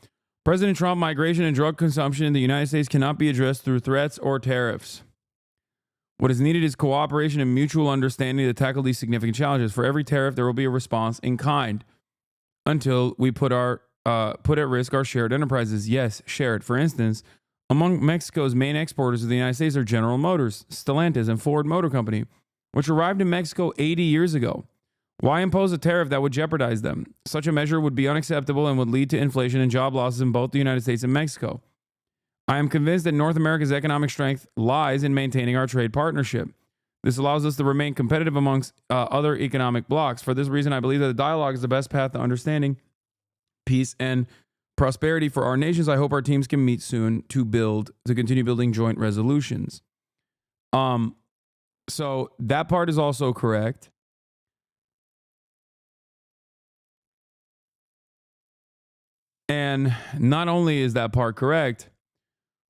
President Trump, migration and drug consumption in the United States cannot be addressed through threats or tariffs. What is needed is cooperation and mutual understanding to tackle these significant challenges. For every tariff, there will be a response in kind until we put at risk our shared enterprises. Yes, shared. For instance, among Mexico's main exporters of the United States are General Motors, Stellantis, and Ford Motor Company, which arrived in Mexico 80 years ago. Why impose a tariff that would jeopardize them? Such a measure would be unacceptable and would lead to inflation and job losses in both the United States and Mexico. I am convinced that North America's economic strength lies in maintaining our trade partnership. This allows us to remain competitive amongst other economic blocs. For this reason, I believe that the dialogue is the best path to understanding, peace, and prosperity for our nations. I hope our teams can meet soon to continue building joint resolutions. So that part is also correct. And not only is that part correct,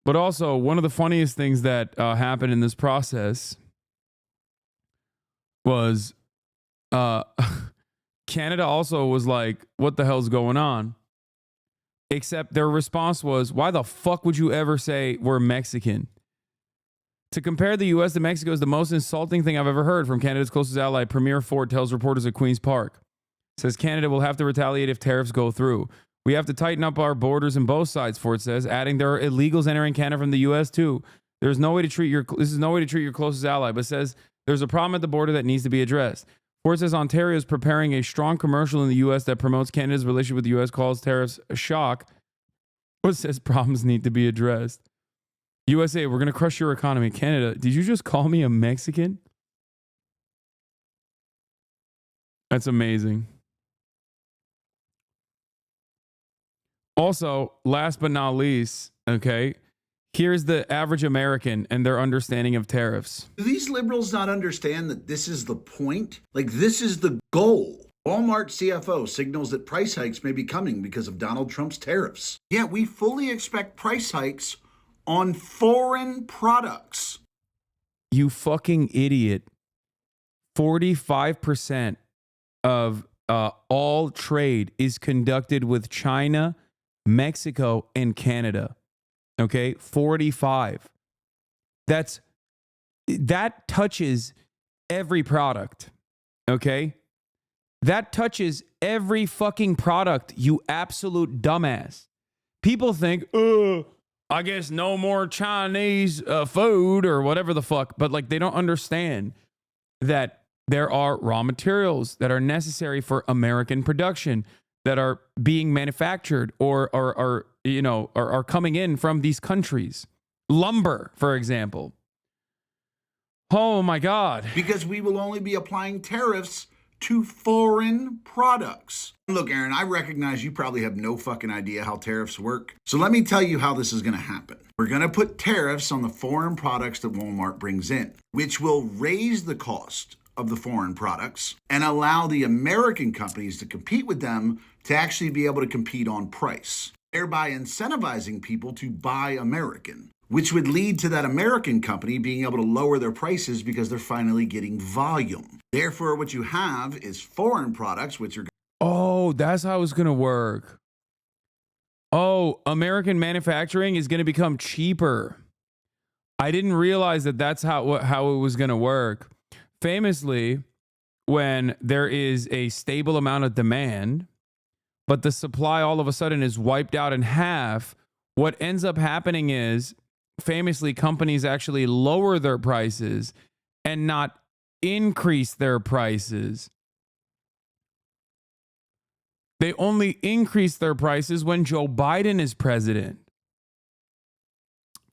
but also one of the funniest things that happened in this process was Canada also was like, what the hell's going on? Except their response was, why the fuck would you ever say we're Mexican? To compare the U.S. to Mexico is the most insulting thing I've ever heard from Canada's closest ally. Premier Ford tells reporters at Queen's Park. Says Canada will have to retaliate if tariffs go through. We have to tighten up our borders on both sides, Ford says, adding there are illegals entering Canada from the U.S. too. This is no way to treat your closest ally, but says there's a problem at the border that needs to be addressed. Ford says Ontario is preparing a strong commercial in the U.S. that promotes Canada's relationship with the U.S., calls tariffs a shock, but says problems need to be addressed. USA, we're going to crush your economy. Canada, did you just call me a Mexican? That's amazing. Also, last but not least, okay, here's the average American and their understanding of tariffs. Do these liberals not understand that this is the point? Like, this is the goal. Walmart CFO signals that price hikes may be coming because of Donald Trump's tariffs. Yeah, we fully expect price hikes on foreign products. You fucking idiot. 45% of all trade is conducted with China, Mexico, and Canada. Okay, 45. That touches every product. Okay? That touches every fucking product, you absolute dumbass. People think, I guess no more Chinese food or whatever the fuck, but like they don't understand that there are raw materials that are necessary for American production that are being manufactured or are coming in from these countries. Lumber, for example. Oh my God. Because we will only be applying tariffs to foreign products. Look, Aaron, I recognize you probably have no fucking idea how tariffs work. So let me tell you how this is going to happen. We're going to put tariffs on the foreign products that Walmart brings in, which will raise the cost of the foreign products and allow the American companies to compete with them to actually be able to compete on price, thereby incentivizing people to buy American, which would lead to that American company being able to lower their prices because they're finally getting volume. Therefore, what you have is foreign products, which are... Oh, that's how it's going to work. Oh, American manufacturing is going to become cheaper. I didn't realize that that's how it was going to work. Famously, when there is a stable amount of demand, but the supply all of a sudden is wiped out in half, what ends up happening is, famously, companies actually lower their prices and not increase their prices. They only increase their prices when Joe Biden is president.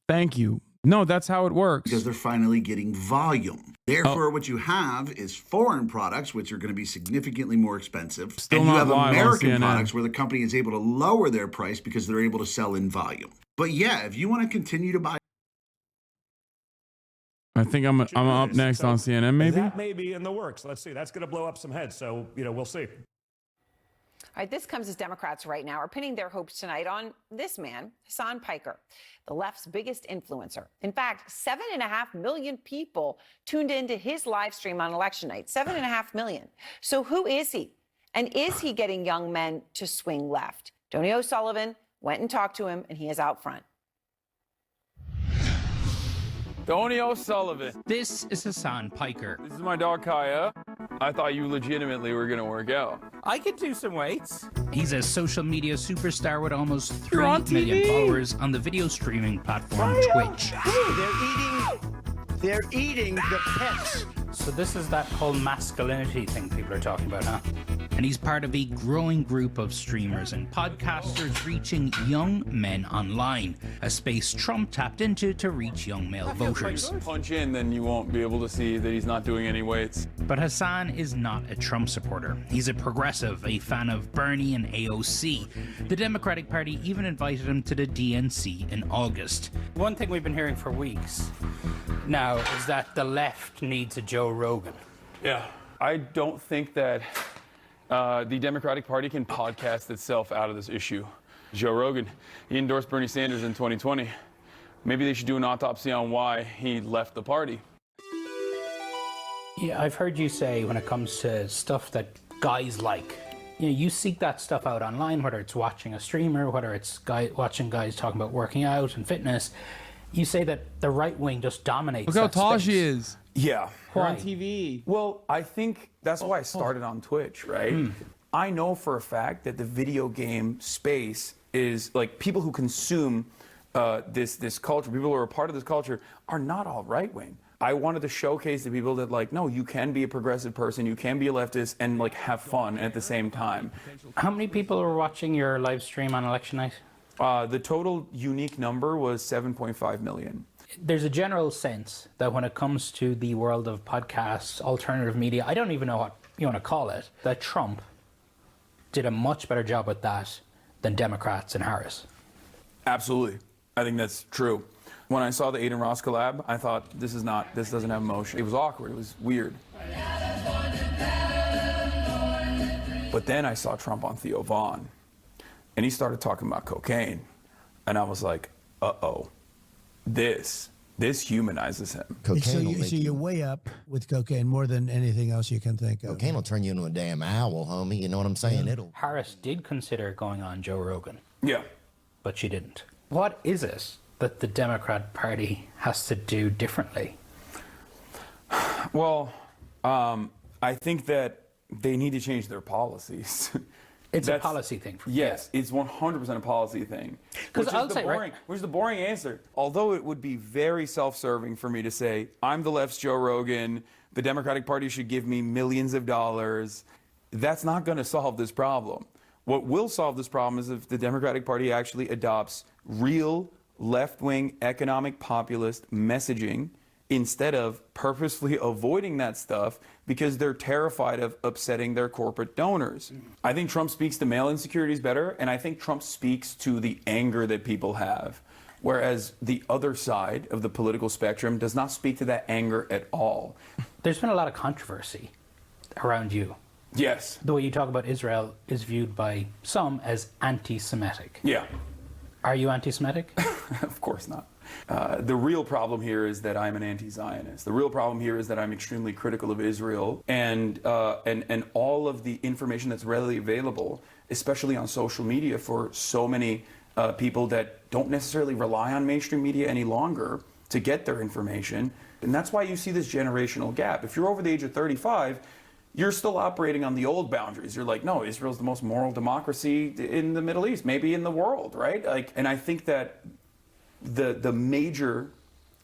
Thank you. No, that's how it works. Because they're finally getting volume. Therefore, what you have is foreign products, which are going to be significantly more expensive. Still and you not have live on American CNN. products where the company is able to lower their price because they're able to sell in volume. But yeah, if you want to continue to buy... I think I'm up next on CNN, maybe? That may be in the works. Let's see. That's going to blow up some heads. So, we'll see. All right, this comes as Democrats right now are pinning their hopes tonight on this man, Hasan Piker, the left's biggest influencer. In fact, 7.5 million people tuned into his live stream on election night. 7.5 million. So who is he? And is he getting young men to swing left? Tony O'Sullivan went and talked to him, and he is out front. Tony O'Sullivan. This is Hasan Piker. This is my dog Kaya. I thought you legitimately were going to work out. I could do some weights. He's a social media superstar with almost You're 3 on million TV. followers on the video streaming platform Twitch. They're eating the pets. So this is that whole masculinity thing people are talking about, huh? And he's part of a growing group of streamers and podcasters reaching young men online, a space Trump tapped into to reach young male voters. Punch in, then you won't be able to see that he's not doing any weights. But Hasan is not a Trump supporter. He's a progressive, a fan of Bernie and AOC. The Democratic Party even invited him to the DNC in August. One thing we've been hearing for weeks now is that the left needs a Joe Rogan. Yeah. I don't think that the Democratic Party can podcast itself out of this issue. Joe Rogan, he endorsed Bernie Sanders in 2020. Maybe they should do an autopsy on why he left the party. Yeah, I've heard you say when it comes to stuff that guys like. You know, you seek that stuff out online, whether it's watching a streamer, whether it's watching guys talking about working out and fitness. You say that the right wing just dominates. Look how that tall space. she is. Yeah. Why? On TV. Well, I think that's why I started on Twitch, right? I know for a fact that the video game space is like people who consume this culture, people who are a part of this culture are not all right wing. I wanted to showcase to people that like, no, you can be a progressive person, you can be a leftist and like have fun at the same time. How many people were watching your live stream on election night? The total unique number was 7.5 million. There's a general sense that when it comes to the world of podcasts, alternative media, I don't even know what you want to call it, that Trump did a much better job with that than Democrats and Harris. Absolutely. I think that's true. When I saw the Aiden Ross collab, I thought, this doesn't have emotion. It was awkward, it was weird. But then I saw Trump on Theo Vaughn, and he started talking about cocaine. And I was like, uh-oh, this humanizes him. So you're way up with cocaine more than anything else you can think of. Cocaine will turn you into a damn owl, homie. You know what I'm saying? Yeah. Harris did consider going on Joe Rogan. Yeah. But she didn't. What is it that the Democrat Party has to do differently? Well, I think that they need to change their policies. It's a policy thing. Yes, it's 100% a policy thing. Because I'll say, which is the boring answer. Although it would be very self-serving for me to say, I'm the left's Joe Rogan, the Democratic Party should give me millions of dollars, that's not going to solve this problem. What will solve this problem is if the Democratic Party actually adopts real left-wing economic populist messaging instead of purposefully avoiding that stuff because they're terrified of upsetting their corporate donors. I think Trump speaks to mail insecurities better, and I think Trump speaks to the anger that people have, whereas the other side of the political spectrum does not speak to that anger at all. There's been a lot of controversy around you. Yes. The way you talk about Israel is viewed by some as anti-Semitic. Yeah. Are you anti-Semitic? Of course not. The real problem here is that I'm an anti-Zionist. The real problem here is that I'm extremely critical of Israel and all of the information that's readily available, especially on social media for so many people that don't necessarily rely on mainstream media any longer to get their information. And that's why you see this generational gap. If you're over the age of 35, you're still operating on the old boundaries. You're like, no, Israel's the most moral democracy in the Middle East, maybe in the world, right? And I think that the major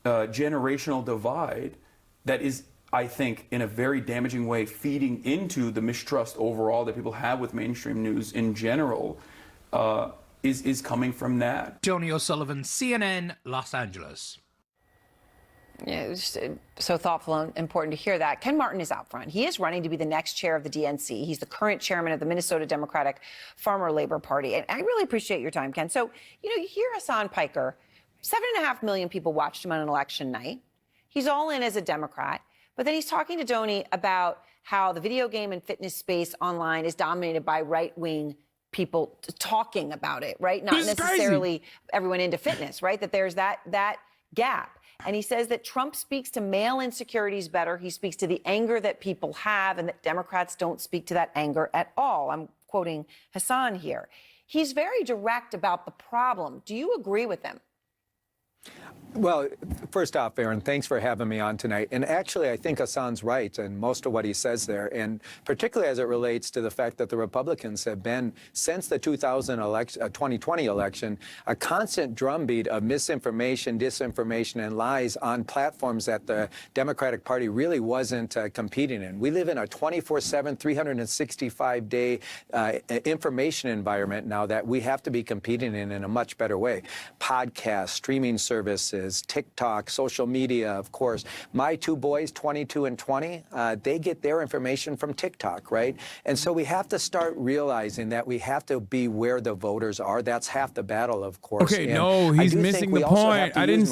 generational divide that is, I think, in a very damaging way, feeding into the mistrust overall that people have with mainstream news in general is coming from that. Joni O'Sullivan, CNN, Los Angeles. Yeah, it was so thoughtful and important to hear that. Ken Martin is out front. He is running to be the next chair of the DNC. He's the current chairman of the Minnesota Democratic Farmer Labor Party. And I really appreciate your time, Ken. So, you hear Hasan Piker. 7.5 million people watched him on an election night. He's all in as a Democrat. But then he's talking to Joni about how the video game and fitness space online is dominated by right-wing people talking about it, right? Not necessarily everyone into fitness, right? That there's that gap. And he says that Trump speaks to male insecurities better. He speaks to the anger that people have and that Democrats don't speak to that anger at all. I'm quoting Hasan here. He's very direct about the problem. Do you agree with him? Well, first off, Aaron, thanks for having me on tonight. And actually, I think Hasan's right in most of what he says there, and particularly as it relates to the fact that the Republicans have been, since the 2020 election, a constant drumbeat of misinformation, disinformation, and lies on platforms that the Democratic Party really wasn't competing in. We live in a 24/7, 365-day information environment now that we have to be competing in a much better way. Podcasts, streaming services, TikTok, social media, of course. My two boys, 22 and 20, they get their information from TikTok, right? And so we have to start realizing that we have to be where the voters are. That's half the battle, of course. Okay, and no, he's missing the point. I didn't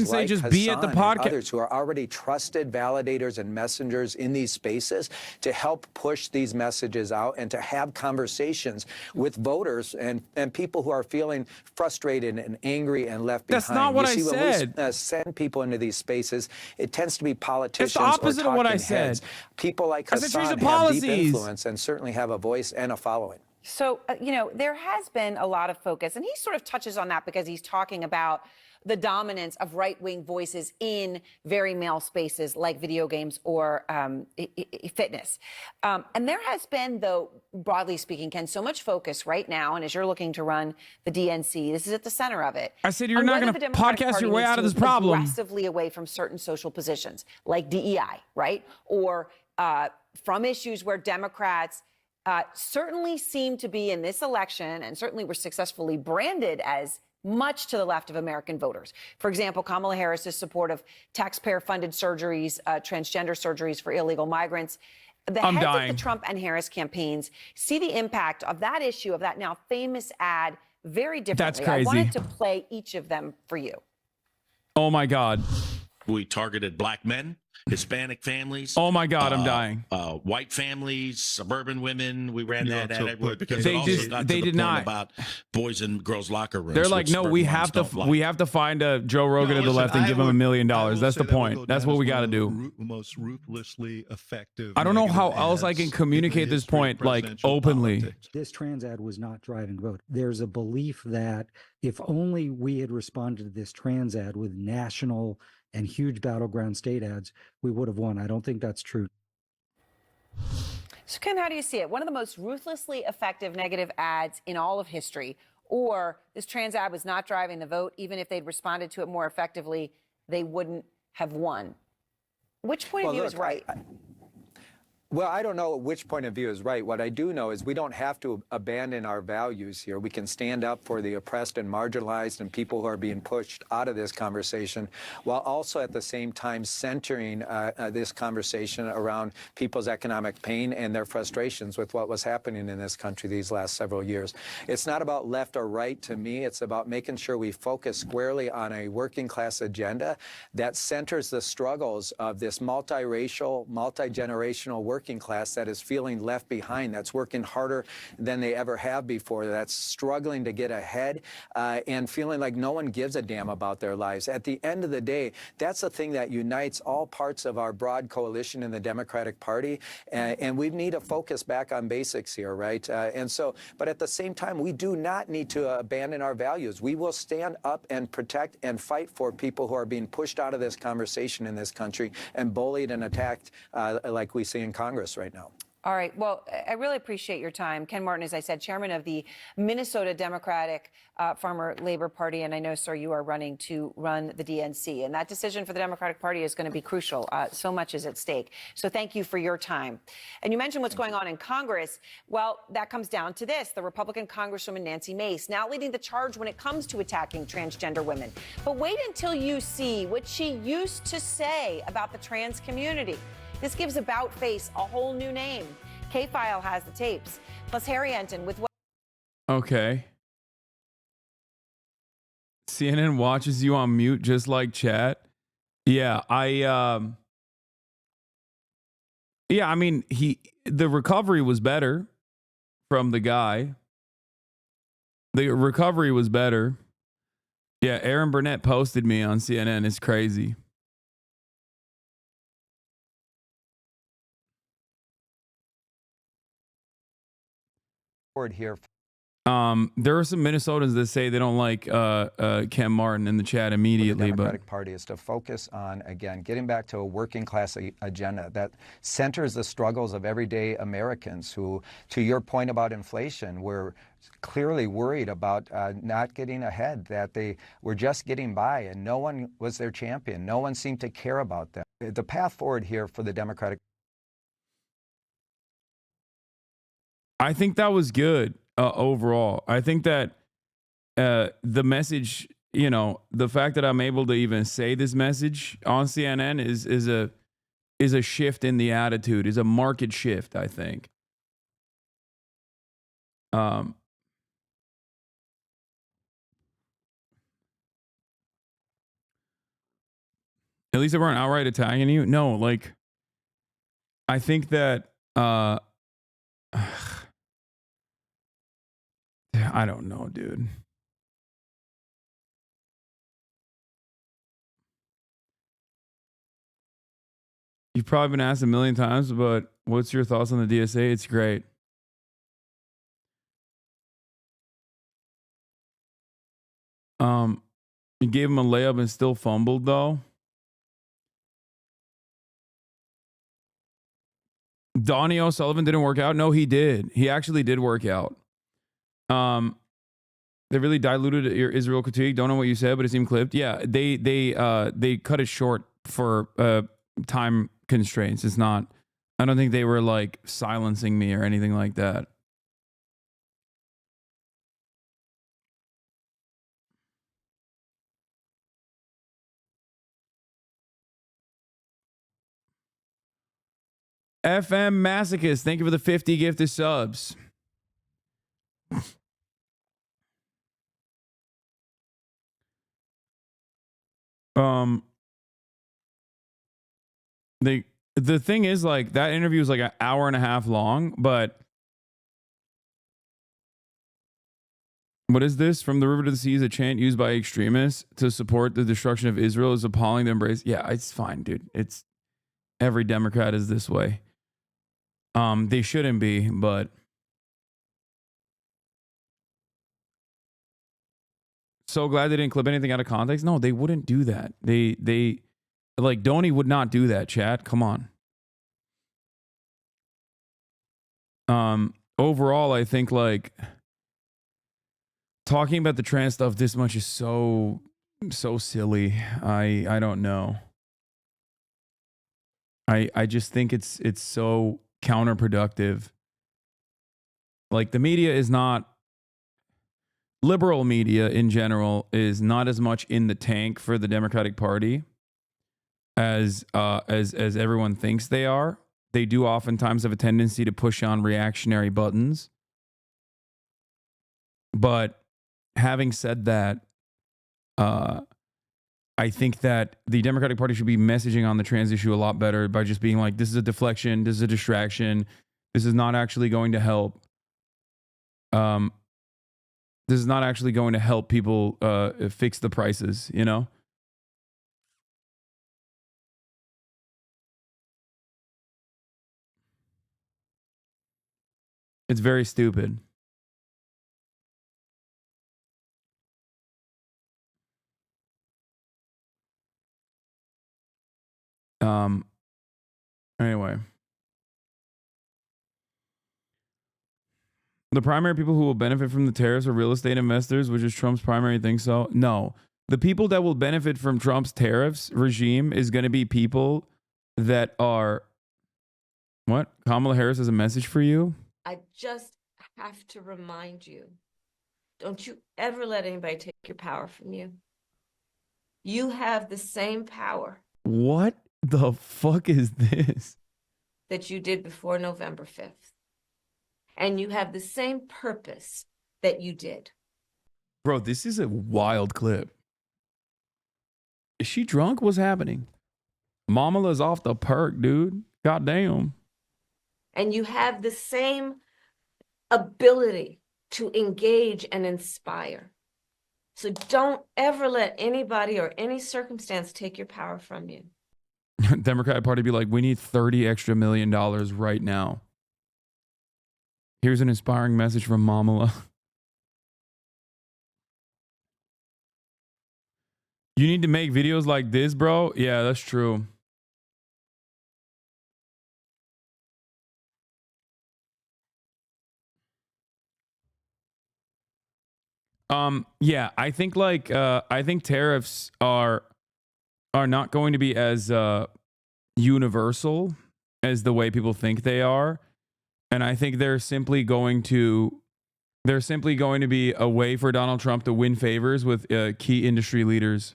say just be at the podcast. Others who are already trusted validators and messengers in these spaces to help push these messages out and to have conversations with voters and people who are feeling frustrated and angry and left behind. That's not what you I see, when said. we send people into these spaces, it tends to be politicians or opposite of what I talking said. heads. People like I said change Hasan the have deep policies. influence and certainly have a voice and a following. So, there has been a lot of focus, and he sort of touches on that because he's talking about the dominance of right-wing voices in very male spaces like video games or fitness. And there has been, though, broadly speaking, Ken, so much focus right now, and as you're looking to run the DNC, this is at the center of it. I said you're not going to podcast your way out of this problem. Aggressively away from certain social positions like DEI, right? Or from issues where Democrats certainly seem to be in this election and certainly were successfully branded as much to the left of American voters. For example, Kamala Harris's support of taxpayer-funded surgeries, transgender surgeries for illegal migrants. The heads of the Trump and Harris campaigns see the impact of that issue, of that now famous ad, very differently. That's crazy. I wanted to play each of them for you. Oh, my God. We targeted black men, Hispanic families. Oh, my God, I'm dying. White families, suburban women. We ran that ad everywhere because they it also got to they the did point not. about boys and girls' locker rooms. They're like, which no, suburban we ones have to don't like. we have to find a Joe Rogan to the left and give him $1 million. That's the point. That's what we got to do. Most ruthlessly effective. I don't know how else I can communicate this point like openly. This trans ad was not driving vote. There's a belief that if only we had responded to this trans ad with national and huge battleground state ads, we would have won. I don't think that's true. So, Ken, how do you see it? One of the most ruthlessly effective negative ads in all of history, or this trans ad was not driving the vote. Even if they'd responded to it more effectively, they wouldn't have won. Which point of view is right? Well, I don't know which point of view is right. What I do know is we don't have to abandon our values here. We can stand up for the oppressed and marginalized and people who are being pushed out of this conversation, while also at the same time centering this conversation around people's economic pain and their frustrations with what was happening in this country these last several years. It's not about left or right to me. It's about making sure we focus squarely on a working class agenda that centers the struggles of this multiracial, multi-generational working class that is feeling left behind, that's working harder than they ever have before, that's struggling to get ahead and feeling like no one gives a damn about their lives. At the end of the day, that's the thing that unites all parts of our broad coalition in the Democratic Party, and we need to focus back on basics here, right? But at the same time, we do not need to abandon our values. We will stand up and protect and fight for people who are being pushed out of this conversation in this country and bullied and attacked like we see in Congress right now. All right. Well, I really appreciate your time. Ken Martin, as I said, chairman of the Minnesota Democratic Farmer Labor Party. And I know, sir, you are running to run the DNC. And that decision for the Democratic Party is going to be crucial. So much is at stake. So thank you for your time. And you mentioned what's going on in Congress. Well, that comes down to this. The Republican Congresswoman Nancy Mace now leading the charge when it comes to attacking transgender women. But wait until you see what she used to say about the trans community. This gives About Face a whole new name. K-File has the tapes. Plus, Harry Enton with what? Okay. CNN watches you on mute just like chat. Yeah, I mean, the recovery was better from the guy. The recovery was better. Yeah, Aaron Burnett posted me on CNN. It's crazy. Here. There are some Minnesotans that say they don't like Ken Martin in the chat immediately. The Democratic Party is to focus on, again, getting back to a working class agenda that centers the struggles of everyday Americans who, to your point about inflation, were clearly worried about not getting ahead, that they were just getting by, and no one was their champion. No one seemed to care about them. The path forward here for the Democratic I think that was good overall. I think that the message, the fact that I'm able to even say this message on CNN is a shift in the attitude, is a market shift, I think. At least they weren't outright attacking you. No, like, I think that I don't know, dude. You've probably been asked a million times, but what's your thoughts on the DSA? It's great. You gave him a layup and still fumbled though. Donnie O'Sullivan didn't work out. No, he did. He actually did work out. They really diluted your Israel critique. Don't know what you said, but it seemed clipped. Yeah, they cut it short for time constraints. It's not. I don't think they were like silencing me or anything like that. FM Masochist, thank you for the 50 gifted subs. The thing is, like, that interview was like an hour and a half long, but what is this? From the river to the sea is a chant used by extremists to support the destruction of Israel is appalling to embrace. Yeah, it's fine, dude. It's every Democrat is this way. They shouldn't be, but so glad they didn't clip anything out of context. No, they wouldn't do that. They like Donnie would not do that, chat. Come on. Overall, I think like talking about the trans stuff this much is so silly. I don't know. I just think it's so counterproductive. Like the media is not, liberal media in general is not as much in the tank for the Democratic Party as everyone thinks they are. They do oftentimes have a tendency to push on reactionary buttons. But having said that, I think that the Democratic Party should be messaging on the trans issue a lot better by just being like, this is a deflection, this is a distraction, this is not actually going to help. This is not actually going to help people fix the prices, you know? It's very stupid. Anyway. The primary people who will benefit from the tariffs are real estate investors, which is Trump's primary thing. So, no. The people that will benefit from Trump's tariffs regime is going to be people that are... What? Kamala Harris has a message for you? I just have to remind you, don't you ever let anybody take your power from you. You have the same power What the fuck is this? that you did before November 5th. And you have the same purpose that you did. Bro, this is a wild clip. Is she drunk? What's happening? Mamala's off the perk, dude. Goddamn. And you have the same ability to engage and inspire. So don't ever let anybody or any circumstance take your power from you. Democratic Party be like, we need $30 extra million right now. Here's an inspiring message from Mamala. You need to make videos like this, bro? Yeah, that's true. Yeah, I think like I think tariffs are not going to be as universal as the way people think they are. And I think they're simply going to be a way for Donald Trump to win favors with key industry leaders.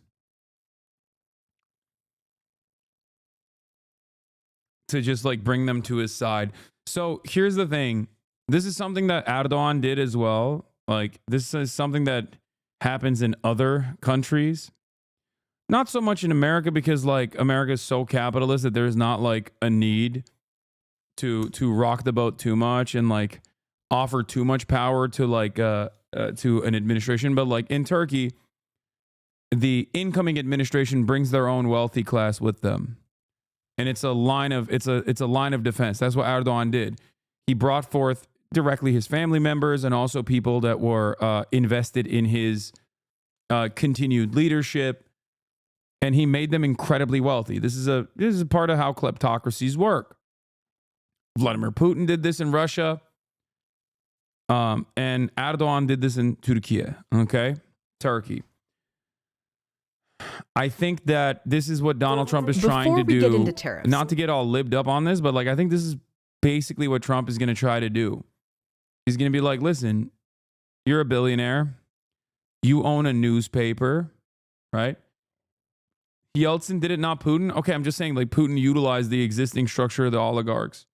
To just like bring them to his side. So here's the thing. This is something that Erdogan did as well. Like this is something that happens in other countries. Not so much in America because like America is so capitalist that there's not like a need to rock the boat too much and like offer too much power to like to an administration. But like in Turkey, the incoming administration brings their own wealthy class with them. And it's a line of defense. That's what Erdogan did. He brought forth directly his family members and also people that were invested in his continued leadership, and he made them incredibly wealthy. This is a part of how kleptocracies work. Vladimir Putin did this in Russia, and Erdogan did this in Turkey. Okay, Turkey. I think that this is what Donald Trump is trying to do. Before we get into tariffs, not to get all libbed up on this, but like I think this is basically what Trump is going to try to do. He's going to be like, listen, you're a billionaire. You own a newspaper, right? Yeltsin did it, not Putin. Okay, I'm just saying like Putin utilized the existing structure of the oligarchs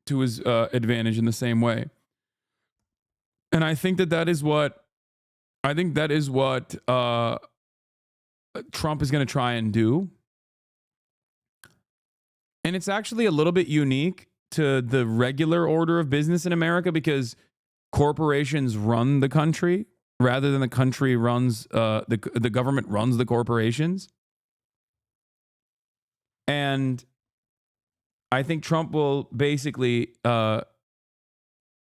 to his advantage in the same way. And I think that is what Trump is going to try and do. And it's actually a little bit unique to the regular order of business in America because corporations run the country rather than the country runs, the government runs the corporations. And I think Trump will basically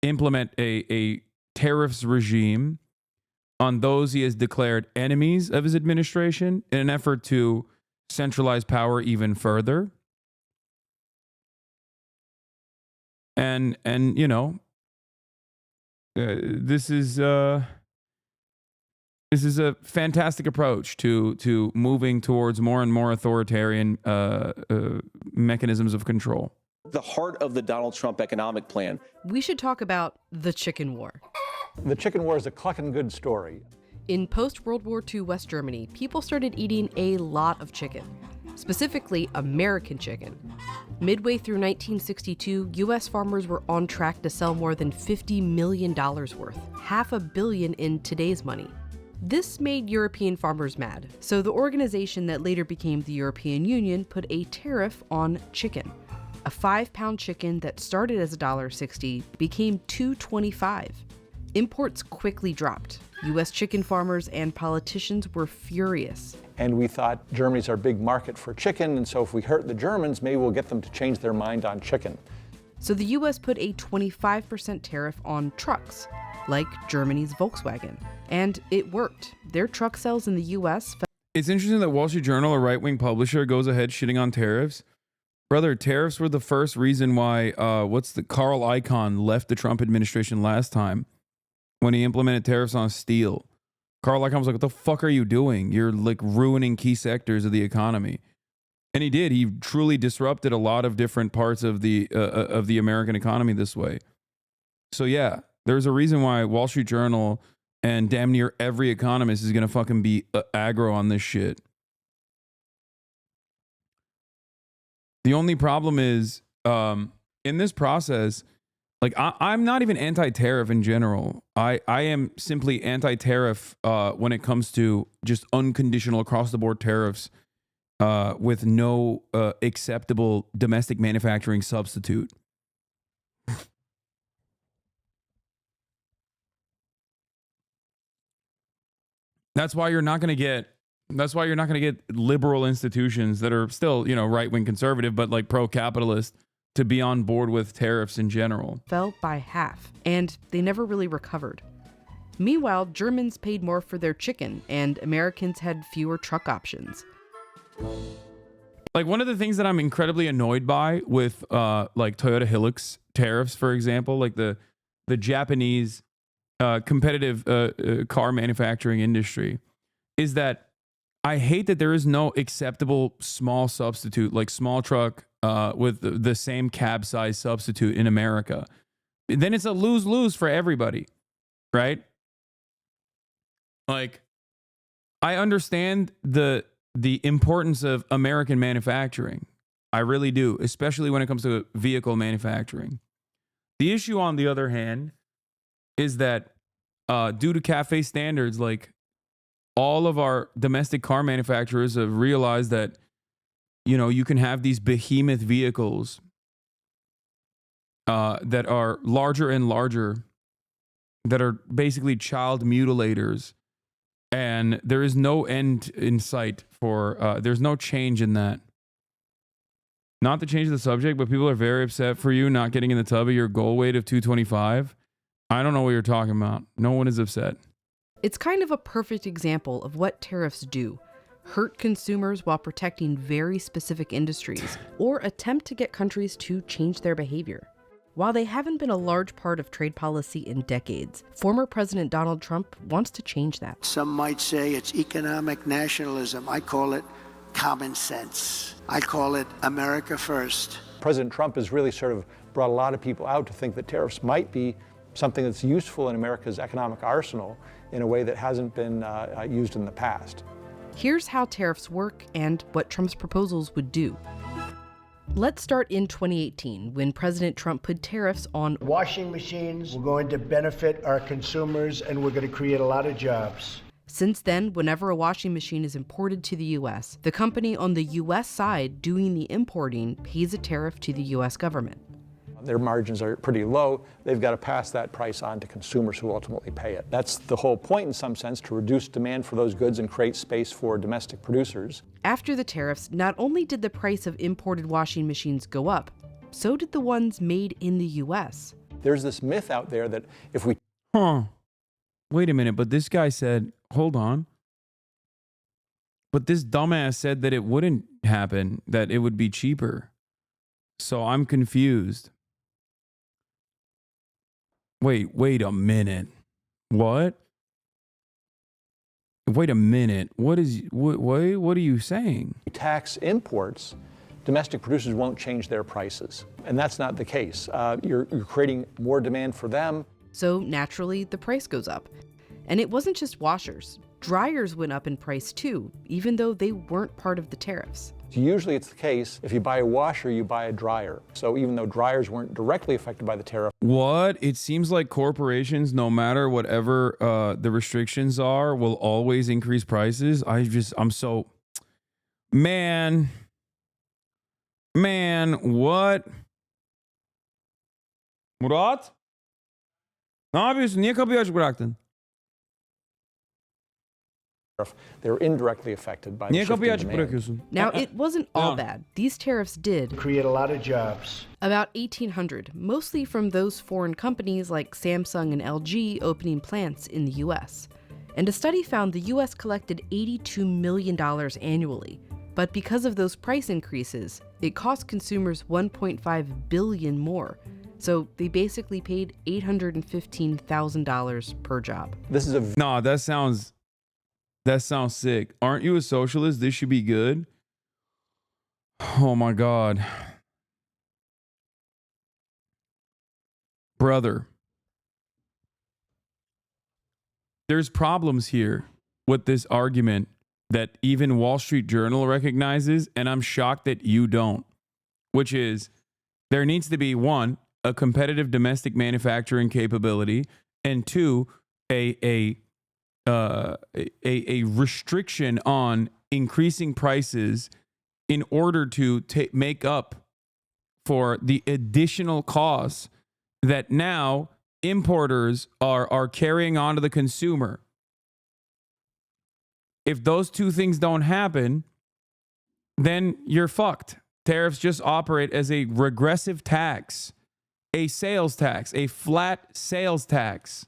implement a tariffs regime on those he has declared enemies of his administration in an effort to centralize power even further. And you know, this is a fantastic approach to moving towards more and more authoritarian mechanisms of control. The heart of the Donald Trump economic plan. We should talk about the chicken war. The chicken war is a clucking good story. In post-World War II West Germany, people started eating a lot of chicken, specifically American chicken. Midway through 1962, U.S. farmers were on track to sell more than $50 million worth, $500 million in today's money. This made European farmers mad, so the organization that later became the European Union put a tariff on chicken. A 5-pound chicken that started as $1.60 became $2.25. Imports quickly dropped. U.S. chicken farmers and politicians were furious. And we thought Germany's our big market for chicken, and so if we hurt the Germans, maybe we'll get them to change their mind on chicken. So the U.S. put a 25% tariff on trucks, like Germany's Volkswagen. And it worked. Their truck sales in the U.S. It's interesting that Wall Street Journal, a right-wing publisher, goes ahead shitting on tariffs. Brother, tariffs were the first reason why, Carl Icahn left the Trump administration last time when he implemented tariffs on steel. Carl Icahn was like, what the fuck are you doing? You're like ruining key sectors of the economy. And he did. He truly disrupted a lot of different parts of the American economy this way. So yeah, there's a reason why Wall Street Journal and damn near every economist is going to fucking be aggro on this shit. The only problem is, in this process, like I'm not even anti-tariff in general. I am simply anti-tariff when it comes to just unconditional across-the-board tariffs with no acceptable domestic manufacturing substitute. That's why you're not going to get liberal institutions that are still, you know, right-wing conservative, but like pro-capitalist to be on board with tariffs in general. Fell by half, and they never really recovered. Meanwhile, Germans paid more for their chicken, and Americans had fewer truck options. Like one of the things that I'm incredibly annoyed by with like Toyota Hilux tariffs, for example, like the Japanese competitive car manufacturing industry, is that I hate that there is no acceptable small substitute, like small truck with the same cab size substitute in America. Then it's a lose-lose for everybody, right? Like, I understand the importance of American manufacturing. I really do, especially when it comes to vehicle manufacturing. The issue, on the other hand, is that due to CAFE standards, like all of our domestic car manufacturers have realized that, you know, you can have these behemoth vehicles that are larger and larger, that are basically child mutilators, and there is no end in sight for, there's no change in that. not to change the subject, but people are very upset for you not getting in the tub at your goal weight of 225. I don't know what you're talking about. No one is upset. It's kind of a perfect example of what tariffs do. Hurt consumers while protecting very specific industries, or attempt to get countries to change their behavior. While they haven't been a large part of trade policy in decades, former President Donald Trump wants to change that. Some might say it's economic nationalism. I call it common sense. I call it America first. President Trump has really sort of brought a lot of people out to think that tariffs might be something that's useful in America's economic arsenal in a way that hasn't been used in the past. Here's how tariffs work and what Trump's proposals would do. Let's start in 2018, when President Trump put tariffs on washing machines. We're going to benefit our consumers, and we're going to create a lot of jobs. Since then, whenever a washing machine is imported to the U.S., the company on the U.S. side doing the importing pays a tariff to the U.S. government. Their margins are pretty low. They've got to pass that price on to consumers who ultimately pay it. That's the whole point, in some sense, to reduce demand for those goods and create space for domestic producers. After the tariffs, not only did the price of imported washing machines go up, so did the ones made in the U.S. There's this myth out there that if we... Wait a minute, but this guy said, hold on. But this dumbass said that it wouldn't happen, that it would be cheaper. So I'm confused. Wait a minute. What? Wait a minute. What are you saying? Tax imports, domestic producers won't change their prices. And that's not the case. You're creating more demand for them. So naturally, the price goes up. And it wasn't just washers. Dryers went up in price too, even though they weren't part of the tariffs. Usually it's the case, if you buy a washer, you buy a dryer. So even though dryers weren't directly affected by the tariff. What? It seems like corporations, no matter whatever the restrictions are, will always increase prices. I'm so... Man, what? Murat? Ne yapıyorsun? Niye kapıyı açık bıraktın? They're indirectly affected by the shifting demand. Now, it wasn't all bad. These tariffs did create a lot of jobs. About 1,800, mostly from those foreign companies like Samsung and LG opening plants in the U.S. And a study found the U.S. collected $82 million annually. But because of those price increases, it cost consumers $1.5 billion more. So they basically paid $815,000 per job. This is a... Nah, that sounds sick. Aren't you a socialist? This should be good. Oh my God. Brother. There's problems here with this argument that even Wall Street Journal recognizes, and I'm shocked that you don't, which is there needs to be, one, a competitive domestic manufacturing capability, and two, a restriction on increasing prices in order to make up for the additional costs that now importers are carrying on to the consumer. If those two things don't happen, then you're fucked. Tariffs just operate as a regressive tax, a sales tax, a flat sales tax.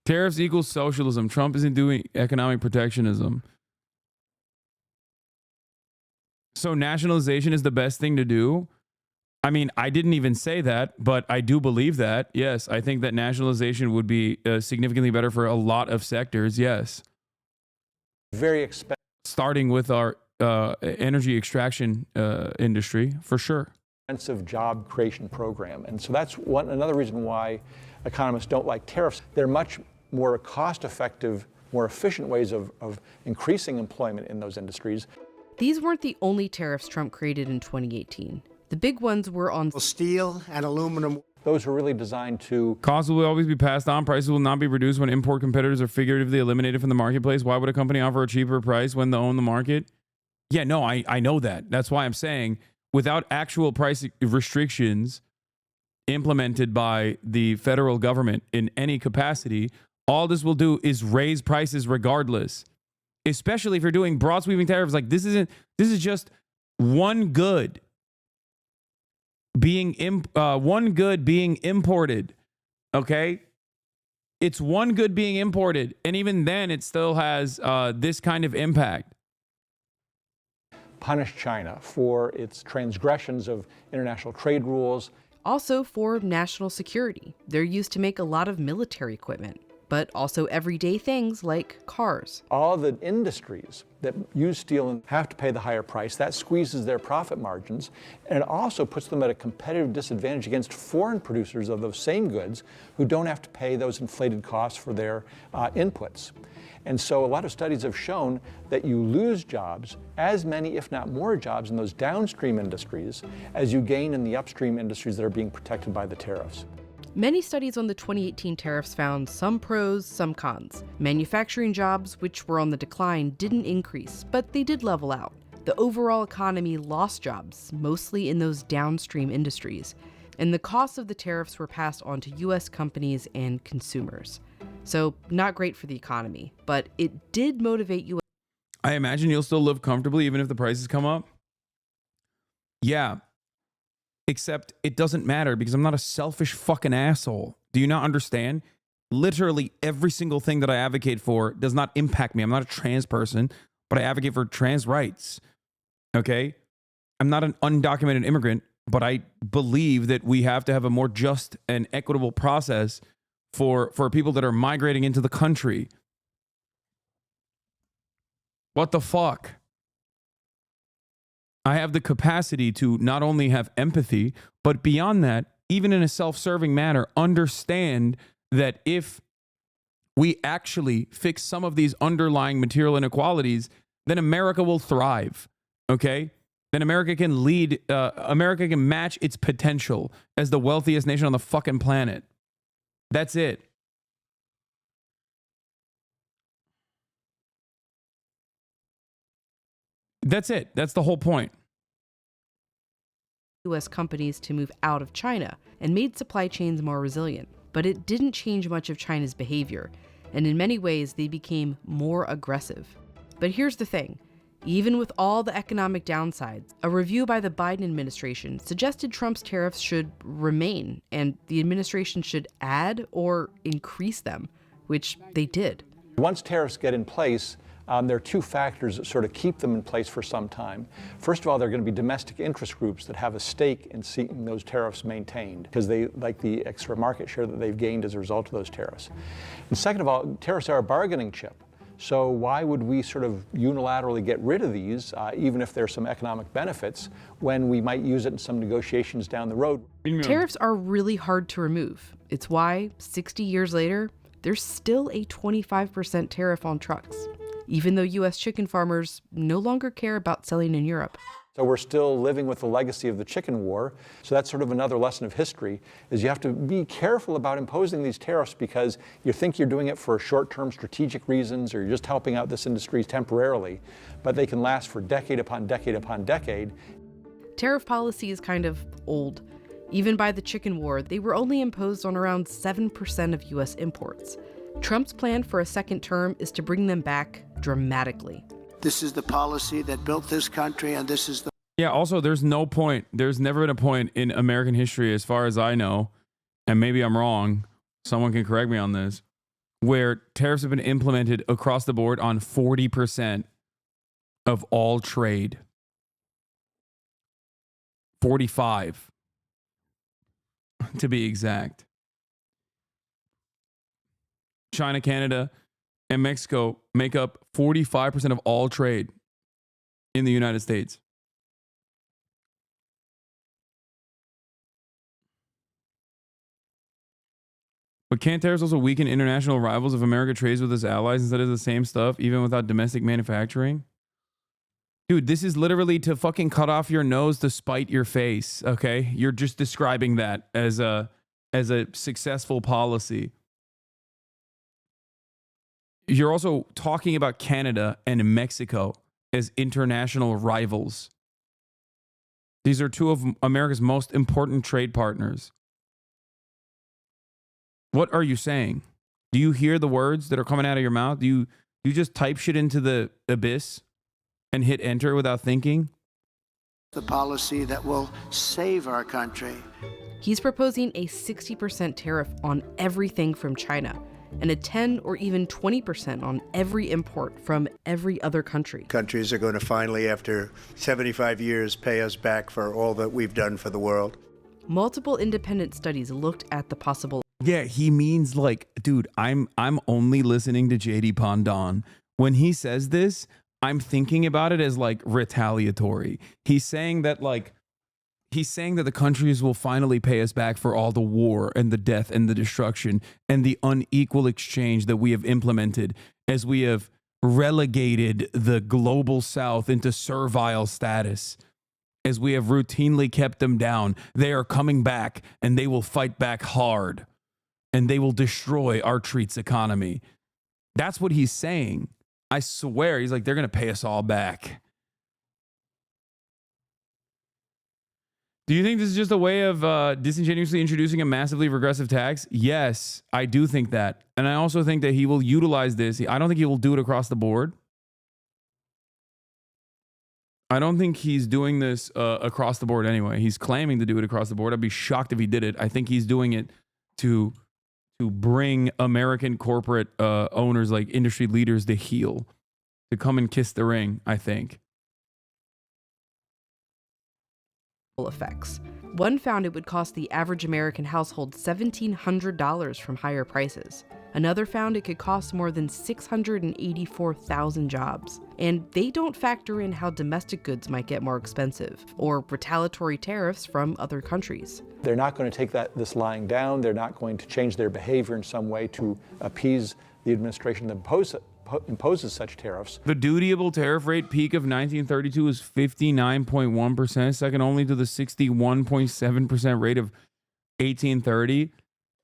Tariffs equals socialism. Trump isn't doing economic protectionism. So nationalization is the best thing to do. I mean, I didn't even say that, but I do believe that. Yes, I think that nationalization would be significantly better for a lot of sectors. Yes. Very expensive. Starting with our energy extraction industry, for sure. Expensive job creation program. And so that's another reason why economists don't like tariffs. They're much more cost-effective, more efficient ways of increasing employment in those industries. These weren't the only tariffs Trump created in 2018. The big ones were on steel and aluminum. Those are really designed to... Costs will always be passed on. Prices will not be reduced when import competitors are figuratively eliminated from the marketplace. Why would a company offer a cheaper price when they own the market? Yeah, no, I know that. That's why I'm saying without actual price restrictions implemented by the federal government in any capacity, all this will do is raise prices regardless. especially if you're doing broad sweeping tariffs. Like this is just one good being imported. Okay. It's one good being imported. And even then it still has this kind of impact. Punish China for its transgressions of international trade rules. Also for national security. They're used to make a lot of military equipment, but also everyday things like cars. All the industries that use steel and have to pay the higher price, that squeezes their profit margins, and it also puts them at a competitive disadvantage against foreign producers of those same goods who don't have to pay those inflated costs for their inputs. And so a lot of studies have shown that you lose jobs, as many, if not more jobs, in those downstream industries as you gain in the upstream industries that are being protected by the tariffs. Many studies on the 2018 tariffs found some pros, some cons. Manufacturing jobs, which were on the decline, didn't increase, but they did level out. The overall economy lost jobs, mostly in those downstream industries, and the costs of the tariffs were passed on to U.S. companies and consumers. So, not great for the economy, but it did motivate U.S. I imagine you'll still live comfortably even if the prices come up. Yeah. Except it doesn't matter because I'm not a selfish fucking asshole. Do you not understand? Literally every single thing that I advocate for does not impact me. I'm not a trans person, but I advocate for trans rights. Okay? I'm not an undocumented immigrant, but I believe that we have to have a more just and equitable process for people that are migrating into the country. What the fuck? I have the capacity to not only have empathy, but beyond that, even in a self-serving manner, understand that if we actually fix some of these underlying material inequalities, then America will thrive, okay? Then America can lead, America can match its potential as the wealthiest nation on the fucking planet. That's it. That's it. That's the whole point. U.S. companies to move out of China and made supply chains more resilient. But it didn't change much of China's behavior, and in many ways they became more aggressive. But here's the thing. Even with all the economic downsides, a review by the Biden administration suggested Trump's tariffs should remain, and the administration should add or increase them, which they did. Once tariffs get in place, there are two factors that sort of keep them in place for some time. First of all, there are going to be domestic interest groups that have a stake in seeing those tariffs maintained because they like the extra market share that they've gained as a result of those tariffs. And second of all, tariffs are a bargaining chip. So why would we sort of unilaterally get rid of these, even if there's some economic benefits, when we might use it in some negotiations down the road? Tariffs are really hard to remove. It's why, 60 years later, there's still a 25% tariff on trucks, even though U.S. chicken farmers no longer care about selling in Europe. So we're still living with the legacy of the chicken war. So that's sort of another lesson of history, is you have to be careful about imposing these tariffs because you think you're doing it for short-term strategic reasons or you're just helping out this industry temporarily, but they can last for decade upon decade upon decade. Tariff policy is kind of old. Even by the chicken war, they were only imposed on around 7% of U.S. imports. Trump's plan for a second term is to bring them back dramatically. This is the policy that built this country, and this is the... Yeah, also, there's no point. There's never been a point in American history, as far as I know, and maybe I'm wrong, someone can correct me on this, where tariffs have been implemented across the board on 40% of all trade. 45, to be exact. China, Canada, and Mexico make up 45% of all trade in the United States. But can't tariffs also weaken international rivals if America trades with its allies instead of the same stuff, even without domestic manufacturing? Dude, this is literally to fucking cut off your nose to spite your face, okay? You're just describing that as a successful policy. You're also talking about Canada and Mexico as international rivals. These are two of America's most important trade partners. What are you saying? Do you hear the words that are coming out of your mouth? Do You just type shit into the abyss and hit enter without thinking? The policy that will save our country. He's proposing a 60% tariff on everything from China and a 10 or even 20% on every import from every other country. Countries are going to finally, after 75 years, pay us back for all that we've done for the world. Multiple independent studies looked at the possible. Yeah, he means like, dude, I'm only listening to JD Pandon. When he says this, I'm thinking about it as like retaliatory. He's saying that the countries will finally pay us back for all the war and the death and the destruction and the unequal exchange that we have implemented as we have relegated the global south into servile status. As we have routinely kept them down, they are coming back and they will fight back hard and they will destroy our treats economy. That's what he's saying. I swear, he's like, they're going to pay us all back. Do you think this is just a way of disingenuously introducing a massively regressive tax? Yes, I do think that. And I also think that he will utilize this. I don't think he will do it across the board. I don't think he's doing this across the board anyway. He's claiming to do it across the board. I'd be shocked if he did it. I think he's doing it to bring American corporate owners, like industry leaders, to heel, to come and kiss the ring, I think. Effects. One found it would cost the average American household $1,700 from higher prices. Another found it could cost more than 684,000 jobs. And they don't factor in how domestic goods might get more expensive, or retaliatory tariffs from other countries. They're not going to take this lying down. They're not going to change their behavior in some way to appease the administration that imposes such tariffs. The dutiable tariff rate peak of 1932 was 59.1%, second only to the 61.7% rate of 1830.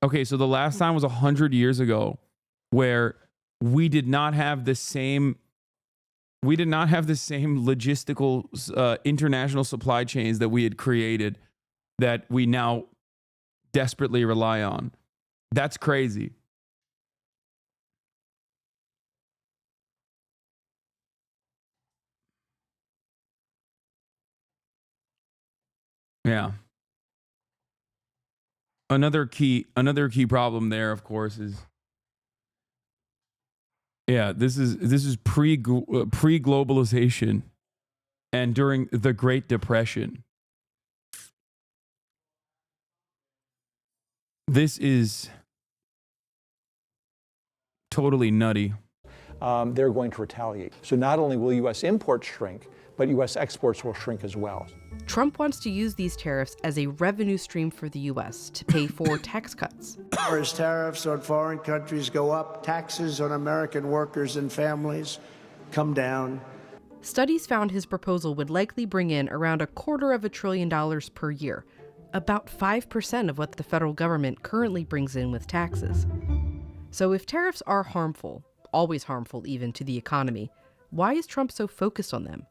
Okay, so the last time was 100 years ago, where we did not have the same logistical international supply chains that we had created that we now desperately rely on. That's crazy. Yeah. Another key problem there, of course, is this is pre-globalization and during the Great Depression. This is totally nutty. They're going to retaliate. So not only will U.S. imports shrink, but U.S. exports will shrink as well. Trump wants to use these tariffs as a revenue stream for the U.S. to pay for tax cuts. As tariffs on foreign countries go up, taxes on American workers and families come down. Studies found his proposal would likely bring in around $250 billion per year, about 5% of what the federal government currently brings in with taxes. So if tariffs are harmful, always harmful even to the economy, why is Trump so focused on them?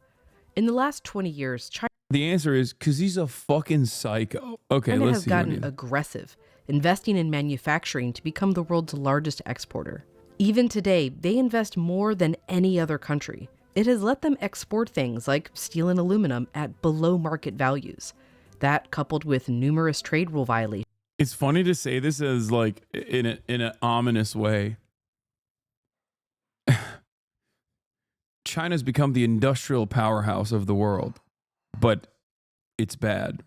In the last 20 years, China... The answer is because he's a fucking psycho. Okay, China let's has see. gotten aggressive, investing in manufacturing to become the world's largest exporter. Even today, they invest more than any other country. It has let them export things like steel and aluminum at below market values. That, coupled with numerous trade rule violations. It's funny to say this as like in an ominous way. China's become the industrial powerhouse of the world, but it's bad.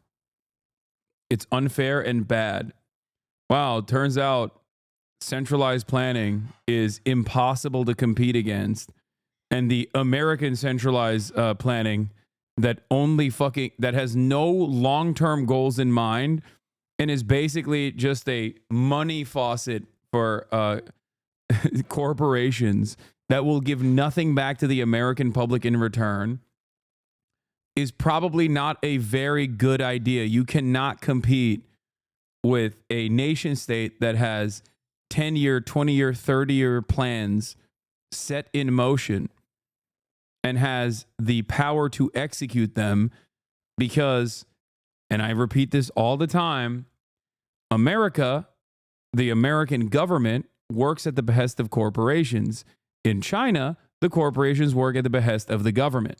It's unfair and bad. Wow, it turns out centralized planning is impossible to compete against, and the American centralized planning that has no long-term goals in mind and is basically just a money faucet for corporations that will give nothing back to the American public in return is probably not a very good idea. You cannot compete with a nation state that has 10-year, 20-year, 30-year plans set in motion and has the power to execute them because, and I repeat this all the time, America, the American government, works at the behest of corporations. In China, the corporations work at the behest of the government.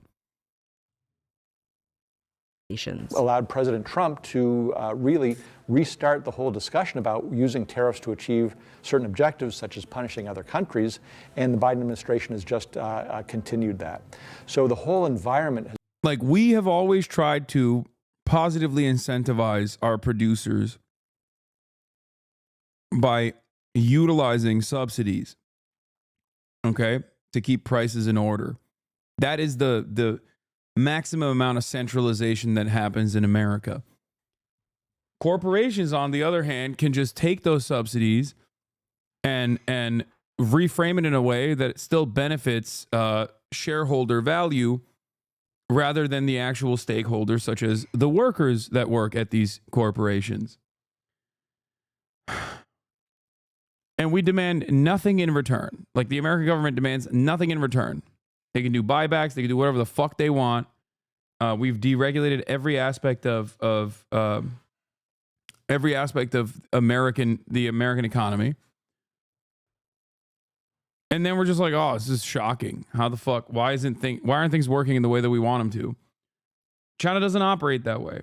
Allowed President Trump to really restart the whole discussion about using tariffs to achieve certain objectives, such as punishing other countries, and the Biden administration has just continued that. So the whole environment has... Like, we have always tried to positively incentivize our producers by utilizing subsidies, okay, to keep prices in order. That is the maximum amount of centralization that happens in America. Corporations, on the other hand, can just take those subsidies and reframe it in a way that it still benefits shareholder value rather than the actual stakeholders, such as the workers that work at these corporations. And we demand nothing in return. Like, the American government demands nothing in return. They can do buybacks. They can do whatever the fuck they want. We've deregulated every aspect of the American economy. And then we're just like, oh, this is shocking. How the fuck? Why aren't things working in the way that we want them to? China doesn't operate that way.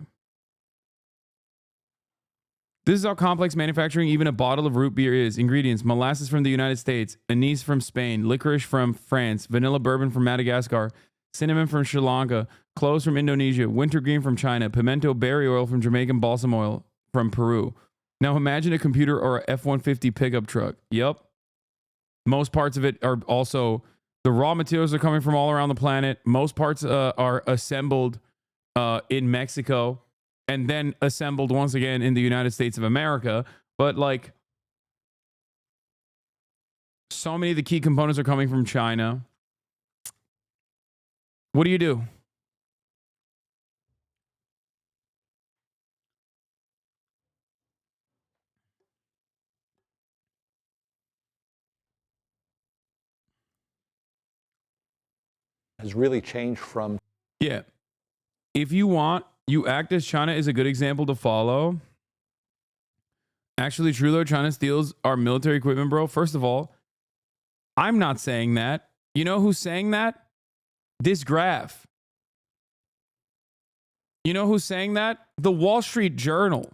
This is how complex manufacturing even a bottle of root beer is. Ingredients: molasses from the United States, anise from Spain, licorice from France, vanilla bourbon from Madagascar, cinnamon from Sri Lanka, cloves from Indonesia, wintergreen from China, pimento berry oil from Jamaican balsam oil from Peru. Now imagine a computer or a F-150 pickup truck. Yep. Most parts of it are also, the raw materials are coming from all around the planet. Most parts are assembled in Mexico and then assembled once again in the United States of America. But like, so many of the key components are coming from China. What do you do? has really changed from... Yeah. If you want, you act as China is a good example to follow. Actually, true though, China steals our military equipment, bro. First of all, I'm not saying that. You know who's saying that? This graph. You know who's saying that? The Wall Street Journal.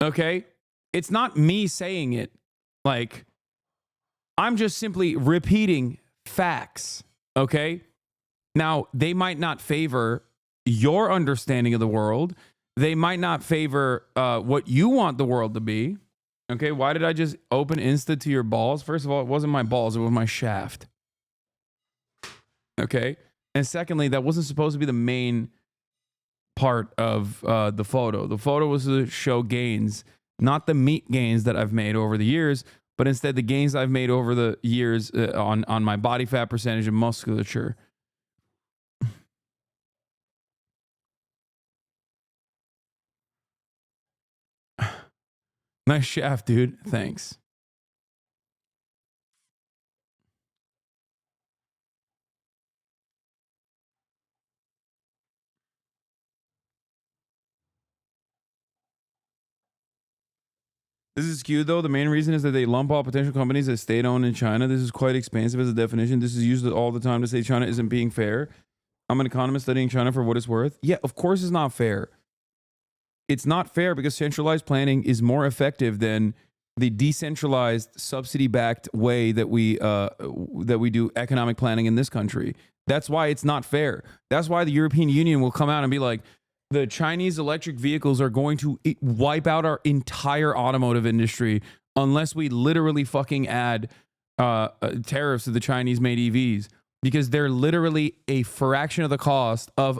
Okay? It's not me saying it. Like, I'm just simply repeating facts. Okay? Now, they might not favor your understanding of the world. They might not favor what you want the world to be. Okay? Why did I just open Insta to your balls? First of all, it wasn't my balls. It was my shaft. Okay? And secondly, that wasn't supposed to be the main part of the photo. The photo was to show gains, not the meat gains that I've made over the years, but instead the gains I've made over the years on my body fat percentage and musculature. Nice shaft, dude. Thanks. This is skewed, though. The main reason is that they lump all potential companies as state-owned in China. This is quite expansive as a definition. This is used all the time to say China isn't being fair. I'm an economist studying China for what it's worth. Yeah, of course it's not fair. It's not fair because centralized planning is more effective than the decentralized, subsidy-backed way that we do economic planning in this country. That's why it's not fair. That's why the European Union will come out and be like, the Chinese electric vehicles are going to wipe out our entire automotive industry unless we literally fucking add tariffs to the Chinese-made EVs, because they're literally a fraction of the cost of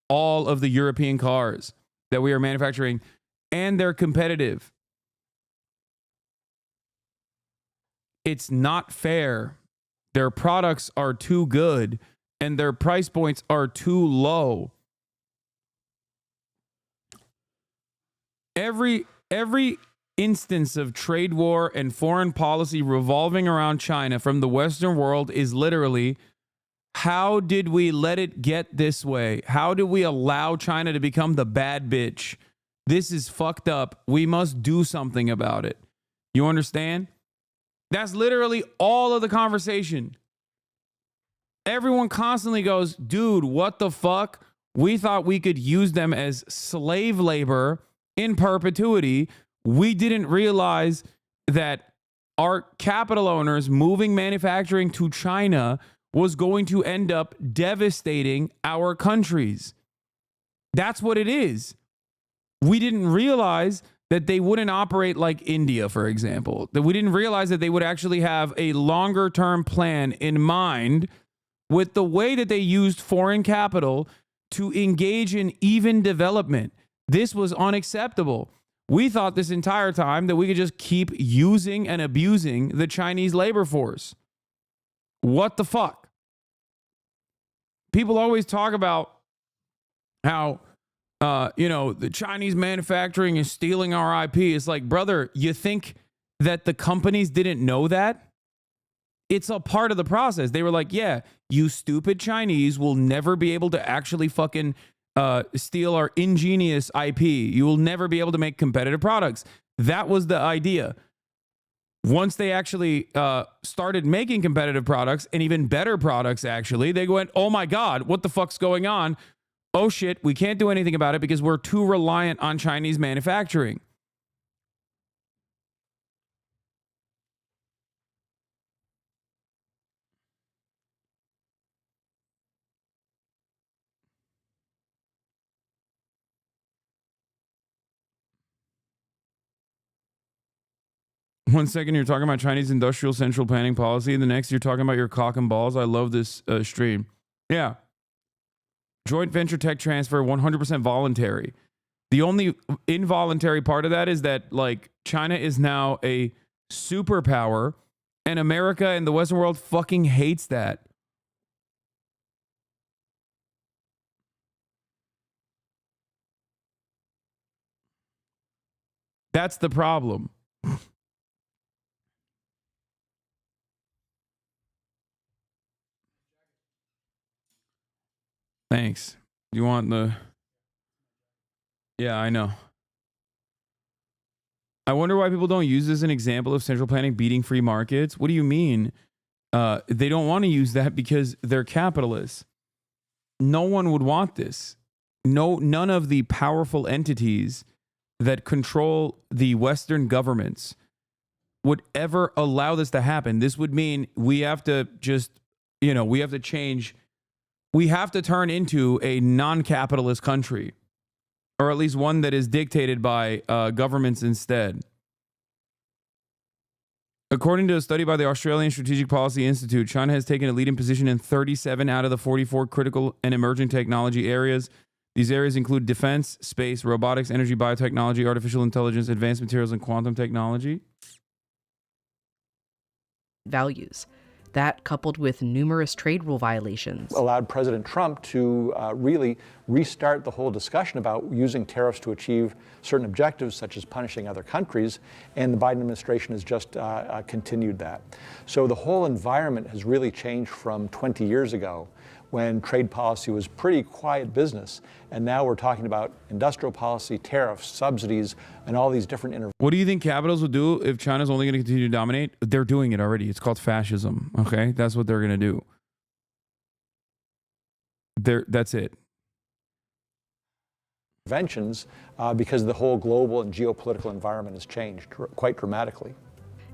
all of the European cars that we are manufacturing, and they're competitive. It's not fair. Their products are too good, and their price points are too low. Every instance of trade war and foreign policy revolving around China from the Western world is literally, how did we let it get this way? How do we allow China to become the bad bitch? This is fucked up. We must do something about it. You understand? That's literally all of the conversation. Everyone constantly goes, dude, what the fuck? We thought we could use them as slave labor in perpetuity. We didn't realize that our capital owners moving manufacturing to China was going to end up devastating our countries. That's what it is. We didn't realize that they wouldn't operate like India, for example. That we didn't realize that they would actually have a longer term plan in mind with the way that they used foreign capital to engage in even development. This was unacceptable. We thought this entire time that we could just keep using and abusing the Chinese labor force. What the fuck? People always talk about how, the Chinese manufacturing is stealing our IP. It's like, brother, you think that the companies didn't know that? It's a part of the process. They were like, yeah, you stupid Chinese will never be able to actually fucking steal our ingenious IP. You will never be able to make competitive products. That was the idea. Once they actually started making competitive products and even better products, actually, they went, oh my God, what the fuck's going on? Oh shit, we can't do anything about it because we're too reliant on Chinese manufacturing. One second, you're talking about Chinese industrial central planning policy. The next, you're talking about your cock and balls. I love this stream. Yeah. Joint venture tech transfer, 100% voluntary. The only involuntary part of that is that, like, China is now a superpower, and America and the Western world fucking hates that. That's the problem. Thanks. You want the... Yeah, I know. I wonder why people don't use this as an example of central planning beating free markets. What do you mean? They don't want to use that because they're capitalists. No one would want this. None of the powerful entities that control the Western governments would ever allow this to happen. This would mean we have to just, we have to change. We have to turn into a non-capitalist country, or at least one that is dictated by governments instead. According to a study by the Australian Strategic Policy Institute, China has taken a leading position in 37 out of the 44 critical and emerging technology areas. These areas include defense, space, robotics, energy, biotechnology, artificial intelligence, advanced materials, and quantum technology. Values. That, coupled with numerous trade rule violations, allowed President Trump to really restart the whole discussion about using tariffs to achieve certain objectives, such as punishing other countries, and the Biden administration has just continued that. So the whole environment has really changed from 20 years ago, when trade policy was pretty quiet business, and now we're talking about industrial policy, tariffs, subsidies, and all these different interventions. What do you think capitals will do if China's only going to continue to dominate? They're doing it already. It's called fascism. Okay, that's what they're going to do. That's it. Interventions because the whole global and geopolitical environment has changed quite dramatically.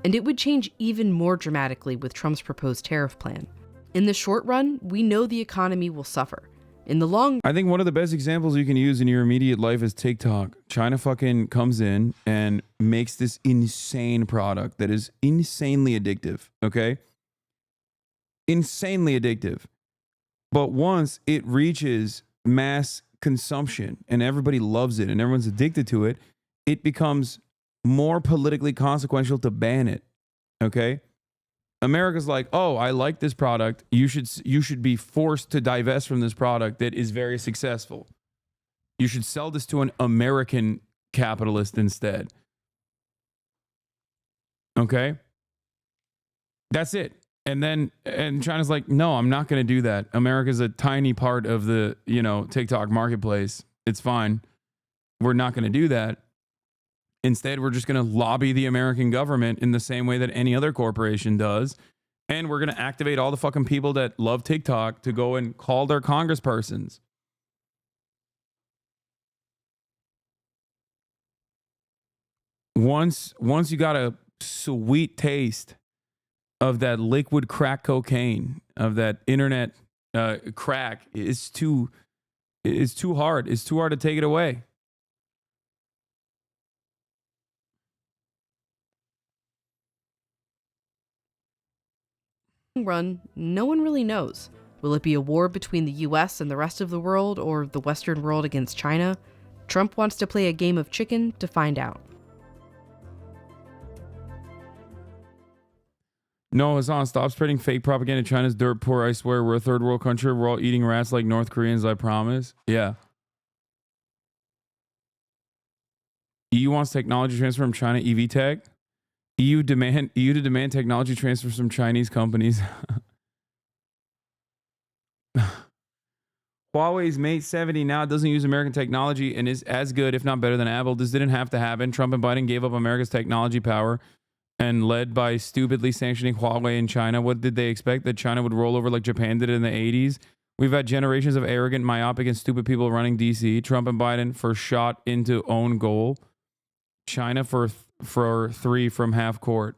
And it would change even more dramatically with Trump's proposed tariff plan. In the short run, we know the economy will suffer. In the long, I think one of the best examples you can use in your immediate life is TikTok. China fucking comes in and makes this insane product that is insanely addictive, okay? Insanely addictive. But once it reaches mass consumption and everybody loves it and everyone's addicted to it, it becomes more politically consequential to ban it, okay? America's like, oh, I like this product. You should be forced to divest from this product that is very successful. You should sell this to an American capitalist instead. Okay? That's it. And China's like, no, I'm not going to do that. America's a tiny part of the, TikTok marketplace. It's fine. We're not going to do that. Instead, we're just going to lobby the American government in the same way that any other corporation does. And we're going to activate all the fucking people that love TikTok to go and call their congresspersons. Once you got a sweet taste of that liquid crack cocaine, of that internet crack, it's too hard. It's too hard to take it away. Run, no one really knows. Will it be a war between the US and the rest of the world, or the Western world against China? Trump wants to play a game of chicken to find out. No, Hasan, stop spreading fake propaganda. China's dirt poor, I swear. We're a third world country. We're all eating rats like North Koreans, I promise. Yeah. EU wants technology transfer from China, EV tech. EU to demand technology transfers from Chinese companies. Huawei's Mate 70 now doesn't use American technology and is as good, if not better than Apple. This didn't have to happen. Trump and Biden gave up America's technology power and led by stupidly sanctioning Huawei in China. What did they expect? That China would roll over like Japan did in the 80s? We've had generations of arrogant, myopic, and stupid people running DC. Trump and Biden for shot into own goal. China for 3 from half court.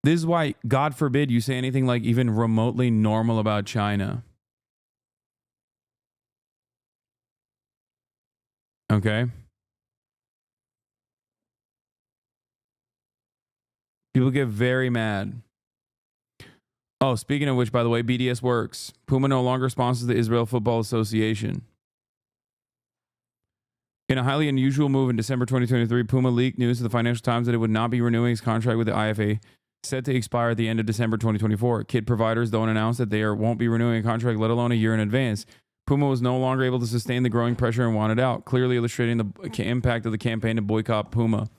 This is why, God forbid, you say anything like even remotely normal about China. Okay? People get very mad. Oh, speaking of which, by the way, BDS works. Puma no longer sponsors the Israel Football Association. In a highly unusual move in December 2023, Puma leaked news to the Financial Times that it would not be renewing its contract with the IFA, set to expire at the end of December 2024. Kit providers don't announce that they won't be renewing a contract, let alone a year in advance. Puma was no longer able to sustain the growing pressure and wanted out, clearly illustrating the impact of the campaign to boycott Puma.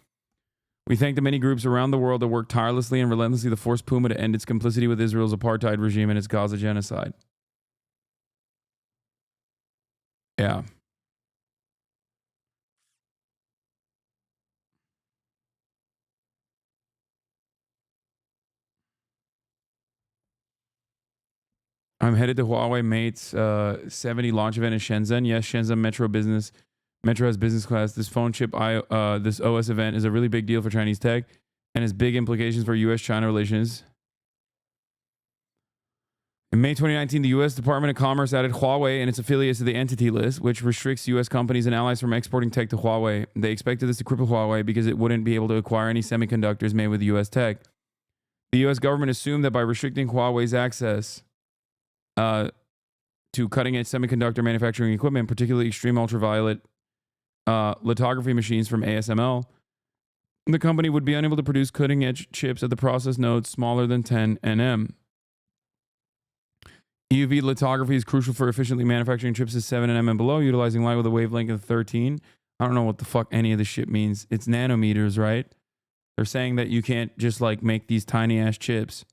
We thank the many groups around the world that work tirelessly and relentlessly to force Puma to end its complicity with Israel's apartheid regime and its Gaza genocide. Yeah. I'm headed to Huawei Mate's 70 launch event in Shenzhen. Yes, Shenzhen Metro has business class. This phone chip, this OS event is a really big deal for Chinese tech and has big implications for U.S.-China relations. In May 2019, the U.S. Department of Commerce added Huawei and its affiliates to the Entity List, which restricts U.S. companies and allies from exporting tech to Huawei. They expected this to cripple Huawei because it wouldn't be able to acquire any semiconductors made with U.S. tech. The U.S. government assumed that by restricting Huawei's access to cutting-edge semiconductor manufacturing equipment, particularly extreme ultraviolet lithography machines from ASML, the company would be unable to produce cutting-edge chips at the process nodes smaller than 10 nm. EUV lithography is crucial for efficiently manufacturing chips at 7 nm and below, utilizing light with a wavelength of 13. I don't know what the fuck any of this shit means. It's nanometers, right? They're saying that you can't just like make these tiny-ass chips.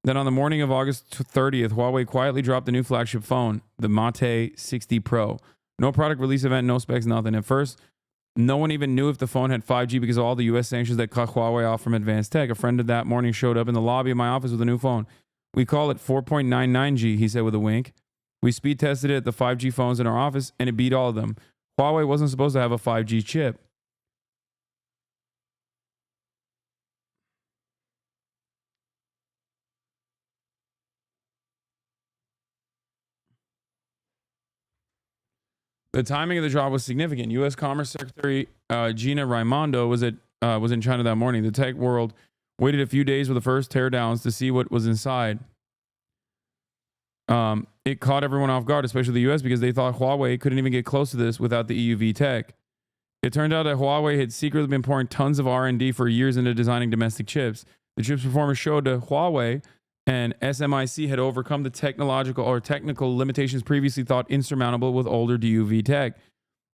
Then on the morning of August 30th, Huawei quietly dropped the new flagship phone, the Mate 60 Pro. No product release event, no specs, nothing. At first, no one even knew if the phone had 5G because of all the US sanctions that cut Huawei off from advanced tech. A friend of that morning showed up in the lobby of my office with a new phone. We call it 4.99G, he said with a wink. We speed tested it at the 5G phones in our office, and it beat all of them. Huawei wasn't supposed to have a 5G chip. The timing of the drop was significant. U.S. Commerce Secretary Gina Raimondo was in China that morning. The tech world waited a few days for the first teardowns to see what was inside. It caught everyone off guard, especially the U.S., because they thought Huawei couldn't even get close to this without the EUV tech. It turned out that Huawei had secretly been pouring tons of R&D for years into designing domestic chips. The chip's performance showed to Huawei and SMIC had overcome the technical limitations previously thought insurmountable with older DUV tech.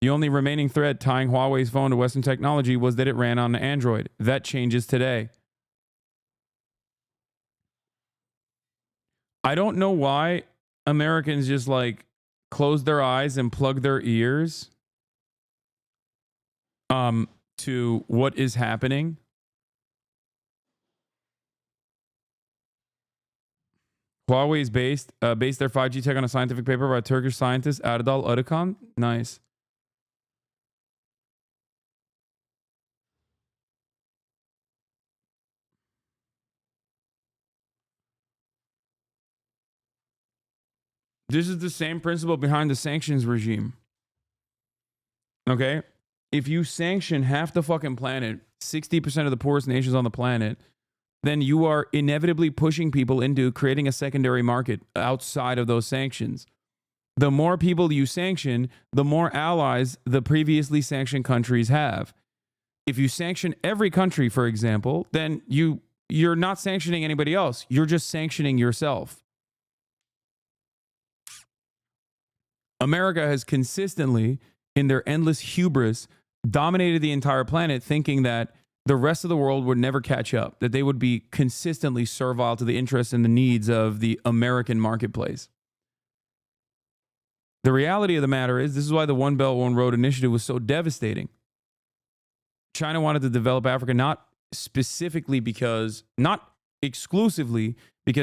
The only remaining thread tying Huawei's phone to Western technology was that it ran on Android. That changes today. I don't know why Americans just like close their eyes and plug their ears to what is happening. Huawei's based their 5G tech on a scientific paper by Turkish scientist Erdal Arıkan. Nice. This is the same principle behind the sanctions regime. Okay? If you sanction half the fucking planet, 60% of the poorest nations on the planet, then you are inevitably pushing people into creating a secondary market outside of those sanctions. The more people you sanction, the more allies the previously sanctioned countries have. If you sanction every country, for example, then you're not sanctioning anybody else. You're just sanctioning yourself. America has consistently, in their endless hubris, dominated the entire planet, thinking that the rest of the world would never catch up, that they would be consistently servile to the interests and the needs of the American marketplace. The reality of the matter is, this is why the One Belt, One Road initiative was so devastating. China wanted to develop Africa not exclusively because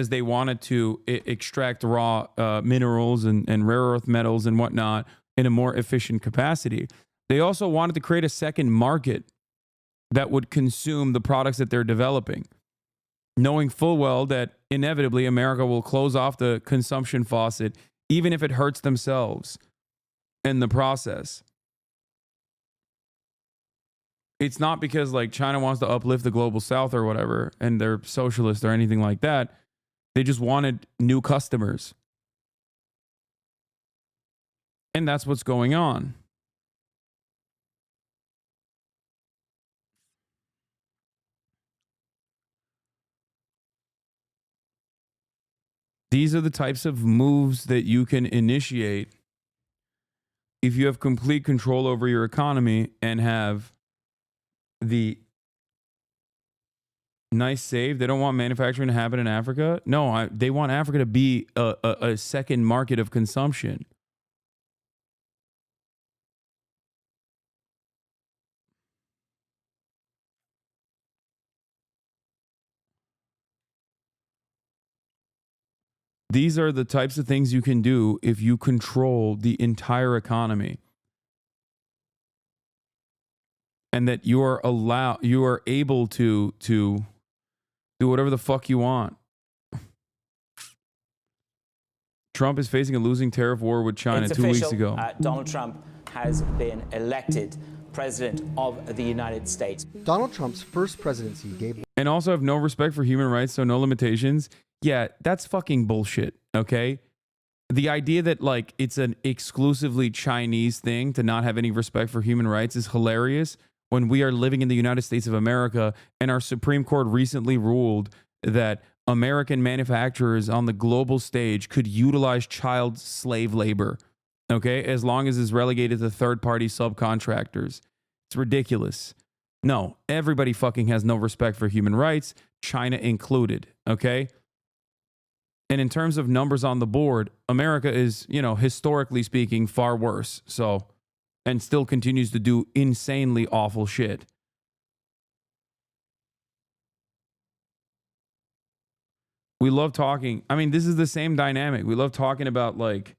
they wanted to extract raw minerals and rare earth metals and whatnot in a more efficient capacity. They also wanted to create a second market that would consume the products that they're developing, knowing full well that inevitably America will close off the consumption faucet, even if it hurts themselves in the process. It's not because like China wants to uplift the global south or whatever, and they're socialist or anything like that. They just wanted new customers. And that's what's going on. These are the types of moves that you can initiate if you have complete control over your economy and have the nice save. They don't want manufacturing to happen in Africa. No, they want Africa to be a second market of consumption. These are the types of things you can do if you control the entire economy. And that you are able to do whatever the fuck you want. Trump is facing a losing tariff war with China It's 2 official. weeks ago. Donald Trump has been elected president of the United States. Donald Trump's first presidency gave... And also have no respect for human rights, so no limitations. Yeah, that's fucking bullshit, okay? The idea that like it's an exclusively Chinese thing to not have any respect for human rights is hilarious when we are living in the United States of America and our Supreme Court recently ruled that American manufacturers on the global stage could utilize child slave labor, okay, as long as it's relegated to third-party subcontractors. It's ridiculous. No, everybody fucking has no respect for human rights, China included, okay? And in terms of numbers on the board, America is, historically speaking, far worse. So, and still continues to do insanely awful shit. We love talking. I mean, this is the same dynamic. We love talking about like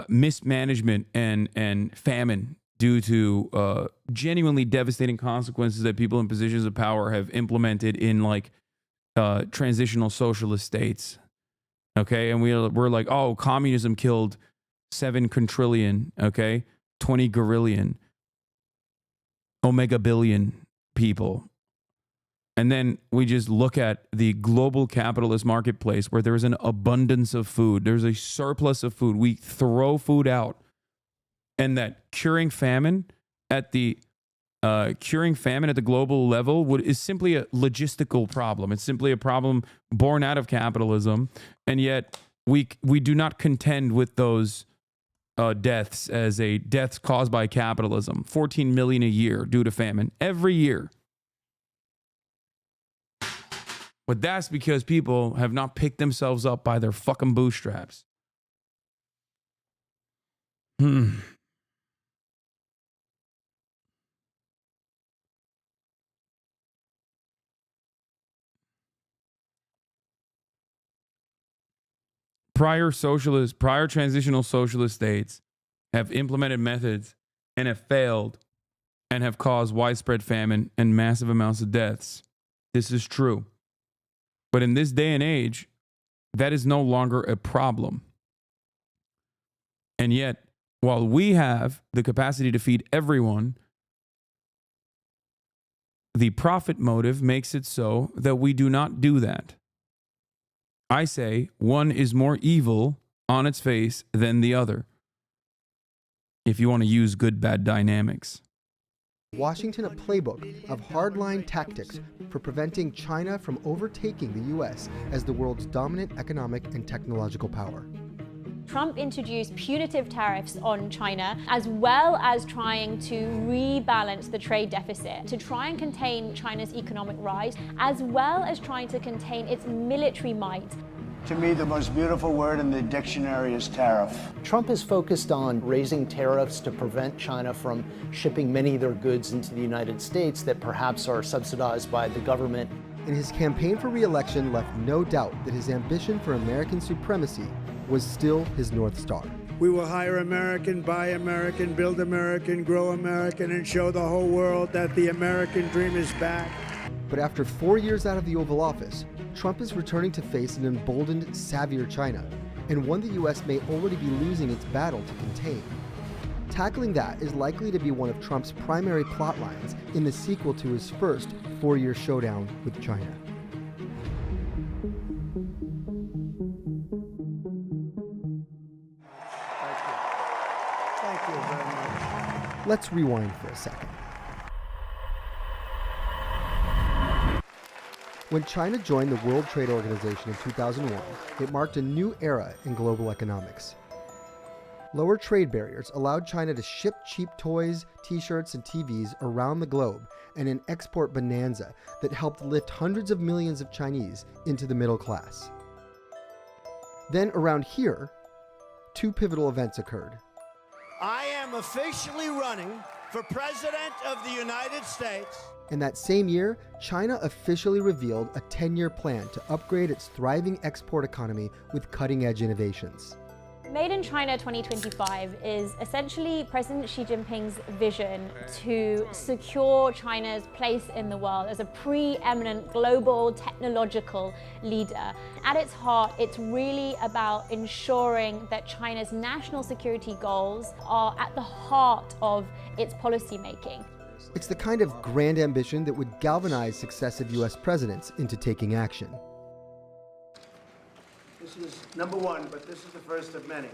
mismanagement and famine due to genuinely devastating consequences that people in positions of power have implemented in like transitional socialist states. Okay. And we're like, oh, communism killed 7 quintillion, okay, 20 gorillion, omega billion people. And then we just look at the global capitalist marketplace where there is an abundance of food. There's a surplus of food. We throw food out. And that curing famine at the global level is simply a logistical problem. It's simply a problem born out of capitalism. And yet we do not contend with those deaths as deaths caused by capitalism. 14 million a year due to famine every year. But that's because people have not picked themselves up by their fucking bootstraps. Prior transitional socialist states have implemented methods and have failed and have caused widespread famine and massive amounts of deaths. This is true. But in this day and age, that is no longer a problem. And yet, while we have the capacity to feed everyone, the profit motive makes it so that we do not do that. I say one is more evil on its face than the other, if you want to use good-bad dynamics. Washington a playbook of hardline tactics for preventing China from overtaking the U.S. as the world's dominant economic and technological power. Trump introduced punitive tariffs on China, as well as trying to rebalance the trade deficit to try and contain China's economic rise, as well as trying to contain its military might. To me, the most beautiful word in the dictionary is tariff. Trump is focused on raising tariffs to prevent China from shipping many of their goods into the United States that perhaps are subsidized by the government. And his campaign for re-election left no doubt that his ambition for American supremacy was still his North Star. We will hire American, buy American, build American, grow American, and show the whole world that the American dream is back. But after 4 years out of the Oval Office, Trump is returning to face an emboldened, savvier China, and one the U.S. may already be losing its battle to contain. Tackling that is likely to be one of Trump's primary plot lines in the sequel to his first 4-year showdown with China. Thank you very much. Let's rewind for a second. When China joined the World Trade Organization in 2001, it marked a new era in global economics. Lower trade barriers allowed China to ship cheap toys, t-shirts, and TVs around the globe, and an export bonanza that helped lift hundreds of millions of Chinese into the middle class. Then around here, two pivotal events occurred. I am officially running for President of the United States. And that same year, China officially revealed a 10-year plan to upgrade its thriving export economy with cutting-edge innovations. Made in China 2025 is essentially President Xi Jinping's vision to secure China's place in the world as a preeminent global technological leader. At its heart, it's really about ensuring that China's national security goals are at the heart of its policy making. It's the kind of grand ambition that would galvanize successive U.S. presidents into taking action. This is number one, but this is the first of many.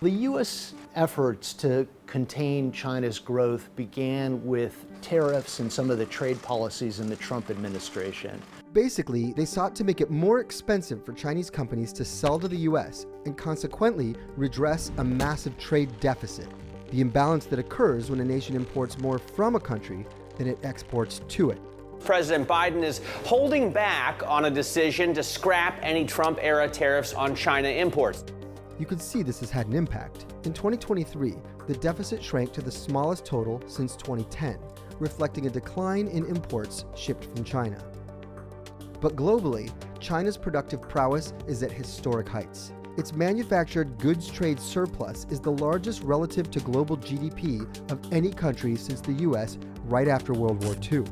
The U.S. efforts to contain China's growth began with tariffs and some of the trade policies in the Trump administration. Basically, they sought to make it more expensive for Chinese companies to sell to the U.S. and consequently redress a massive trade deficit, the imbalance that occurs when a nation imports more from a country than it exports to it. President Biden is holding back on a decision to scrap any Trump-era tariffs on China imports. You could see this has had an impact. In 2023, the deficit shrank to the smallest total since 2010, reflecting a decline in imports shipped from China. But globally, China's productive prowess is at historic heights. Its manufactured goods trade surplus is the largest relative to global GDP of any country since the US right after World War II.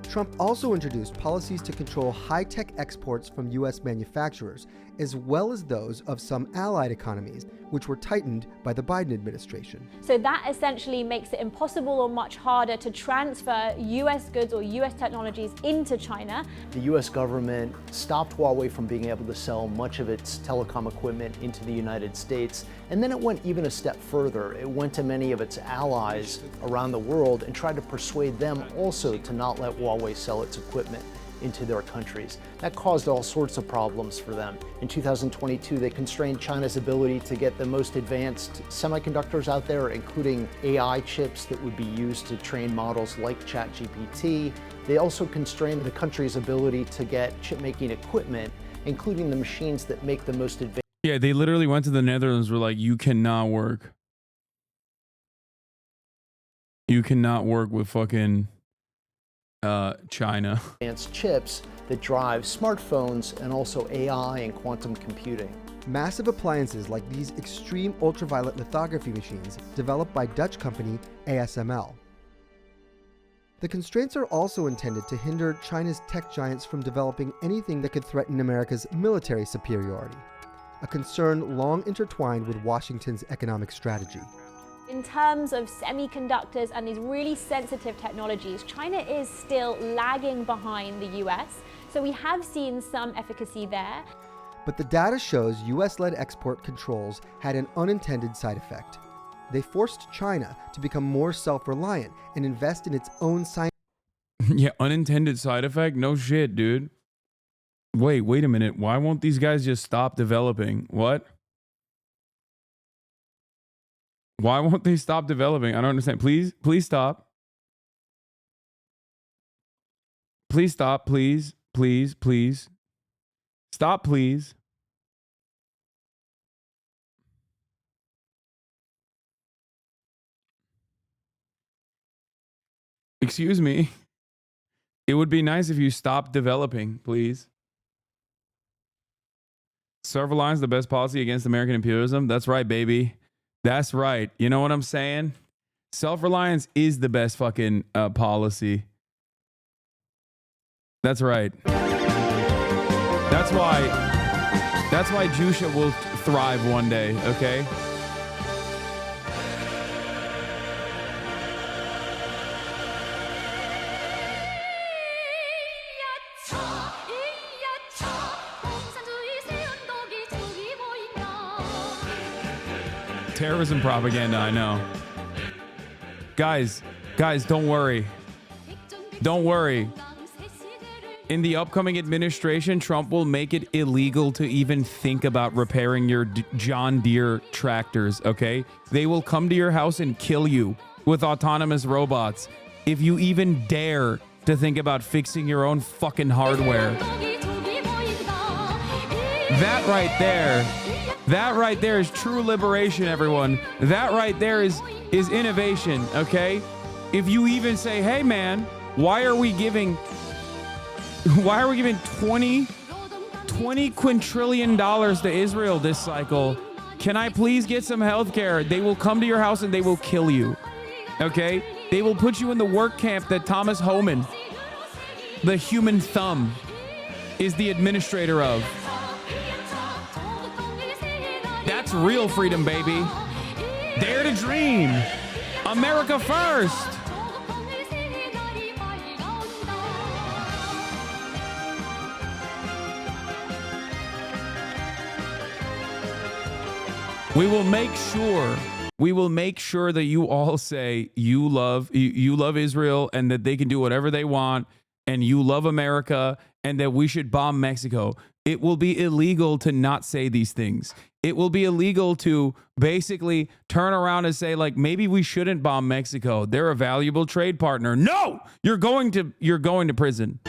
Trump also introduced policies to control high-tech exports from U.S. manufacturers, as well as those of some allied economies, which were tightened by the Biden administration. So that essentially makes it impossible or much harder to transfer U.S. goods or U.S. technologies into China. The U.S. government stopped Huawei from being able to sell much of its telecom equipment into the United States, and then it went even a step further. It went to many of its allies around the world and tried to persuade them also to not let Huawei sell its equipment into their countries. That caused all sorts of problems for them. In 2022, they constrained China's ability to get the most advanced semiconductors out there, including AI chips that would be used to train models like ChatGPT. They also constrained the country's ability to get chip-making equipment, including the machines that make the most advanced. Yeah, they literally went to the Netherlands, were like, you cannot work. You cannot work with fucking China. Advanced chips that drive smartphones and also AI and quantum computing. Massive appliances like these extreme ultraviolet lithography machines developed by Dutch company ASML. The constraints are also intended to hinder China's tech giants from developing anything that could threaten America's military superiority, a concern long intertwined with Washington's economic strategy. In terms of semiconductors and these really sensitive technologies, China is still lagging behind the US. So we have seen some efficacy there. But the data shows US-led export controls had an unintended side effect. They forced China to become more self-reliant and invest in its own science. Yeah, unintended side effect? No shit, dude. Wait a minute. Why won't these guys just stop developing? What? Why won't they stop developing? I don't understand. Please stop. Please stop, please. Stop, please. Excuse me. It would be nice if you stopped developing, please. Self-reliance, the best policy against American imperialism. That's right, baby. That's right. You know what I'm saying? Self-reliance is the best fucking policy. That's right. That's why Jusha will thrive one day, okay? Terrorism propaganda, I know. Guys, don't worry. Don't worry. In the upcoming administration, Trump will make it illegal to even think about repairing your John Deere tractors, okay? They will come to your house and kill you with autonomous robots if you even dare to think about fixing your own fucking hardware. That right there is true liberation, everyone. That right there is innovation, okay? If you even say, hey man, why are we giving 20 quintillion dollars to Israel this cycle? Can I please get some health care? They will come to your house and they will kill you, okay? They will put you in the work camp that Thomas Homan, the human thumb, is the administrator of. That's real freedom, baby. Dare to dream. America first. We will make sure that you all say you love Israel and that they can do whatever they want, and you love America and that we should bomb Mexico. It will be illegal to not say these things. It will be illegal to basically turn around and say, like, maybe we shouldn't bomb Mexico. They're a valuable trade partner. No, you're going to prison.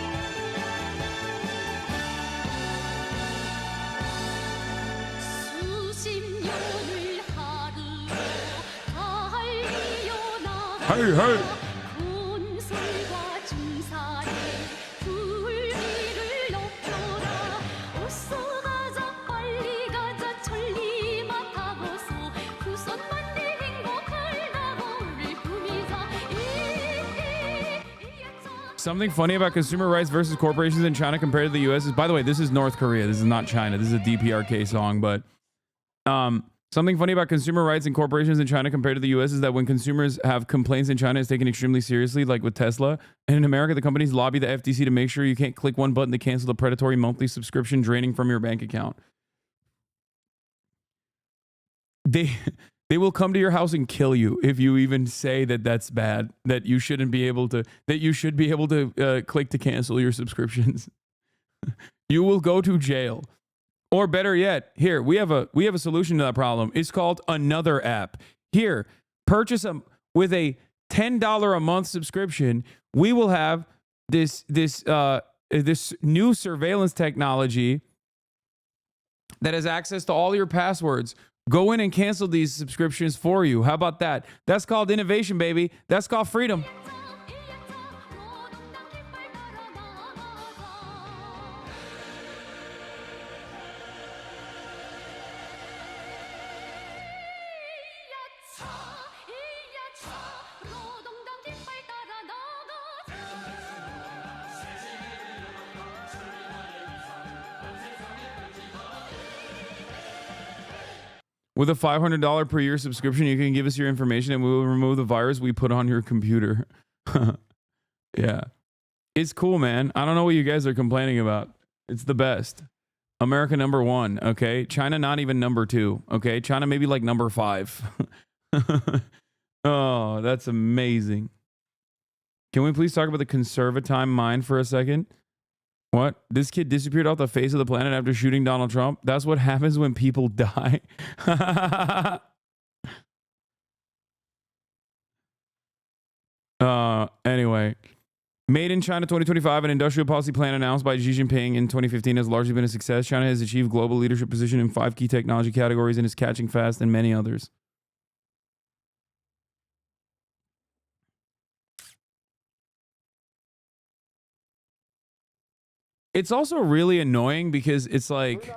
Hey. Something funny about consumer rights versus corporations in China compared to the US is, by the way, this is North Korea. This is not China. This is a DPRK song, but something funny about consumer rights and corporations in China compared to the US is that when consumers have complaints in China, it's taken extremely seriously, like with Tesla. And in America, the companies lobby the FTC to make sure you can't click one button to cancel the predatory monthly subscription draining from your bank account. They They will come to your house and kill you if you even say that that's bad, that you shouldn't be able to, that you should be able to click to cancel your subscriptions. You will go to jail. Or better yet, here, we have a solution to that problem. It's called Another App. Here, purchase with a $10 a month subscription. We will have this new surveillance technology that has access to all your passwords. Go in and cancel these subscriptions for you. How about that? That's called innovation, baby. That's called freedom. With a $500 per year subscription, you can give us your information and we will remove the virus we put on your computer. Yeah. It's cool, man. I don't know what you guys are complaining about. It's the best. America number 1, okay? China not even number 2, okay? China maybe like number 5. Oh, that's amazing. Can we please talk about the conservatime mind for a second? What? This kid disappeared off the face of the planet after shooting Donald Trump? That's what happens when people die. Anyway. Made in China 2025, an industrial policy plan announced by Xi Jinping in 2015 has largely been a success. China has achieved global leadership position in 5 key technology categories and is catching fast in many others. It's also really annoying because it's like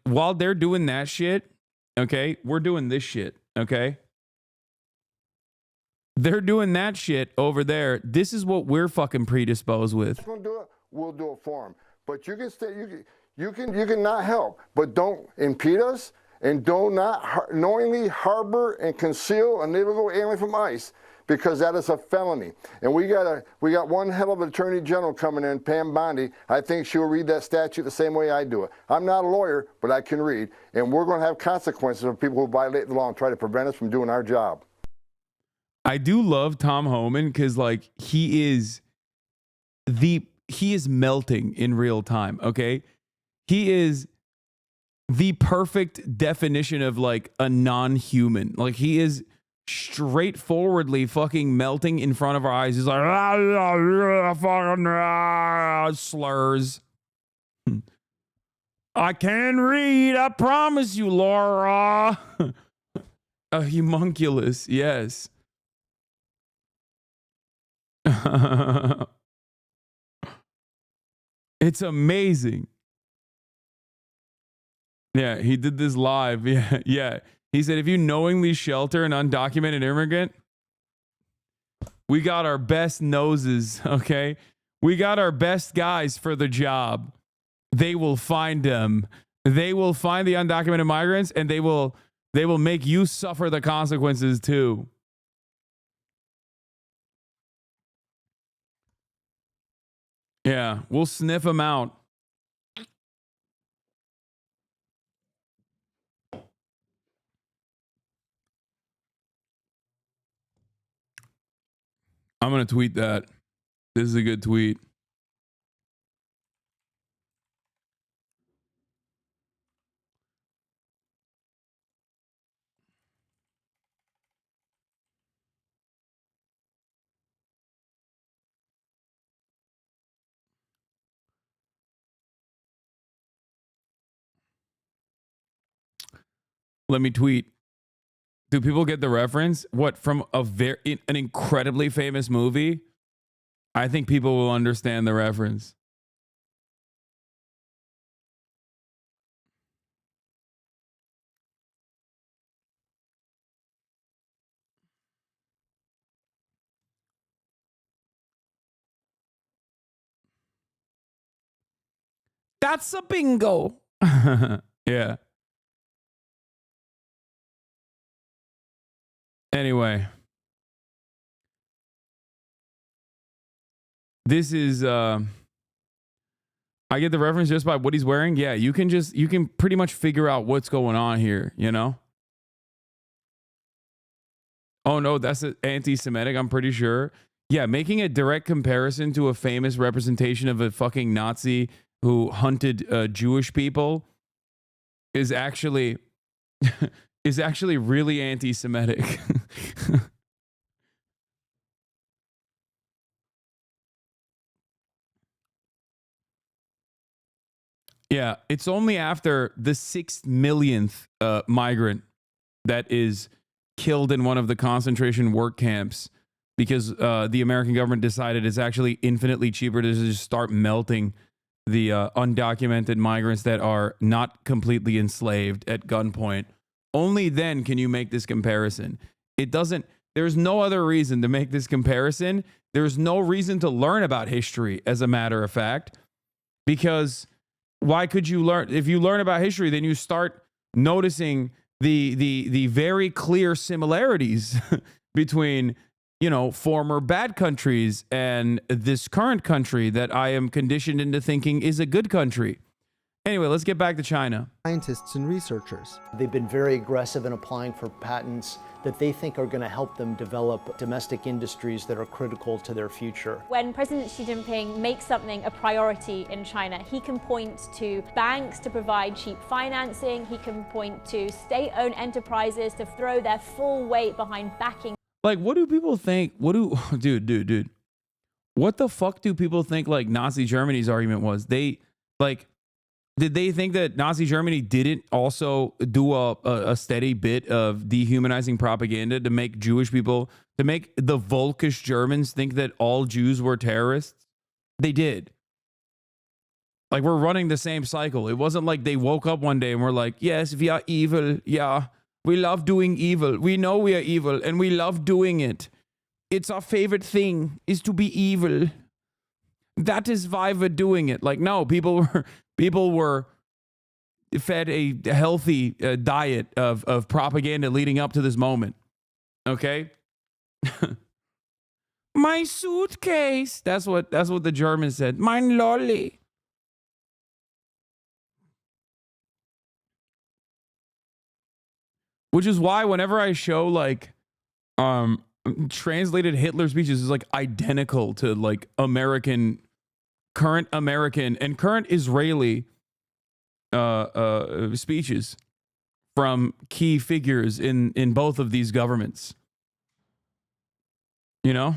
while they're doing that shit, okay, we're doing this shit, okay? They're doing that shit over there. This is what we're fucking predisposed with. We'll do it. We'll do it for them. But you can stay. You can not help, but don't impede us and do not knowingly harbor and conceal an illegal alien from ICE, because that is a felony. And we got one hell of an attorney general coming in, Pam Bondi. I think she'll read that statute the same way I do it. I'm not a lawyer, but I can read, and we're going to have consequences for people who violate the law and try to prevent us from doing our job. I do love Tom Homan because like he is melting in real time, okay? He is the perfect definition of like a non-human. Like he is straightforwardly fucking melting in front of our eyes. He's like slurs. I can read, I promise you, Laura. A homunculus, yes. It's amazing. Yeah, he did this live. Yeah. He said, if you knowingly shelter an undocumented immigrant, we got our best noses, okay? We got our best guys for the job. They will find them. They will find the undocumented migrants, and they will make you suffer the consequences too. Yeah, we'll sniff them out. I'm going to tweet that. This is a good tweet. Let me tweet. Do people get the reference? What, from an incredibly famous movie? I think people will understand the reference. That's a bingo. Yeah. Anyway. This is I get the reference just by what he's wearing. Yeah, you can pretty much figure out what's going on here, you know? Oh no, that's anti-Semitic, I'm pretty sure. Yeah, making a direct comparison to a famous representation of a fucking Nazi who hunted Jewish people is actually really anti-Semitic. Yeah, it's only after the 6 millionth migrant that is killed in one of the concentration work camps because the American government decided it's actually infinitely cheaper to just start melting the undocumented migrants that are not completely enslaved at gunpoint. Only then can you make this comparison. It doesn't, there's no other reason to make this comparison. There's no reason to learn about history, as a matter of fact, because why could you learn? If you learn about history, then you start noticing the very clear similarities between, you know, former bad countries and this current country that I am conditioned into thinking is a good country. Anyway, let's get back to China. Scientists and researchers. They've been very aggressive in applying for patents that they think are going to help them develop domestic industries that are critical to their future. When President Xi Jinping makes something a priority in China, he can point to banks to provide cheap financing. He can point to state-owned enterprises to throw their full weight behind backing. Like, what do people think? Dude. What the fuck do people think, like, Nazi Germany's argument was? Did they think that Nazi Germany didn't also do a steady bit of dehumanizing propaganda to make Jewish people, to make the Volkish Germans think that all Jews were terrorists? They did. Like, we're running the same cycle. It wasn't like they woke up one day and were like, yes, we are evil. Yeah, we love doing evil. We know we are evil and we love doing it. It's our favorite thing is to be evil. That is why we're doing it. Like, no, people were fed a healthy diet of propaganda leading up to this moment. Okay? My suitcase. That's what the Germans said. Mein Lolli. Which is why whenever I show like translated Hitler speeches is like identical to like current American and current Israeli speeches from key figures in both of these governments. You know?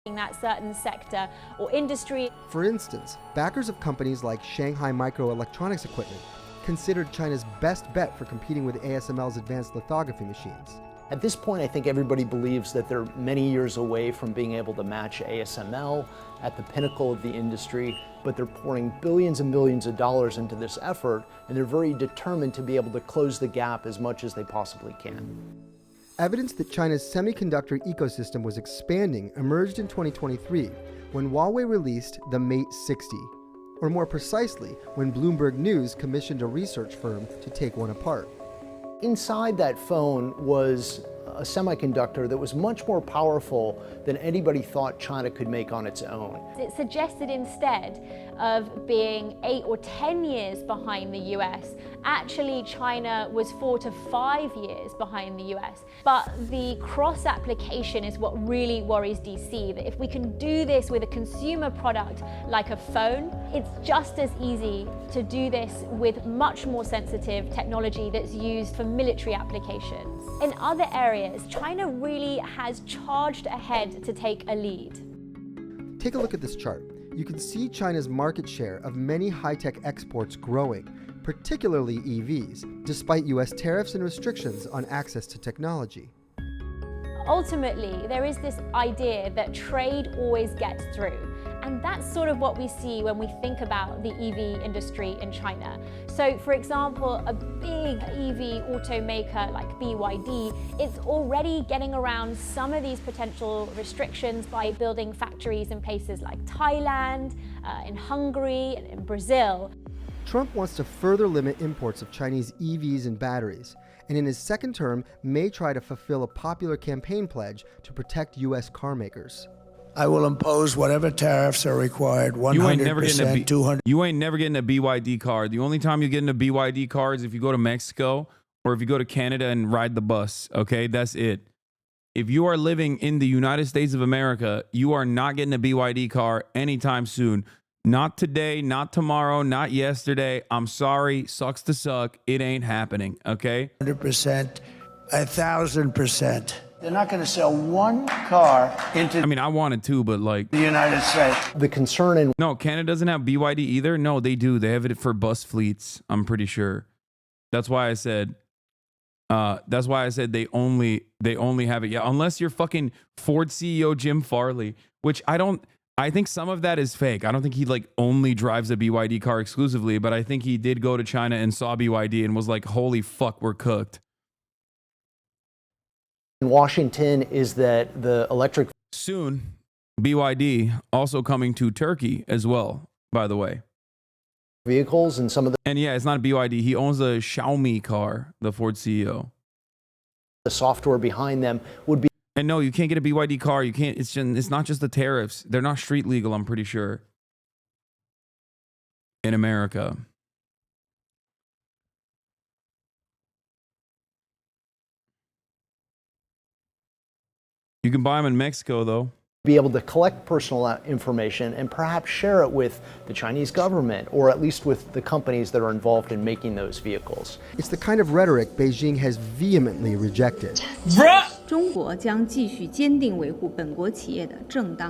That certain sector or industry. For instance, backers of companies like Shanghai Microelectronics Equipment considered China's best bet for competing with ASML's advanced lithography machines. At this point, I think everybody believes that they're many years away from being able to match ASML at the pinnacle of the industry, but they're pouring billions and billions of dollars into this effort, and they're very determined to be able to close the gap as much as they possibly can. Evidence that China's semiconductor ecosystem was expanding emerged in 2023 when Huawei released the Mate 60, or more precisely, when Bloomberg News commissioned a research firm to take one apart. Inside that phone was a semiconductor that was much more powerful than anybody thought China could make on its own. It suggested instead of being 8 or 10 years behind the US, actually China was 4 to 5 years behind the US. But the cross application is what really worries DC, that if we can do this with a consumer product like a phone, it's just as easy to do this with much more sensitive technology that's used for military applications. In other areas, China really has charged ahead to take a lead. Take a look at this chart. You can see China's market share of many high-tech exports growing, particularly EVs, despite US tariffs and restrictions on access to technology. Ultimately, there is this idea that trade always gets through. And that's sort of what we see when we think about the EV industry in China. So, for example, a big EV automaker like BYD, it's already getting around some of these potential restrictions by building factories in places like Thailand, in Hungary, and in Brazil. Trump wants to further limit imports of Chinese EVs and batteries, and in his second term may try to fulfill a popular campaign pledge to protect US car makers. I will impose whatever tariffs are required, 100%, You ain't never getting a 200%. BYD car. The only time you get a BYD car is if you go to Mexico or if you go to Canada and ride the bus. Okay, that's it. if you are living in the United States of America, you are not getting a BYD car anytime soon. Not today, not tomorrow, not yesterday. I'm sorry. Sucks to suck. It ain't happening. Okay? 100%, 1,000%. They're not going to sell one car into I mean, I wanted to, but like the United States. The concern in no, Canada doesn't have BYD either. No, they do. They have it for bus fleets. I'm pretty sure. That's why I said. They only have it. Yeah, unless you're fucking Ford CEO Jim Farley, which I think some of that is fake. I don't think he like only drives a BYD car exclusively, but I think he did go to China and saw BYD and was like, "Holy fuck, we're cooked." in Washington is that the electric soon BYD also coming to Turkey as well, by the way. Vehicles and some of the and yeah, it's not a BYD. He owns a Xiaomi car, the Ford CEO. The software behind them would be. And no, you can't get a BYD car. You can't. It's not just the tariffs. They're not street legal. I'm pretty sure. In America. You can buy them in Mexico, though. Be able to collect personal information and perhaps share it with the Chinese government, or at least with the companies that are involved in making those vehicles. It's the kind of rhetoric Beijing has vehemently rejected.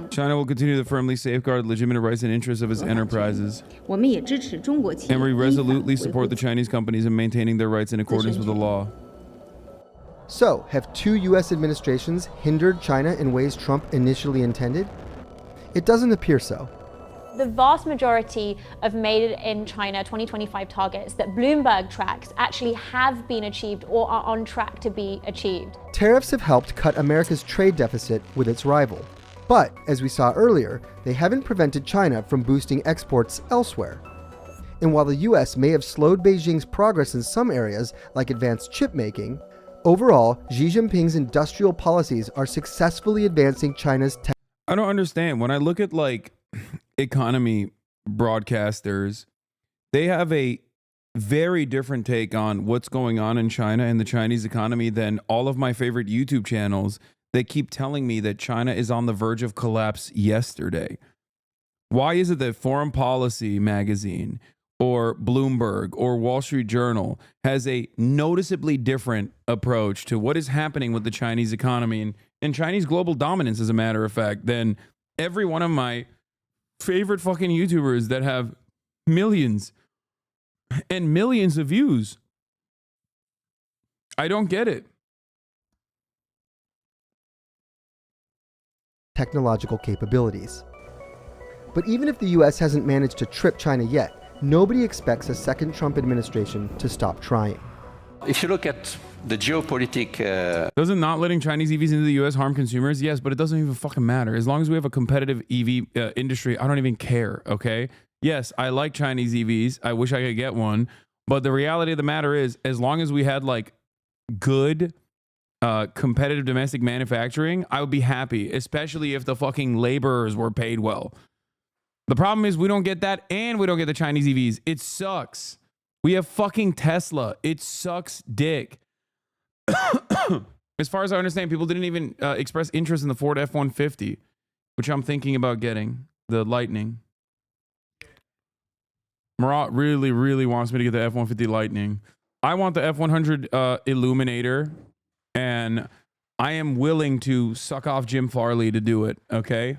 China will continue to firmly safeguard legitimate rights and interests of its enterprises. And we resolutely support the Chinese companies in maintaining their rights in accordance with the law. So, have two U.S. administrations hindered China in ways Trump initially intended? It doesn't appear so. The vast majority of Made in China 2025 targets that Bloomberg tracks actually have been achieved or are on track to be achieved. Tariffs have helped cut America's trade deficit with its rival. But, as we saw earlier, they haven't prevented China from boosting exports elsewhere. And while the U.S. may have slowed Beijing's progress in some areas, like advanced chip making, overall, Xi Jinping's industrial policies are successfully advancing China's tech. I don't understand. When I look at like economy broadcasters, they have a very different take on what's going on in China and the Chinese economy than all of my favorite YouTube channels that keep telling me that China is on the verge of collapse yesterday. Why is it that Foreign Policy magazine or Bloomberg or Wall Street Journal has a noticeably different approach to what is happening with the Chinese economy and Chinese global dominance, as a matter of fact, than every one of my favorite fucking YouTubers that have millions and millions of views? I don't get it. Technological capabilities. But even if the U.S. hasn't managed to trip China yet, nobody expects a second Trump administration to stop trying. If you look at the geopolitical... Doesn't not letting Chinese EVs into the U.S. harm consumers? Yes, but it doesn't even fucking matter. As long as we have a competitive EV industry, I don't even care, okay? Yes, I like Chinese EVs. I wish I could get one. But the reality of the matter is, as long as we had like good competitive domestic manufacturing, I would be happy, especially if the fucking laborers were paid well. The problem is we don't get that, and we don't get the Chinese EVs. It sucks. We have fucking Tesla. It sucks dick. As far as I understand, people didn't even express interest in the Ford F-150, which I'm thinking about getting, the Lightning. Marat really, really wants me to get the F-150 Lightning. I want the F-100 Illuminator, and I am willing to suck off Jim Farley to do it, okay?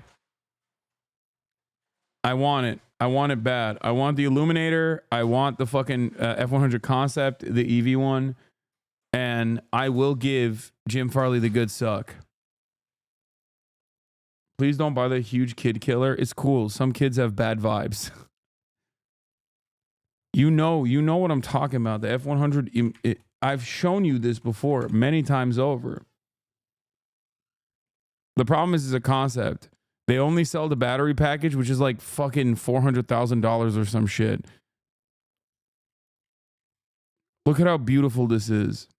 I want it. I want it bad. I want the Illuminator. I want the fucking F-100 Concept, the EV one. And I will give Jim Farley the good suck. Please don't buy the huge kid killer. It's cool. Some kids have bad vibes. You know what I'm talking about. The F-100, I've shown you this before many times over. The problem is it's a concept. They only sell the battery package, which is like fucking $400,000 or some shit. Look at how beautiful this is.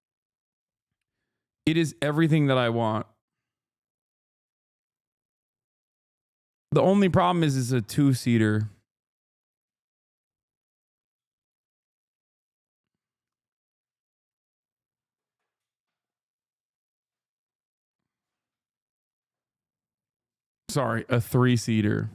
It is everything that I want. The only problem is it's a two-seater. Sorry, a 3-seater.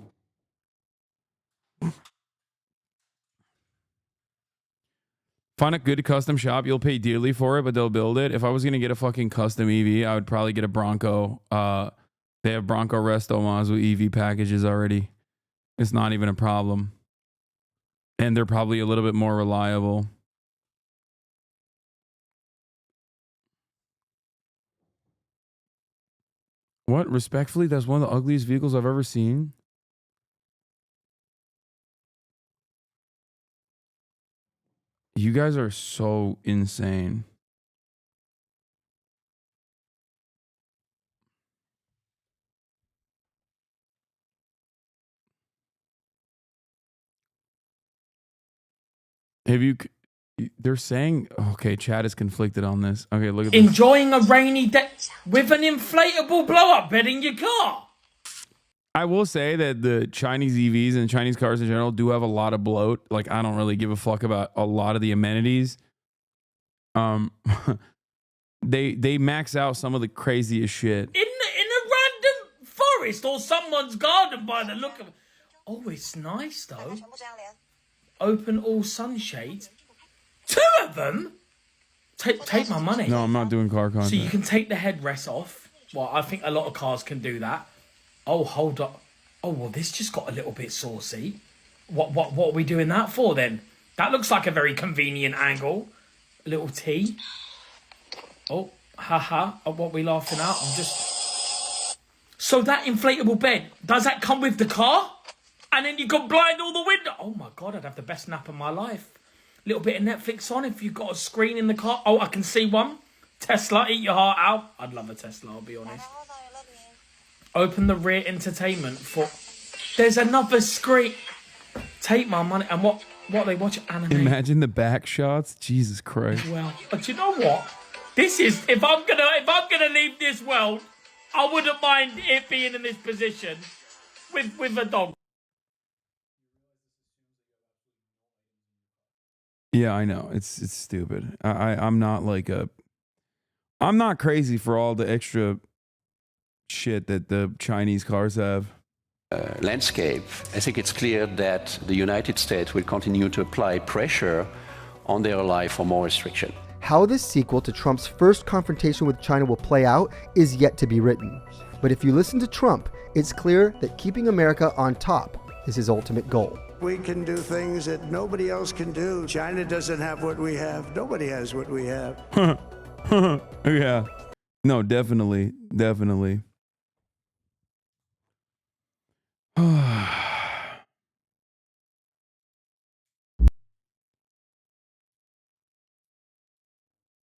Find a good custom shop. You'll pay dearly for it, but they'll build it. If I was going to get a fucking custom EV, I would probably get a Bronco. They have Bronco Restomas with EV packages already. It's not even a problem. And they're probably a little bit more reliable. What? Respectfully, that's one of the ugliest vehicles I've ever seen. You guys are so insane. Have you... They're saying... Okay, Chad is conflicted on this. Okay, look at this. Enjoying a rainy day with an inflatable blow-up bed in your car. I will say that the Chinese EVs and Chinese cars in general do have a lot of bloat. Like, I don't really give a fuck about a lot of the amenities. They max out some of the craziest shit. In a random forest or someone's garden by the look of it. Oh, it's nice though. Open all sunshades. 2 of them? Take my money. No, I'm not doing car content. So you can take the headrest off. Well, I think a lot of cars can do that. Oh, hold up. Oh, well, this just got a little bit saucy. What are we doing that for then? That looks like a very convenient angle. A little T. Oh, haha. What are we laughing at? I'm just... So that inflatable bed, does that come with the car? And then you can blind all the window. Oh my God, I'd have the best nap of my life. Little bit of Netflix on if you've got a screen in the car. Oh, I can see one. Tesla, eat your heart out. I'd love a Tesla, I'll be honest. Open the rear entertainment for... There's another screen. Take my money. And what they watch anime. Imagine the back shots. Jesus Christ. Well, but you know what? This is... If I'm gonna leave this world, I wouldn't mind it being in this position with a dog. Yeah, I know. It's stupid. I'm not like a... I'm not crazy for all the extra shit that the Chinese cars have. Landscape, I think it's clear that the United States will continue to apply pressure on their ally for more restriction. How this sequel to Trump's first confrontation with China will play out is yet to be written. But if you listen to Trump, it's clear that keeping America on top is his ultimate goal. We can do things that nobody else can do. China doesn't have what we have. Nobody has what we have. Yeah. No, definitely. Definitely.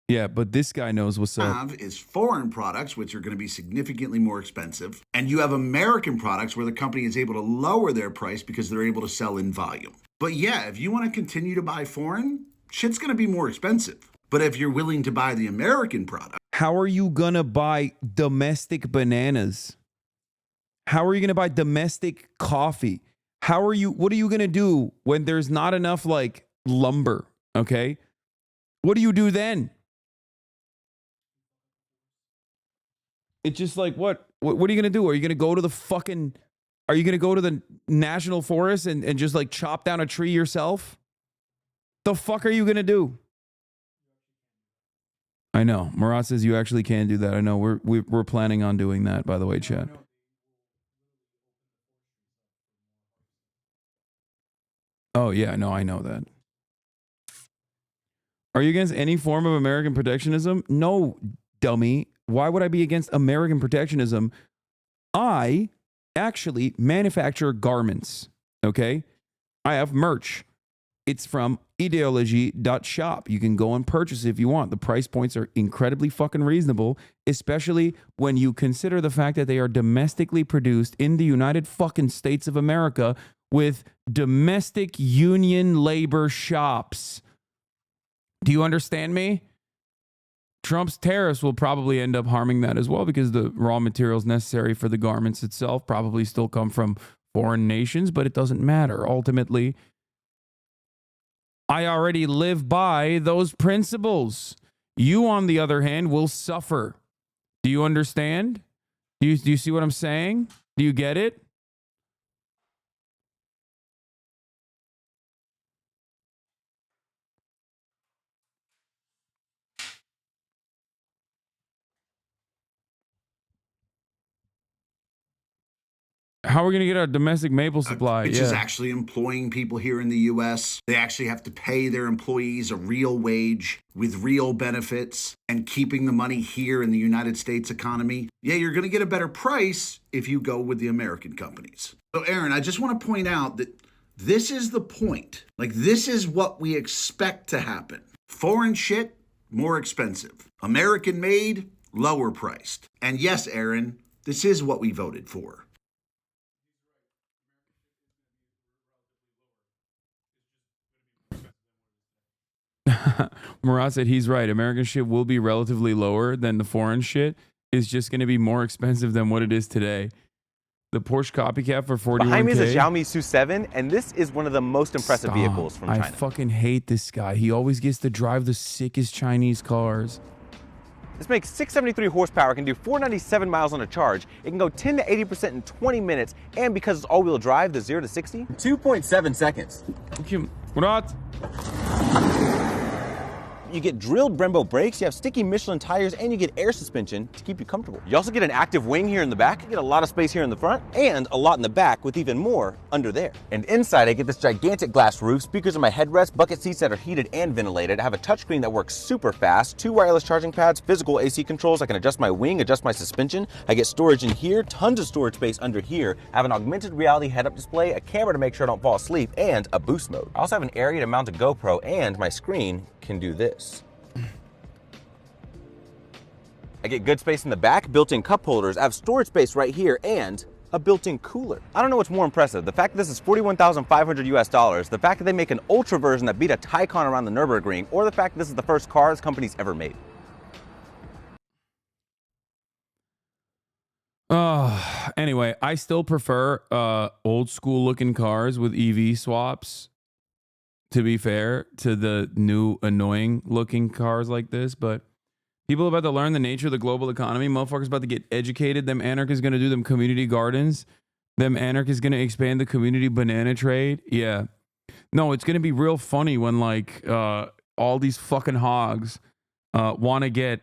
Yeah, but this guy knows what's up. Have is foreign products, which are going to be significantly more expensive. And you have American products where the company is able to lower their price because they're able to sell in volume. But yeah, if you want to continue to buy foreign, shit's going to be more expensive. But if you're willing to buy the American product. How are you going to buy domestic bananas? How are you going to buy domestic coffee? What are you going to do when there's not enough like lumber? Okay. What do you do then? It's just like, what are you going to do? Are you going to go to the national forest and just like chop down a tree yourself? The fuck are you going to do? I know. Murat says you actually can do that. I know. We're planning on doing that, by the way, Chad. Oh, yeah. No, I know that. Are you against any form of American protectionism? No, dummy. Why would I be against American protectionism? I actually manufacture garments, okay? I have merch. It's from ideology.shop. You can go and purchase it if you want. The price points are incredibly fucking reasonable, especially when you consider the fact that they are domestically produced in the United fucking States of America with domestic union labor shops. Do you understand me? Trump's tariffs will probably end up harming that as well because the raw materials necessary for the garments itself probably still come from foreign nations, but it doesn't matter. Ultimately, I already live by those principles. You, on the other hand, will suffer. Do you understand? Do you see what I'm saying? Do you get it? How are we going to get our domestic maple supply? Which is actually employing people here in the U.S. They actually have to pay their employees a real wage with real benefits and keeping the money here in the United States economy. Yeah, you're going to get a better price if you go with the American companies. So, Aaron, I just want to point out that this is the point. Like, this is what we expect to happen. Foreign shit, more expensive. American made, lower priced. And yes, Aaron, this is what we voted for. Murat said he's right. American shit will be relatively lower than the foreign shit. It's just going to be more expensive than what it is today. The Porsche copycat for 41K. Behind me is a Xiaomi SU7, and this is one of the most impressive vehicles from China. I fucking hate this guy. He always gets to drive the sickest Chinese cars. This makes 673 horsepower, can do 497 miles on a charge. It can go 10 to 80% in 20 minutes, and because it's all-wheel drive, the 0 to 60, 2.7 seconds. Thank you. Murat. You get drilled Brembo brakes, you have sticky Michelin tires, and you get air suspension to keep you comfortable. You also get an active wing here in the back, you get a lot of space here in the front, and a lot in the back with even more under there. And inside I get this gigantic glass roof, speakers on my headrest, bucket seats that are heated and ventilated. I have a touchscreen that works super fast, 2 wireless charging pads, physical AC controls. I can adjust my wing, adjust my suspension. I get storage in here, tons of storage space under here. I have an augmented reality head-up display, a camera to make sure I don't fall asleep, and a boost mode. I also have an area to mount a GoPro, and my screen can do this. I get good space in the back, built-in cup holders. I have storage space right here and a built-in cooler. I don't know what's more impressive, the fact that this is $41,500 US, the fact that they make an ultra version that beat a Taycan around the Nürburgring, or the fact that this is the first car this company's ever made. Anyway, I still prefer old school looking cars with EV swaps, to be fair, to the new annoying looking cars like this, but people about to learn the nature of the global economy. Motherfuckers about to get educated. Them anarchists going to do them community gardens. Them anarchists going to expand the community banana trade. Yeah. No, it's going to be real funny when like all these fucking hogs want to get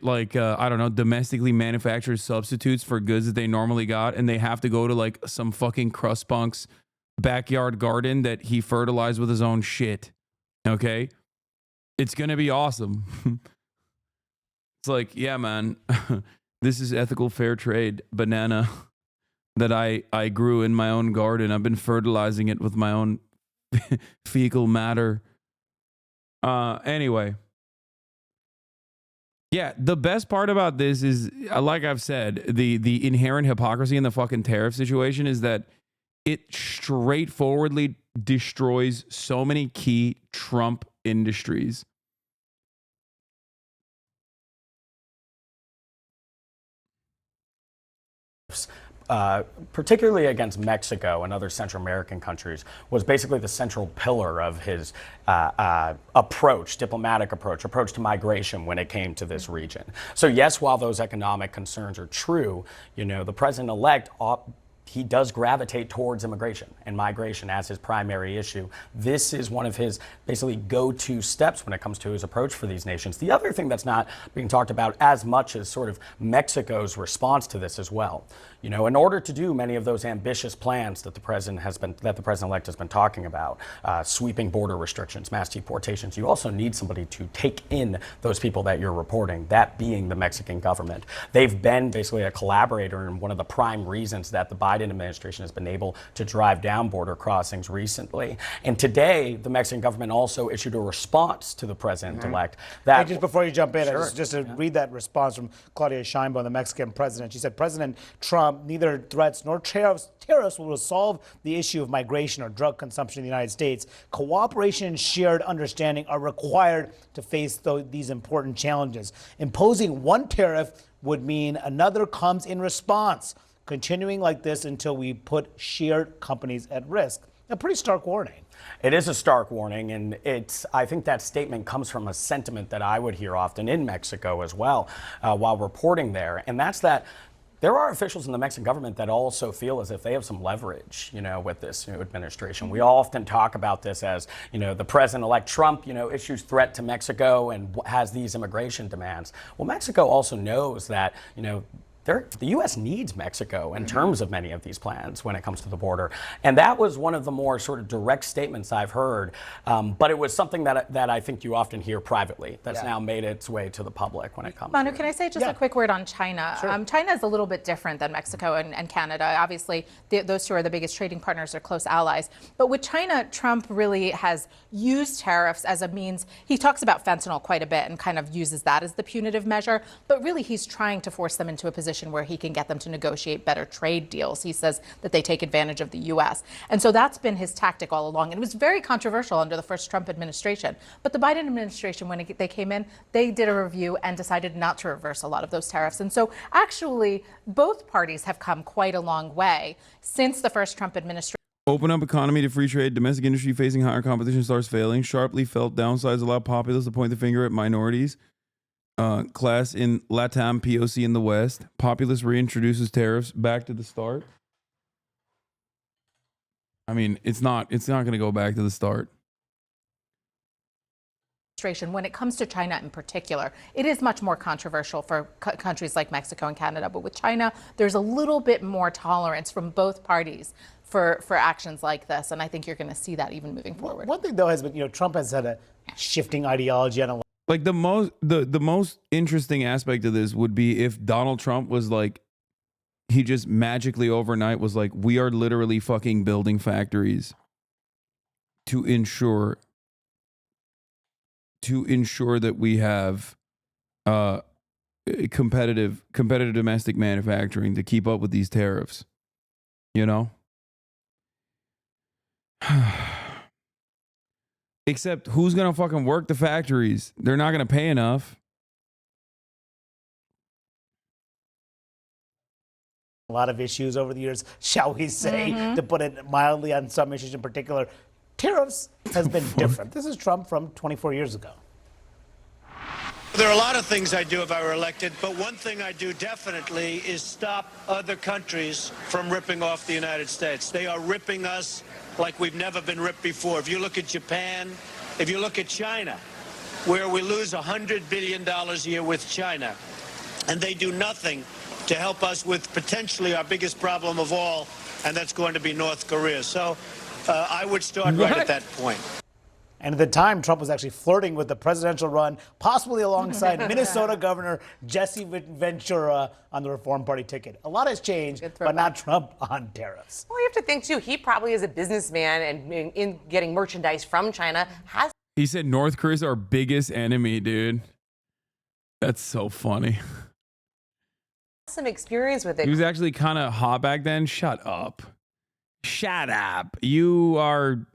like, I don't know, domestically manufactured substitutes for goods that they normally got. And they have to go to like some fucking crust punk's backyard garden that he fertilized with his own shit. Okay. It's going to be awesome. It's like, yeah, man, this is ethical fair trade banana that I grew in my own garden. I've been fertilizing it with my own fecal matter. Anyway. Yeah, the best part about this is, like I've said, the inherent hypocrisy in the fucking tariff situation is that it straightforwardly destroys so many key Trump industries. Particularly against Mexico and other Central American countries, was basically the central pillar of his diplomatic approach to migration when it came to this region. So yes, while those economic concerns are true, you know, the president-elect he does gravitate towards immigration and migration as his primary issue. This is one of his basically go-to steps when it comes to his approach for these nations. The other thing that's not being talked about as much is sort of Mexico's response to this as well. You know, in order to do many of those ambitious plans that the president-elect has been talking about, sweeping border restrictions, mass deportations, you also need somebody to take in those people that you're reporting, that being the Mexican government. They've been basically a collaborator and one of the prime reasons that the Biden administration has been able to drive down border crossings recently. And today, the Mexican government also issued a response to the president-elect. Hey, just before you jump in, just to read that response from Claudia Sheinbaum, the Mexican president. She said, President Trump, neither threats nor tariffs will resolve the issue of migration or drug consumption in the United States. Cooperation and shared understanding are required to face these important challenges. Imposing one tariff would mean another comes in response, continuing like this until we put shared companies at risk. A pretty stark warning. It is a stark warning, and I think that statement comes from a sentiment that I would hear often in Mexico as well while reporting there, and that's that There are officials in the Mexican government that also feel as if they have some leverage, with this new administration. We often talk about this as, the president-elect Trump, issues threat to Mexico and has these immigration demands. Well, Mexico also knows that, the U.S. needs Mexico in terms of many of these plans when it comes to the border. And that was one of the more sort of direct statements I've heard. But it was something that I think you often hear privately that's now made its way to the public when it comes Manu, to can I say just a quick word on China? Sure. China is a little bit different than Mexico and Canada. Obviously, those two are the biggest trading partners, are close allies. But with China, Trump really has used tariffs as a means. He talks about fentanyl quite a bit and kind of uses that as the punitive measure. But really, he's trying to force them into a position where he can get them to negotiate better trade deals. He says that they take advantage of the U.S. And so that's been his tactic all along. And it was very controversial under the first Trump administration. But the Biden administration, when they came in, they did a review and decided not to reverse a lot of those tariffs. And so actually, both parties have come quite a long way since the first Trump administration. Open up economy to free trade. Domestic industry facing higher competition starts failing. Sharply felt downsides allow populists to point the finger at minorities. Class in LATAM, POC in the West. Populist reintroduces tariffs back to the start. I mean, it's not going to go back to the start. When it comes to China in particular, it is much more controversial for countries like Mexico and Canada. But with China, there's a little bit more tolerance from both parties for actions like this. And I think you're going to see that even moving forward. One thing, though, has been, Trump has had a shifting ideology on a Like the most interesting aspect of this would be if Donald Trump was like, he just magically overnight was like, we are literally fucking building factories to ensure that we have competitive domestic manufacturing to keep up with these tariffs. Except who's going to fucking work the factories? They're not going to pay enough. A lot of issues over the years, shall we say, to put it mildly, on some issues in particular. Tariffs has been different. This is Trump from 24 years ago. There are a lot of things I'd do if I were elected, but one thing I do definitely is stop other countries from ripping off the United States. They are ripping us like we've never been ripped before. If you look at Japan, if you look at China, where we lose $100 billion a year with China, and they do nothing to help us with potentially our biggest problem of all, and that's going to be North Korea. So I would start right at that point. And at the time, Trump was actually flirting with the presidential run, possibly alongside Minnesota Governor Jesse Ventura on the Reform Party ticket. A lot has changed, but not Trump on tariffs. Well, you have to think, too, he probably is a businessman and in getting merchandise from China has. He said North Korea's our biggest enemy, dude. That's so funny. Some experience with it. He was actually kind of hot back then. Shut up. Shut up. You are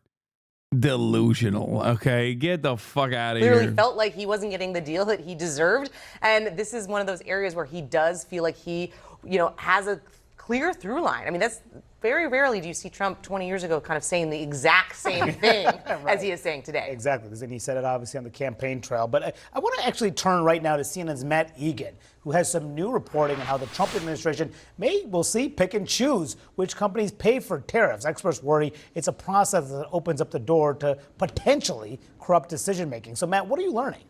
delusional, okay? Get the fuck out of here. Clearly felt like he wasn't getting the deal that he deserved. And this is one of those areas where he does feel like he, has a clear through line. I mean, that's very rarely do you see Trump 20 years ago kind of saying the exact same thing as he is saying today. Exactly. And he said it obviously on the campaign trail. But I want to actually turn right now to CNN's Matt Egan, who has some new reporting on how the Trump administration we'll see, pick and choose which companies pay for tariffs. Experts worry it's a process that opens up the door to potentially corrupt decision making. So, Matt, what are you learning?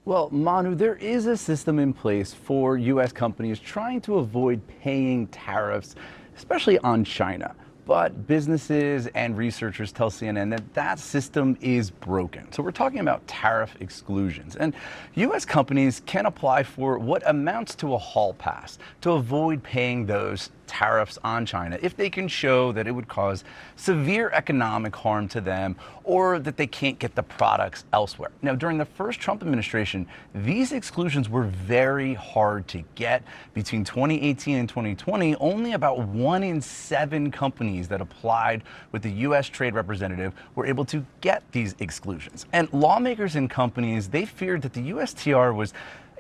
Well, Manu, there is a system in place for U.S. companies trying to avoid paying tariffs, especially on China. But businesses and researchers tell CNN that that system is broken. So we're talking about tariff exclusions. And U.S. companies can apply for what amounts to a hall pass to avoid paying those tariffs on China if they can show that it would cause severe economic harm to them or that they can't get the products elsewhere. Now, during the first Trump administration, these exclusions were very hard to get. Between 2018 and 2020, only about 1 in 7 companies that applied with the U.S. Trade Representative were able to get these exclusions. And lawmakers and companies, they feared that the USTR was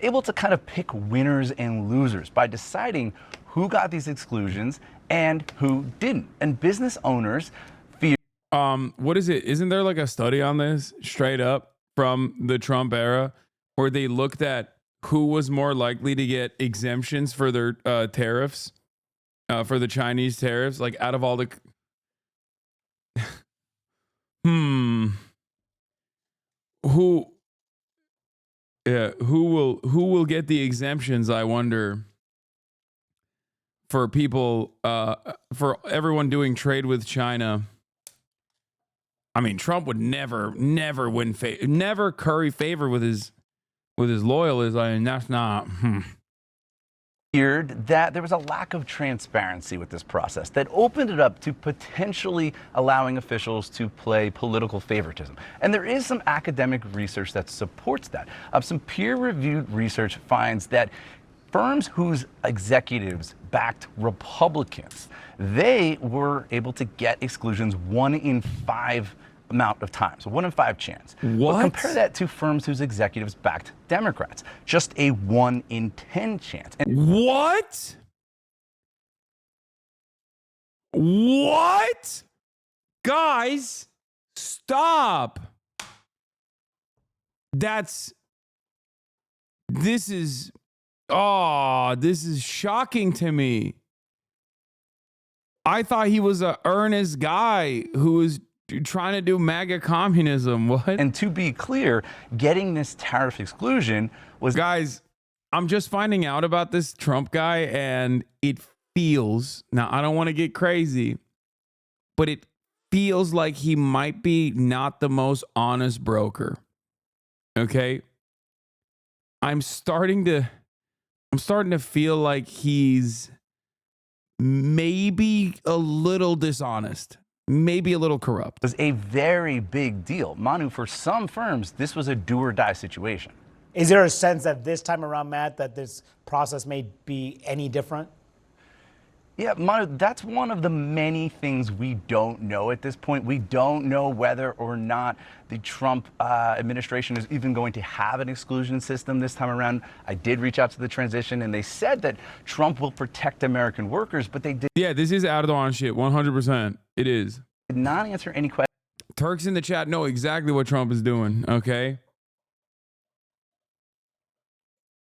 able to kind of pick winners and losers by deciding who got these exclusions and who didn't. And business owners fear. What is it? Isn't there like a study on this straight up from the Trump era where they looked at who was more likely to get exemptions for their tariffs, for the Chinese tariffs, like out of all the who will get the exemptions, I wonder, for people, for everyone doing trade with China. I mean, Trump would never never curry favor with his loyalists. I mean, that's not. That there was a lack of transparency with this process that opened it up to potentially allowing officials to play political favoritism. And there is some academic research that supports that. Some peer-reviewed research finds that firms whose executives backed Republicans, they were able to get exclusions 1 in 5 amount of times, so 1 in 5 chance. What? But compare that to firms whose executives backed Democrats, just a 1 in 10 chance. And what? What? Guys, stop. This is shocking to me. I thought he was an earnest guy who was trying to do MAGA communism. What? And to be clear, getting this tariff exclusion was... Guys, I'm just finding out about this Trump guy, and it feels... Now, I don't want to get crazy, but it feels like he might be not the most honest broker. Okay? I'm starting to feel like he's maybe a little dishonest. Maybe a little corrupt. Was a very big deal. Manu, for some firms, this was a do or die situation. Is there a sense that this time around, Matt, that this process may be any different? Yeah, Manu, that's one of the many things we don't know at this point. We don't know whether or not the Trump administration is even going to have an exclusion system this time around. I did reach out to the transition, and they said that Trump will protect American workers, but they did. Yeah, this is Erdogan shit, 100%. It is. Did not answer any questions. Turks in the chat know exactly what Trump is doing, okay?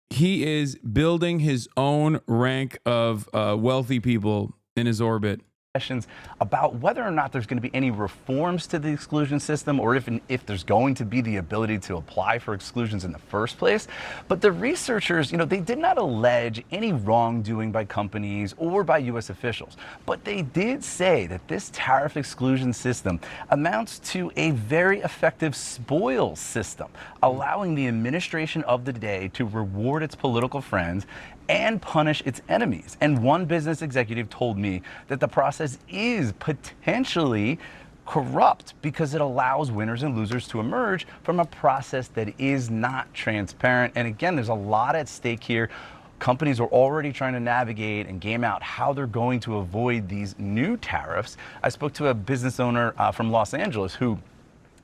He is building his own rank of wealthy people in his orbit. Questions about whether or not there's going to be any reforms to the exclusion system, or if there's going to be the ability to apply for exclusions in the first place. But the researchers, they did not allege any wrongdoing by companies or by U.S. officials. But they did say that this tariff exclusion system amounts to a very effective spoils system, allowing the administration of the day to reward its political friends and punish its enemies. And one business executive told me that the process is potentially corrupt because it allows winners and losers to emerge from a process that is not transparent. And again, there's a lot at stake here. Companies are already trying to navigate and game out how they're going to avoid these new tariffs. I spoke to a business owner from Los Angeles who,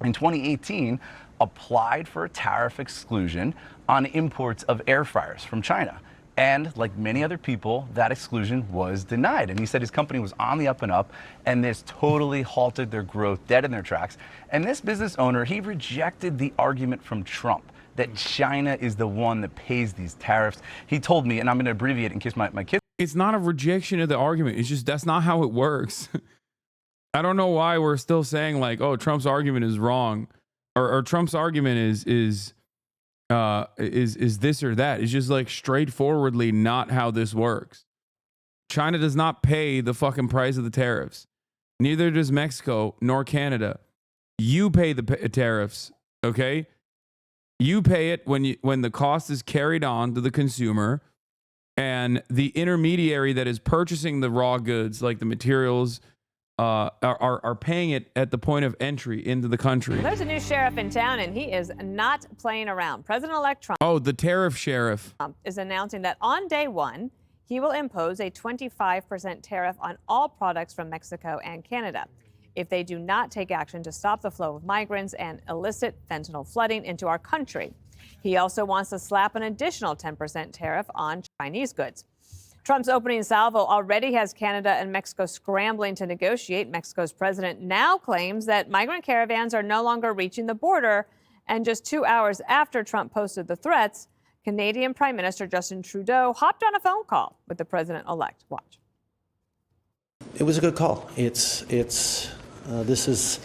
in 2018, applied for a tariff exclusion on imports of air fryers from China. And like many other people, that exclusion was denied. And he said his company was on the up and up, and this totally halted their growth, dead in their tracks. And this business owner, he rejected the argument from Trump that China is the one that pays these tariffs. He told me, and I'm going to abbreviate in case my kids... It's not a rejection of the argument. It's just that's not how it works. I don't know why we're still saying like, oh, Trump's argument is wrong, or Trump's argument is this or that. It's just like straightforwardly not how this works. China does not pay the fucking price of the tariffs. Neither does Mexico nor Canada. You pay the tariffs, okay? You pay it when the cost is carried on to the consumer, and the intermediary that is purchasing the raw goods, like the materials, are paying it at the point of entry into the country. Well, there's a new sheriff in town, and he is not playing around. President-elect Trump. Oh, the tariff sheriff. Is announcing that on day one, he will impose a 25% tariff on all products from Mexico and Canada if they do not take action to stop the flow of migrants and illicit fentanyl flooding into our country. He also wants to slap an additional 10% tariff on Chinese goods. Trump's opening salvo already has Canada and Mexico scrambling to negotiate. Mexico's president now claims that migrant caravans are no longer reaching the border. And just 2 hours after Trump posted the threats, Canadian Prime Minister Justin Trudeau hopped on a phone call with the president-elect. Watch. It was a good call. This is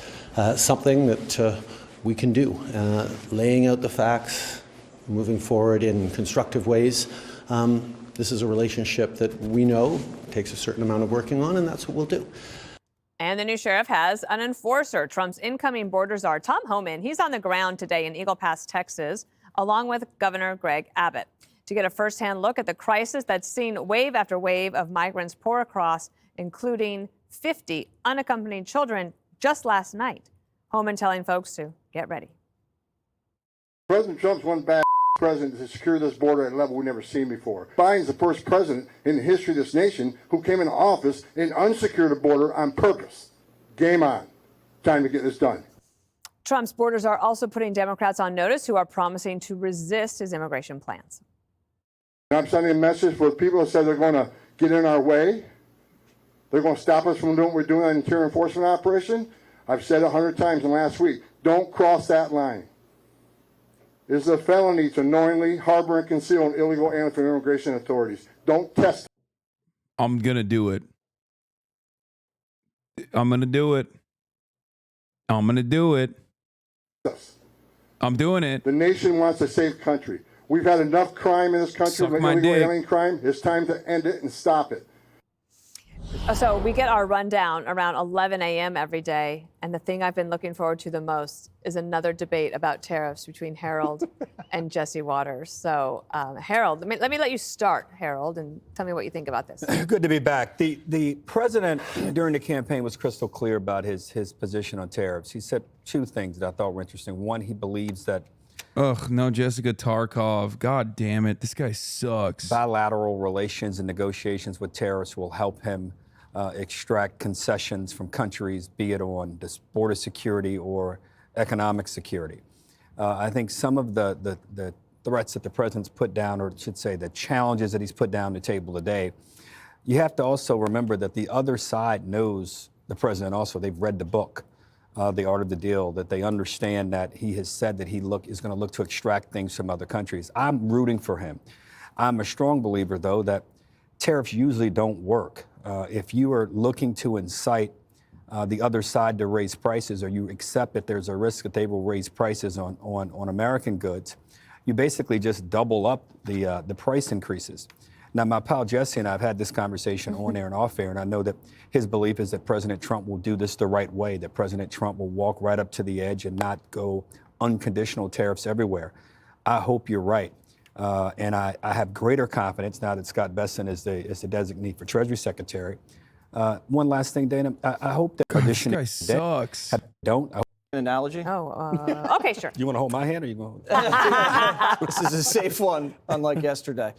something that we can do, laying out the facts, moving forward in constructive ways. This is a relationship that we know takes a certain amount of working on, and that's what we'll do. And the new sheriff has an enforcer. Trump's incoming border czar, Tom Homan, he's on the ground today in Eagle Pass, Texas, along with Governor Greg Abbott, to get a firsthand look at the crisis that's seen wave after wave of migrants pour across, including 50 unaccompanied children just last night. Homan telling folks to get ready. President Trump's one bad president to secure this border at a level we've never seen before. Biden's the first president in the history of this nation who came into office and unsecured the border on purpose. Game on. Time to get this done. Trump's borders are also putting Democrats on notice who are promising to resist his immigration plans. I'm sending a message for people that said they're going to get in our way. They're going to stop us from doing what we're doing on an interior enforcement operation. I've said 100 times in the last week, don't cross that line. It is a felony to knowingly harbor and conceal an illegal alien from immigration authorities. Don't test. I'm going to do it. I'm going to do it. I'm going to do it. I'm doing it. The nation wants a safe country. We've had enough crime in this country, illegal alien crime. It's time to end it and stop it. So we get our rundown around 11 a.m. every day. And the thing I've been looking forward to the most is another debate about tariffs between Harold and Jesse Waters. So, Harold, let me let you start, Harold, and tell me what you think about this. Good to be back. The president, during the campaign, was crystal clear about his position on tariffs. He said two things that I thought were interesting. One, he believes that Ugh, no, Jessica Tarkov. God damn it. This guy sucks. bilateral relations and negotiations with tariffs will help him extract concessions from countries, be it on this border security or economic security. I think some of the threats that the president's put down, or I should say the challenges that he's put down the table today, you have to also remember that the other side knows the president also. They've read the book, The Art of the Deal, that they understand that he has said that is going to look to extract things from other countries. I'm rooting for him. I'm a strong believer, though, that tariffs usually don't work. If you are looking to incite the other side to raise prices, or you accept that there's a risk that they will raise prices on American goods, you basically just double up the price increases. Now, my pal Jesse and I have had this conversation on air and off air, and I know that his belief is that President Trump will do this the right way, that President Trump will walk right up to the edge and not go unconditional tariffs everywhere. I hope you're right. And I have greater confidence now that Scott Bessent is the designee for Treasury Secretary. One last thing, Dana. I hope that this guy sucks. An analogy? Oh, okay, sure. You want to hold my hand, or you want to? This is a safe one, unlike yesterday.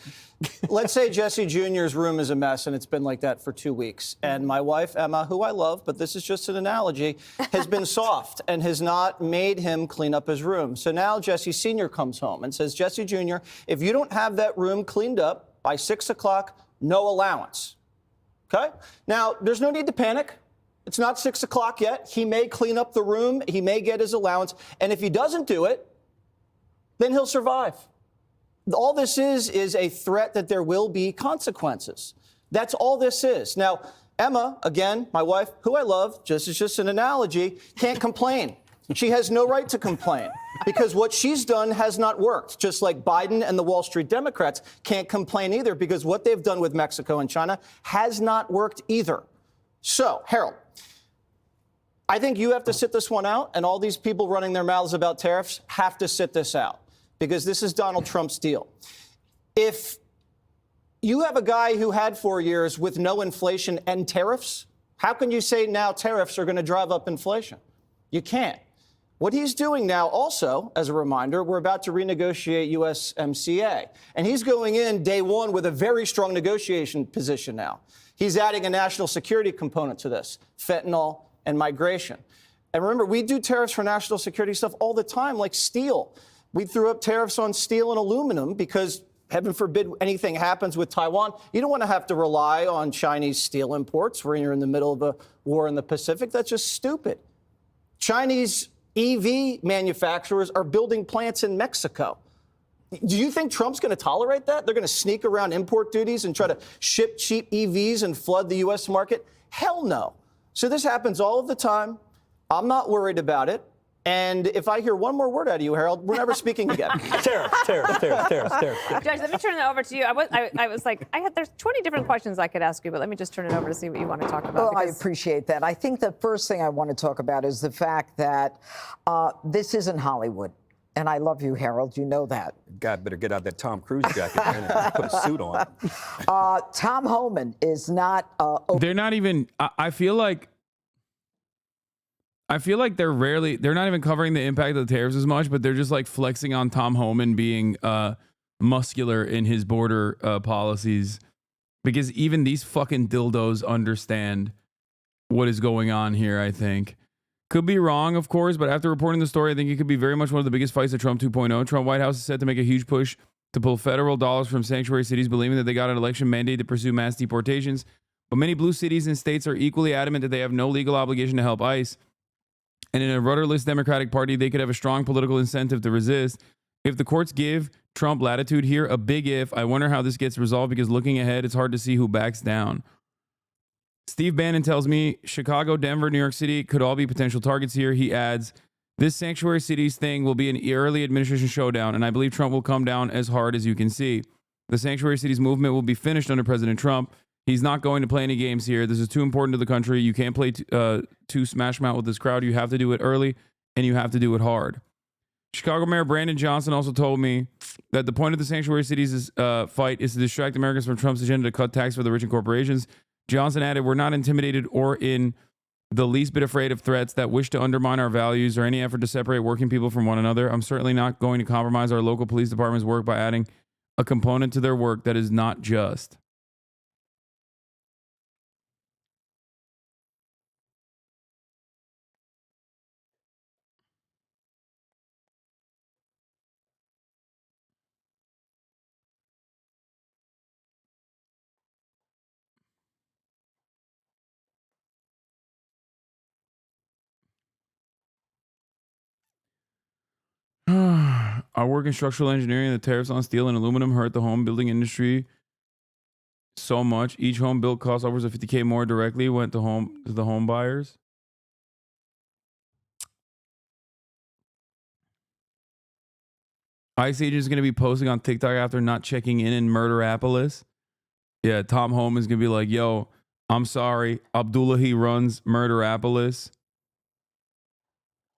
Let's say Jesse Jr.'s room is a mess, and it's been like that for 2 weeks. And my wife, Emma, who I love, but this is just an analogy, has been soft and has not made him clean up his room. So now Jesse Sr. comes home and says, Jesse Jr., if you don't have that room cleaned up by 6 o'clock, no allowance. Okay? Now, there's no need to panic. It's not 6 o'clock yet. He may clean up the room. He may get his allowance. And if he doesn't do it, then he'll survive. All this is a threat that there will be consequences. That's all this is. Now, Emma, again, my wife, who I love, just is just an analogy, can't complain. She has no right to complain because what she's done has not worked. Just like Biden and the Wall Street Democrats can't complain either because what they've done with Mexico and China has not worked either. So, Harold, I think you have to sit this one out, and all these people running their mouths about tariffs have to sit this out because this is Donald Trump's deal. If you have a guy who had 4 years with no inflation and tariffs, how can you say now tariffs are going to drive up inflation? You can't. What he's doing now also, as a reminder, we're about to renegotiate USMCA, and he's going in day one with a very strong negotiation position now. He's adding a national security component to this, fentanyl and migration. And remember, we do tariffs for national security stuff all the time, like steel. We threw up tariffs on steel and aluminum because, heaven forbid, anything happens with Taiwan. You don't want to have to rely on Chinese steel imports when you're in the middle of a war in the Pacific. That's just stupid. Chinese EV manufacturers are building plants in Mexico. Do you think Trump's going to tolerate that? They're going to sneak around import duties and try to ship cheap EVs and flood the U.S. market? Hell no. So this happens all of the time. I'm not worried about it. And if I hear one more word out of you, Harold, we're never speaking again. Tariffs. Judge, let me turn that over to you. I was like, there's 20 different questions I could ask you, but let me just turn it over to see what you want to talk about. Well, I appreciate that. I think the first thing I want to talk about is the fact that this isn't Hollywood. And I love you, Harold. You know that. God better get out that Tom Cruise jacket and put a suit on. Tom Homan is not. They're not even. I feel like they're not even covering the impact of the tariffs as much, but they're just like flexing on Tom Homan being muscular in his border policies, because even these fucking dildos understand what is going on here, I think. Could be wrong, of course, but after reporting the story, I think it could be very much one of the biggest fights of Trump 2.0. Trump White House is set to make a huge push to pull federal dollars from sanctuary cities, believing that they got an election mandate to pursue mass deportations. But many blue cities and states are equally adamant that they have no legal obligation to help ICE. And in a rudderless Democratic Party, they could have a strong political incentive to resist. If the courts give Trump latitude here, a big if, I wonder how this gets resolved, because looking ahead, it's hard to see who backs down. Steve Bannon tells me Chicago, Denver, New York City could all be potential targets here. He adds, this sanctuary cities thing will be an early administration showdown, and I believe Trump will come down as hard as you can see. The sanctuary cities movement will be finished under President Trump. He's not going to play any games here. This is too important to the country. You can't play two smash mouth with this crowd. You have to do it early, and you have to do it hard. Chicago Mayor Brandon Johnson also told me that the point of the sanctuary cities fight is to distract Americans from Trump's agenda to cut tax for the rich and corporations. Johnson added, we're not intimidated or in the least bit afraid of threats that wish to undermine our values or any effort to separate working people from one another. I'm certainly not going to compromise our local police department's work by adding a component to their work that is not just. I work in structural engineering. The tariffs on steel and aluminum hurt the home building industry so much. Each home built costs upwards of $50K more directly went to the home buyers. ICE agent is going to be posting on TikTok after not checking in Murderapolis. Yeah, Tom Homan is going to be like, yo, I'm sorry. Abdullahi runs Murderapolis.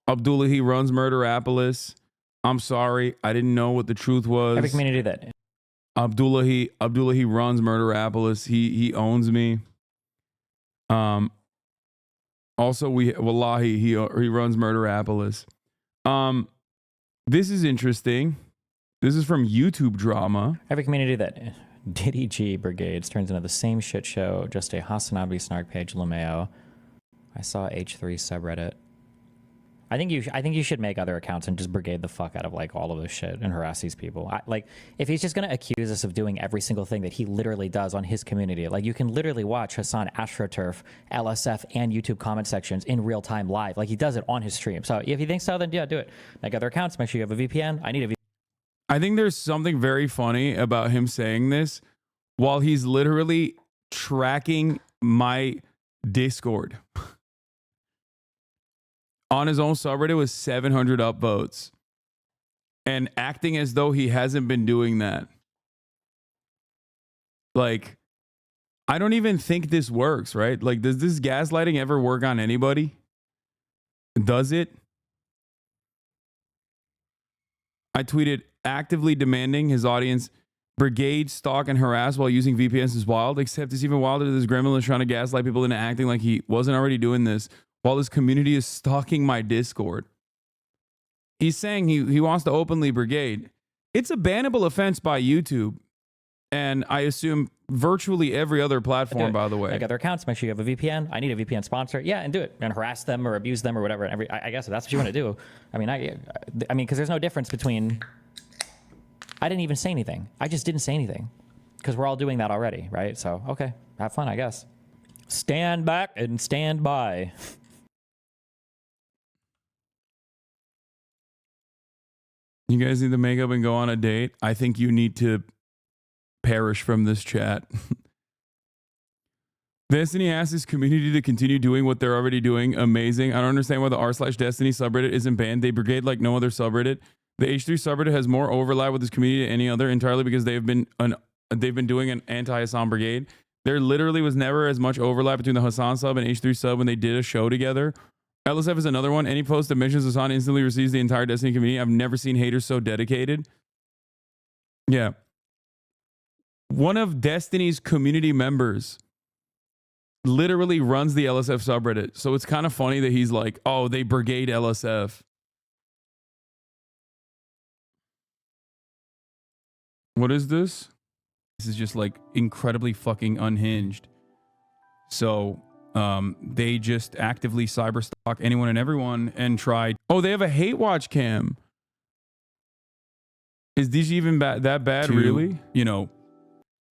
Abdullahi runs Murderapolis. I'm sorry. I didn't know what the truth was. Every community that. Abdullahi runs Murderapolis. He owns me. Also, wallahi, he runs Murderapolis. This is interesting. This is from YouTube Drama. Every community that Diddy G Brigades turns into the same shit show, just a Hasanabi snark page Lumeo. I saw H3 subreddit. I think you should make other accounts and just brigade the fuck out of like all of this shit and harass these people. Like if he's just gonna accuse us of doing every single thing that he literally does on his community, like you can literally watch Hasan AstroTurf, LSF, and YouTube comment sections in real time live. Like he does it on his stream. So if you think so, then yeah, do it. Make other accounts. Make sure you have a VPN. I need a VPN. I think there's something very funny about him saying this while he's literally tracking my Discord. On his own subreddit with 700 upvotes and acting as though he hasn't been doing that. Like, I don't even think this works, right? Like, does this gaslighting ever work on anybody? Does it? I tweeted, actively demanding his audience brigade, stalk, and harass while using VPNs is wild, except it's even wilder that this gremlin is trying to gaslight people into acting like he wasn't already doing this while his community is stalking my Discord. He's saying he wants to openly brigade. It's a bannable offense by YouTube, and I assume virtually every other platform, by the way. Make other accounts. Make sure you have a VPN. I need a VPN sponsor. Yeah, and do it. And harass them or abuse them or whatever. I guess if that's what you want to do. I mean, because there's no difference between... I didn't even say anything. I just didn't say anything. Because we're all doing that already, right? So, okay. Have fun, I guess. Stand back and stand by. You guys need to make up and go on a date. I think you need to perish from this chat. Destiny asks his community to continue doing what they're already doing. Amazing. I don't understand why the r/Destiny subreddit isn't banned. They brigade like no other subreddit. The H3 subreddit has more overlap with this community than any other entirely because they've been doing an anti-Hasan brigade. There literally was never as much overlap between the Hasan sub and H3 sub when they did a show together. LSF is another one. Any post that mentions Hasan instantly receives the entire Destiny community. I've never seen haters so dedicated. Yeah. One of Destiny's community members literally runs the LSF subreddit. So it's kind of funny that he's like, oh, they brigade LSF. What is this? This is just like incredibly fucking unhinged. So they just actively cyberstalk anyone and everyone and try. Oh, they have a hate watch cam. Is these even that bad, really? You know,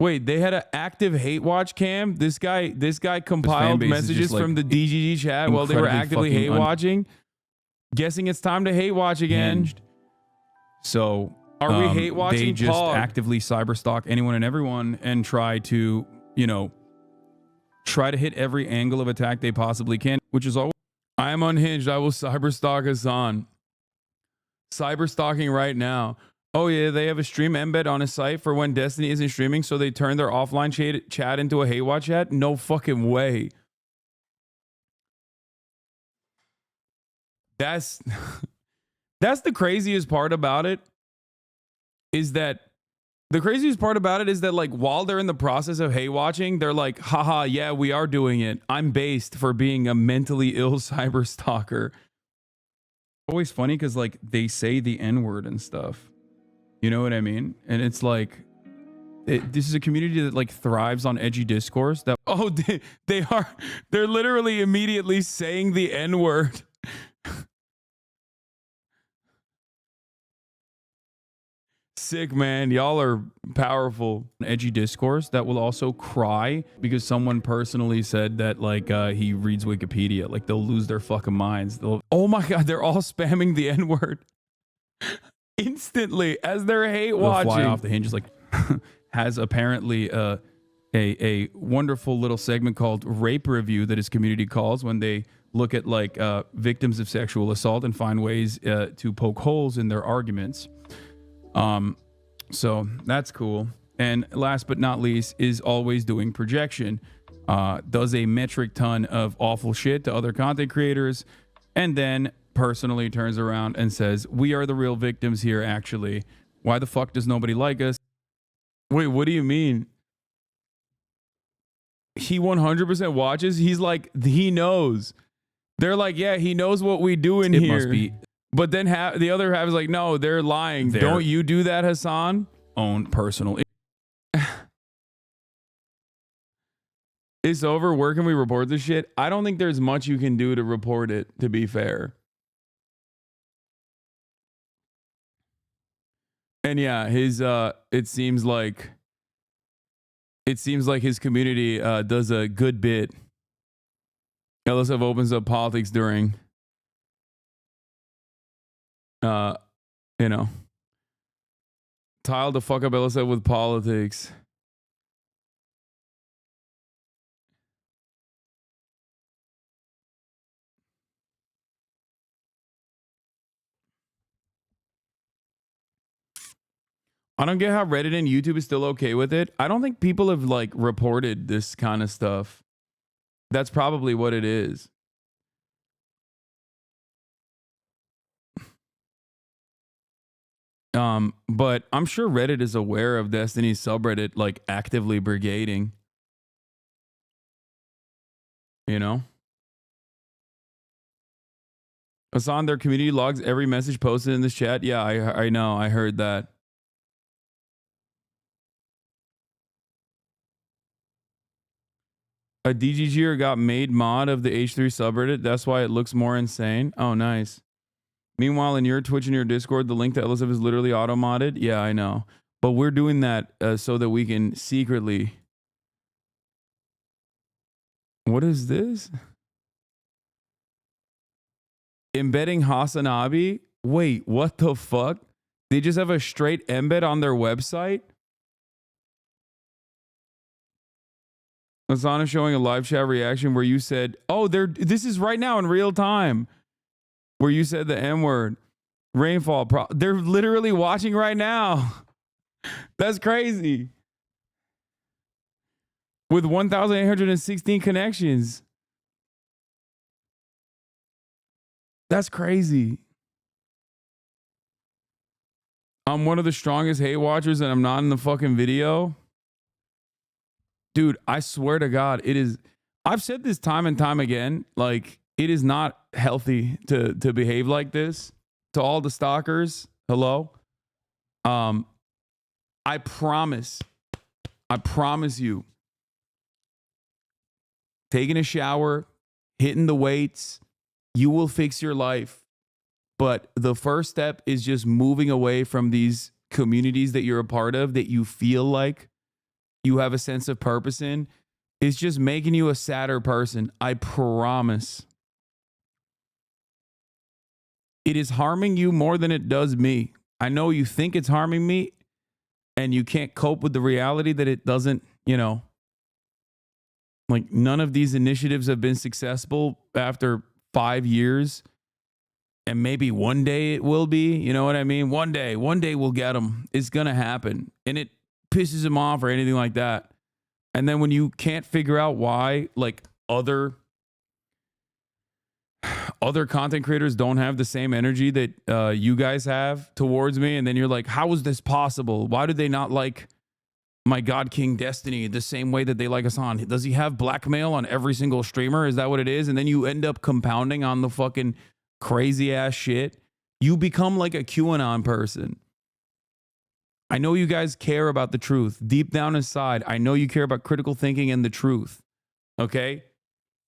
wait, they had an active hate watch cam. This guy compiled messages like from the DGG chat while they were actively hate watching. Guessing it's time to hate watch again. Hinged. So are we hate watching? They just actively cyberstalk anyone and everyone and try to, you know, try to hit every angle of attack they possibly can, which is always, I am unhinged. I will cyberstalk Hasan. Cyberstalking right now. Oh yeah, they have a stream embed on his site for when Destiny isn't streaming, so they turn their offline chat into a hate watch chat? No fucking way. That's the craziest part about it. The craziest part about it is that like while they're in the process of hate watching, they're like, haha, yeah, we are doing it. I'm based for being a mentally ill cyber stalker. Always funny because like they say the N-word and stuff. You know what I mean? And it's like, this is a community that like thrives on edgy discourse. That they're literally immediately saying the N-word. Sick, man. Y'all are powerful. Edgy discourse that will also cry because someone personally said that like he reads Wikipedia. Like they'll lose their fucking minds. Oh my God, they're all spamming the N-word instantly as they're hate watching. Fly off the hinges. Like has apparently a wonderful little segment called Rape Review that his community calls when they look at like victims of sexual assault and find ways to poke holes in their arguments. So that's cool. And last but not least is always doing projection. Does a metric ton of awful shit to other content creators and then personally turns around and says, we are the real victims here, actually. Why the fuck does nobody like us? Wait, what do you mean? He 100% watches? He's like, he knows. They're like, yeah, he knows what we do in here. It must be. But then the other half is like, no, they're lying. Don't you do that, Hasan? Own personal. It's over. Where can we report this shit? I don't think there's much you can do to report it, to be fair. And yeah, his it seems like his community does a good bit. LSF opens up politics during you know, tile the fuck up LSF with politics. I don't get how Reddit and YouTube is still okay with it. I don't think people have like reported this kind of stuff. That's probably what it is. But I'm sure Reddit is aware of Destiny's subreddit like actively brigading. You know? Hasan, their community logs every message posted in this chat. Yeah, I know. I heard that. A DGGer got made mod of the H3 subreddit. That's why it looks more insane. Oh, nice. Meanwhile, in your Twitch and your Discord, the link to LSF is literally auto-modded. Yeah, I know. But we're doing that so that we can secretly... What is this? Embedding Hasanabi? Wait, what the fuck? They just have a straight embed on their website. Hasan is showing a live chat reaction where you said, "Oh, this is right now in real time," where you said the M word, rainfall. They're literally watching right now. That's crazy. With 1,816 connections. That's crazy. I'm one of the strongest hate watchers and I'm not in the fucking video. Dude, I swear to God, it is. I've said this time and time again. Like, it is not healthy to behave like this. To all the stalkers, hello. I promise you, taking a shower, hitting the weights, you will fix your life. But the first step is just moving away from these communities that you're a part of, that you feel like you have a sense of purpose in. It's just making you a sadder person. I promise. It is harming you more than it does me. I know you think it's harming me and you can't cope with the reality that it doesn't, like, none of these initiatives have been successful after 5 years. And maybe one day it will be, you know what I mean? One day we'll get them. It's going to happen. And it pisses him off or anything like that. And then when you can't figure out why, like, other content creators don't have the same energy that you guys have towards me. And then you're like, how is this possible? Why do they not like my God King Destiny the same way that they like Hasan? Does he have blackmail on every single streamer? Is that what it is? And then you end up compounding on the fucking crazy ass shit. You become like a QAnon person. I know you guys care about the truth. Deep down inside, I know you care about critical thinking and the truth. Okay?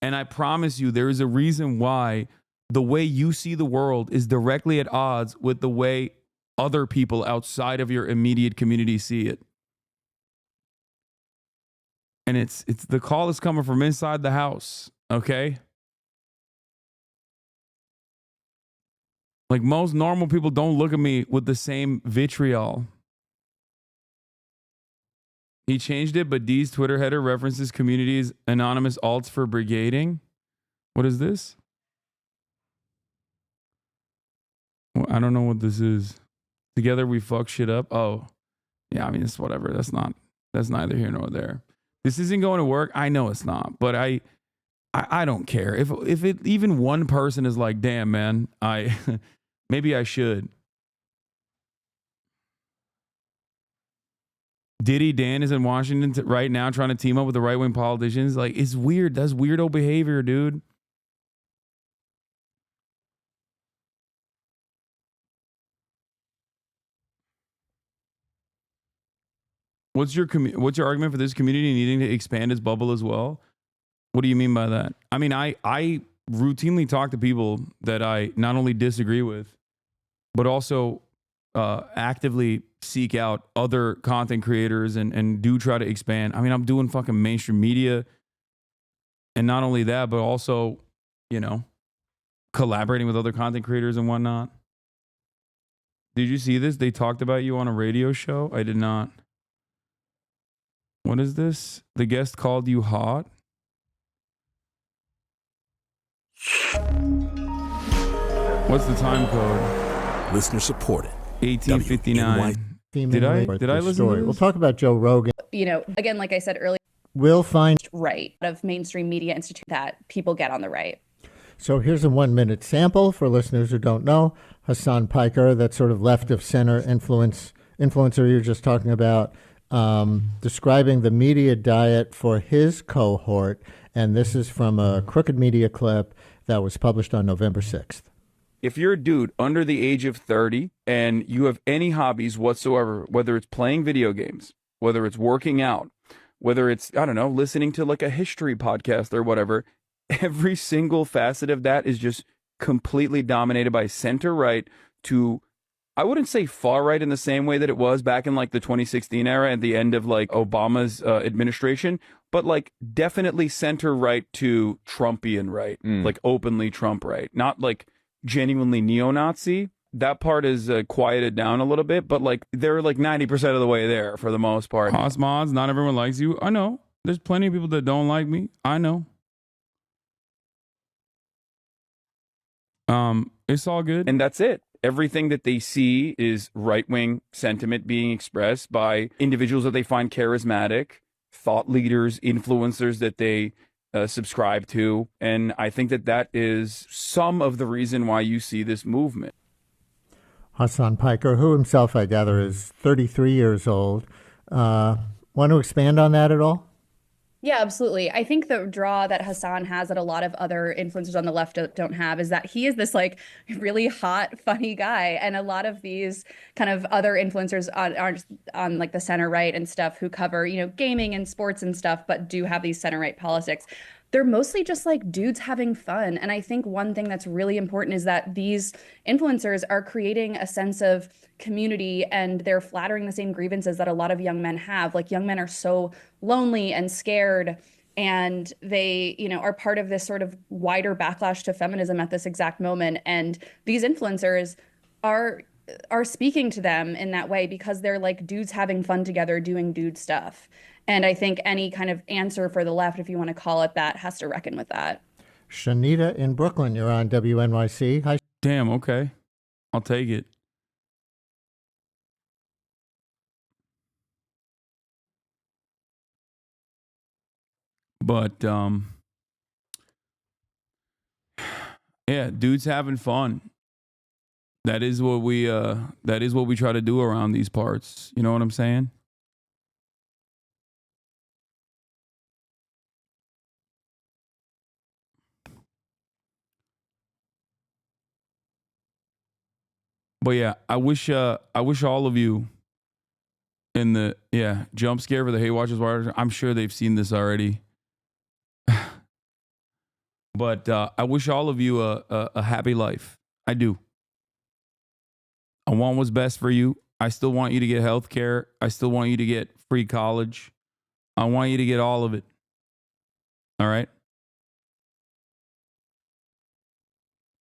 And I promise you, there is a reason why the way you see the world is directly at odds with the way other people outside of your immediate community see it. And it's the call is coming from inside the house. Okay? Like, most normal people don't look at me with the same vitriol. He changed it, but D's Twitter header references communities anonymous alts for brigading. What is this? Well, I don't know what this is. Together we fuck shit up. Oh, yeah, I mean, it's whatever. That's neither here nor there. This isn't going to work. I know it's not, but I don't care. If even one person is like, damn, man, maybe I should. Diddy Dan is in Washington right now trying to team up with the right-wing politicians. Like, it's weird. That's weirdo behavior, dude. What's your argument for this community needing to expand its bubble as well? What do you mean by that? I mean, I routinely talk to people that I not only disagree with, but also actively seek out other content creators and do try to expand. I mean, I'm doing fucking mainstream media. And not only that, but also, collaborating with other content creators and whatnot. Did you see this? They talked about you on a radio show? I did not. What is this? The guest called you hot? What's the time code? Listener supported. 1859. Did I listen to this? We'll talk about Joe Rogan. Again, like I said earlier, we'll find right of mainstream media institute that people get on the right. So here's a 1-minute sample for listeners who don't know. Hasan Piker, that sort of left of center influencer you're just talking about, describing the media diet for his cohort. And this is from a Crooked Media clip that was published on November 6th. If you're a dude under the age of 30 and you have any hobbies whatsoever, whether it's playing video games, whether it's working out, whether it's, I don't know, listening to like a history podcast or whatever, every single facet of that is just completely dominated by center right to, I wouldn't say far right in the same way that it was back in like the 2016 era at the end of like Obama's administration, but like definitely center right to Trumpian right, like openly Trump right, not like genuinely neo-Nazi. that part is quieted down a little bit, but like they're like 90% of the way there for the most part. Mods, not everyone likes you. I know. There's plenty of people that don't like me. I know. It's all good. And that's it. Everything that they see is right-wing sentiment being expressed by individuals that they find charismatic, thought leaders, influencers that they subscribe to. And I think that that is some of the reason why you see this movement. Hasan Piker, who himself, I gather, is 33 years old. Want to expand on that at all? Yeah, absolutely. I think the draw that Hasan has that a lot of other influencers on the left don't have is that he is this like really hot, funny guy. And a lot of these kind of other influencers on like the center right and stuff who cover, you know, gaming and sports and stuff, but do have these center right politics. They're mostly just like dudes having fun. And I think one thing that's really important is that these influencers are creating a sense of community and they're flattering the same grievances that a lot of young men have. Like young men are so lonely and scared and they, you know, are part of this sort of wider backlash to feminism at this exact moment. And these influencers are speaking to them in that way because they're like dudes having fun together doing dude stuff. And I think any kind of answer for the left, if you want to call it that, has to reckon with that. Shanita in Brooklyn, you're on WNYC. Hi. Damn, okay. I'll take it. But yeah, dudes having fun. That is what we try to do around these parts. You know what I'm saying? But yeah, I wish all of you in the jump scare for the Hey Watchers Watch. I'm sure they've seen this already. But I wish all of you a happy life. I do. I want what's best for you. I still want you to get health care. I still want you to get free college. I want you to get all of it. All right?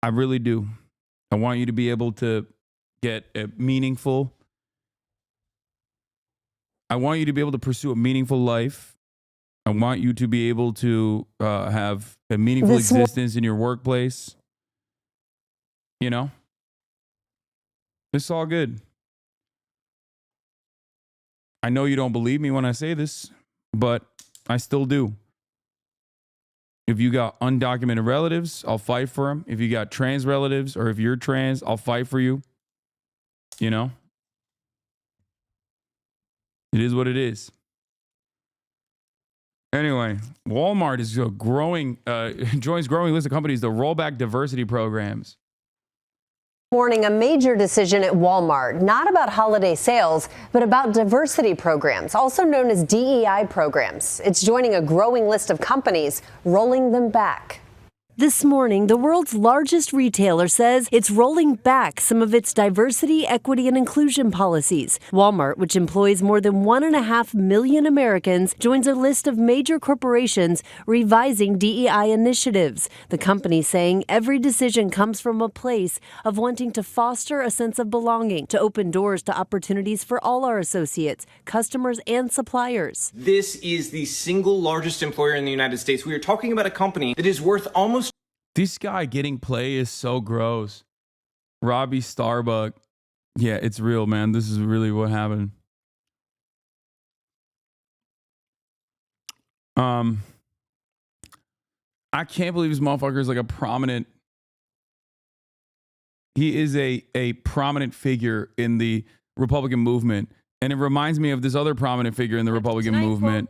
I really do. I want you to be able to get a meaningful. I want you to be able to pursue a meaningful life. I want you to be able to have a meaningful existence in your workplace. You know? It's all good. I know you don't believe me when I say this, but I still do. If you got undocumented relatives, I'll fight for them. If you got trans relatives or if you're trans, I'll fight for you. You know? It is what it is. Anyway, Walmart is joins growing list of companies to roll back diversity programs. Morning, a major decision at Walmart, not about holiday sales, but about diversity programs, also known as DEI programs. It's joining a growing list of companies rolling them back. This morning, the world's largest retailer says it's rolling back some of its diversity, equity, and inclusion policies. Walmart, which employs more than 1.5 million Americans, joins a list of major corporations revising DEI initiatives. The company saying every decision comes from a place of wanting to foster a sense of belonging, to open doors to opportunities for all our associates, customers, and suppliers. This is the single largest employer in the United States. We are talking about a company that is worth almost. This guy getting play is so gross. Robbie Starbuck. Yeah, it's real, man. This is really what happened. I can't believe this motherfucker is like a prominent. He is a prominent figure in the Republican movement. And it reminds me of this other prominent figure in the Republican movement.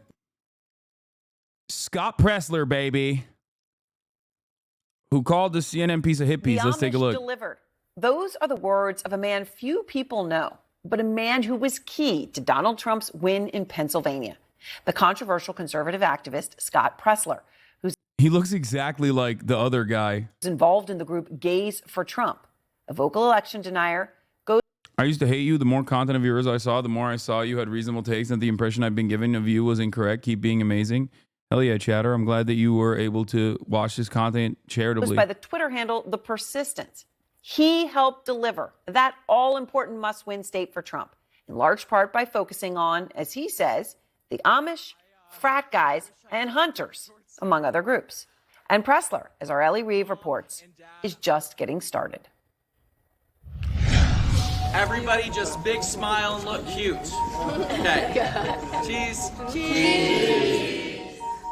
Scott Pressler, baby. Who called the CNN piece of hippies. Let's take a look. Delivered. Those are the words of a man few people know, but a man who was key to Donald Trump's win in Pennsylvania. The controversial conservative activist, Scott Pressler, he looks exactly like the other guy. Involved in the group Gays for Trump, a vocal election denier. Goes. I used to hate you. The more content of yours I saw, the more I saw you had reasonable takes, and the impression I've been given of you was incorrect. Keep being amazing. Hell yeah, chatter. I'm glad that you were able to watch this content charitably. By the Twitter handle, The Persistence. He helped deliver that all-important must-win state for Trump, in large part by focusing on, as he says, the Amish, frat guys, and hunters, among other groups. And Pressler, as our Ellie Reeve reports, is just getting started. Everybody just big smile and look cute. Okay. Cheese. Cheese.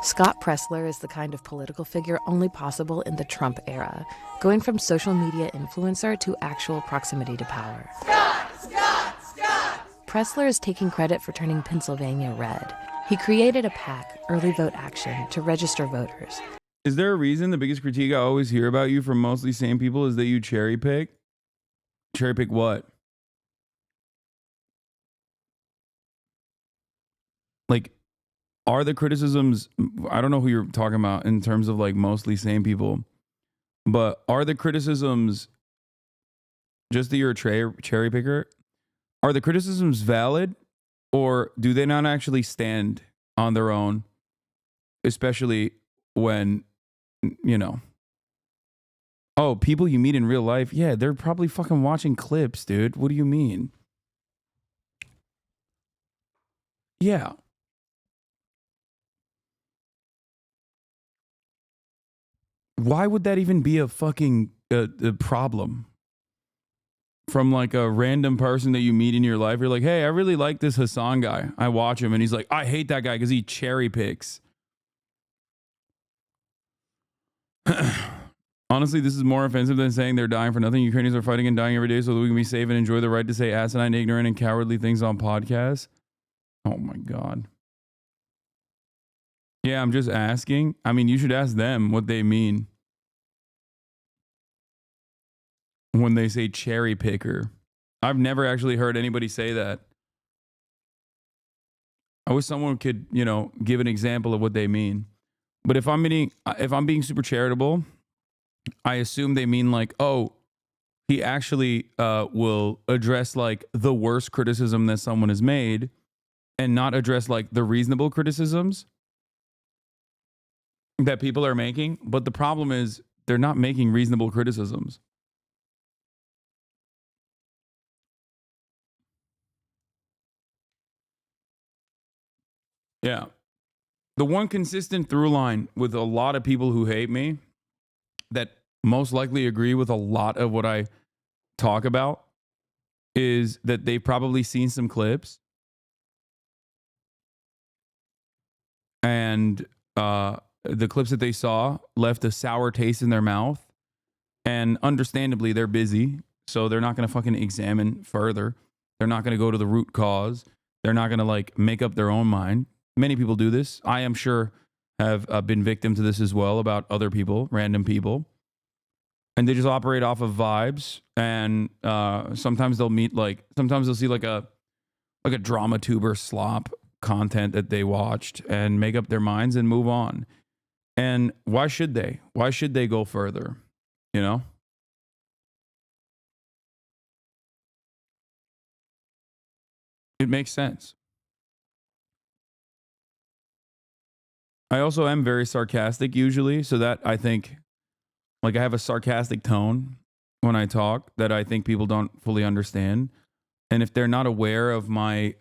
Scott Pressler is the kind of political figure only possible in the Trump era, going from social media influencer to actual proximity to power. Scott! Pressler is taking credit for turning Pennsylvania red. He created a PAC, Early Vote Action, to register voters. Is there a reason the biggest critique I always hear about you from mostly sane people is that you cherry pick? Cherry pick what? Like, are the criticisms, I don't know who you're talking about in terms of like mostly sane people, but are the criticisms just that you're a cherry picker? Are the criticisms valid, or do they not actually stand on their own, especially when, you know, oh, people you meet in real life, yeah, they're probably fucking watching clips, dude. What do you mean? Yeah. Why would that even be a fucking a problem? From like a random person that you meet in your life, you're like, hey, I really like this Hasan guy. I watch him and he's like, I hate that guy because he cherry picks. Honestly, this is more offensive than saying they're dying for nothing. Ukrainians are fighting and dying every day so that we can be safe and enjoy the right to say asinine, ignorant, and cowardly things on podcasts. Oh my God. Yeah, I'm just asking. I mean, you should ask them what they mean when they say cherry picker. I've never actually heard anybody say that. I wish someone could, you know, give an example of what they mean. But if I'm being super charitable, I assume they mean like, oh, he actually will address like the worst criticism that someone has made and not address like the reasonable criticisms that people are making. But the problem is they're not making reasonable criticisms. Yeah. The one consistent through line with a lot of people who hate me that most likely agree with a lot of what I talk about is that they've probably seen some clips and the clips that they saw left a sour taste in their mouth, and understandably they're busy, so they're not going to fucking examine further. They're not going to go to the root cause. They're not going to like make up their own mind. Many people do this. I am sure have been victim to this as well about other people, random people. And they just operate off of vibes. And sometimes they'll see like a drama tuber slop content that they watched and make up their minds and move on. And why should they? Why should they go further? You know? It makes sense. I also am very sarcastic usually, so that I think, like, I have a sarcastic tone when I talk that I think people don't fully understand. And if they're not aware of my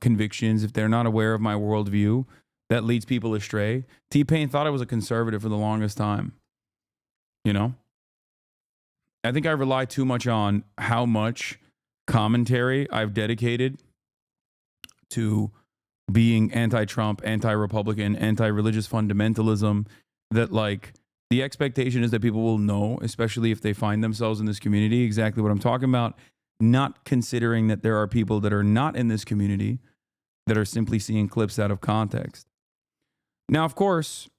convictions, if they're not aware of my worldview, that leads people astray. T-Pain thought I was a conservative for the longest time. You know? I think I rely too much on how much commentary I've dedicated to being anti-Trump, anti-Republican, anti-religious fundamentalism, that like the expectation is that people will know, especially if they find themselves in this community, exactly what I'm talking about, not considering that there are people that are not in this community that are simply seeing clips out of context. Now, of course,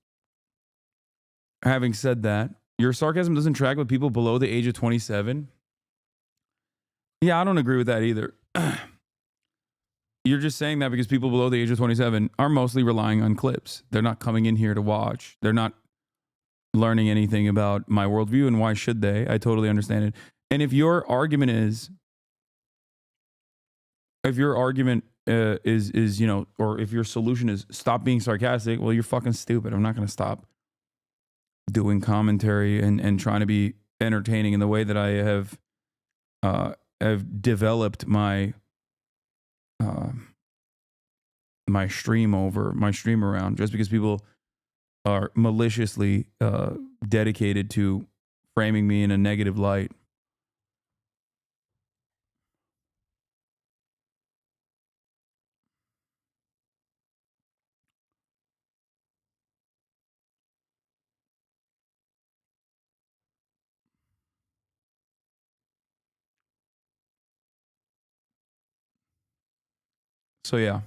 having said that, your sarcasm doesn't track with people below the age of 27. Yeah, I don't agree with that either. You're just saying that because people below the age of 27 are mostly relying on clips. They're not coming in here to watch. They're not learning anything about my worldview, and why should they? I totally understand it. And if your argument is, you know, or if your solution is stop being sarcastic, well, you're fucking stupid. I'm not going to stop doing commentary and trying to be entertaining, and the way that I have developed my my stream around, just because people are maliciously dedicated to framing me in a negative light. So yeah.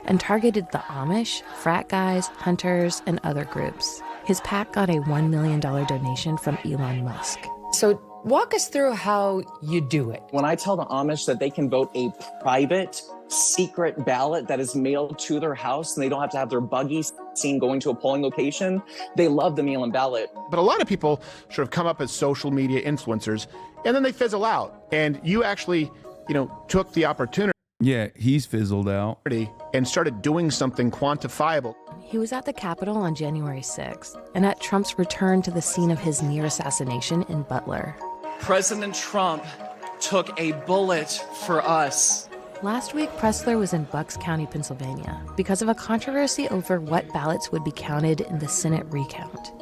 And targeted the Amish, frat guys, hunters, and other groups. His PAC got a $1 million donation from Elon Musk. So walk us through how you do it. When I tell the Amish that they can vote a private, secret ballot that is mailed to their house and they don't have to have their buggy seen going to a polling location, they love the mail-in ballot. But a lot of people sort of come up as social media influencers and then they fizzle out. And you actually, took the opportunity. Yeah, he's fizzled out. And started doing something quantifiable. He was at the Capitol on January 6th and at Trump's return to the scene of his near assassination in Butler. President Trump took a bullet for us. Last week, Pressler was in Bucks County, Pennsylvania, because of a controversy over what ballots would be counted in the Senate recount.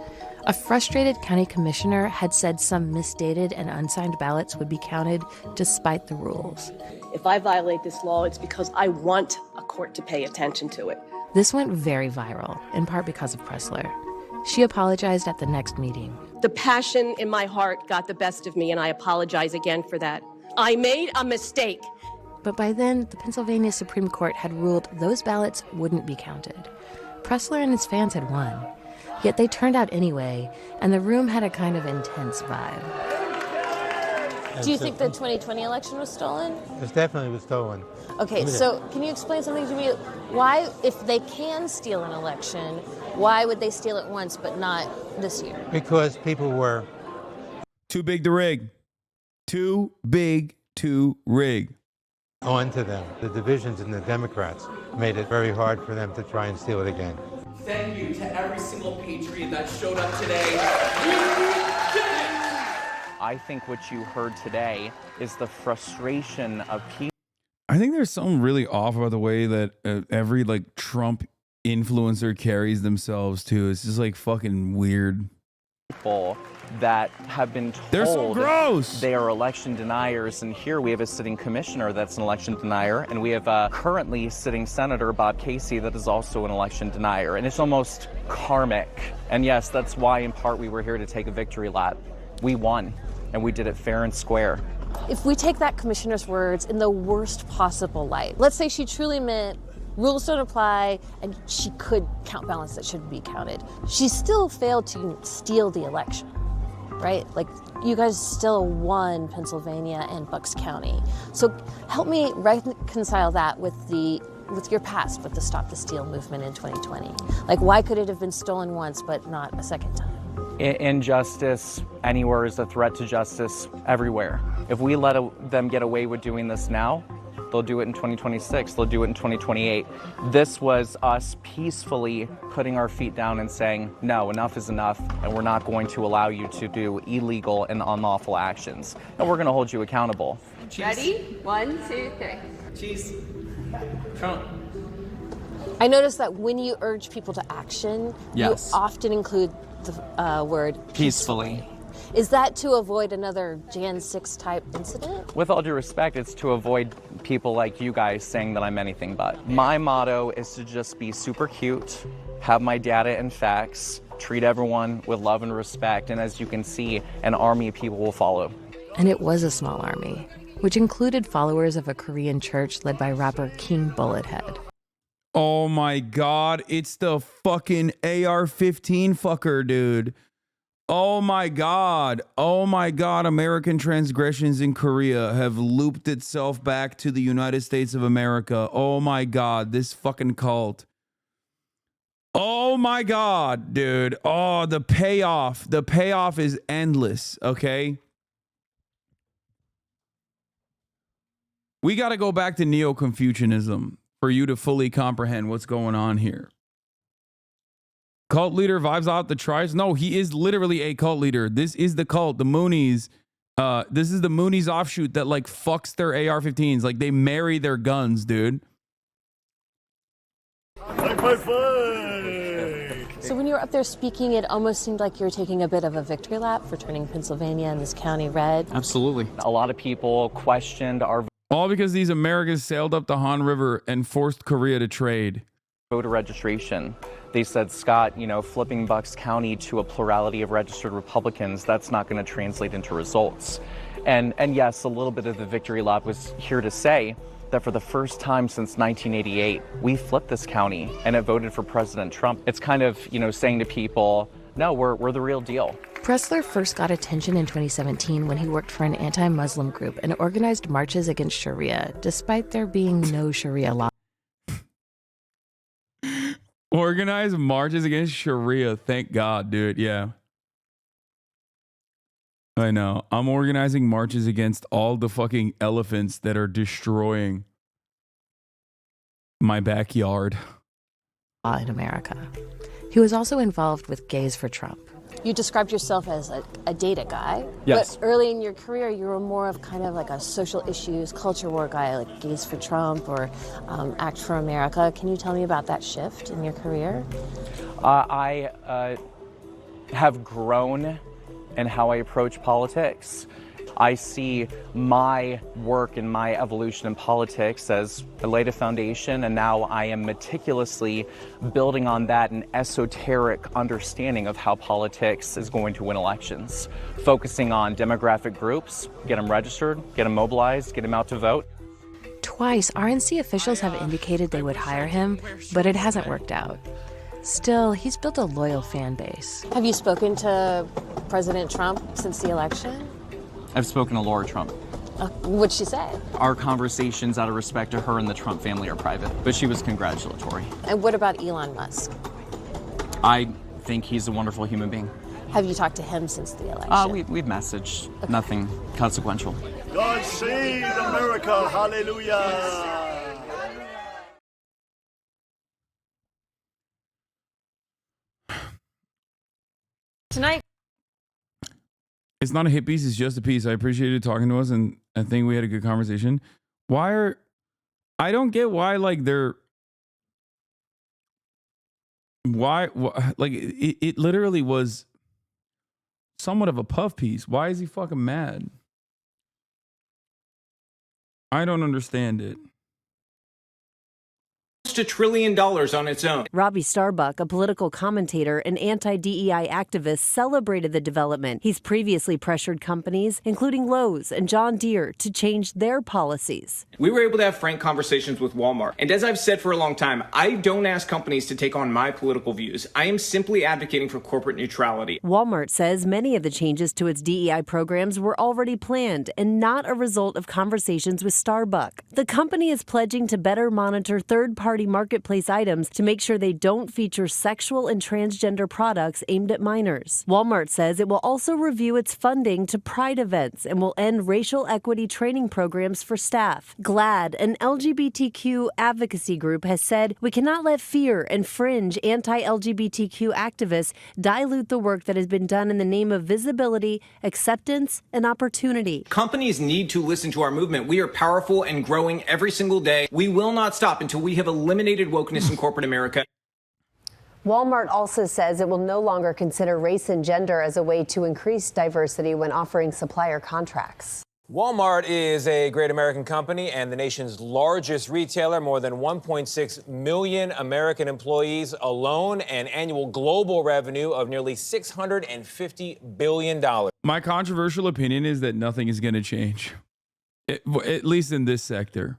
A frustrated county commissioner had said some misdated and unsigned ballots would be counted despite the rules. If I violate this law, it's because I want a court to pay attention to it. This went very viral, in part because of Pressler. She apologized at the next meeting. The passion in my heart got the best of me, and I apologize again for that. I made a mistake. But by then, the Pennsylvania Supreme Court had ruled those ballots wouldn't be counted. Pressler and his fans had won. Yet they turned out anyway, and the room had a kind of intense vibe. Do you think the 2020 election was stolen? It definitely was stolen. Okay, so can you explain something to me? Why, if they can steal an election, why would they steal it once but not this year? Because people were too big to rig. Too big to rig. On to them. The divisions in the Democrats made it very hard for them to try and steal it again. Thank you to every single patriot that showed up today. I think what you heard today is the frustration of people. I think there's something really off about the way that every Trump influencer carries themselves too. It's just fucking weird. People that have been told they're so gross. They are election deniers, and here we have a sitting commissioner that's an election denier, and we have a currently sitting Senator Bob Casey that is also an election denier, and it's almost karmic. And yes, that's why in part we were here to take a victory lap. We won, and we did it fair and square. If we take that commissioner's words in the worst possible light, let's say she truly meant rules don't apply and she could count ballots that shouldn't be counted. She still failed to steal the election, right? You guys still won Pennsylvania and Bucks County. So help me reconcile that with your past, with the Stop the Steal movement in 2020. Why could it have been stolen once but not a second time? Injustice anywhere is a threat to justice everywhere. If we let them get away with doing this now, they'll do it in 2026, they'll do it in 2028. This was us peacefully putting our feet down and saying, no, enough is enough, and we're not going to allow you to do illegal and unlawful actions. And we're going to hold you accountable. Ready? 1, 2, 3. Cheese. Trump. I noticed that when you urge people to action, Yes. you often include the word Peacefully. Is that to avoid another Jan 6 type incident? With all due respect, it's to avoid people like you guys saying that I'm anything but. My motto is to just be super cute, have my data and facts, treat everyone with love and respect, and as you can see, an army of people will follow. And it was a small army, which included followers of a Korean church led by rapper King Bullethead. Oh my God, it's the fucking AR-15 fucker, dude. Oh my God. Oh my God. American transgressions in Korea have looped itself back to the United States of America. Oh my God. This fucking cult. Oh my God, dude. Oh, the payoff. The payoff is endless. Okay. We got to go back to Neo-Confucianism for you to fully comprehend what's going on here. Cult leader vibes out the tribes. No, he is literally a cult leader. This is the cult, the Moonies. This is the Moonies offshoot that like fucks their AR-15s. Like they marry their guns, dude. So when you were up there speaking, it almost seemed like you were taking a bit of a victory lap for turning Pennsylvania and this county red. Absolutely. A lot of people questioned our all because these Americans sailed up the Han River and forced Korea to trade. Voter registration. They said, Scott, flipping Bucks County to a plurality of registered Republicans, that's not going to translate into results. And yes, a little bit of the victory lap was here to say that for the first time since 1988, we flipped this county and it voted for President Trump. It's kind of, saying to people, no, we're the real deal. Pressler first got attention in 2017 when he worked for an anti-Muslim group and organized marches against Sharia, despite there being no Sharia law. Organized marches against Sharia. Thank God, dude. Yeah. I know. I'm organizing marches against all the fucking elephants that are destroying my backyard. In America. He was also involved with Gays for Trump. You described yourself as a data guy. Yes. But early in your career, you were more of kind of like a social issues, culture war guy, like Gays for Trump or Act for America. Can you tell me about that shift in your career? I have grown in how I approach politics. I see my work and my evolution in politics as I laid a foundation, and now I am meticulously building on that an esoteric understanding of how politics is going to win elections, focusing on demographic groups, get them registered, get them mobilized, get them out to vote. Twice, RNC officials have indicated they would hire him, but it hasn't worked out. Still, he's built a loyal fan base. Have you spoken to President Trump since the election? I've spoken to Laura Trump. What'd she say? Our conversations out of respect to her and the Trump family are private, but she was congratulatory. And what about Elon Musk? I think he's a wonderful human being. Have you talked to him since the election? We've messaged. Okay. Nothing consequential. God save America. Hallelujah. Tonight. It's not a hit piece, it's just a piece. I appreciated talking to us, and I think we had a good conversation. I don't get why, like, why like, it literally was somewhat of a puff piece. Why is he fucking mad? I don't understand it. $1 trillion on its own. Robbie Starbuck, a political commentator and anti-DEI activist, celebrated the development. He's previously pressured companies, including Lowe's and John Deere, to change their policies. We were able to have frank conversations with Walmart. And as I've said for a long time, I don't ask companies to take on my political views. I am simply advocating for corporate neutrality. Walmart says many of the changes to its DEI programs were already planned and not a result of conversations with Starbuck. The company is pledging to better monitor third-party marketplace items to make sure they don't feature sexual and transgender products aimed at minors. Walmart says it will also review its funding to Pride events and will end racial equity training programs for staff. GLAAD, an LGBTQ advocacy group, has said we cannot let fear and fringe anti-LGBTQ activists dilute the work that has been done in the name of visibility, acceptance, and opportunity. Companies need to listen to our movement. We are powerful and growing every single day. We will not stop until we have eliminated wokeness in corporate America. Walmart also says it will no longer consider race and gender as a way to increase diversity when offering supplier contracts. Walmart is a great American company and the nation's largest retailer, more than 1.6 million American employees alone, and annual global revenue of nearly $650 billion. My controversial opinion is that nothing is going to change, at least in this sector.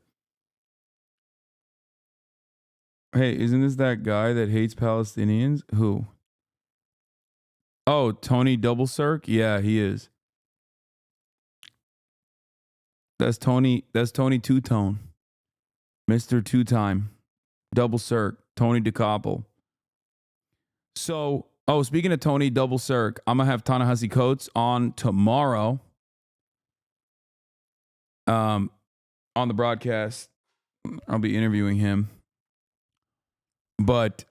Hey, isn't this that guy that hates Palestinians? Who? Oh, Tony Double Cirque? Yeah, he is. That's Tony Two-Tone. Mr. Two-Time. Double Cirque. Tony DeCoppel. So, speaking of Tony Double Cirque, I'm going to have Ta-Nehisi Coates on tomorrow. On the broadcast. I'll be interviewing him. But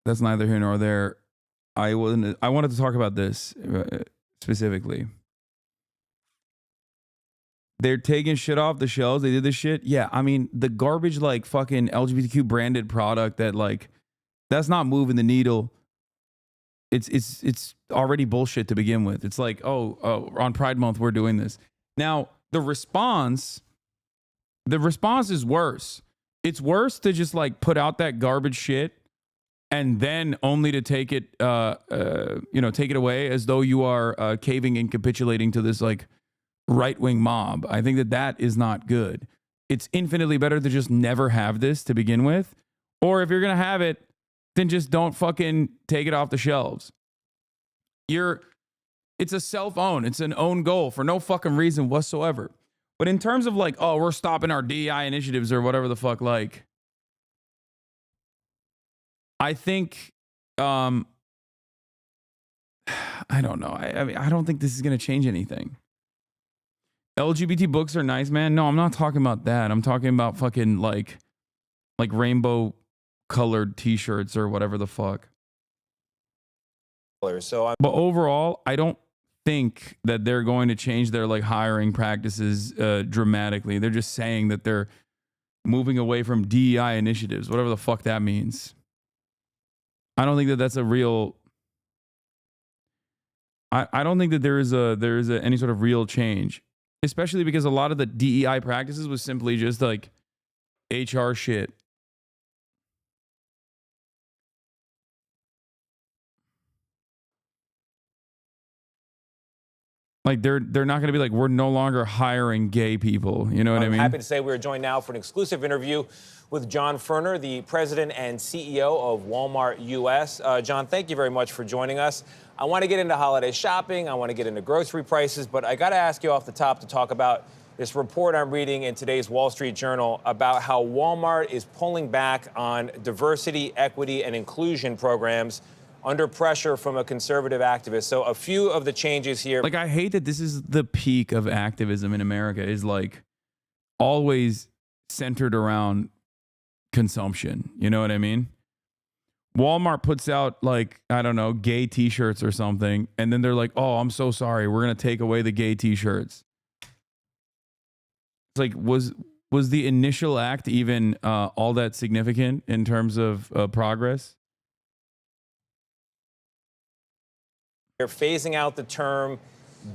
That's neither here nor there. I wanted to talk about this specifically. They're taking shit off the shelves. They did this shit. Yeah, I mean, the garbage, like, fucking LGBTQ branded product that, like, that's not moving the needle. It's already bullshit to begin with. It's like, oh, on Pride Month, we're doing this. Now, the response is worse. It's worse to just, like, put out that garbage shit and then only to take it, take it away as though you are caving and capitulating to this, like, right-wing mob. I think that is not good. It's infinitely better to just never have this to begin with. Or if you're going to have it, then just don't fucking take it off the shelves. It's a self-own. It's an own goal for no fucking reason whatsoever. But in terms of like, oh, we're stopping our DEI initiatives or whatever the fuck, like, I think, I don't know. I mean, I don't think this is going to change anything. LGBT books are nice, man. No, I'm not talking about that. I'm talking about fucking like rainbow colored t-shirts or whatever the fuck. But overall, I don't think that they're going to change their like hiring practices dramatically. They're just saying that they're moving away from DEI initiatives, whatever the fuck that means. I don't think that that's a real. I don't think that there is any sort of real change, especially because a lot of the DEI practices was simply just like HR shit. Like they're not going to be like, we're no longer hiring gay people. You know what I mean? I'm happy to say we're joined now for an exclusive interview with John Furner, the president and CEO of Walmart US. John, thank you very much for joining us. I want to get into holiday shopping. I want to get into grocery prices, but I got to ask you off the top to talk about this report I'm reading in today's Wall Street Journal about how Walmart is pulling back on diversity, equity, and inclusion programs under pressure from a conservative activist. So a few of the changes here. Like, I hate that this is the peak of activism in America, is like always centered around consumption. You know what I mean? Walmart puts out like, I don't know, gay t-shirts or something. And then they're like, oh, I'm so sorry. We're going to take away the gay t-shirts. It's like, was the initial act even all that significant in terms of progress? They're phasing out the term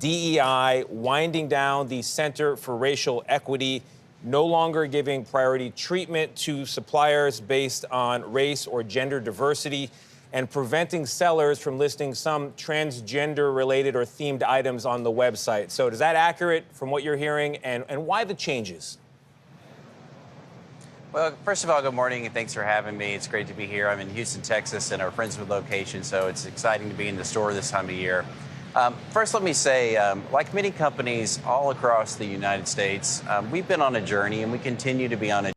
DEI, winding down the Center for Racial Equity, no longer giving priority treatment to suppliers based on race or gender diversity, and preventing sellers from listing some transgender-related or themed items on the website. So is that accurate from what you're hearing, and why the changes? Well, first of all, good morning, and thanks for having me. It's great to be here. I'm in Houston, Texas, in our Friendswood location, so it's exciting to be in the store this time of year. First, let me say, like many companies all across the United States, we've been on a journey, and we continue to be on a.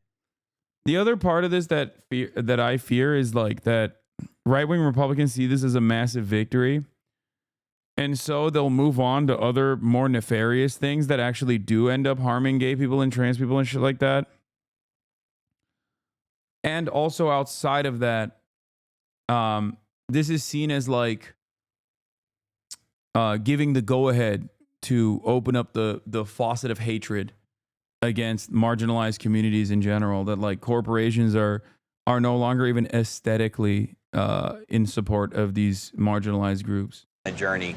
The other part of this that I fear is like that right-wing Republicans see this as a massive victory, and so they'll move on to other more nefarious things that actually do end up harming gay people and trans people and shit like that. And also outside of that, this is seen as like giving the go-ahead to open up the faucet of hatred against marginalized communities in general. That like corporations are no longer even aesthetically in support of these marginalized groups. A journey.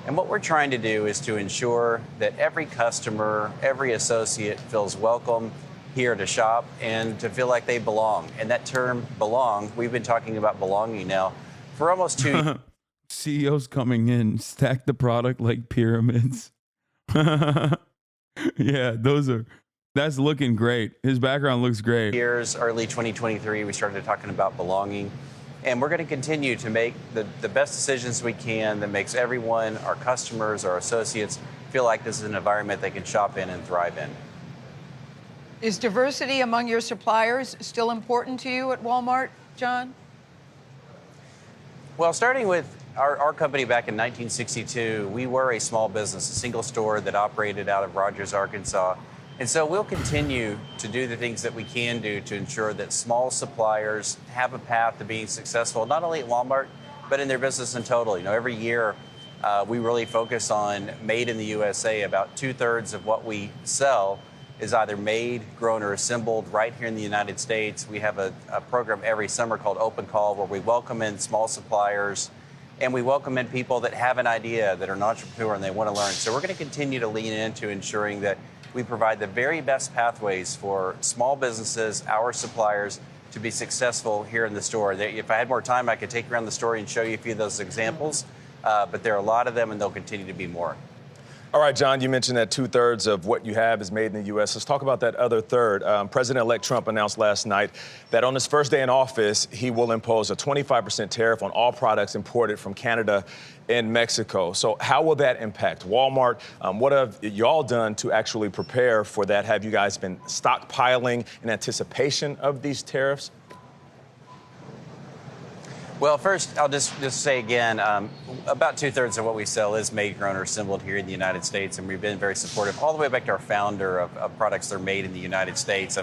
And what we're trying to do is to ensure that every customer, every associate feels welcome here to shop and to feel like they belong. And that term belong, we've been talking about belonging now for almost 2 years. CEOs coming in, stack the product like pyramids. Yeah, that's looking great. His background looks great. Early 2023, we started talking about belonging. And we're going to continue to make the best decisions we can that makes everyone, our customers, our associates, feel like this is an environment they can shop in and thrive in. Is diversity among your suppliers still important to you at Walmart, John? Well, starting with our company back in 1962, we were a small business, a single store that operated out of Rogers, Arkansas. And so we'll continue to do the things that we can do to ensure that small suppliers have a path to being successful, not only at Walmart, but in their business in total. You know, every year we really focus on made in the USA. About 2/3 of what we sell is either made, grown, or assembled right here in the United States. We have a program every summer called Open Call, where we welcome in small suppliers and we welcome in people that have an idea, that are an entrepreneur and they want to learn. So we're going to continue to lean into ensuring that we provide the very best pathways for small businesses, our suppliers, to be successful here in the store. If I had more time, I could take you around the store and show you a few of those examples, but there are a lot of them and there'll continue to be more. All right, John, you mentioned that 2/3 of what you have is made in the U.S. Let's talk about that other third. President-elect Trump announced last night that on his first day in office, he will impose a 25% tariff on all products imported from Canada and Mexico. So how will that impact Walmart? What have y'all done to actually prepare for that? Have you guys been stockpiling in anticipation of these tariffs? Well, first, I'll just say again, about 2/3 of what we sell is made, grown, or assembled here in the United States, and we've been very supportive all the way back to our founder of products that are made in the United States.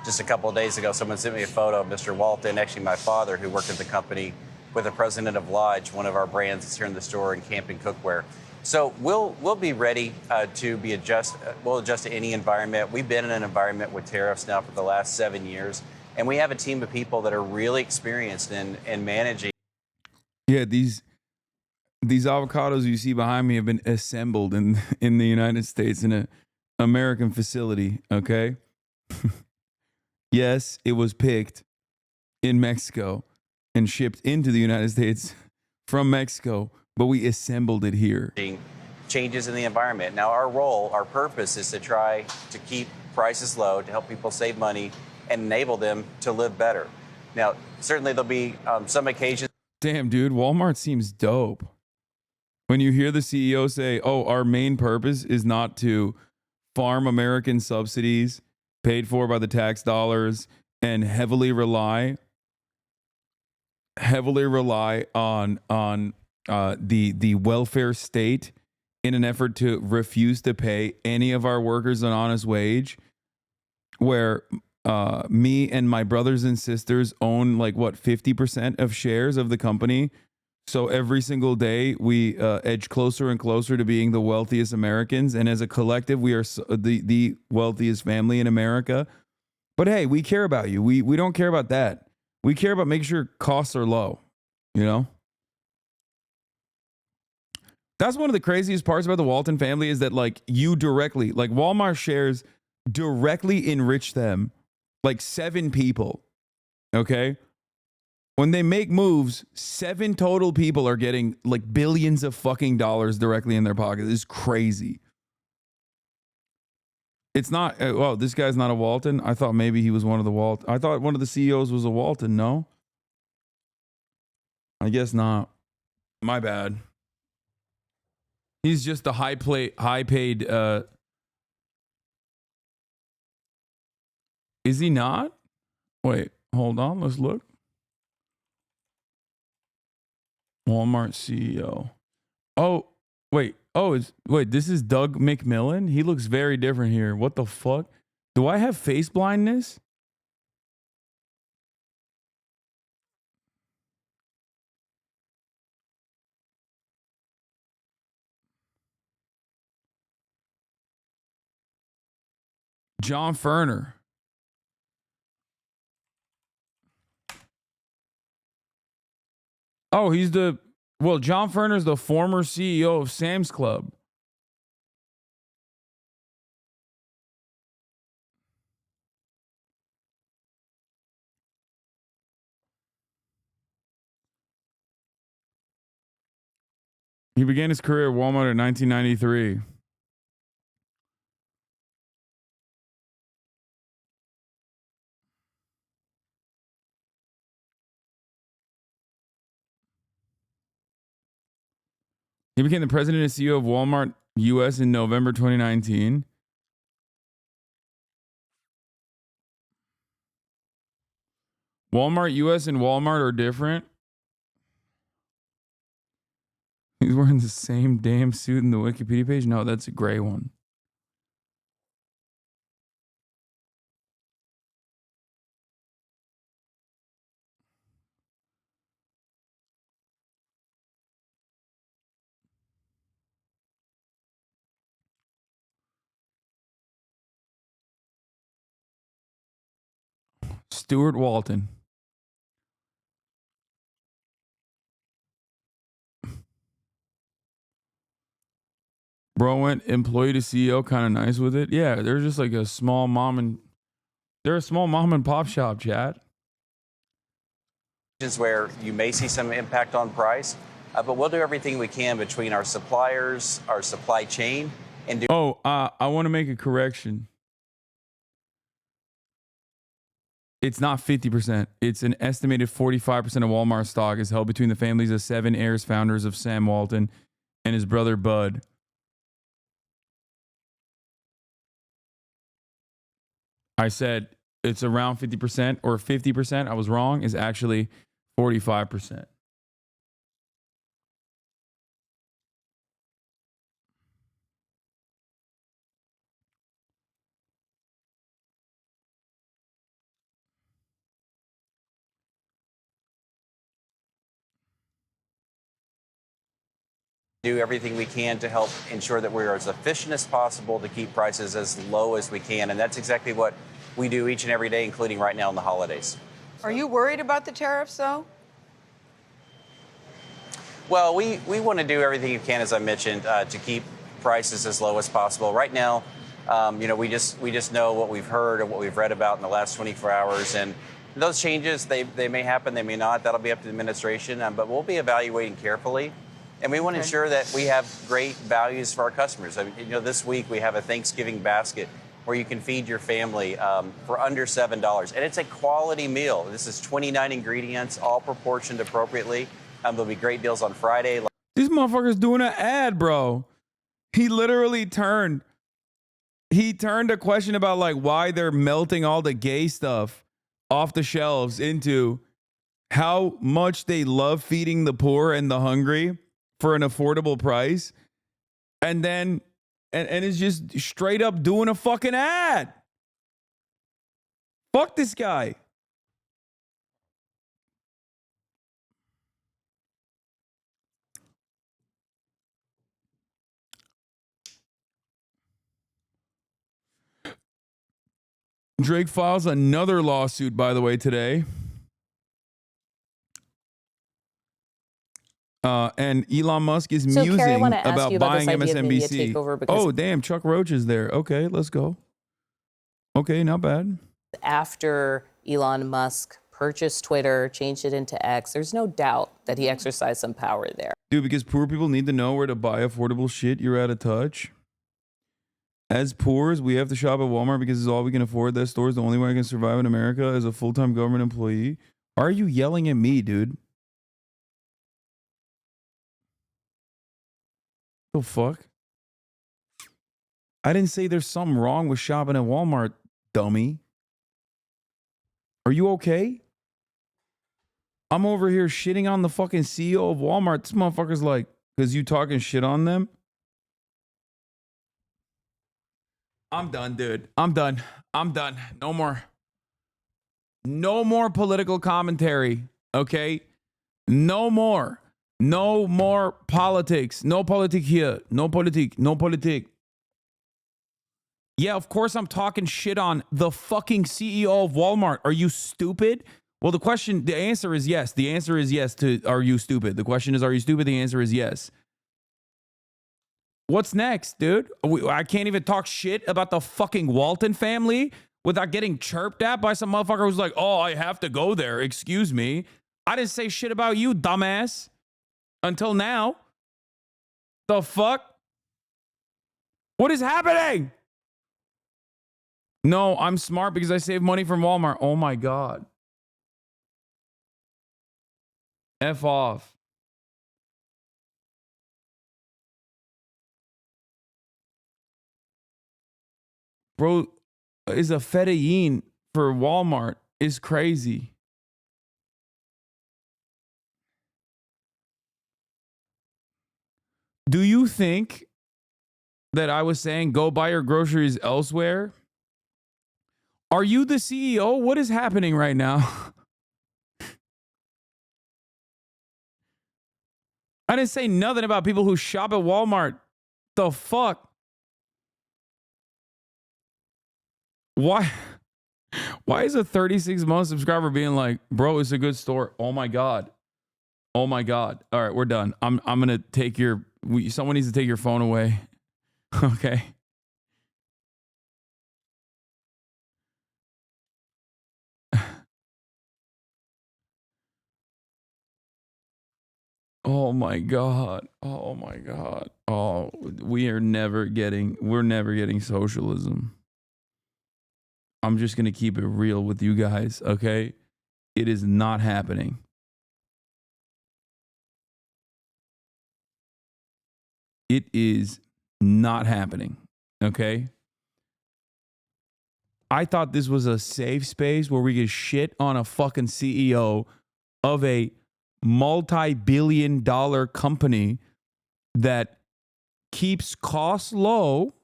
Just a couple of days ago, someone sent me a photo of Mr. Walton, actually my father, who worked at the company with the president of Lodge, one of our brands that's here in the store, in camping cookware. So we'll be ready to be we'll adjust to any environment. We've been in an environment with tariffs now for the last 7 years. And we have a team of people that are really experienced in managing. Yeah, these avocados you see behind me have been assembled in the United States in an American facility, okay? Yes, it was picked in Mexico and shipped into the United States from Mexico, but we assembled it here. Changes in the environment. Now, our purpose is to try to keep prices low, to help people save money, and enable them to live better. Now, certainly there'll be some occasions. Damn, dude, Walmart seems dope. When you hear the CEO say, oh, our main purpose is not to farm American subsidies paid for by the tax dollars and heavily rely on the welfare state in an effort to refuse to pay any of our workers an honest wage, where me and my brothers and sisters own 50% of shares of the company. So every single day we edge closer and closer to being the wealthiest Americans. And as a collective, we are the wealthiest family in America. But hey, we care about you. We don't care about that. We care about making sure costs are low, you know? That's one of the craziest parts about the Walton family, is that you directly, Walmart shares directly enrich them. 7 people, okay? When they make moves, 7 total people are getting billions of fucking dollars directly in their pockets. It's crazy. It's not, well, this guy's not a Walton. I thought maybe he was one of the Walton. I thought one of the CEOs was a Walton, no? I guess not. My bad. He's just the high paid, is he not? Wait, hold on. Let's look. Walmart CEO. Oh, wait. Oh, this is Doug McMillan? He looks very different here. What the fuck? Do I have face blindness? John Ferner. Oh, John Ferner's the former CEO of Sam's Club. He began his career at Walmart in 1993. He became the president and CEO of Walmart US in November 2019. Walmart US and Walmart are different. He's wearing the same damn suit in the Wikipedia page? No, that's a gray one. Stuart Walton. Bro went employee to CEO, kind of nice with it. Yeah, they're just like a small mom and pop shop, chat. Where you may see some impact on price, but we'll do everything we can between our suppliers, our supply chain, and do. I want to make a correction. It's not 50%. It's an estimated 45% of Walmart stock is held between the families of 7 heirs founders of Sam Walton and his brother Bud. I said it's around 50% or 50%. I was wrong. Is actually 45%. Do everything we can to help ensure that we're as efficient as possible to keep prices as low as we can. And that's exactly what we do each and every day, including right now in the holidays. Are you worried about the tariffs, though? Well, we want to do everything you can, as I mentioned, to keep prices as low as possible. Right now, we just know what we've heard and what we've read about in the last 24 hours. And those changes, they may happen, they may not. That'll be up to the administration. But we'll be evaluating carefully. And we want to ensure that we have great values for our customers. I mean, this week we have a Thanksgiving basket where you can feed your family for under $7. And it's a quality meal. This is 29 ingredients, all proportioned appropriately. There'll be great deals on Friday. This motherfucker's doing an ad, bro. He literally turned a question about like why they're melting all the gay stuff off the shelves into how much they love feeding the poor and the hungry for an affordable price. And then and it's just straight up doing a fucking ad. Fuck this guy. Drake files another lawsuit, by the way, today. And Elon Musk is musing Carrie, I want to ask about you about buying this idea of media MSNBC. takeover because Oh, damn, Chuck Roach is there. Okay, let's go. Okay, not bad. after Elon Musk purchased Twitter, changed it into X, there's no doubt that he exercised some power there. Dude, because poor people need to know where to buy affordable shit, you're out of touch. As poors, we have to shop at Walmart because it's all we can afford. That store is the only way I can survive in America as a full-time government employee. Are you yelling at me, dude? The fuck? I didn't say there's something wrong with shopping at Walmart, dummy. Are you okay? I'm over here shitting on the fucking CEO of Walmart. This motherfucker's like, because you talking shit on them? I'm done, dude. I'm done. No more. No more political commentary, okay? No more. No more politics. No politic here. No politic. No politic. Yeah, of course I'm talking shit on the fucking CEO of Walmart. Are you stupid? Well, the answer is yes. The answer is yes to are you stupid? The question is, are you stupid? The answer is yes. What's next, dude? I can't even talk shit about the fucking Walton family without getting chirped at by some motherfucker who's like, oh, I have to go there. Excuse me. I didn't say shit about you, dumbass. Until now. The fuck? What is happening? No, I'm smart because I save money from Walmart. Oh my God. F off. Bro, is a fettuccine for Walmart is crazy. Do you think that I was saying go buy your groceries elsewhere? Are you the CEO? What is happening right now? I didn't say nothing about people who shop at Walmart. The fuck? Why Why is a 36-month subscriber being like, bro, it's a good store? Oh my God. Oh my God. All right, we're done. I'm gonna take your someone needs to take your phone away. Okay. Oh my God. Oh my God. Oh, we're never getting socialism. I'm just going to keep it real with you guys, okay? It is not happening. It is not happening, okay? I thought this was a safe space where we could shit on a fucking CEO of a multi-billion-dollar company that keeps costs low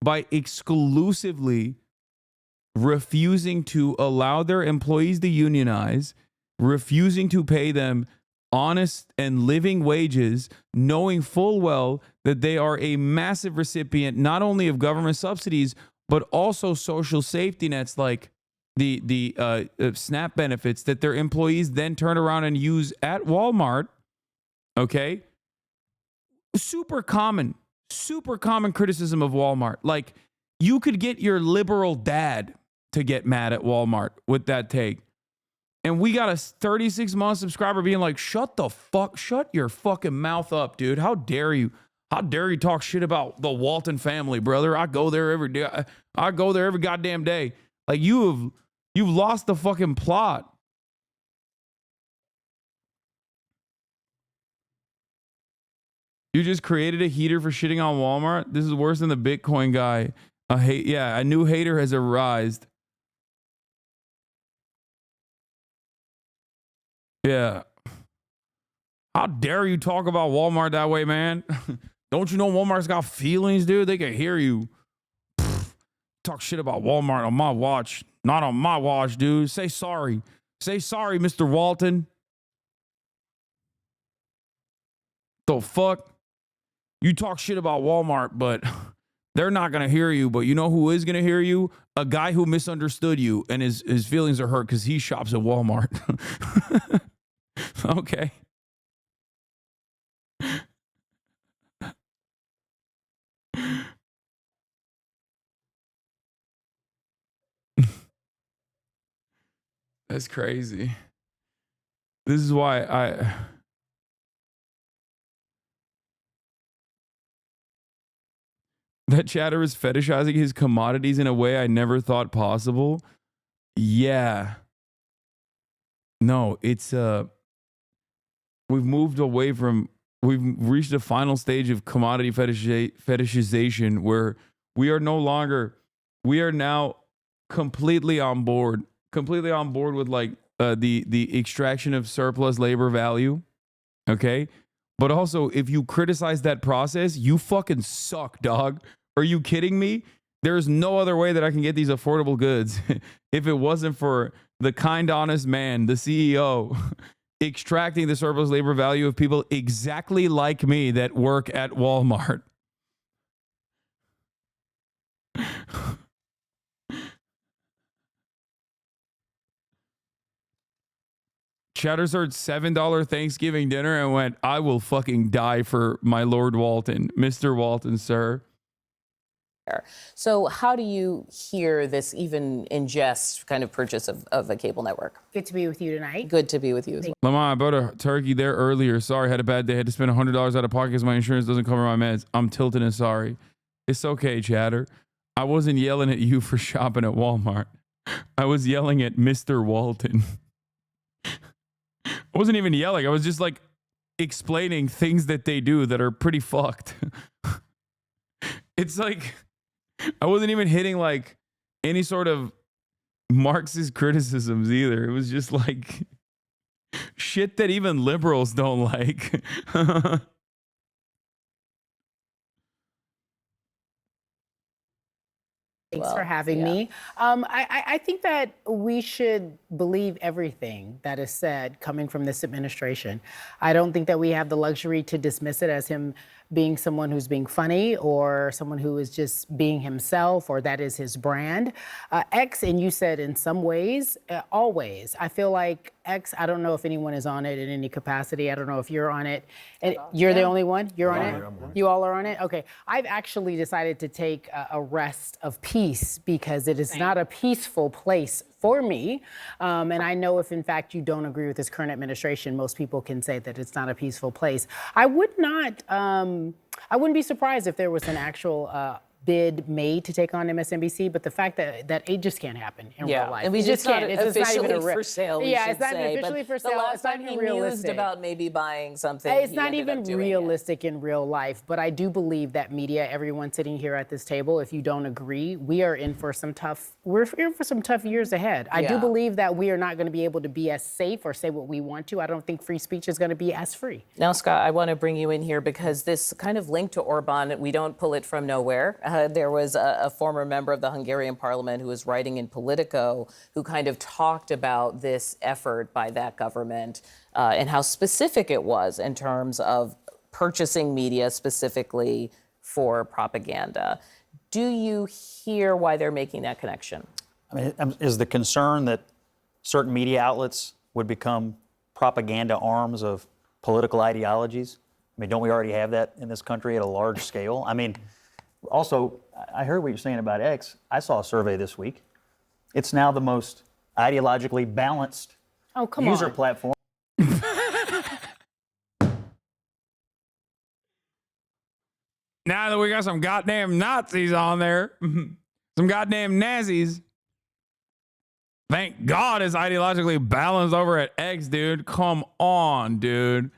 by exclusively refusing to allow their employees to unionize, refusing to pay them honest and living wages, knowing full well that they are a massive recipient not only of government subsidies, but also social safety nets like the SNAP benefits that their employees then turn around and use at Walmart. Okay? Super common criticism of Walmart. Like, you could get your liberal dad to get mad at Walmart with that take. And we got a 36-month subscriber being like, shut your fucking mouth up, dude. How dare you? How dare you talk shit about the Walton family, brother? I go there every day. I go there every goddamn day. Like, you've lost the fucking plot. You just created a heater for shitting on Walmart? This is worse than the Bitcoin guy. A new hater has arisen. Yeah. How dare you talk about Walmart that way, man? Don't you know Walmart's got feelings, dude? They can hear you. Talk shit about Walmart on my watch. Not on my watch, dude. Say sorry. Say sorry, Mr. Walton. The fuck? You talk shit about Walmart, but they're not going to hear you. But you know who is going to hear you? A guy who misunderstood you and his feelings are hurt because he shops at Walmart. Okay. That's crazy. This is why that chatter is fetishizing his commodities in a way I never thought possible. Yeah. No, it's we've reached a final stage of commodity fetishization where we are now completely on board with like the extraction of surplus labor value. Okay. But also, if you criticize that process, you fucking suck, dog. Are you kidding me? There's no other way that I can get these affordable goods if it wasn't for the kind, honest man, the CEO, extracting the surplus labor value of people exactly like me that work at Walmart. Chatters heard $7 Thanksgiving dinner and went, I will fucking die for my Lord Walton. Mr. Walton, sir. So how do you hear this even ingest kind of purchase of a cable network? Good to be with you tonight. Good to be with you as well. Lamar, I bought a turkey there earlier. Sorry, had a bad day. Had to spend $100 out of pocket because my insurance doesn't cover my meds. I'm tilted and sorry. It's okay, Chatter. I wasn't yelling at you for shopping at Walmart. I was yelling at Mr. Walton. I wasn't even yelling. I was just like explaining things that they do that are pretty fucked. It's like I wasn't even hitting like any sort of Marxist criticisms either. It was just like shit that even liberals don't like. Thanks for having me. I think that we should believe everything that is said coming from this administration. I don't think that we have the luxury to dismiss it as him being someone who's being funny or someone who is just being himself, or that is his brand. X, and you said in some ways, always. I feel like X, I don't know if anyone is on it in any capacity. I don't know if you're on it. And you're the only one? You're on it? You all are on it? Okay. I've actually decided to take a rest of peace because it is not a peaceful place for me. And I know if in fact you don't agree with this current administration, most people can say that it's not a peaceful place. I wouldn't be surprised if there was an actual bid made to take on MSNBC, but the fact that it just can't happen in real life. I mean, it just can't. It's not even officially for sale. Yeah, it's not officially for sale. The last it's not time he even realistic. mused about maybe buying something, It's he not ended even up doing realistic in real life, but I do believe that media, everyone sitting here at this table, if you don't agree, we're in for some tough years ahead. I do believe that we are not going to be able to be as safe or say what we want to. I don't think free speech is going to be as free. Now, Scott, I want to bring you in here because this kind of link to Orban, we don't pull it from nowhere. There was a former member of the Hungarian parliament who was writing in Politico who kind of talked about this effort by that government and how specific it was in terms of purchasing media specifically for propaganda. Do you hear why they're making that connection? I mean, is the concern that certain media outlets would become propaganda arms of political ideologies? I mean, don't we already have that in this country at a large scale? I mean, also, I heard what you're saying about X. I saw a survey this week. It's now the most ideologically balanced user platform. Now that we got some goddamn Nazis on there, some goddamn Nazis. Thank God it's ideologically balanced over at X, dude. Come on, dude.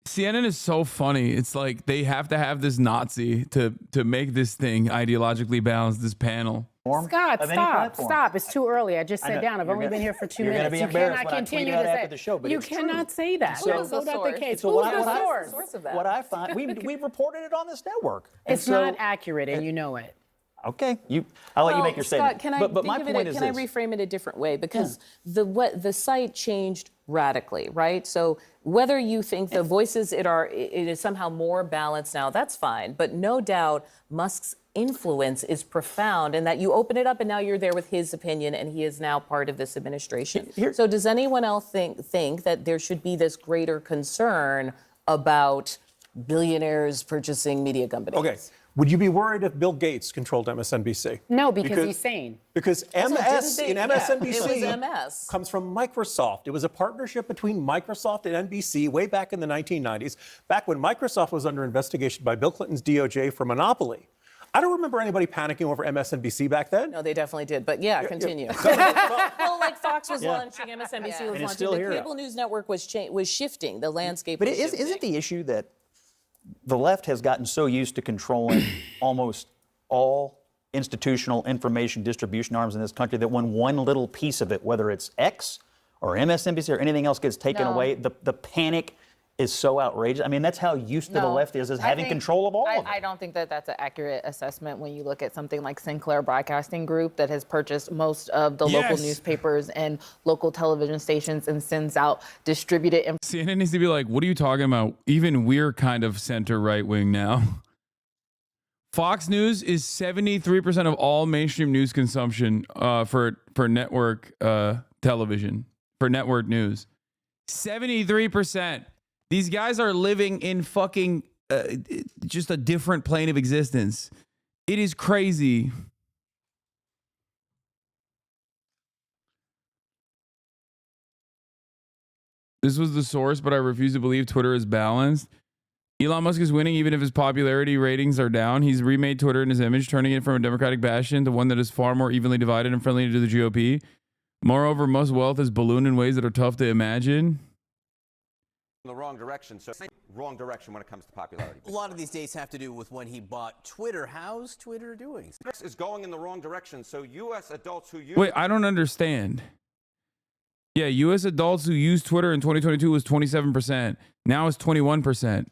CNN is so funny. It's like they have to have this Nazi to make this thing ideologically balanced, this panel. Scott, stop. It's too early. I just sat down. I've only been here for 2 minutes. You cannot continue to say but you cannot say that. That's not the case. So Who's the source of that? What I find, we've reported it on this network. It's not accurate, and you know it. Okay, I'll let you make your statement. Scott, but my point is can I reframe it a different way? Because the site changed radically, right? So whether you think the voices it is somehow more balanced now, that's fine. But no doubt Musk's influence is profound, and that you open it up and now you're there with his opinion, and he is now part of this administration. So does anyone else think that there should be this greater concern about billionaires purchasing media companies? Okay. Would you be worried if Bill Gates controlled MSNBC? No, because he's sane. Because MS in MSNBC it was MS. comes from Microsoft. It was a partnership between Microsoft and NBC way back in the 1990s, back when Microsoft was under investigation by Bill Clinton's DOJ for monopoly. I don't remember anybody panicking over MSNBC back then. No, they definitely did. But continue. Well, like Fox was launching, MSNBC was And it's launching. still The here. cable news network was shifting. The landscape But was shifting. isn't the issue that the left has gotten so used to controlling almost all institutional information distribution arms in this country that when one little piece of it, whether it's X or MSNBC or anything else, gets taken away, the panic is so outrageous. I mean, that's how used to the left is having control of all of it. I don't think that that's an accurate assessment when you look at something like Sinclair Broadcasting Group that has purchased most of the local newspapers and local television stations and sends out distributed information. CNN needs to be like, what are you talking about? Even we're kind of center right wing now. Fox News is 73% of all mainstream news consumption for network television, for network news. 73%. These guys are living in fucking just a different plane of existence. It is crazy. This was the source, but I refuse to believe Twitter is balanced. Elon Musk is winning even if his popularity ratings are down. He's remade Twitter in his image, turning it from a Democratic bastion to one that is far more evenly divided and friendly to the GOP. Moreover, Musk's wealth has ballooned in ways that are tough to imagine. The wrong direction. So wrong direction when it comes to popularity. A lot of these dates have to do with when he bought Twitter. How's Twitter doing? This is going in the wrong direction. So U.S. adults who use... Wait, I don't understand. Yeah, U.S. adults who used Twitter in 2022 was 27%. Now it's 21%.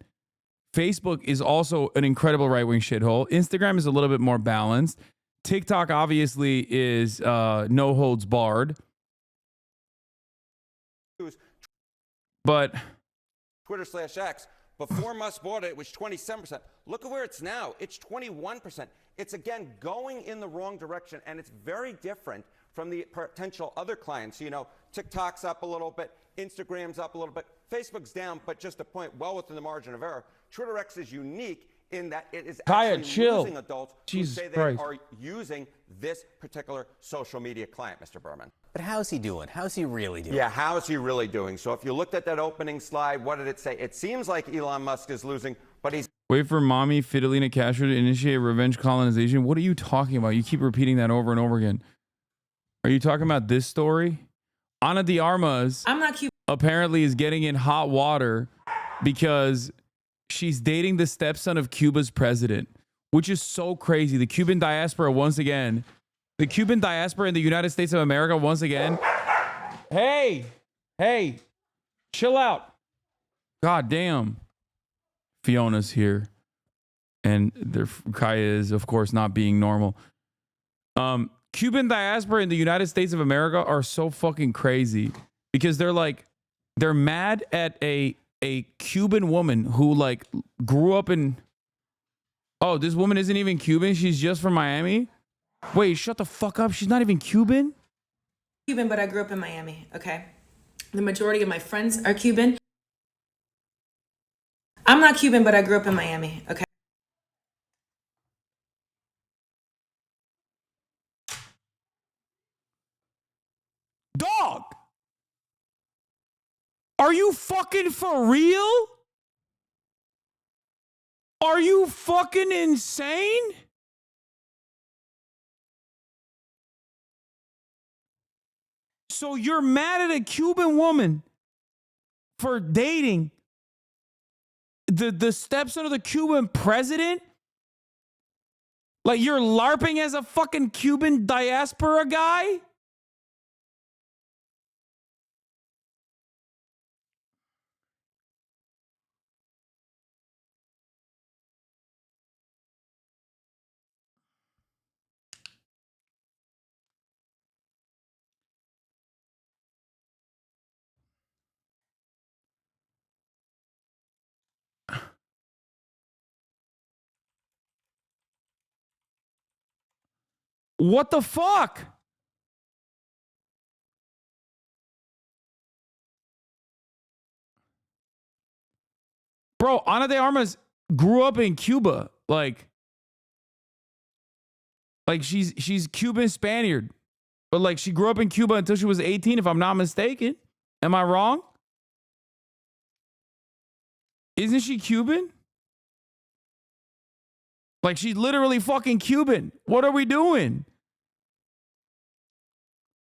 Facebook is also an incredible right-wing shithole. Instagram is a little bit more balanced. TikTok obviously is no holds barred. But Twitter/X. Before Musk bought it, it was 27%. Look at where it's now. It's 21%. It's, again, going in the wrong direction, and it's very different from the potential other clients. You know, TikTok's up a little bit, Instagram's up a little bit, Facebook's down, but just a point well within the margin of error. Twitter/X is unique in that it is Kaya, actually chill. losing adults Jesus who say they Christ. are using this particular social media client, Mr. Berman. But how's he doing? How's he really doing? Yeah, how is he really doing? So if you looked at that opening slide, what did it say? It seems like Elon Musk is losing, but he's... wait for mommy Fidelina Castro to initiate revenge colonization. What are you talking about? You keep repeating that over and over again. Are you talking about this story? Ana de Armas I'm not cute. apparently is getting in hot water because she's dating the stepson of Cuba's president, which is so crazy. The Cuban diaspora once again. The Cuban diaspora in the United States of America once again. Hey, chill out. God damn. Fiona's here. And Kaya is, of course, not being normal. Cuban diaspora in the United States of America are so fucking crazy because they're mad at a Cuban woman who like grew up in... Oh, this woman isn't even Cuban. She's just from Miami. Wait, shut the fuck up. She's not even Cuban? Cuban, but I grew up in Miami, okay? The majority of my friends are Cuban. I'm not Cuban, but I grew up in Miami, okay? Dog! Are you fucking for real? Are you fucking insane? So you're mad at a Cuban woman for dating the stepson of the Cuban president? Like you're LARPing as a fucking Cuban diaspora guy? What the fuck? Bro, Ana de Armas grew up in Cuba. Like she's Cuban Spaniard. But like she grew up in Cuba until she was 18, if I'm not mistaken. Am I wrong? Isn't she Cuban? Like she's literally fucking Cuban. What are we doing?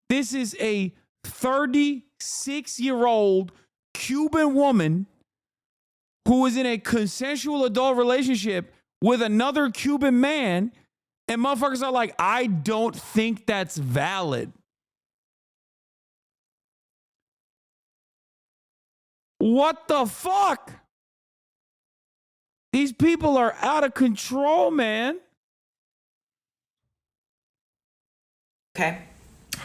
This is a 36-year-old Cuban woman who is in a consensual adult relationship with another Cuban man, and motherfuckers are like, I don't think that's valid. What the fuck? These people are out of control, man. Okay.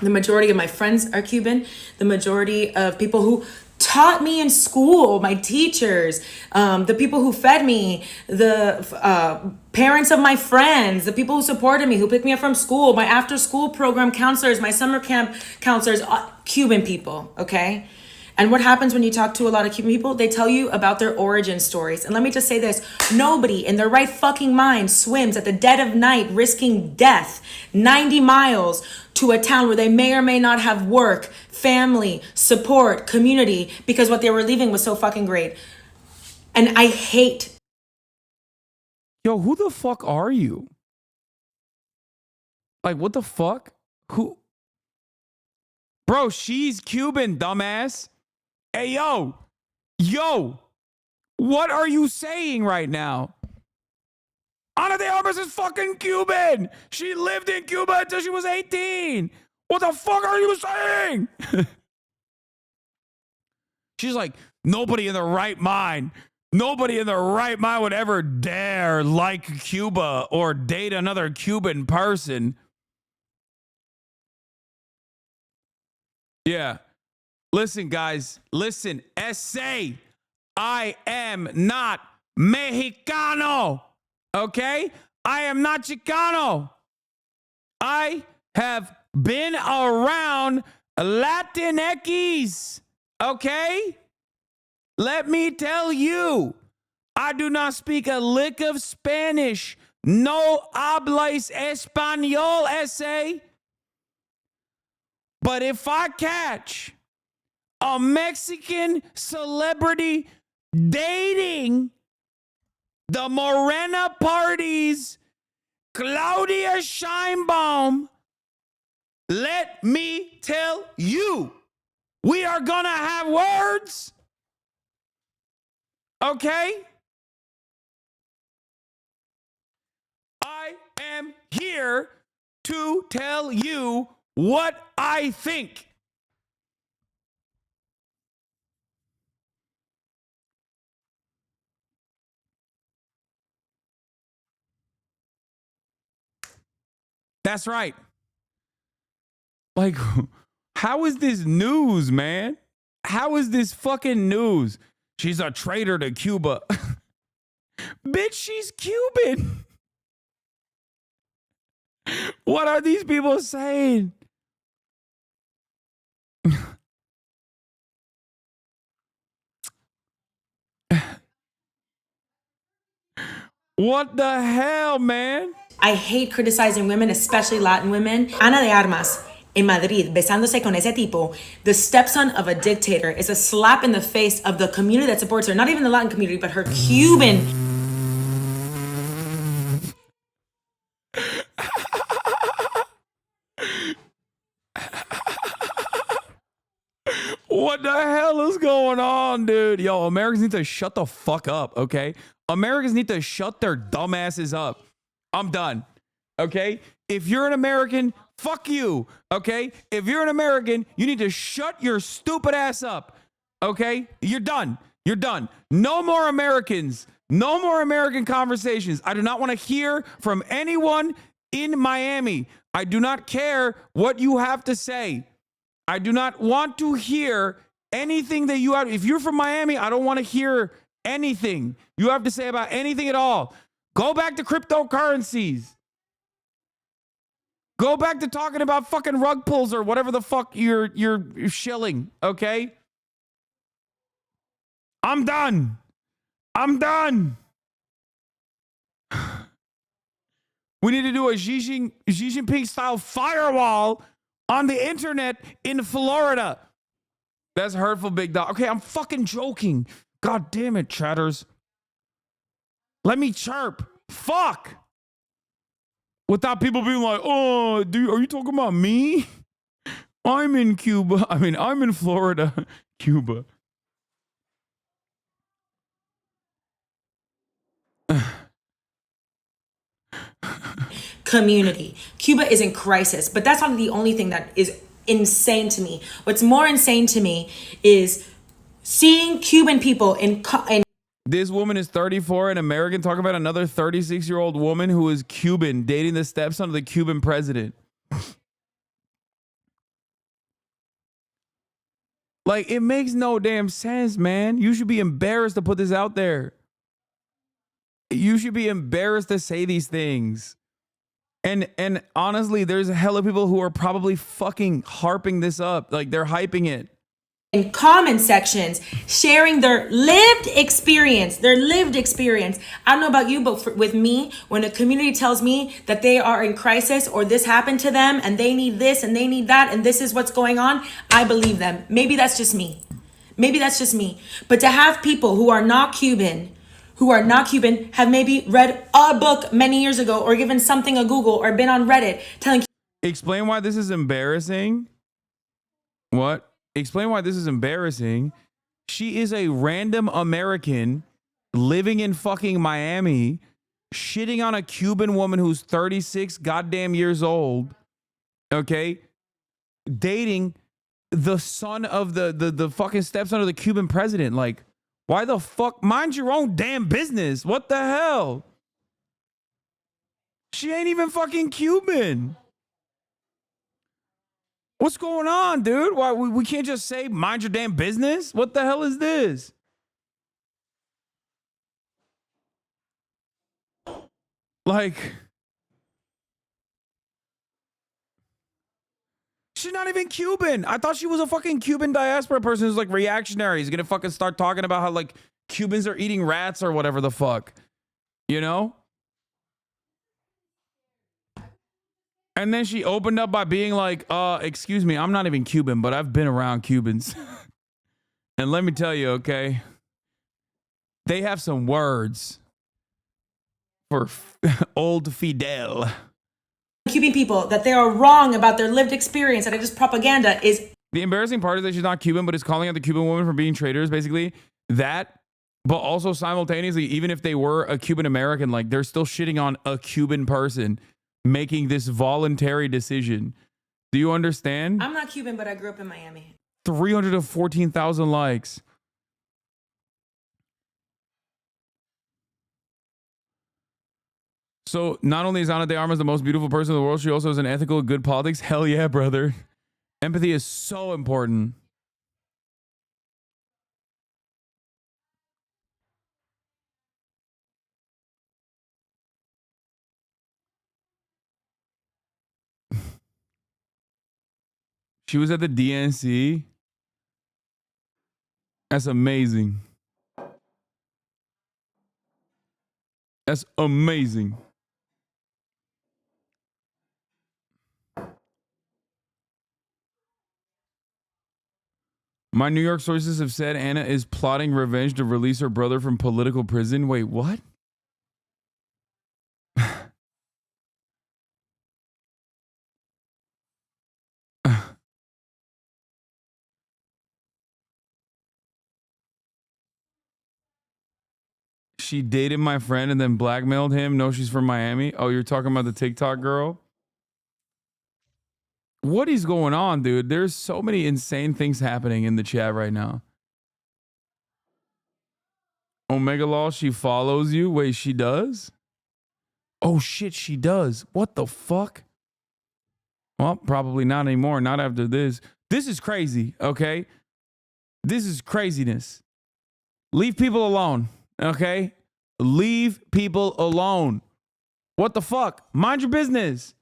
The majority of my friends are Cuban. The majority of people who taught me in school, my teachers, the people who fed me, the parents of my friends, the people who supported me, who picked me up from school, my after school program counselors, my summer camp counselors, Cuban people, okay? And what happens when you talk to a lot of Cuban people? They tell you about their origin stories. And let me just say this. Nobody in their right fucking mind swims at the dead of night, risking death, 90 miles to a town where they may or may not have work, family, support, community, because what they were leaving was so fucking great. And I hate. Yo, who the fuck are you? Like, what the fuck? Who? Bro, she's Cuban, dumbass. Hey, yo, what are you saying right now? Ana de Armas is fucking Cuban. She lived in Cuba until she was 18. What the fuck are you saying? She's like, nobody in their right mind would ever dare like Cuba or date another Cuban person. Yeah. Listen, guys. Listen. SA. I am not Mexicano. Okay? I am not Chicano. I have been around Latinx. Okay? Let me tell you, I do not speak a lick of Spanish. No hablas español, SA. But if I catch a Mexican celebrity dating the Morena Party's Claudia Sheinbaum, let me tell you, we are gonna have words. Okay? I am here to tell you what I think. That's right. Like, how is this news, man? How is this fucking news? She's a traitor to Cuba. Bitch, she's Cuban. What are these people saying? What the hell, man? I hate criticizing women, especially Latin women. Ana de Armas in Madrid, besándose con ese tipo, the stepson of a dictator, is a slap in the face of the community that supports her. Not even the Latin community, but her Cuban. What the hell is going on, dude? Yo, Americans need to shut the fuck up, okay? Americans need to shut their dumbasses up. I'm done, okay? If you're an American, fuck you, okay? If you're an American, you need to shut your stupid ass up, okay? You're done. You're done. No more Americans. No more American conversations. I do not want to hear from anyone in Miami. I do not care what you have to say. I do not want to hear anything that you have. If you're from Miami, I don't want to hear anything you have to say about anything at all. Go back to cryptocurrencies. Go back to talking about fucking rug pulls or whatever the fuck you're shilling, okay? I'm done. I'm done. We need to do a Xi Jinping style firewall on the internet in Florida. That's hurtful, big dog. Okay, I'm fucking joking. God damn it, chatters. Let me chirp. Fuck. Without people being like, oh, dude, are you talking about me? I'm in Cuba. I mean, I'm in Florida, Cuba. Community. Cuba is in crisis, but that's not the only thing that is insane to me. What's more insane to me is seeing Cuban people in This woman is 34, an American, talking about another 36-year-old woman who is Cuban dating the stepson of the Cuban president. Like, it makes no damn sense, man. You should be embarrassed to put this out there. You should be embarrassed to say these things. And honestly, there's a hell of people who are probably fucking harping this up. Like, they're hyping it. In comment sections, sharing their lived experience. I don't know about you, but with me, when a community tells me that they are in crisis or this happened to them and they need this and they need that and this is what's going on, I believe them. Maybe that's just me. But to have people who are not Cuban, have maybe read a book many years ago or given something a Google or been on Reddit telling. Explain why this is embarrassing. What? Explain why this is embarrassing. She is a random American living in fucking Miami, shitting on a Cuban woman who's 36 goddamn years old, okay? Dating the son of the fucking stepson of the Cuban president. Like, why the fuck? Mind your own damn business. What the hell? She ain't even fucking Cuban. What's going on, dude? Why we can't just say mind your damn business? What the hell is this? Like, she's not even Cuban. I thought she was a fucking Cuban diaspora person who's like reactionary. He's gonna fucking start talking about how like Cubans are eating rats or whatever the fuck. You know? And then she opened up by being like, excuse me, I'm not even Cuban, but I've been around Cubans. And let me tell you, okay, they have some words for old Fidel. Cuban people, that they are wrong about their lived experience, that it is propaganda, is... The embarrassing part is that she's not Cuban, but is calling out the Cuban women for being traitors, basically. That, but also simultaneously, even if they were a Cuban American, like they're still shitting on a Cuban person making this voluntary decision. Do you understand? I'm not Cuban, but I grew up in Miami. 314,000 likes. So not only is Ana de Armas the most beautiful person in the world, she also has an ethical, good politics. Hell yeah, brother. Empathy is so important. She was at the DNC. That's amazing. That's amazing. My New York sources have said Anna is plotting revenge to release her brother from political prison. Wait, what? She dated my friend and then blackmailed him. No, she's from Miami. Oh, you're talking about the TikTok girl? What is going on, dude? There's so many insane things happening in the chat right now. Omega Law, she follows you. Wait, she does? Oh shit, she does. What the fuck? Well, probably not anymore. Not after this. This is crazy, okay? This is craziness. Leave people alone, okay? Leave people alone. What the fuck? Mind your business.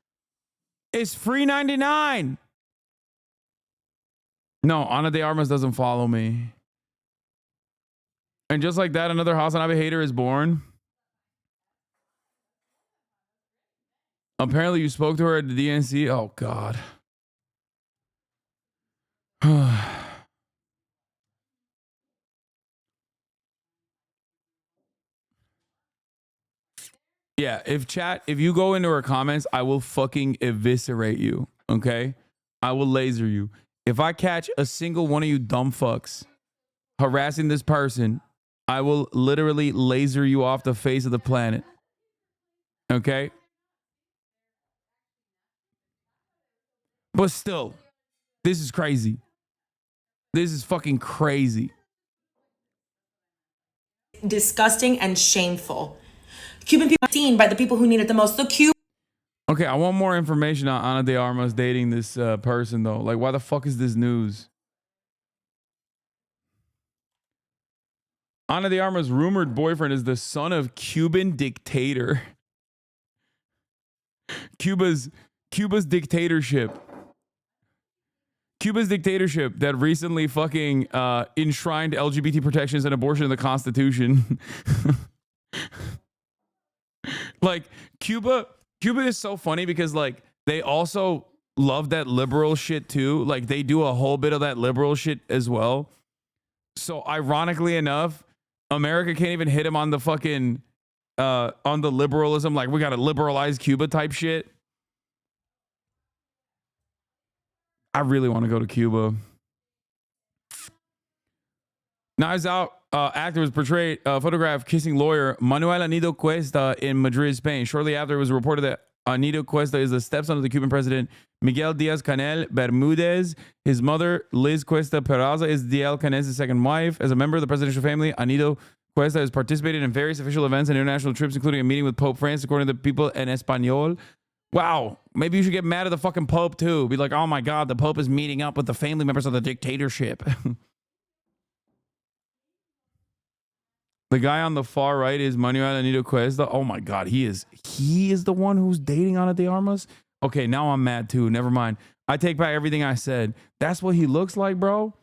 It's free 99. No, Ana de Armas doesn't follow me. And just like that, another Hasanabi hater is born. Apparently you spoke to her at the DNC. Oh, God. Yeah, if you go into her comments, I will fucking eviscerate you, okay? I will laser you. If I catch a single one of you dumb fucks harassing this person, I will literally laser you off the face of the planet. Okay? But still, this is crazy. This is fucking crazy. Disgusting and shameful. Cuban people are seen by the people who need it the most. Okay, I want more information on Ana de Armas dating this person, though. Like, why the fuck is this news? Ana de Armas' rumored boyfriend is the son of Cuban dictator. Cuba's dictatorship. Cuba's dictatorship that recently fucking enshrined LGBT protections and abortion in the Constitution. Like, Cuba is so funny because, like, they also love that liberal shit too. Like, they do a whole bit of that liberal shit as well. So, ironically enough, America can't even hit him on the fucking, on the liberalism. Like, we got to liberalize Cuba type shit. I really want to go to Cuba. Knives Out actor was portrayed, photographed kissing lawyer Manuel Anido Cuesta in Madrid, Spain. Shortly after, it was reported that Anido Cuesta is the stepson of the Cuban president Miguel Díaz-Canel Bermúdez. His mother, Liz Cuesta Peraza, is Díaz-Canel's second wife. As a member of the presidential family, Anido Cuesta has participated in various official events and international trips, including a meeting with Pope Francis, according to People en Español. Wow. Maybe you should get mad at the fucking Pope too. Be like, oh my God, the Pope is meeting up with the family members of the dictatorship. The guy on the far right is Manuel Anito Cuesta. Oh my God, he is the one who's dating Ana de Armas. Okay, now I'm mad too. Never mind. I take back everything I said. That's what he looks like, bro.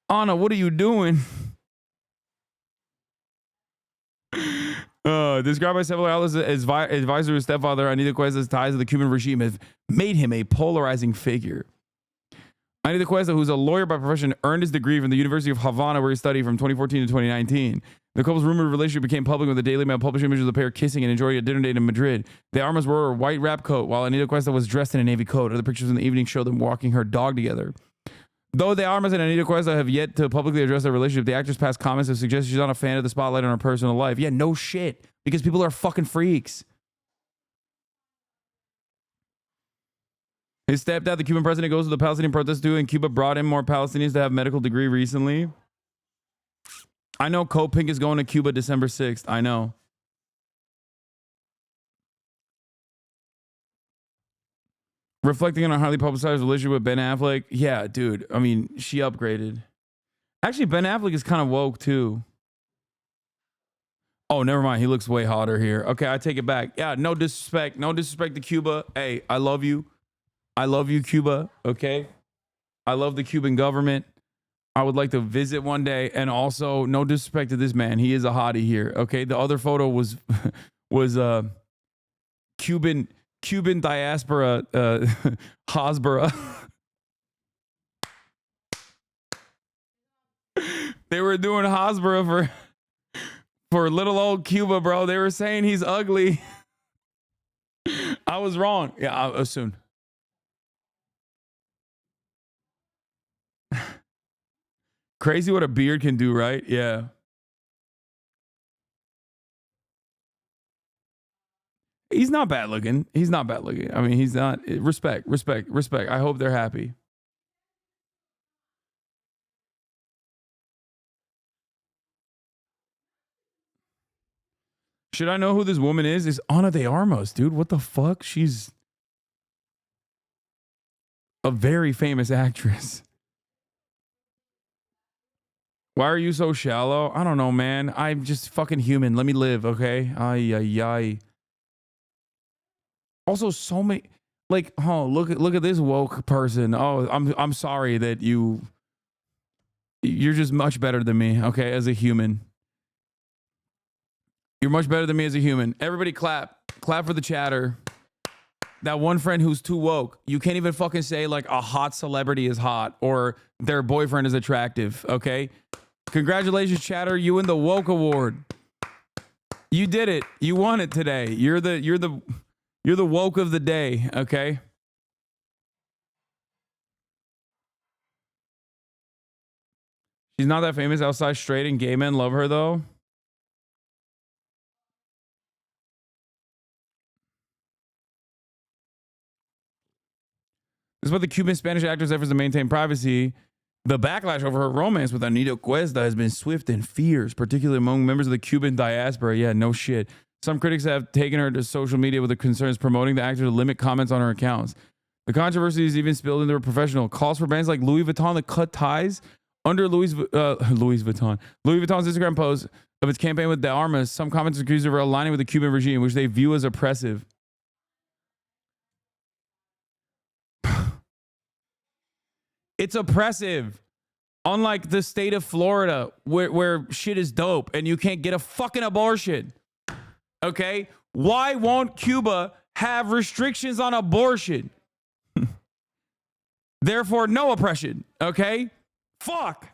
Ana, what are you doing? Described by several outlets as advisor to his stepfather, Anita Cuesta's ties to the Cuban regime have made him a polarizing figure. Anita Cuesta, who's a lawyer by profession, earned his degree from the University of Havana, where he studied from 2014 to 2019. The couple's rumored relationship became public when the Daily Mail published images of the pair kissing and enjoying a dinner date in Madrid. The Armas wore a white wrap coat, while Anita Cuesta was dressed in a navy coat. Other pictures in the evening show them walking her dog together. Though the Armas and Anita Cuesta have yet to publicly address their relationship, the actress' past comments have suggested she's not a fan of the spotlight on her personal life. Yeah, no shit. Because people are fucking freaks. His stepdad, the Cuban president, goes to the Palestinian protest too, and Cuba brought in more Palestinians to have medical degree recently. I know Pink is going to Cuba December 6th. I know. Reflecting on a highly publicized relationship with Ben Affleck. Yeah, dude. I mean, she upgraded. Actually, Ben Affleck is kind of woke too. Oh, never mind. He looks way hotter here. Okay, I take it back. Yeah, no disrespect. No disrespect to Cuba. Hey, I love you. I love you, Cuba. Okay? I love the Cuban government. I would like to visit one day. And also, no disrespect to this man. He is a hottie here. Okay? The other photo was Cuban diaspora Hasbara. They were doing Hasbara for little old Cuba, bro. They were saying he's ugly. I was wrong. Yeah, soon. Crazy what a beard can do, right? Yeah. He's not bad looking. He's not bad looking. I mean, he's not. Respect. I hope they're happy. Should I know who this woman is? It's Ana de Armas, dude. What the fuck? She's a very famous actress. Why are you so shallow? I don't know, man. I'm just fucking human. Let me live, okay? Ay, ay, ay. Also, so many, like, oh, look at this woke person. Oh, I'm sorry that you're just much better than me, okay, as a human. You're much better than me as a human. Everybody clap. Clap for the chatter. That one friend who's too woke. You can't even fucking say like a hot celebrity is hot or their boyfriend is attractive, okay? Congratulations, chatter. You win the woke award. You did it. You won it today. You're the woke of the day, okay? She's not that famous outside straight and gay men love her though. Despite the Cuban Spanish actor's efforts to maintain privacy, the backlash over her romance with Anita Cuesta has been swift and fierce, particularly among members of the Cuban diaspora. Yeah, no shit. Some critics have taken her to social media with the concerns promoting the actor to limit comments on her accounts. The controversy is even spilled into her professional. Calls for brands like Louis Vuitton to cut ties under Louis Vuitton's Instagram post of its campaign with the Armas. Some comments accused her of aligning with the Cuban regime, which they view as oppressive. It's oppressive. Unlike the state of Florida, where shit is dope and you can't get a fucking abortion. Okay? Why won't Cuba have restrictions on abortion? Therefore, no oppression. Okay? Fuck.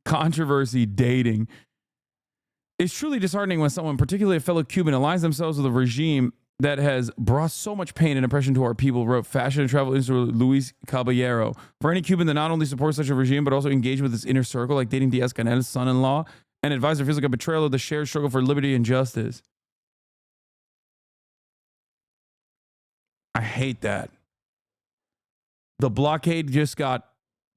Controversy dating. It's truly disheartening when someone, particularly a fellow Cuban, aligns themselves with a regime that has brought so much pain and oppression to our people, wrote fashion and travel influencer Luis Caballero. For any Cuban that not only supports such a regime, but also engage with its inner circle, like dating Diaz-Canel's son-in-law, and advisor feels like a betrayal of the shared struggle for liberty and justice. I hate that. The blockade just got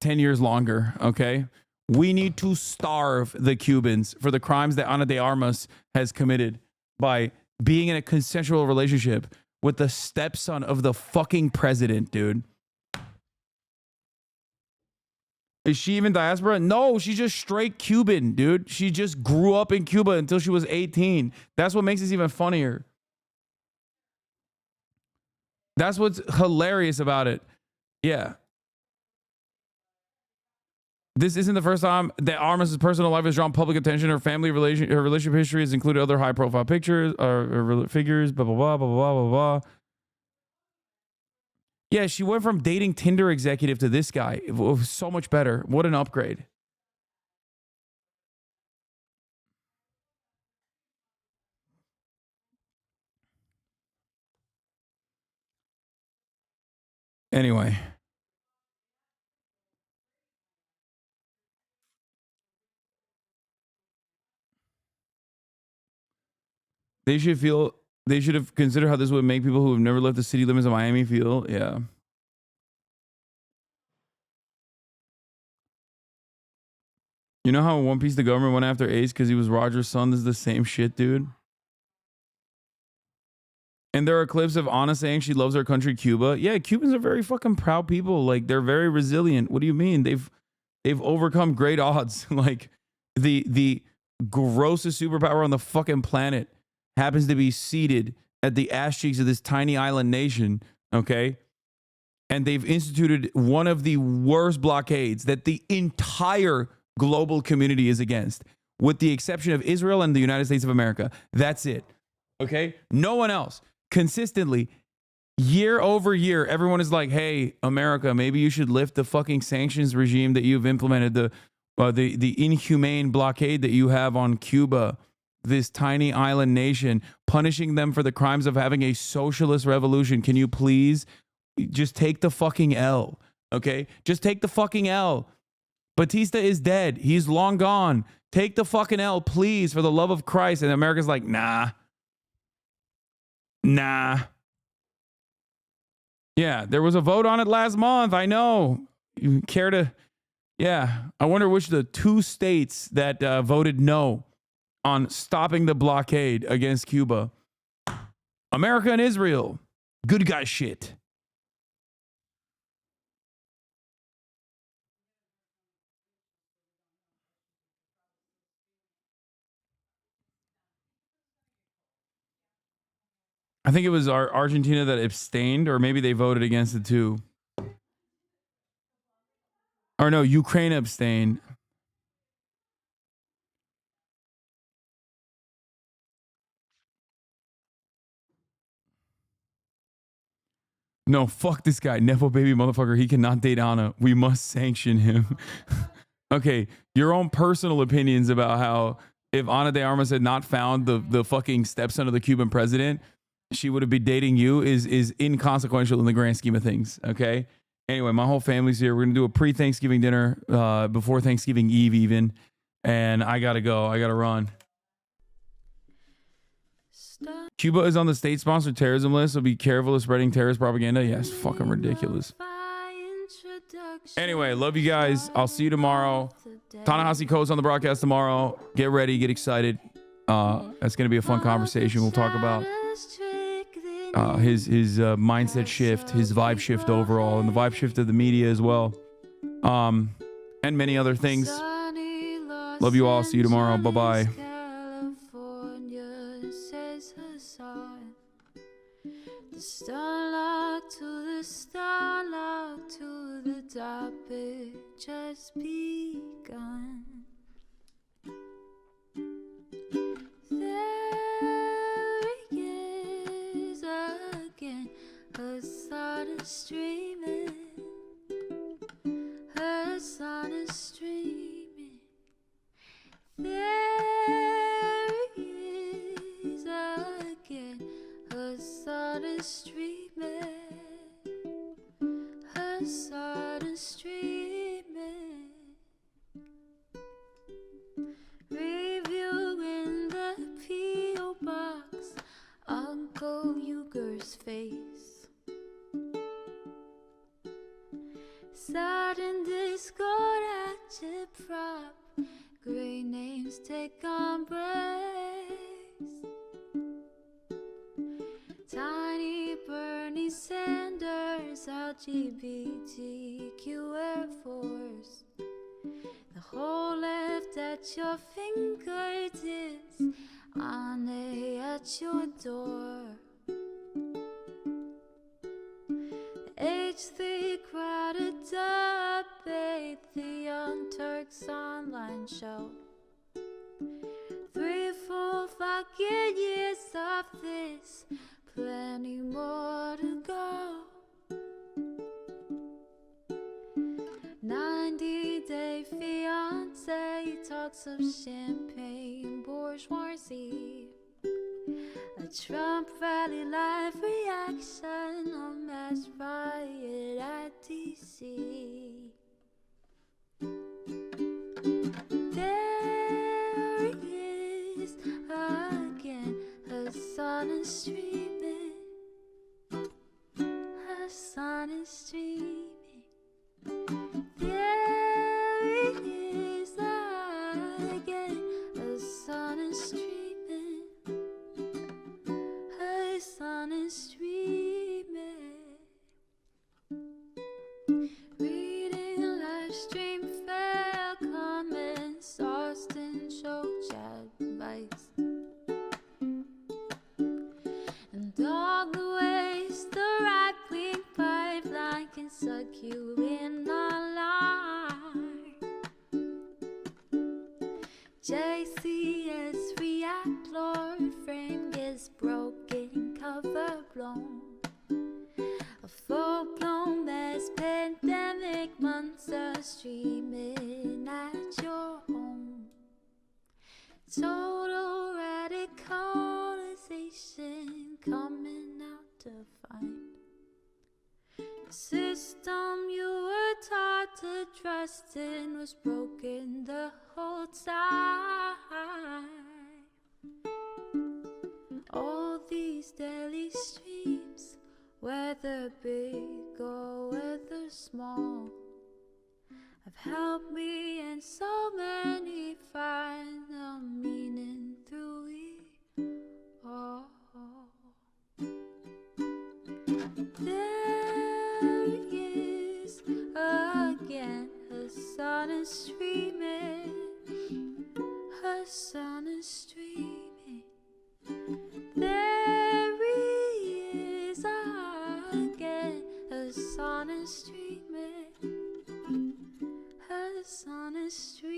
10 years longer, okay? We need to starve the Cubans for the crimes that Ana de Armas has committed by being in a consensual relationship with the stepson of the fucking president, dude. Is she even diaspora? No, she's just straight Cuban, dude. She just grew up in Cuba until she was 18. That's what makes this even funnier. That's what's hilarious about it. Yeah. This isn't the first time that Armas' personal life has drawn public attention. Her relationship history has included other high-profile pictures or figures. Blah blah blah blah blah blah blah. Yeah, she went from dating Tinder executive to this guy. It was so much better. What an upgrade. Anyway. They should have considered how this would make people who have never left the city limits of Miami feel. Yeah. You know how in One Piece the government went after Ace because he was Roger's son? This is the same shit, dude. And there are clips of Ana saying she loves her country, Cuba. Yeah, Cubans are very fucking proud people. Like, they're very resilient. What do you mean? They've overcome great odds. Like, the grossest superpower on the fucking planet happens to be seated at the ass cheeks of this tiny island nation, okay? And they've instituted one of the worst blockades that the entire global community is against, with the exception of Israel and the United States of America. That's it, okay? No one else. Consistently, year over year, everyone is like, hey, America, maybe you should lift the fucking sanctions regime that you've implemented, the inhumane blockade that you have on Cuba, this tiny island nation, punishing them for the crimes of having a socialist revolution. Can you please just take the fucking L, okay? Just take the fucking L. Batista is dead. He's long gone. Take the fucking L, please, for the love of Christ. And America's like, nah. Yeah, there was a vote on it last month. I know. You care to... Yeah, I wonder which of the 2 states that voted no on stopping the blockade against Cuba. America and Israel. Good guy shit. I think it was Argentina that abstained, or maybe they voted against it too. Or no, Ukraine abstained. No, fuck this guy. Nepo baby motherfucker. He cannot date Ana. We must sanction him. Okay, your own personal opinions about how if Ana de Armas had not found the fucking stepson of the Cuban president, she would have been dating you is inconsequential in the grand scheme of things, okay? Anyway, my whole family's here. We're going to do a pre-Thanksgiving dinner before Thanksgiving Eve even, and I got to go. I got to run. Cuba is on the state-sponsored terrorism list, so be careful of spreading terrorist propaganda. Yes, fucking ridiculous. Anyway, love you guys. I'll see you tomorrow. Ta-Nehisi Coates on the broadcast tomorrow. Get ready, get excited. That's going to be a fun conversation. We'll talk about his mindset shift, his vibe shift overall, and the vibe shift of the media as well, and many other things. Love you all. See you tomorrow. Bye-bye. Starlight to the starlight to the topic just begun. There he is again, Hasan is streaming, Hasan is streaming. There he is again, Hasan is streaming, Hasan is streaming. Reviewing the P.O. box, Uncle Uger's face. Sudden Discord at your pride. LGBTQ Air Force. The whole left at your fingertips, on at your door. The H3 crowded debate, the Young Turks online show. 3 full fucking years of this, plenty more to go. 90-day fiance talks of champagne bourgeoisie. A Trump rally live reaction, a mass riot at DC. There he is again, Hasan is streaming. Hasan is streaming. There he is again, Hasan is streaming. Hasan is streaming. Reading live stream fair comments, Austin show chat advice, and all the ways the right-wing pipeline can suck you in online. JCS react, Lord frame gets broken, cover blown. A full-blown mass pandemic, monster streaming at your home. Total radicalization coming out to find. The system you were taught to trust in was broken the whole time. All these daily streams, whether big or whether small, have helped me and so many find the meaning through it all. There he is again, Hasan is streaming. Hasan is streaming. There he is again, Hasan is streaming. Hasan is streaming.